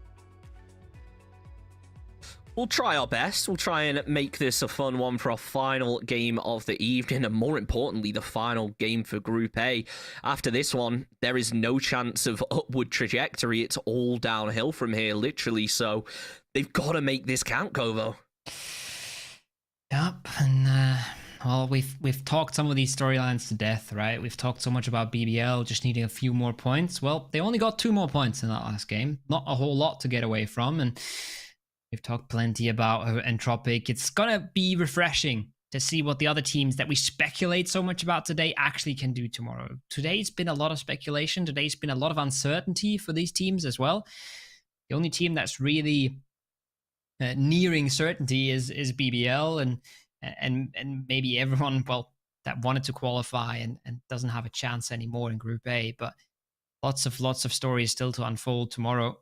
We'll try our best. We'll try and make this a fun one for our final game of the evening, and more importantly, the final game for Group A. After this one, there is no chance of upward trajectory. It's all downhill from here, literally, so they've got to make this count, Kovo. Yep, and well, we've talked some of these storylines to death, right? We've talked so much about BBL just needing a few more points. Well, they only got 2 more points in that last game. Not a whole lot to get away from, and we've talked plenty about Entropic. It's gonna be refreshing to see what the other teams that we speculate so much about today actually can do tomorrow. Today's been a lot of speculation. Today's been a lot of uncertainty for these teams as well. The only team that's really nearing certainty is BBL, and maybe everyone, well, that wanted to qualify and doesn't have a chance anymore in Group A. But lots of stories still to unfold tomorrow.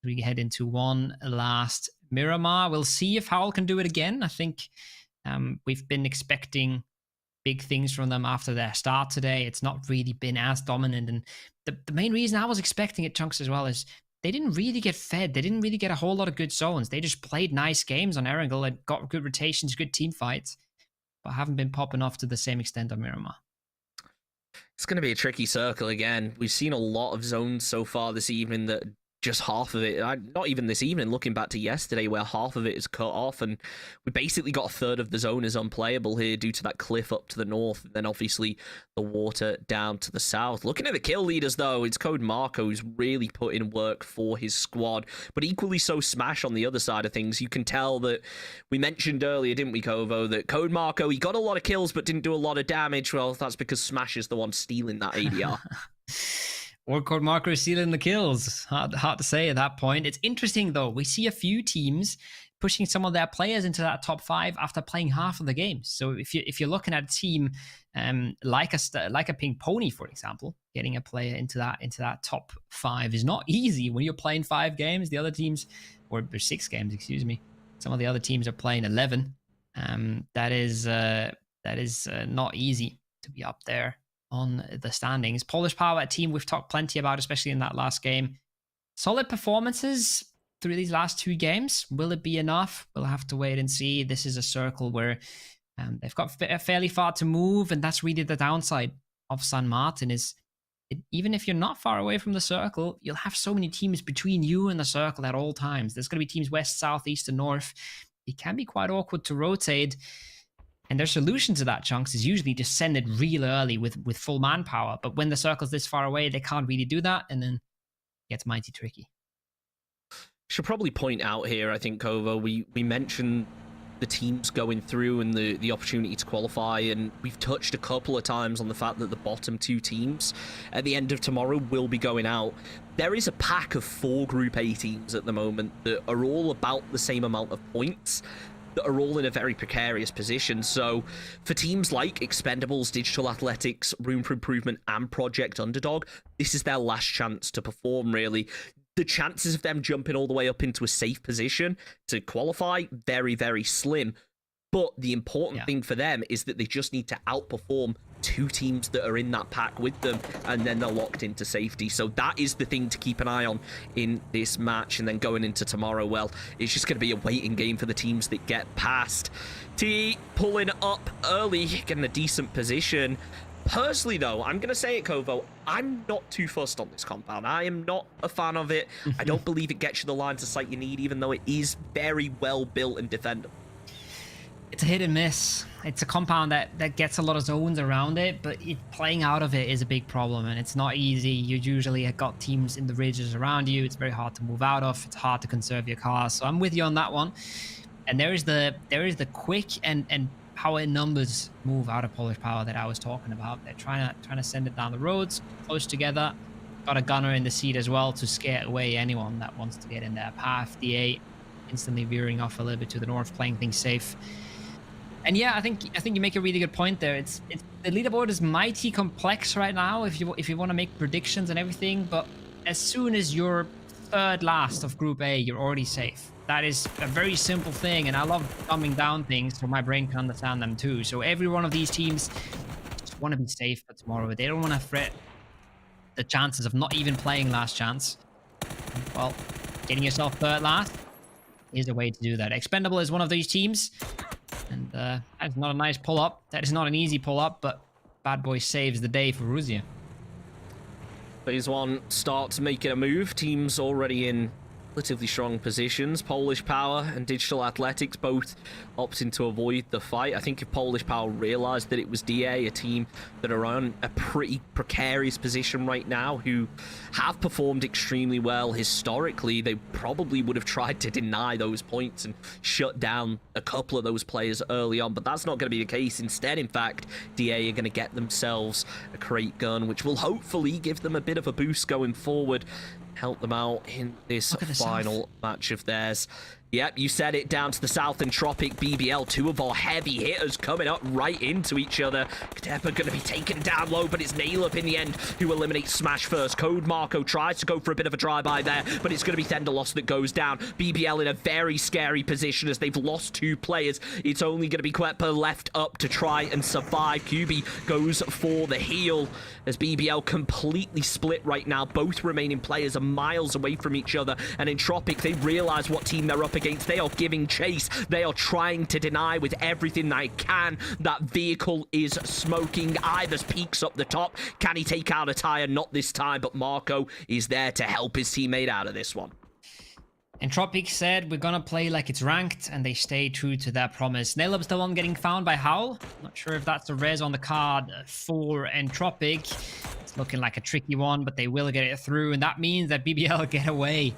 We head into one last Miramar. We'll see if Howl can do it again. I think we've been expecting big things from them after their start today. It's not really been as dominant. And the main reason I was expecting it, Chunks, as well, is they didn't really get fed. They didn't really get a whole lot of good zones. They just played nice games on Erangel and got good rotations, good team fights, but haven't been popping off to the same extent on Miramar. It's going to be a tricky circle again. We've seen a lot of zones so far this evening that just half of it, not even this evening, looking back to yesterday, where half of it is cut off, and we basically got a third of the zone is unplayable here due to that cliff up to the north, and then obviously the water down to the south. Looking at the kill leaders, though, it's Code Marco who's really put in work for his squad, but equally so Smash on the other side of things. You can tell that we mentioned earlier, didn't we, Kovo, that Code Marco, he got a lot of kills but didn't do a lot of damage. Well, that's because Smash is the one stealing that ADR. Or Code Marco is stealing the kills. Hard to say at that point. It's interesting, though. We see a few teams pushing some of their players into that top 5 after playing half of the games. So if you're looking at a team like a Pink Pony, for example, getting a player into that top 5 is not easy when you're playing 5 games. The other teams, or 6 games, excuse me. Some of the other teams are playing 11. That is not easy to be up there on the standings. Polish Power, a team we've talked plenty about, especially in that last game. Solid performances through these last 2 games. Will it be enough? We'll have to wait and see. This is a circle where they've got fairly far to move, and that's really the downside of San Martin is even if you're not far away from the circle, you'll have so many teams between you and the circle at all times. There's going to be teams west, south, east, and north. It can be quite awkward to rotate. And their solution to that, Chunks, is usually just send it real early with full manpower. But when the circle's this far away, they can't really do that, and then it gets mighty tricky. Should probably point out here, I think, Kovo, we mentioned the teams going through and the opportunity to qualify, and we've touched a couple of times on the fact that the bottom 2 teams at the end of tomorrow will be going out. There is a pack of 4 Group A teams at the moment that are all about the same amount of points, that are all in a very precarious position. So for teams like Expendables, Digital Athletics, Room for Improvement, and Project Underdog, this is their last chance to perform, really. The chances of them jumping all the way up into a safe position to qualify, very, very slim. But the important thing for them is that they just need to outperform two teams that are in that pack with them, and then they're locked into safety. So that is the thing to keep an eye on in this match. And then going into tomorrow, well, it's just going to be a waiting game for the teams that get past. T pulling up early, getting a decent position. Personally, though, I'm going to say it, Kovo, I'm not too fussed on this compound. I am not a fan of it. I don't believe it gets you the lines of sight you need, even though it is very well built and defendable. It's a hit and miss. It's a compound that gets a lot of zones around it, but playing out of it is a big problem, and it's not easy. You usually have got teams in the ridges around you. It's very hard to move out of. It's hard to conserve your cars. So I'm with you on that one. And there is the quick and power numbers move out of Polish Power that I was talking about. They're trying to send it down the roads, close together. Got a gunner in the seat as well to scare away anyone that wants to get in their path. DA instantly veering off a little bit to the north, playing things safe. And yeah, I think you make a really good point there. It's the leaderboard is mighty complex right now if you want to make predictions and everything, but as soon as you're third last of Group A, you're already safe. That is a very simple thing, and I love dumbing down things so my brain can understand them too. So every one of these teams just want to be safe for tomorrow. They don't want to threat the chances of not even playing last chance. Well, getting yourself third last is a way to do that. Expendable is one of these teams, and that's not a nice pull-up. That is not an easy pull-up, but Bad Boy saves the day for Russia. Phase 1 starts making a move. Teams already in relatively strong positions. Polish Power and Digital Athletics both opting to avoid the fight. I think if Polish Power realized that it was DA, a team that are on a pretty precarious position right now, who have performed extremely well historically, they probably would have tried to deny those points and shut down a couple of those players early on, but that's not going to be the case. Instead, in fact, DA are going to get themselves a crate gun, which will hopefully give them a bit of a boost going forward, help them out in this final match of theirs. Yep, you said it, down to the south and Tropic BBL, two of our heavy hitters coming up right into each other. Katepa going to be taken down low, but it's Nail Up in the end who eliminates Smash first. Code Marco tries to go for a bit of a drive-by there, but it's going to be Thenderloss that goes down. BBL in a very scary position as they've lost two players. It's only going to be Kwepa left up to try and survive. QB goes for the heal as BBL completely split right now. Both remaining players are miles away from each other, and in Tropic, they realize what team they're up against. They are giving chase. They are trying to deny with everything they can. That vehicle is smoking. Ivers peeks up the top. Can he take out a tire? Not this time, but Marco is there to help his teammate out of this one. Entropic said we're gonna play like it's ranked, and they stay true to their promise. Nailup's the one getting found by Howl. Not sure if that's a res on the card for Entropic. It's looking like a tricky one, but they will get it through, and that means that BBL get away.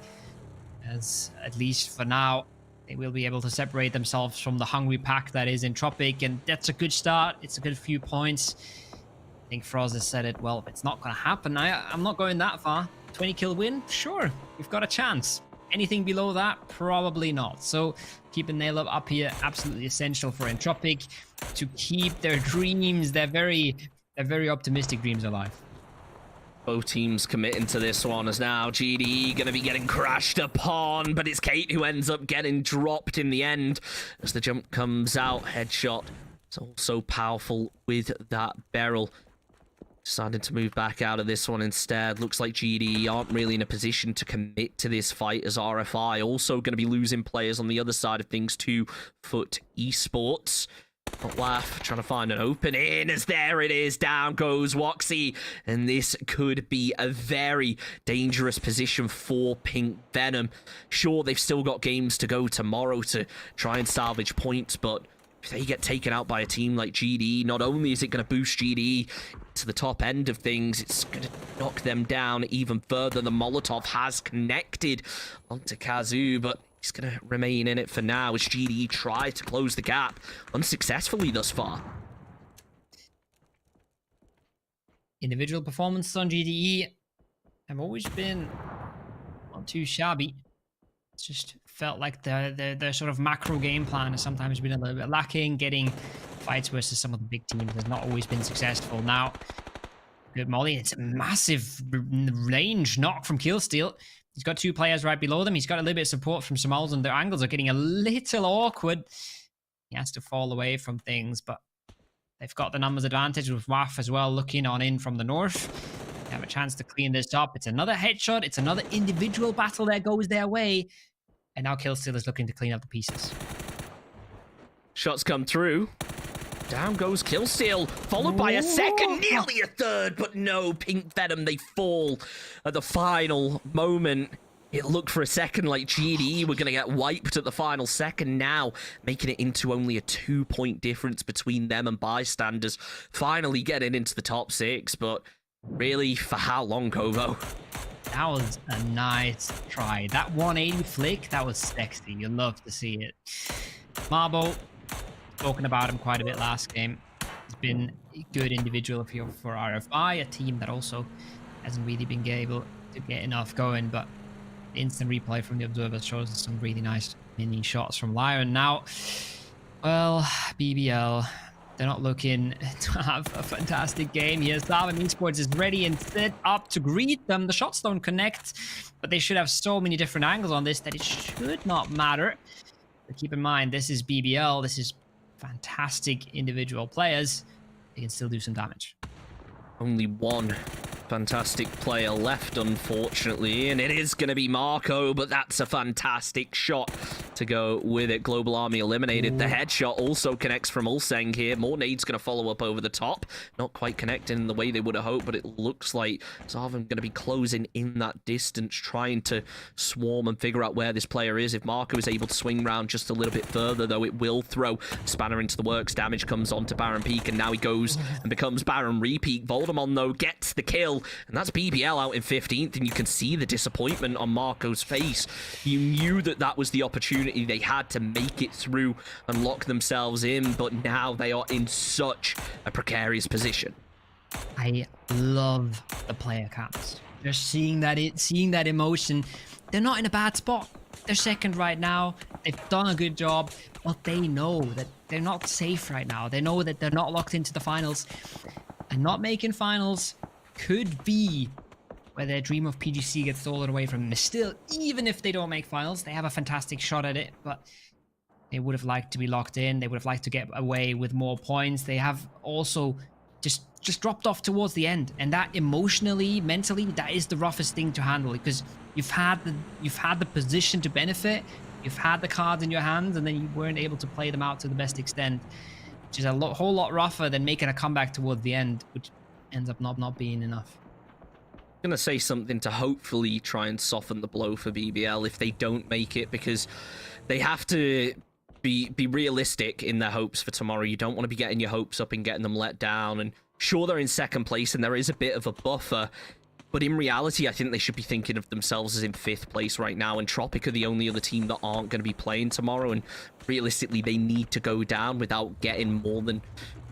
As at least for now, they will be able to separate themselves from the hungry pack that is Entropic, and that's a good start. It's a good few points. I think Froz has said it, well, it's not going to happen. I'm not going that far. 20 kill win? Sure, we've got a chance. Anything below that? Probably not. So keeping Nail up here, absolutely essential for Entropic to keep their dreams, their very optimistic dreams alive. Both teams committing to this one, as now GDE going to be getting crashed upon, but it's Kate who ends up getting dropped in the end as the jump comes out. Headshot. It's also powerful with that barrel. Decided to move back out of this one instead. Looks like GDE aren't really in a position to commit to this fight, as RFI also going to be losing players on the other side of things to Foot Esports. Not laugh, trying to find an opening, as there it is, down goes Woxy, and this could be a very dangerous position for Pink Venom. Sure, they've still got games to go tomorrow to try and salvage points, but if they get taken out by a team like GDE, not only is it going to boost GDE to the top end of things, it's going to knock them down even further. The Molotov has connected onto Kazoo, but he's going to remain in it for now as GDE try to close the gap unsuccessfully thus far. Individual performances on GDE have always been not too shabby. It's just felt like their sort of macro game plan has sometimes been a little bit lacking. Getting fights versus some of the big teams has not always been successful. Now, good molly. It's a massive range knock from Killsteal. He's got two players right below them. He's got a little bit of support from Samals, and their angles are getting a little awkward. He has to fall away from things, but They've got the numbers advantage with WAF as well looking on in from the north. They have a chance to clean this up. It's another headshot. It's another individual battle that goes their way. And now Killsteal is looking to clean up the pieces. Shots come through. Down goes Killsteal, followed by a second, nearly a third, but no, Pink Venom, they fall at the final moment. It looked for a second like GDE were going to get wiped at the final second now, making it into only a 2-point difference between them and Bystanders, finally getting into the top 6, but really, for how long, Kovo? That was a nice try. That 180 flick, that was sexy. You'll love to see it. Marbo, spoken about him quite a bit last game. He's been a good individual for RFI, a team that also hasn't really been able to get enough going, but the instant replay from the observers shows us some really nice mini shots from Lion. Now, well, BBL, they're not looking to have a fantastic game here. Slaven Esports is ready and set up to greet them. The shots don't connect, but they should have so many different angles on this that it should not matter. But keep in mind, this is BBL. This is fantastic individual players. They can still do some damage. Only one fantastic player left, unfortunately, and it is going to be Marco, but that's a fantastic shot to go with it. Global Army eliminated. The headshot also connects from Ulseng here. More nades going to follow up over the top. Not quite connecting in the way they would have hoped, but it looks like Zarvan going to be closing in that distance, trying to swarm and figure out where this player is. If Marco is able to swing round just a little bit further, though, it will throw Spanner into the works. Damage comes onto Baron Peak, and now he goes and becomes Baron Repeat. Voldemon, though, gets the kill, and that's BBL out in 15th, and you can see the disappointment on Marco's face. You knew that that was the opportunity they had to make it through and lock themselves in, but now they are in such a precarious position. I love the player counts. They're seeing that emotion. They're not in a bad spot. They're second right now. They've done a good job, but they know that they're not safe right now. They know that they're not locked into the finals, and not making finals could be where their dream of PGC gets stolen away from them. Still, even if they don't make finals, they have a fantastic shot at it, but they would have liked to be locked in. They would have liked to get away with more points. They have also just dropped off towards the end, and that emotionally, mentally, that is the roughest thing to handle, because you've had the position to benefit, you've had the cards in your hands, and then you weren't able to play them out to the best extent, which is a whole lot rougher than making a comeback towards the end, which ends up not being enough. I'm gonna say something to hopefully try and soften the blow for BBL if they don't make it, because they have to be realistic in their hopes for tomorrow. You don't want to be getting your hopes up and getting them let down. And sure, they're in second place and there is a bit of a buffer, but in reality, I think they should be thinking of themselves as in 5th place right now, and Tropic are the only other team that aren't going to be playing tomorrow, and realistically, they need to go down without getting more than,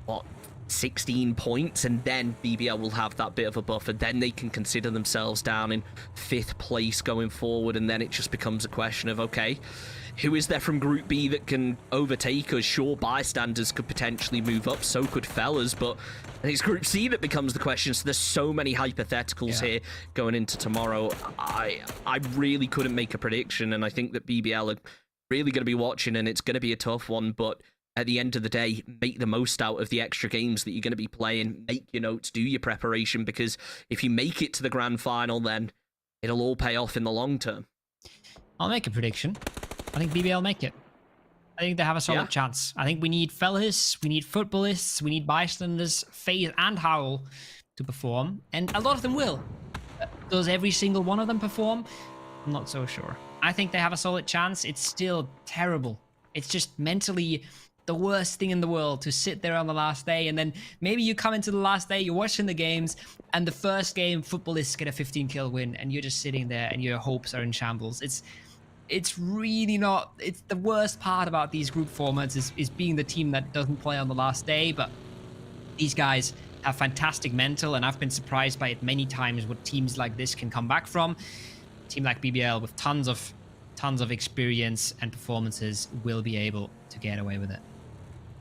what, 16 points, and then BBL will have that bit of a buffer. Then they can consider themselves down in 5th place going forward, and then it just becomes a question of, okay, who is there from Group B that can overtake us? Sure, Bystanders could potentially move up, so could Fellas, but I think it's Group C that becomes the question. So there's so many hypotheticals here going into tomorrow. I really couldn't make a prediction, and I think that BBL are really going to be watching, and it's going to be a tough one, but at the end of the day, make the most out of the extra games that you're going to be playing. Make your notes, do your preparation, because if you make it to the grand final, then it'll all pay off in the long term. I'll make a prediction. I think BBL make it. I think they have a solid chance. I think we need Fellas, we need Footballists, we need Bystanders, FaZe, and Howl to perform, and a lot of them will. Does every single one of them perform? I'm not so sure. I think they have a solid chance. It's still terrible. It's just mentally the worst thing in the world to sit there on the last day, and then maybe you come into the last day, you're watching the games, and the first game, Footballists get a 15-kill win, and you're just sitting there, and your hopes are in shambles. It's really not. It's the worst part about these group formats is being the team that doesn't play on the last day, but these guys have fantastic mental, and I've been surprised by it many times what teams like this can come back from. A team like BBL with tons of experience and performances will be able to get away with it.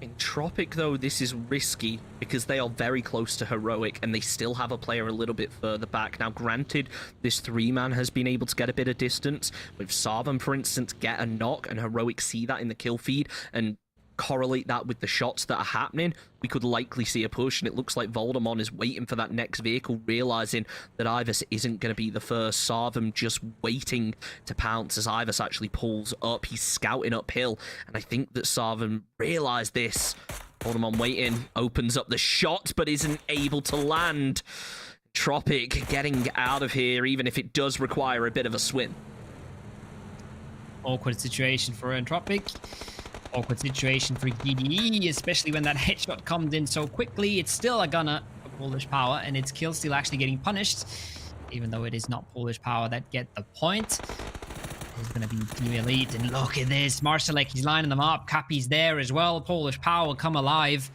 In Tropic, though, this is risky because they are very close to Heroic and they still have a player a little bit further back. Now, granted, this 3-man has been able to get a bit of distance. With Sarvan, for instance, get a knock, and Heroic see that in the kill feed and correlate that with the shots that are happening, we could likely see a push, and it looks like Voldemort is waiting for that next vehicle, realizing that Ivers isn't going to be the first. Sarvam just waiting to pounce as Ivers actually pulls up. He's scouting uphill, and I think that Sarvam realized this. Voldemort waiting, opens up the shot, but isn't able to land. Tropic getting out of here, even if it does require a bit of a swim. Awkward situation for Entropic. Awkward situation for GDE, especially when that headshot comes in so quickly. It's still a gunner for Polish Power, and its kill still actually getting punished, even though it is not Polish Power that get the point. It's going to be Team Elite, and look at this. Marsalek, he's lining them up. Cappy's there as well. Polish Power come alive.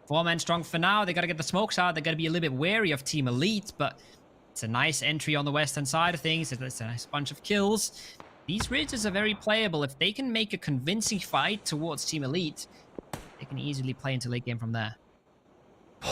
4 men strong for now. They got to get the smokes out. They got to be a little bit wary of Team Elite, but it's a nice entry on the western side of things. It's a nice bunch of kills. These ridges are very playable. If they can make a convincing fight towards Team Elite, they can easily play into late game from there.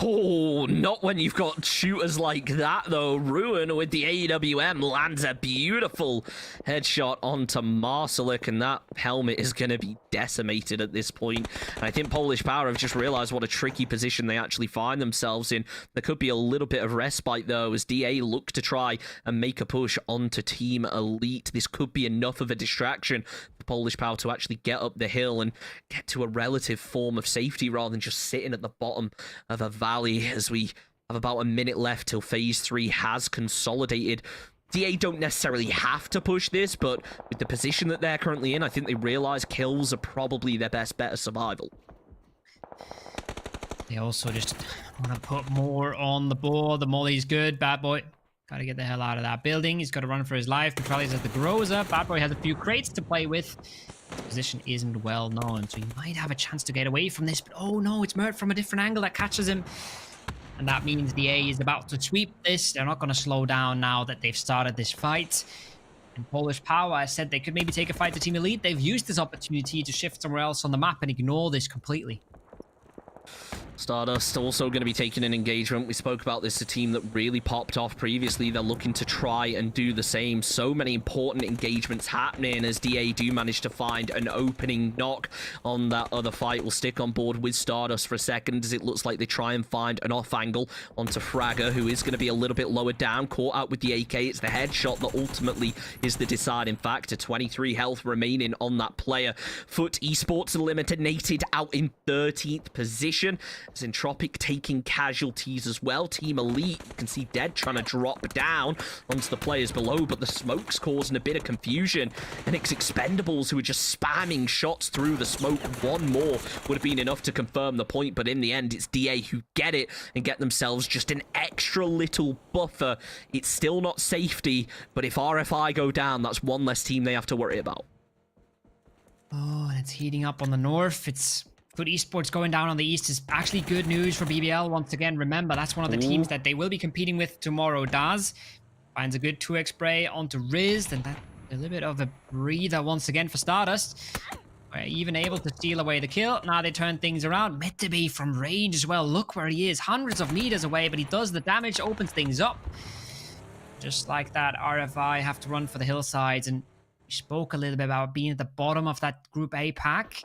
Oh, not when you've got shooters like that, though. Ruin with the AWM lands a beautiful headshot onto Marsalek, and that helmet is going to be decimated at this point. And I think Polish Power have just realized what a tricky position they actually find themselves in. There could be a little bit of respite, though, as DA look to try and make a push onto Team Elite. This could be enough of a distraction for Polish Power to actually get up the hill and get to a relative form of safety rather than just sitting at the bottom of a valley, as we have about a minute left till phase 3 has consolidated. DA don't necessarily have to push this, but with the position that they're currently in, I think they realize kills are probably their best bet of survival. They also just want to put more on the board. The molly's good. Bad Boy got to get the hell out of that building. He's got to run for his life. Neutralities has the Groza. Bad Boy has a few crates to play with. The position isn't well known, so he might have a chance to get away from this, but oh no, it's Mert from a different angle that catches him. And that means the A is about to sweep this. They're not going to slow down now that they've started this fight. And Polish Power, I said they could maybe take a fight to Team Elite. They've used this opportunity to shift somewhere else on the map and ignore this completely. Stardust also going to be taking an engagement. We spoke about this, a team that really popped off previously. They're looking to try and do the same. So many important engagements happening as DA do manage to find an opening knock on that other fight. We'll stick on board with Stardust for a second as it looks like they try and find an off angle onto Fragger, who is going to be a little bit lower down, caught out with the AK. It's the headshot that ultimately is the deciding factor. 23 health remaining on that player. Foot Esports eliminated out in 13th position. Entropic taking casualties as well. Team Elite, you can see Dead trying to drop down onto the players below, but the smoke's causing a bit of confusion, and it's Expendables who are just spamming shots through the smoke. One more would have been enough to confirm the point, but in the end, it's DA who get it and get themselves just an extra little buffer. It's still not safety, but if RFI go down, that's one less team they have to worry about. Oh, and it's heating up on the north. It's good. Esports going down on the east is actually good news for BBL once again. Remember, that's one of the teams that they will be competing with tomorrow. Daz finds a good 2x spray onto Riz, and that a little bit of a breather once again for Stardust. We're even able to steal away the kill. Now they turn things around. Metabe from range as well. Look where he is, hundreds of meters away, but he does the damage, opens things up. Just like that, RFI have to run for the hillsides, and we spoke a little bit about being at the bottom of that Group A pack.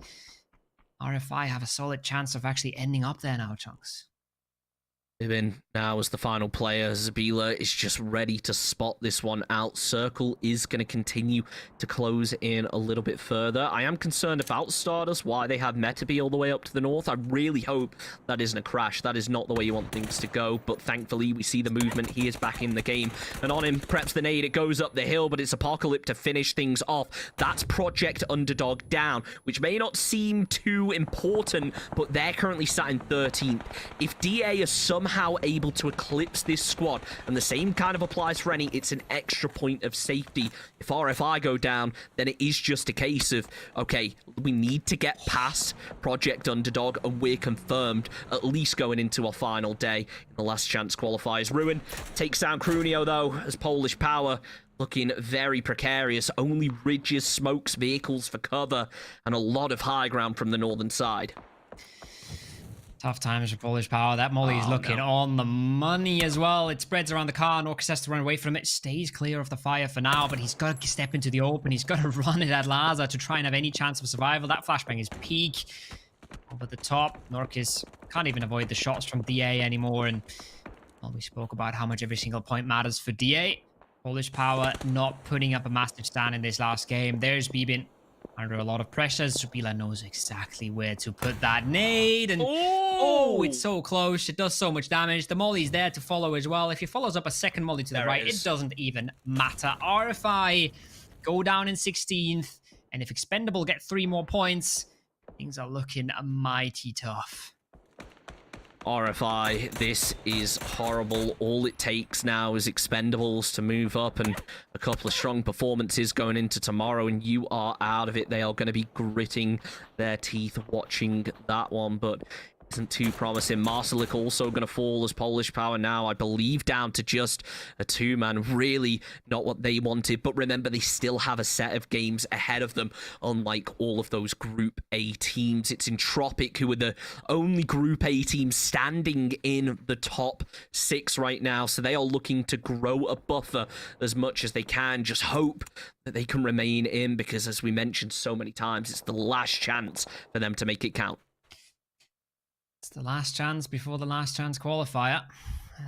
RFI have a solid chance of actually ending up there now, Chunks. Ibin now as the final player. Zabila is just ready to spot this one out. Circle is going to continue to close in a little bit further. I am concerned about Stardust, why they have Metabe all the way up to the north. I really hope that isn't a crash. That is not the way you want things to go, but thankfully we see the movement. He is back in the game, and on him preps the nade. It goes up the hill, but it's Apocalypse to finish things off. That's Project Underdog down, which may not seem too important, but they're currently sat in 13th. If DA is somehow able to eclipse this squad, and the same kind of applies for any, it's an extra point of safety. If RFI go down, then it is just a case of, okay, we need to get past Project Underdog, and we're confirmed, at least going into our final day in the last chance qualifiers. Ruin takes down Crunio, though, as Polish Power looking very precarious. Only ridges, smokes, vehicles for cover, and a lot of high ground from the northern side. Tough times for Polish Power. That molly is looking on the money as well. It spreads around the car. Norcus has to run away from it. Stays clear of the fire for now, but he's got to step into the open. He's got to run it at Laza to try and have any chance of survival. That flashbang is peak. Over the top. Norcus can't even avoid the shots from DA anymore. And well, we spoke about how much every single point matters for DA. Polish Power not putting up a massive stand in this last game. There's Bibin under a lot of pressure. Subila knows exactly where to put that nade. And oh, it's so close. It does so much damage. The molly's there to follow as well. If he follows up a second molly to the right, it doesn't even matter. RFI go down in 16th. And if Expendable get 3 more points, things are looking mighty tough. RFI, this is horrible. All it takes now is Expendables to move up and a couple of strong performances going into tomorrow, and you are out of it. They are going to be gritting their teeth watching that one, but isn't too promising. Marcelik also going to fall as Polish Power now, I believe, down to just a 2-man. Really not what they wanted, but remember, they still have a set of games ahead of them, unlike all of those Group A teams. It's Entropic who are the only Group A team standing in the top 6 right now, so they are looking to grow a buffer as much as they can. Just hope that they can remain in, because as we mentioned so many times, it's the last chance for them to make it count. It's the last chance before the last chance qualifier,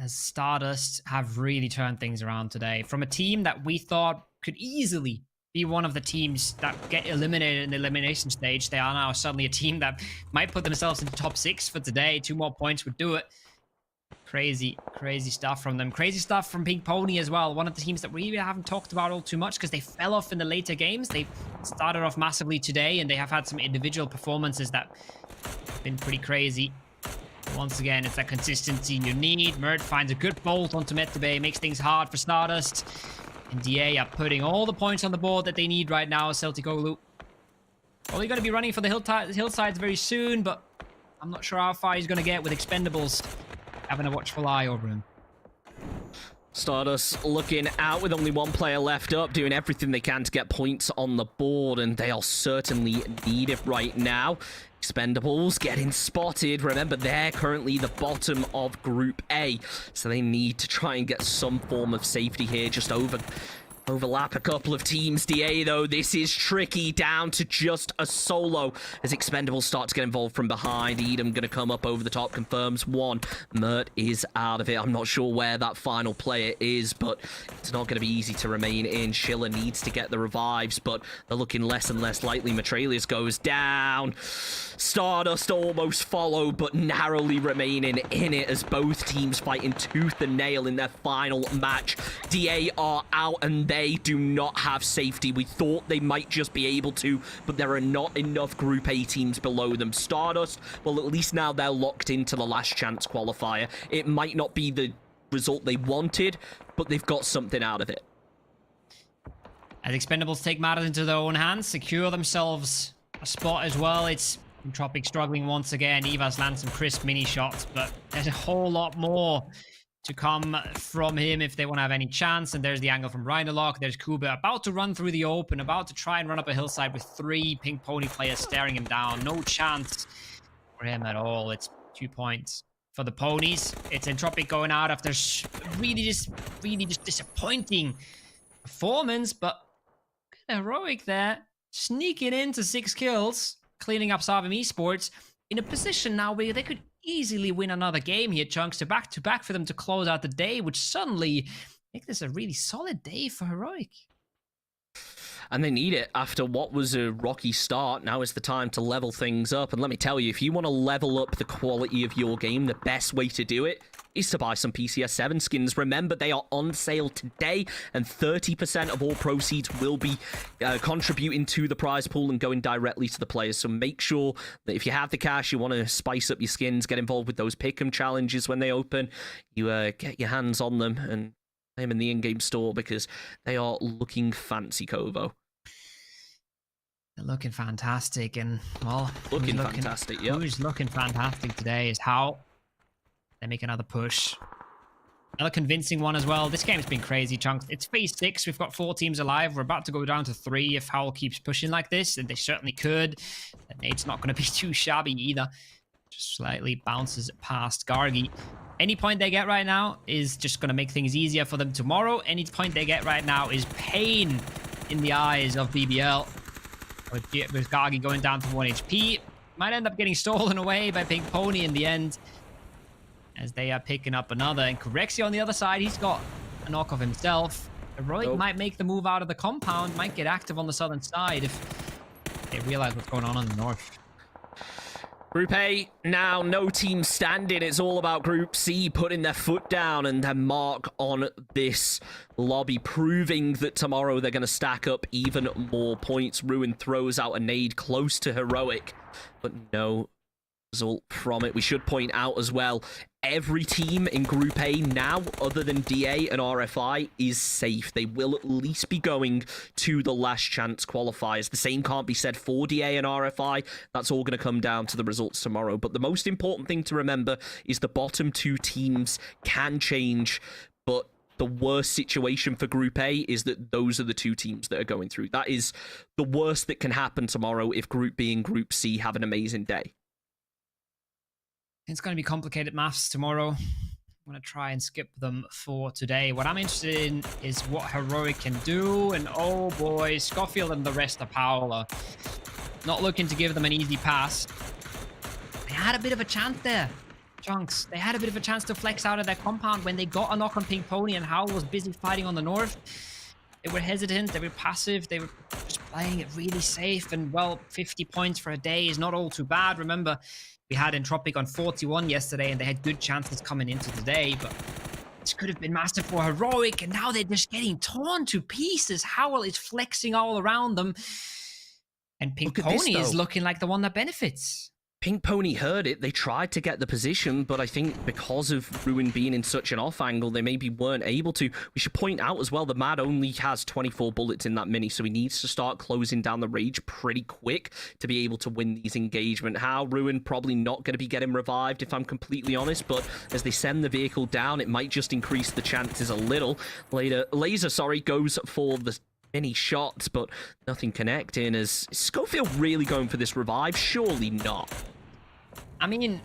as Stardust have really turned things around today. From a team that we thought could easily be one of the teams that get eliminated in the elimination stage, they are now suddenly a team that might put themselves in the top 6 for today. 2 more points would do it. Crazy stuff from them. Crazy stuff from Pink Pony as well. One of the teams that we really haven't talked about all too much because they fell off in the later games. They started off massively today, and they have had some individual performances that have been pretty crazy. Once again, it's that consistency you need. Mert finds a good bolt onto Metabay, makes things hard for Stardust. And DA are putting all the points on the board that they need right now. Celtic Olu probably going to be running for the hillsides very soon, but I'm not sure how far he's going to get with Expendables having a watchful eye over him. Stardust looking out with only 1 player left up, doing everything they can to get points on the board, and they are certainly needed right now. Expendables getting spotted. Remember, they're currently the bottom of Group A, so they need to try and get some form of safety here. Just overlap a couple of teams. DA, though, this is tricky, down to just a solo as Expendables start to get involved from behind. Edom going to come up over the top, confirms 1. Mert is out of it. I'm not sure where that final player is, but it's not going to be easy to remain in. Schiller needs to get the revives, but they're looking less and less likely. Matralius goes down. Stardust almost follow, but narrowly remaining in it as both teams fighting tooth and nail in their final match. DA are out, and they do not have safety. We thought they might just be able to, but there are not enough Group A teams below them. Stardust, well, at least now they're locked into the last chance qualifier. It might not be the result they wanted, but they've got something out of it. As Expendables take matters into their own hands, secure themselves a spot as well. It's Entropic struggling once again. Evas lands some crisp mini shots, but there's a whole lot more to come from him if they want to have any chance. And there's the angle from Rhinolock. There's Kuba about to run through the open, about to try and run up a hillside with 3 Pink Pony players staring him down. No chance for him at all. It's 2 points for the Ponies. It's Entropic going out after really just disappointing performance, but heroic there, sneaking into 6 kills, cleaning up Savim Esports in a position now where they could easily win another game here, Chunks, to back for them to close out the day, which suddenly make this a really solid day for Heroic. And they need it after what was a rocky start. Now is the time to level things up. And let me tell you, if you want to level up the quality of your game, the best way to do it is to buy some PCS7 skins. Remember, they are on sale today, and 30% of all proceeds will be contributing to the prize pool and going directly to the players. So make sure that if you have the cash, you want to spice up your skins, get involved with those pick'em challenges when they open, you get your hands on them and play them in the in-game store, because they are looking fancy, Kovo. They're looking fantastic, and well, looking fantastic, yeah. Who's looking fantastic today is how they make another push. Another convincing one as well. This game's been crazy, Chunks. It's phase 6. We've got 4 teams alive. We're about to go down to 3 if Howl keeps pushing like this, and they certainly could. And it's not going to be too shabby either. Just slightly bounces past Gargi. Any point they get right now is just going to make things easier for them tomorrow. Any point they get right now is pain in the eyes of BBL. With Gargi going down to 1 HP. Might end up getting stolen away by Pink Pony in the end, as they are picking up another. And Corexia on the other side, he's got a knock of himself. Heroic might make the move out of the compound, might get active on the southern side if they realize what's going on in the north. Group A, now no team standing. It's all about Group C putting their foot down and their mark on this lobby, proving that tomorrow they're going to stack up even more points. Ruin throws out a nade close to Heroic, but no result from it. We should point out as well, every team in Group A now, other than DA and RFI, is safe. They will at least be going to the last chance qualifiers. The same can't be said for DA and RFI. That's all going to come down to the results tomorrow. But the most important thing to remember is the bottom two teams can change, but the worst situation for Group A is that those are the two teams that are going through. That is the worst that can happen tomorrow if Group B and Group C have an amazing day. It's going to be complicated maths tomorrow. I'm going to try and skip them for today. What I'm interested in is what Heroic can do. And oh boy, Schofield and the rest of Powell are not looking to give them an easy pass. They had a bit of a chance there, Chunks. They had a bit of a chance to flex out of their compound when they got a knock on Pink Pony and Howell was busy fighting on the north. They were hesitant, they were passive, they were just playing it really safe. And well, 50 points for a day is not all too bad. Remember, we had Entropic on 41 yesterday, and they had good chances coming into today, but this could have been massive for Heroic, and now they're just getting torn to pieces. Howell is flexing all around them, and Pink Pony is looking like the one that benefits. Pink Pony heard it. They tried to get the position, but I think because of Ruin being in such an off angle, they maybe weren't able to. We should point out as well, the Mad only has 24 bullets in that mini, so he needs to start closing down the rage pretty quick to be able to win these engagement. How Ruin probably not going to be getting revived, if I'm completely honest, but as they send the vehicle down, it might just increase the chances a little. Laser, goes for the many shots, but nothing connecting. Is Schofield really going for this revive? Surely not. I mean,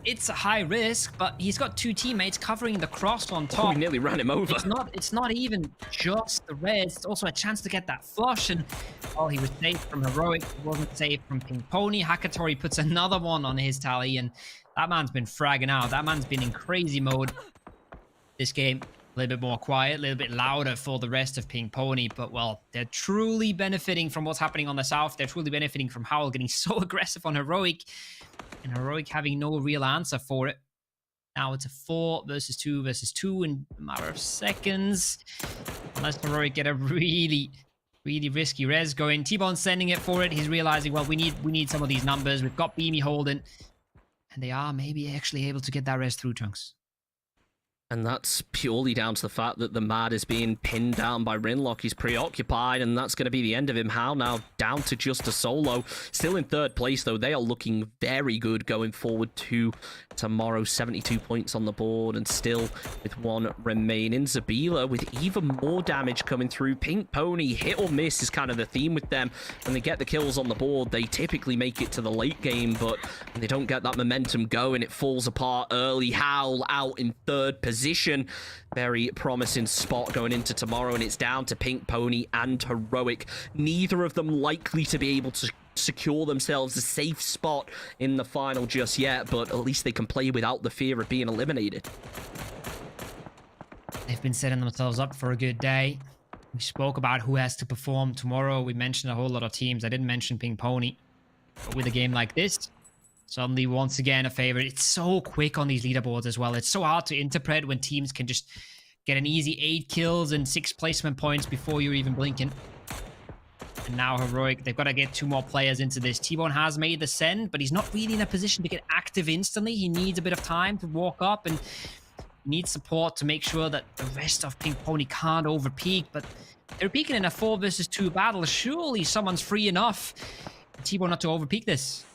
it's a high risk, but he's got two teammates covering the cross on top. Oh, we nearly ran him over. It's not even just the res. It's also a chance to get that flush. And while he was safe from Heroic, he wasn't safe from Pink Pony. Hakatori puts another one on his tally, and that man's been fragging out. That man's been in crazy mode this game. A little bit more quiet, a little bit louder for the rest of Pink Pony, but well, they're truly benefiting from what's happening on the south. They're truly benefiting from Howell getting so aggressive on Heroic, and Heroic having no real answer for it. Now it's a 4 versus 2 versus 2 in a matter of seconds, unless Heroic get a really risky res going. T-Bone's sending it for it. He's realizing, well, we need some of these numbers. We've got Beamy holding, and they are maybe actually able to get that res through, Chunks. And that's purely down to the fact that the Mad is being pinned down by Rinlock. He's preoccupied, and that's going to be the end of him. How now down to just a solo. Still in third place, though. They are looking very good going forward to tomorrow. 72 points on the board, and still with one remaining. Zabila with even more damage coming through. Pink Pony, hit or miss is kind of the theme with them. When they get the kills on the board, they typically make it to the late game, but when they don't get that momentum going, it falls apart early. Howl out in third position. Very promising spot going into tomorrow, and it's down to Pink Pony and Heroic. Neither of them likely to be able to secure themselves a safe spot in the final just yet, but at least they can play without the fear of being eliminated. They've been setting themselves up for a good day. We spoke about who has to perform tomorrow. We mentioned a whole lot of teams. I didn't mention Pink Pony, but with a game like this, suddenly, once again, a favorite. It's so quick on these leaderboards as well. It's so hard to interpret when teams can just get an easy 8 kills and 6 placement points before you're even blinking. And now Heroic, they've got to get 2 more players into this. T-Bone has made the send, but he's not really in a position to get active instantly. He needs a bit of time to walk up and needs support to make sure that the rest of Pink Pony can't overpeak. But they're peaking in a 4 versus 2 battle. Surely someone's free enough for T-Bone not to overpeak this.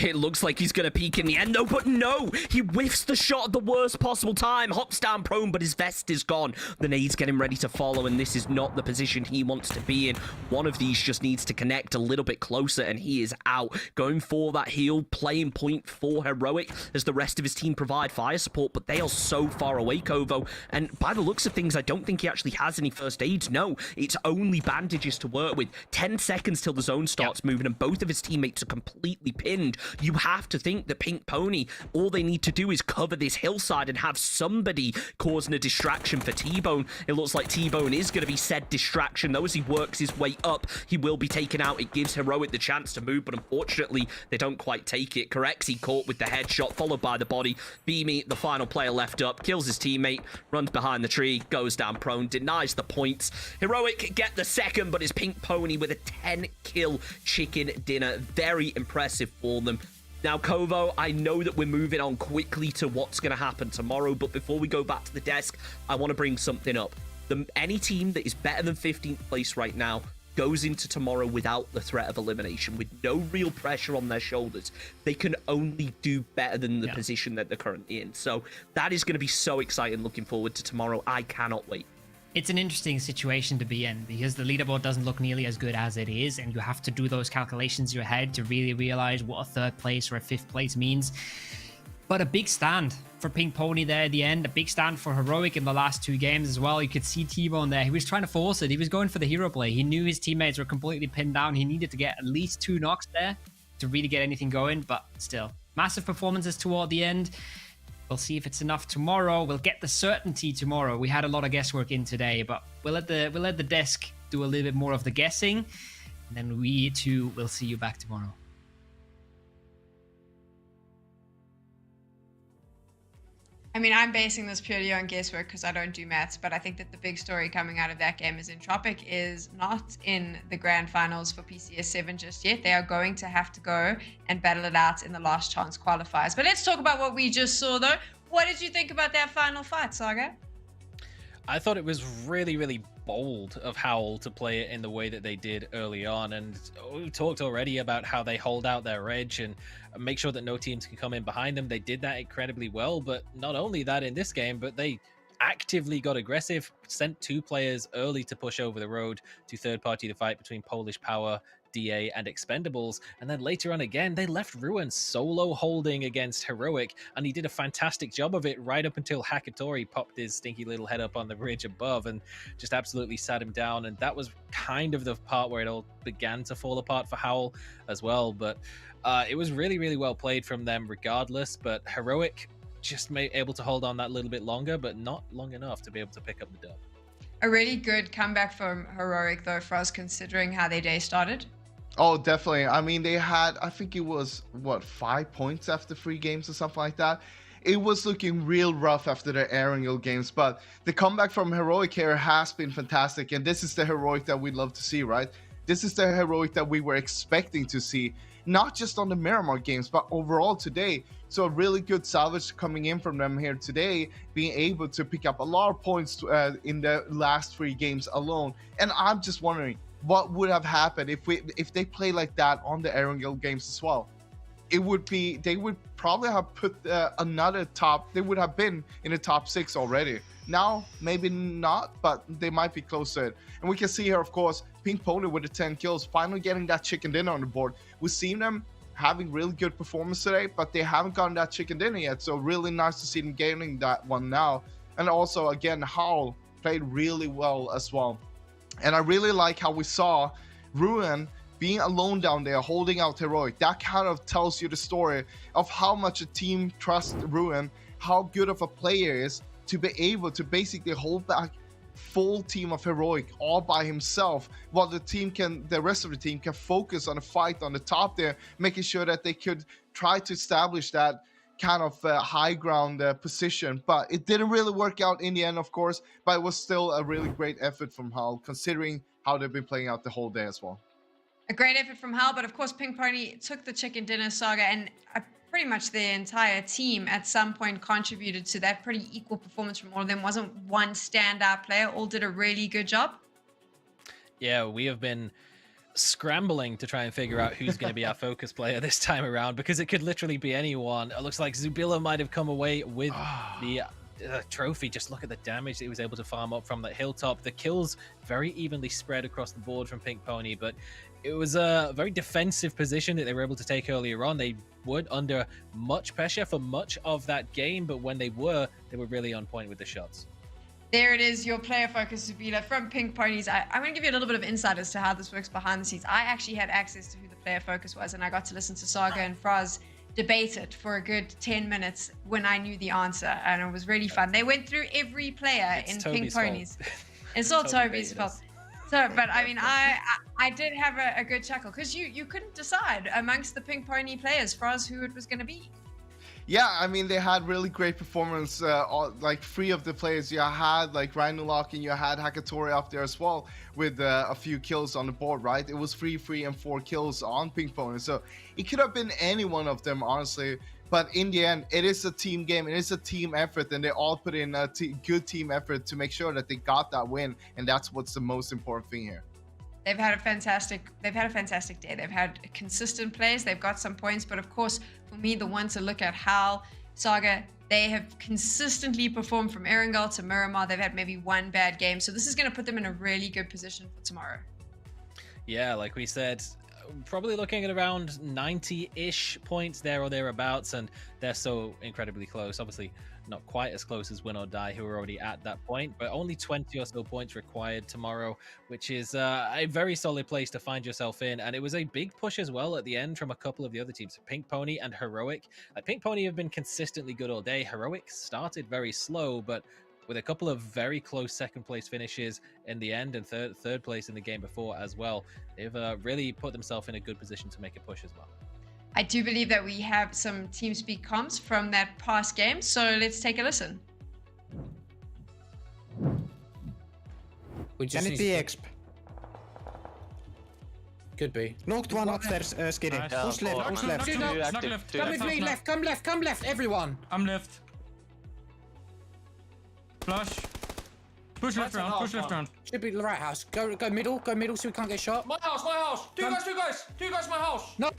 It looks like he's going to peek in the end, though, but no! He whiffs the shot at the worst possible time, hops down prone, but his vest is gone. The nade's getting ready to follow, and this is not the position he wants to be in. One of these just needs to connect a little bit closer, and he is out. Going for that heal, playing point for Heroic, as the rest of his team provide fire support, but they are so far away, Kovo. And by the looks of things, I don't think he actually has any first aids. No, it's only bandages to work with. 10 seconds till the zone starts moving, and both of his teammates are completely pinned. You have to think that Pink Pony, all they need to do is cover this hillside and have somebody causing a distraction for T-Bone. It looks like T-Bone is going to be said distraction, though. As he works his way up, he will be taken out. It gives Heroic the chance to move, but unfortunately, they don't quite take it. Correxy caught with the headshot, followed by the body. Beamy, the final player left up, kills his teammate, runs behind the tree, goes down prone, denies the points. Heroic get the second, but it's Pink Pony with a 10-kill chicken dinner. Very impressive for them. Now, Kovo, I know that we're moving on quickly to what's going to happen tomorrow, but before we go back to the desk, I want to bring something up. Any team that is better than 15th place right now goes into tomorrow without the threat of elimination, with no real pressure on their shoulders. They can only do better than the position that they're currently in. So that is going to be so exciting. Looking forward to tomorrow. I cannot wait. It's an interesting situation to be in because the leaderboard doesn't look nearly as good as it is, and you have to do those calculations in your head to really realize what a third place or a fifth place means. But a big stand for Pink Pony there at the end, a big stand for Heroic in the last two games as well. You could see T-Bone there. He was trying to force it. He was going for the hero play. He knew his teammates were completely pinned down. He needed to get at least 2 knocks there to really get anything going, but still. Massive performances toward the end. We'll see if it's enough tomorrow. We'll get the certainty tomorrow. We had a lot of guesswork in today, but we'll let the desk do a little bit more of the guessing. And then we too will see you back tomorrow. I mean, I'm basing this purely on guesswork because I don't do maths, but I think that the big story coming out of that game is Entropic is not in the grand finals for PCS7 just yet. They are going to have to go and battle it out in the last chance qualifiers. But let's talk about what we just saw, though. What did you think about that final fight, Saga? I thought it was really, really bold of Howl to play it in the way that they did early on. And we talked already about how they hold out their edge and make sure that no teams can come in behind them. They did that incredibly well, but not only that in this game, but they actively got aggressive, sent 2 players early to push over the road to third party the fight between Polish Power, DA, and Expendables. And then later on again, they left Ruin solo holding against Heroic, and he did a fantastic job of it right up until Hakatori popped his stinky little head up on the ridge above and just absolutely sat him down. And that was kind of the part where it all began to fall apart for Howl as well. But it was really, really well played from them regardless. But Heroic just able to hold on that little bit longer, but not long enough to be able to pick up the dub. A really good comeback from Heroic, though, for us, considering how their day started. Oh, definitely. I mean, they had, I think it was, 5 points after 3 games or something like that. It was looking real rough after the Aerial games, but the comeback from Heroic here has been fantastic, and this is the Heroic that we'd love to see, right? This is the Heroic that we were expecting to see, not just on the Miramar games, but overall today. So a really good salvage coming in from them here today, being able to pick up a lot of points in the last 3 games alone. And I'm just wondering, what would have happened if they play like that on the Aerial games as well? It would be, they would probably have put another top, they would have been in the top 6 already. Now, maybe not, but they might be close to it. And we can see here, of course, Pink Pony with the 10 kills, finally getting that chicken dinner on the board. We've seen them having really good performance today, but they haven't gotten that chicken dinner yet. So really nice to see them gaining that one now. And also, again, Howl played really well as well. And I really like how we saw Ruin being alone down there, holding out Heroic. That kind of tells you the story of how much a team trusts Ruin, how good of a player is to be able to basically hold back full team of Heroic all by himself, while the rest of the team can focus on a fight on the top there, making sure that they could try to establish that kind of high ground position. But it didn't really work out in the end, of course, but it was still a really great effort from Howl, considering how they've been playing out the whole day as well. A great effort from Howl, but of course Pink Pony took the chicken dinner, Saga, and pretty much the entire team at some point contributed to that pretty equal performance from all of them. Wasn't one standout player, all did a really good job. Yeah, we have been scrambling to try and figure out who's going to be our focus player this time around, because it could literally be anyone. It looks like Zubila might have come away with the trophy. Just look at the damage that he was able to farm up from that hilltop. The kills very evenly spread across the board from Pink Pony, but it was a very defensive position that they were able to take earlier on. They weren't under much pressure for much of that game, but when they were really on point with the shots. There it is, your player focus, Zubila, from Pink Ponies. I'm going to give you a little bit of insight as to how this works behind the scenes. I actually had access to who the player focus was, and I got to listen to Saga and Fraz debate it for a good 10 minutes when I knew the answer, and it was really fun. They went through every player in Pink Ponies. It's all Toby's fault. So, but I mean, I did have a good chuckle, because you couldn't decide amongst the Pink Pony players, Fraz, who it was going to be. Yeah, I mean, they had really great performance. Like 3 of the players, you had like Rhinulok and you had Hakatori up there as well with a few kills on the board, right? It was 3 and 4 kills on Pink Pony. So it could have been any one of them, honestly. But in the end, it is a team game. It is a team effort, and they all put in a good team effort to make sure that they got that win. And that's what's the most important thing here. They've had a fantastic day. They've had consistent plays. They've got some points, but of course, for me, the one to look at how Saga, they have consistently performed from Erangel to Miramar. They've had maybe one bad game, so this is going to put them in a really good position for tomorrow. Yeah, like we said, probably looking at around 90-ish points there or thereabouts, and they're so incredibly close. Obviously, not quite as close as Win or Die, who are already at that point, but only 20 or so points required tomorrow, which is a very solid place to find yourself in. And it was a big push as well at the end from a couple of the other teams, Pink Pony and Heroic. Pink Pony have been consistently good all day. Heroic started very slow, but with a couple of very close second place finishes in the end and third place in the game before as well, they've really put themselves in a good position to make a push as well. I do believe that we have some TeamSpeak comms from that past game, so let's take a listen. We just Can it be exp? Could be. Knocked one upstairs, Skitty. Nice. Push left, push left. Knock left. Come with me, left, come left, everyone. I'm left. Flush. Push left round. Should be the right house. Go middle so we can't get shot. My house. Two guys, my house. Knock.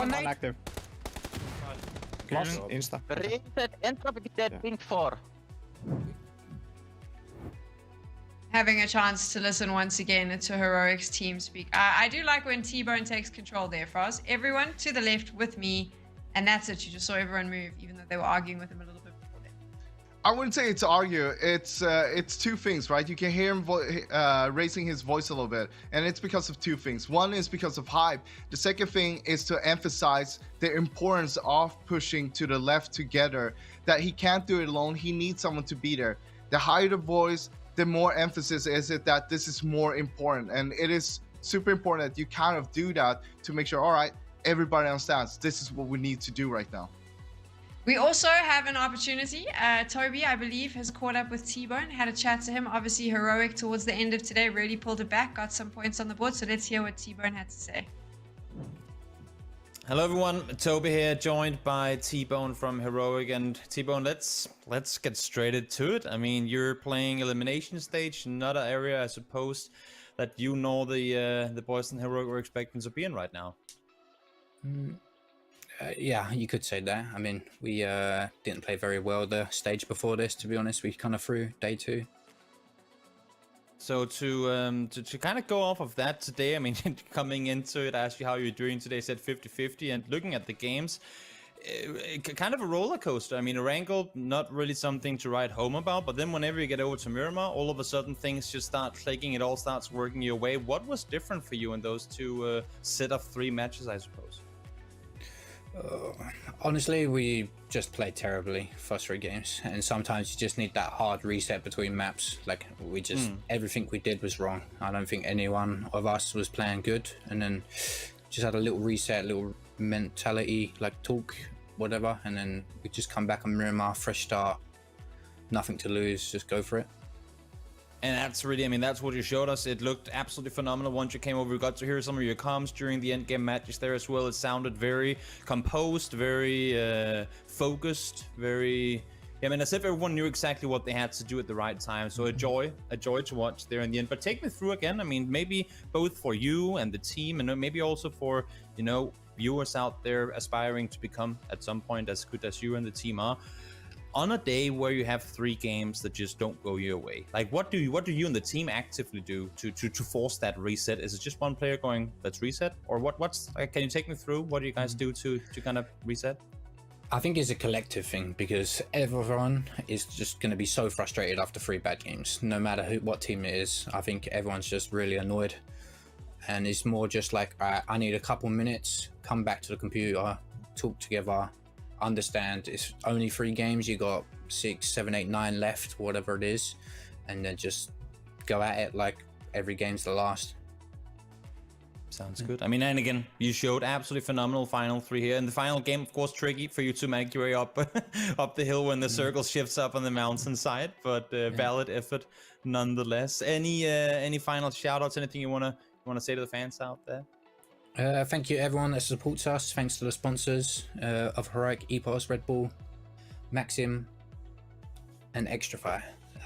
One nade. Active. Lost, insta. Reset, Entropic dead, pink 4. Having a chance to listen once again to Heroic's TeamSpeak. I do like when T-Bone takes control there, Frost. Everyone to the left with me, and that's it. You just saw everyone move, even though they were arguing with him a little bit before that. I wouldn't say it's argue. It's 2 things, right? You can hear him raising his voice a little bit, and it's because of 2 things. One is because of hype. The second thing is to emphasize the importance of pushing to the left together, that he can't do it alone. He needs someone to be there. The higher the voice, the more emphasis is it that this is more important, and it is super important that you kind of do that to make sure, all right, everybody understands this is what we need to do right now. We also have an opportunity. Toby, I believe, has caught up with T-Bone, had a chat to him. Obviously, Heroic towards the end of today really pulled it back, got some points on the board. So let's hear what T-Bone had to say. Hello everyone, Toby here, joined by T-Bone from Heroic. And T-Bone, let's get straight into it. I mean, you're playing Elimination stage, another area, I suppose, that you know the boys in Heroic were expecting to be in right now. Yeah, you could say that. I mean, we didn't play very well the stage before this, to be honest. We kind of threw day 2. So to kind of go off of that today, I mean, coming into it, I asked you how you're doing today, said 50-50, and looking at the games, kind of a roller coaster. I mean, Erangel, not really something to write home about, but then whenever you get over to Miramar, all of a sudden things just start clicking, it all starts working your way. What was different for you in those 2 set of 3 matches, I suppose? Honestly, we just played terribly first 3 games, and sometimes you just need that hard reset between maps. Like, we just everything we did was wrong. I don't think any one of us was playing good, and then just had a little reset, little mentality, like talk, whatever, and then we just come back on Miramar, fresh start, nothing to lose, just go for it. And that's really, I mean, that's what you showed us. It looked absolutely phenomenal. Once you came over, we got to hear some of your comms during the endgame matches there as well. It sounded very composed, very focused, very, I mean, as if everyone knew exactly what they had to do at the right time. So a joy to watch there in the end. But take me through again. I mean, maybe both for you and the team, and maybe also for, you know, viewers out there aspiring to become at some point as good as you and the team are. On a day where you have 3 games that just don't go your way, like what do you and the team actively do to force that reset? Is it just one player going, let's reset, or what's like, can you take me through what do you guys do to kind of reset? I think it's a collective thing, because everyone is just going to be so frustrated after 3 bad games, no matter what team it is. I think everyone's just really annoyed, and it's more just like, I need a couple minutes, come back to the computer, talk together, understand it's only 3 games, you got 6, 7, 8, 9 left, whatever it is, and then just go at it like every game's the last. Sounds good. I mean, and again, you showed absolutely phenomenal final 3 here. And the final game, of course, tricky for you to make your way up up the hill when the circle shifts up on the mountainside, but valid effort nonetheless. Any final shout outs, anything you wanna say to the fans out there? Thank you everyone that supports us. Thanks to the sponsors of Heroic, Epos, Red Bull, Maxim, and Extrafy.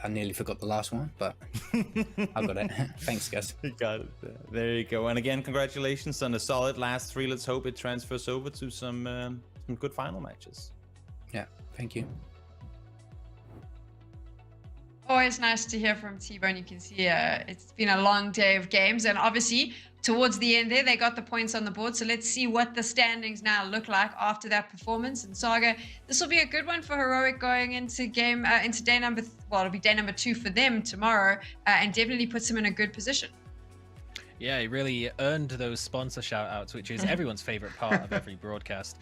I nearly forgot the last one, but I got it. Thanks, guys. You got it. There you go. And again, congratulations on a solid last 3. Let's hope it transfers over to some good final matches. Yeah, thank you. Always nice to hear from T-Bone. You can see it's been a long day of games, and obviously towards the end there they got the points on the board. So let's see what the standings now look like after that performance. And Saga, this will be a good one for Heroic going into day number it'll be day number 2 for them tomorrow, and definitely puts them in a good position. Yeah, he really earned those sponsor shout-outs, which is everyone's favorite part of every broadcast.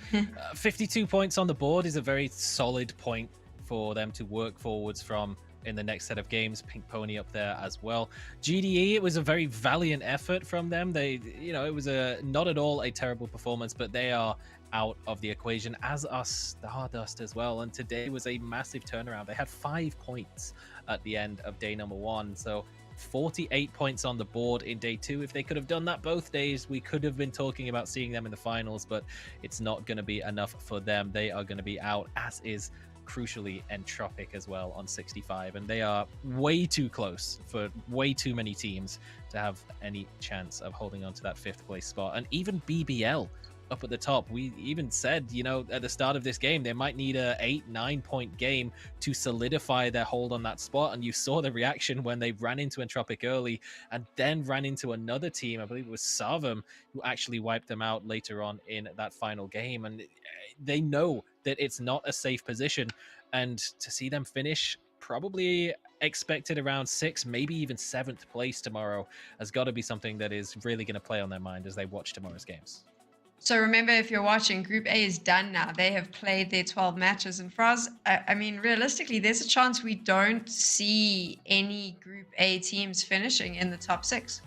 52 points on the board is a very solid point for them to work forwards from in the next set of games. Pink Pony up there as well. GDE, it was a very valiant effort from them. They, you know, it was not at all a terrible performance, but they are out of the equation, as are Stardust as well. And today was a massive turnaround. They had 5 points at the end of day number 1. So 48 points on the board in day 2. If they could have done that both days, we could have been talking about seeing them in the finals, but it's not going to be enough for them. They are going to be out, as is crucially Entropic as well on 65, and they are way too close for way too many teams to have any chance of holding on to that 5th place spot. And even BBL up at the top, we even said, you know, at the start of this game they might need a 8-9 point game to solidify their hold on that spot, and you saw the reaction when they ran into Entropic early and then ran into another team. I believe it was Savum who actually wiped them out later on in that final game, and they know that it's not a safe position, and to see them finish probably expected around 6th, maybe even 7th place tomorrow has got to be something that is really going to play on their mind as they watch tomorrow's games. So remember, if you're watching, Group A is done now. They have played their 12 matches. And Fraz, I mean, realistically, there's a chance we don't see any Group A teams finishing in the top 6.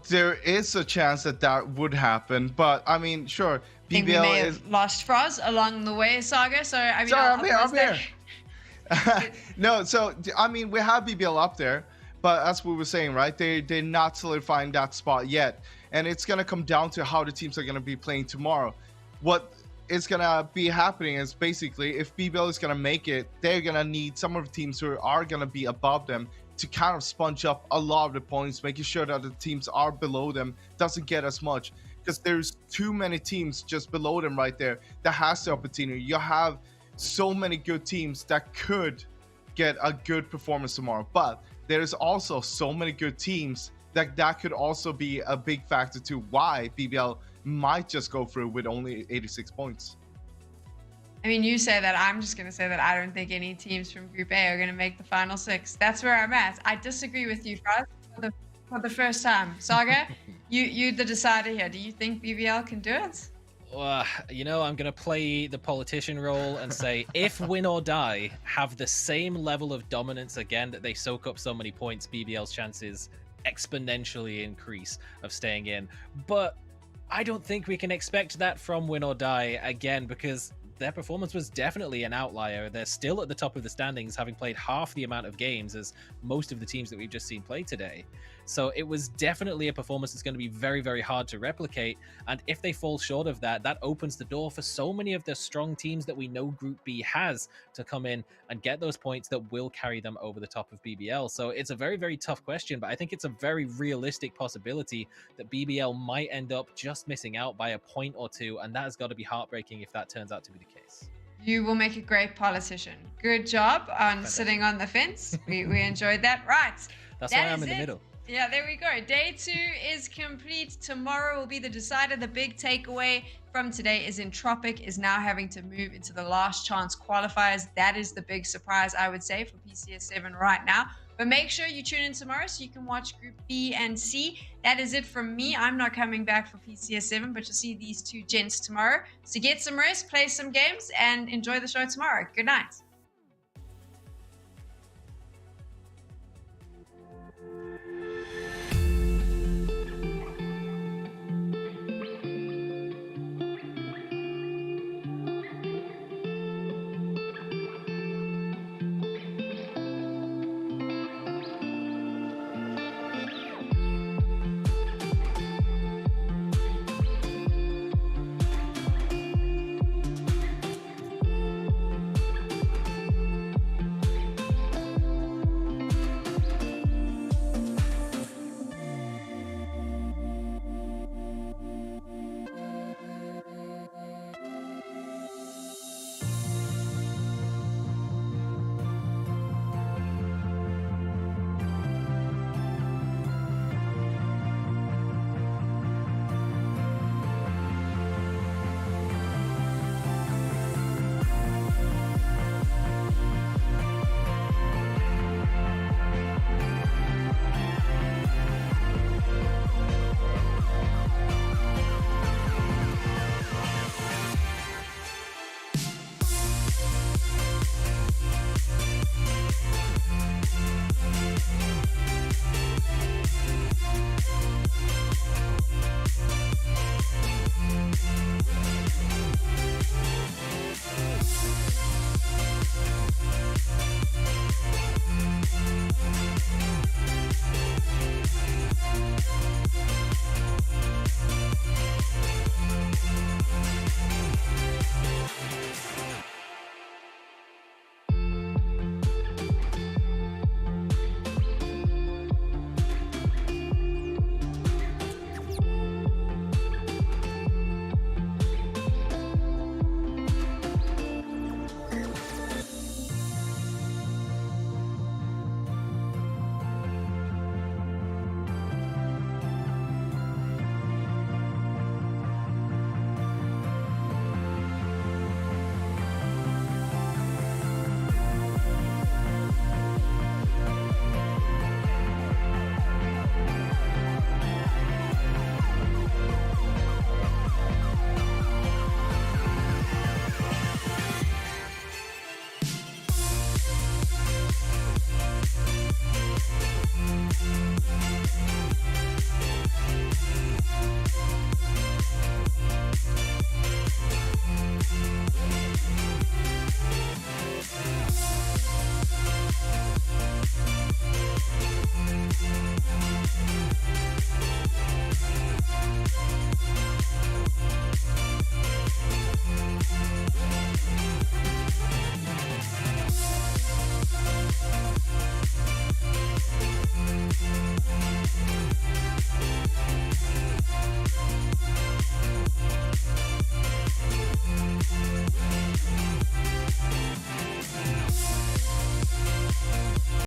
There is a chance that would happen, but I mean, sure, BBL think we may is have lost Fraz along the way, Saga. So I mean, sorry, I'm here. No, so I mean, we have BBL up there, but as we were saying, right, they're not solidifying that spot yet, and it's gonna come down to how the teams are gonna be playing tomorrow. What is gonna be happening is basically, if BBL is gonna make it, they're gonna need some of the teams who are gonna be above them to kind of sponge up a lot of the points, making sure that the teams are below them doesn't get as much, because there's too many teams just below them right there that has the opportunity. You have so many good teams that could get a good performance tomorrow, but there's also so many good teams that could also be a big factor to why BBL might just go through with only 86 points. I mean, you say that. I'm just going to say that I don't think any teams from Group A are going to make the final 6. That's where I'm at. I disagree with you, Fraz, for the first time. Saga, you the decider here. Do you think BBL can do it? You know, I'm going to play the politician role and say, if Win or Die have the same level of dominance again, that they soak up so many points, BBL's chances exponentially increase of staying in. But I don't think we can expect that from Win or Die again, because their performance was definitely an outlier. They're still at the top of the standings, having played half the amount of games as most of the teams that we've just seen play today. So it was definitely a performance that's going to be very, very hard to replicate. And if they fall short of that, that opens the door for so many of the strong teams that we know Group B has to come in and get those points that will carry them over the top of BBL. So it's a very, very tough question, but I think it's a very realistic possibility that BBL might end up just missing out by a point or two. And that has got to be heartbreaking if that turns out to be the case. You will make a great politician. Good job on sitting on the fence. We enjoyed that. Right. That's why I'm in the middle. Yeah, there we go. Day 2 is complete. Tomorrow will be the decider. The big takeaway from today is Entropic is now having to move into the last chance qualifiers. That is the big surprise, I would say, for PCS7 right now. But make sure you tune in tomorrow so you can watch Group B and C. That is it from me. I'm not coming back for PCS7, but you'll see these two gents tomorrow. So get some rest, play some games, and enjoy the show tomorrow. Good night.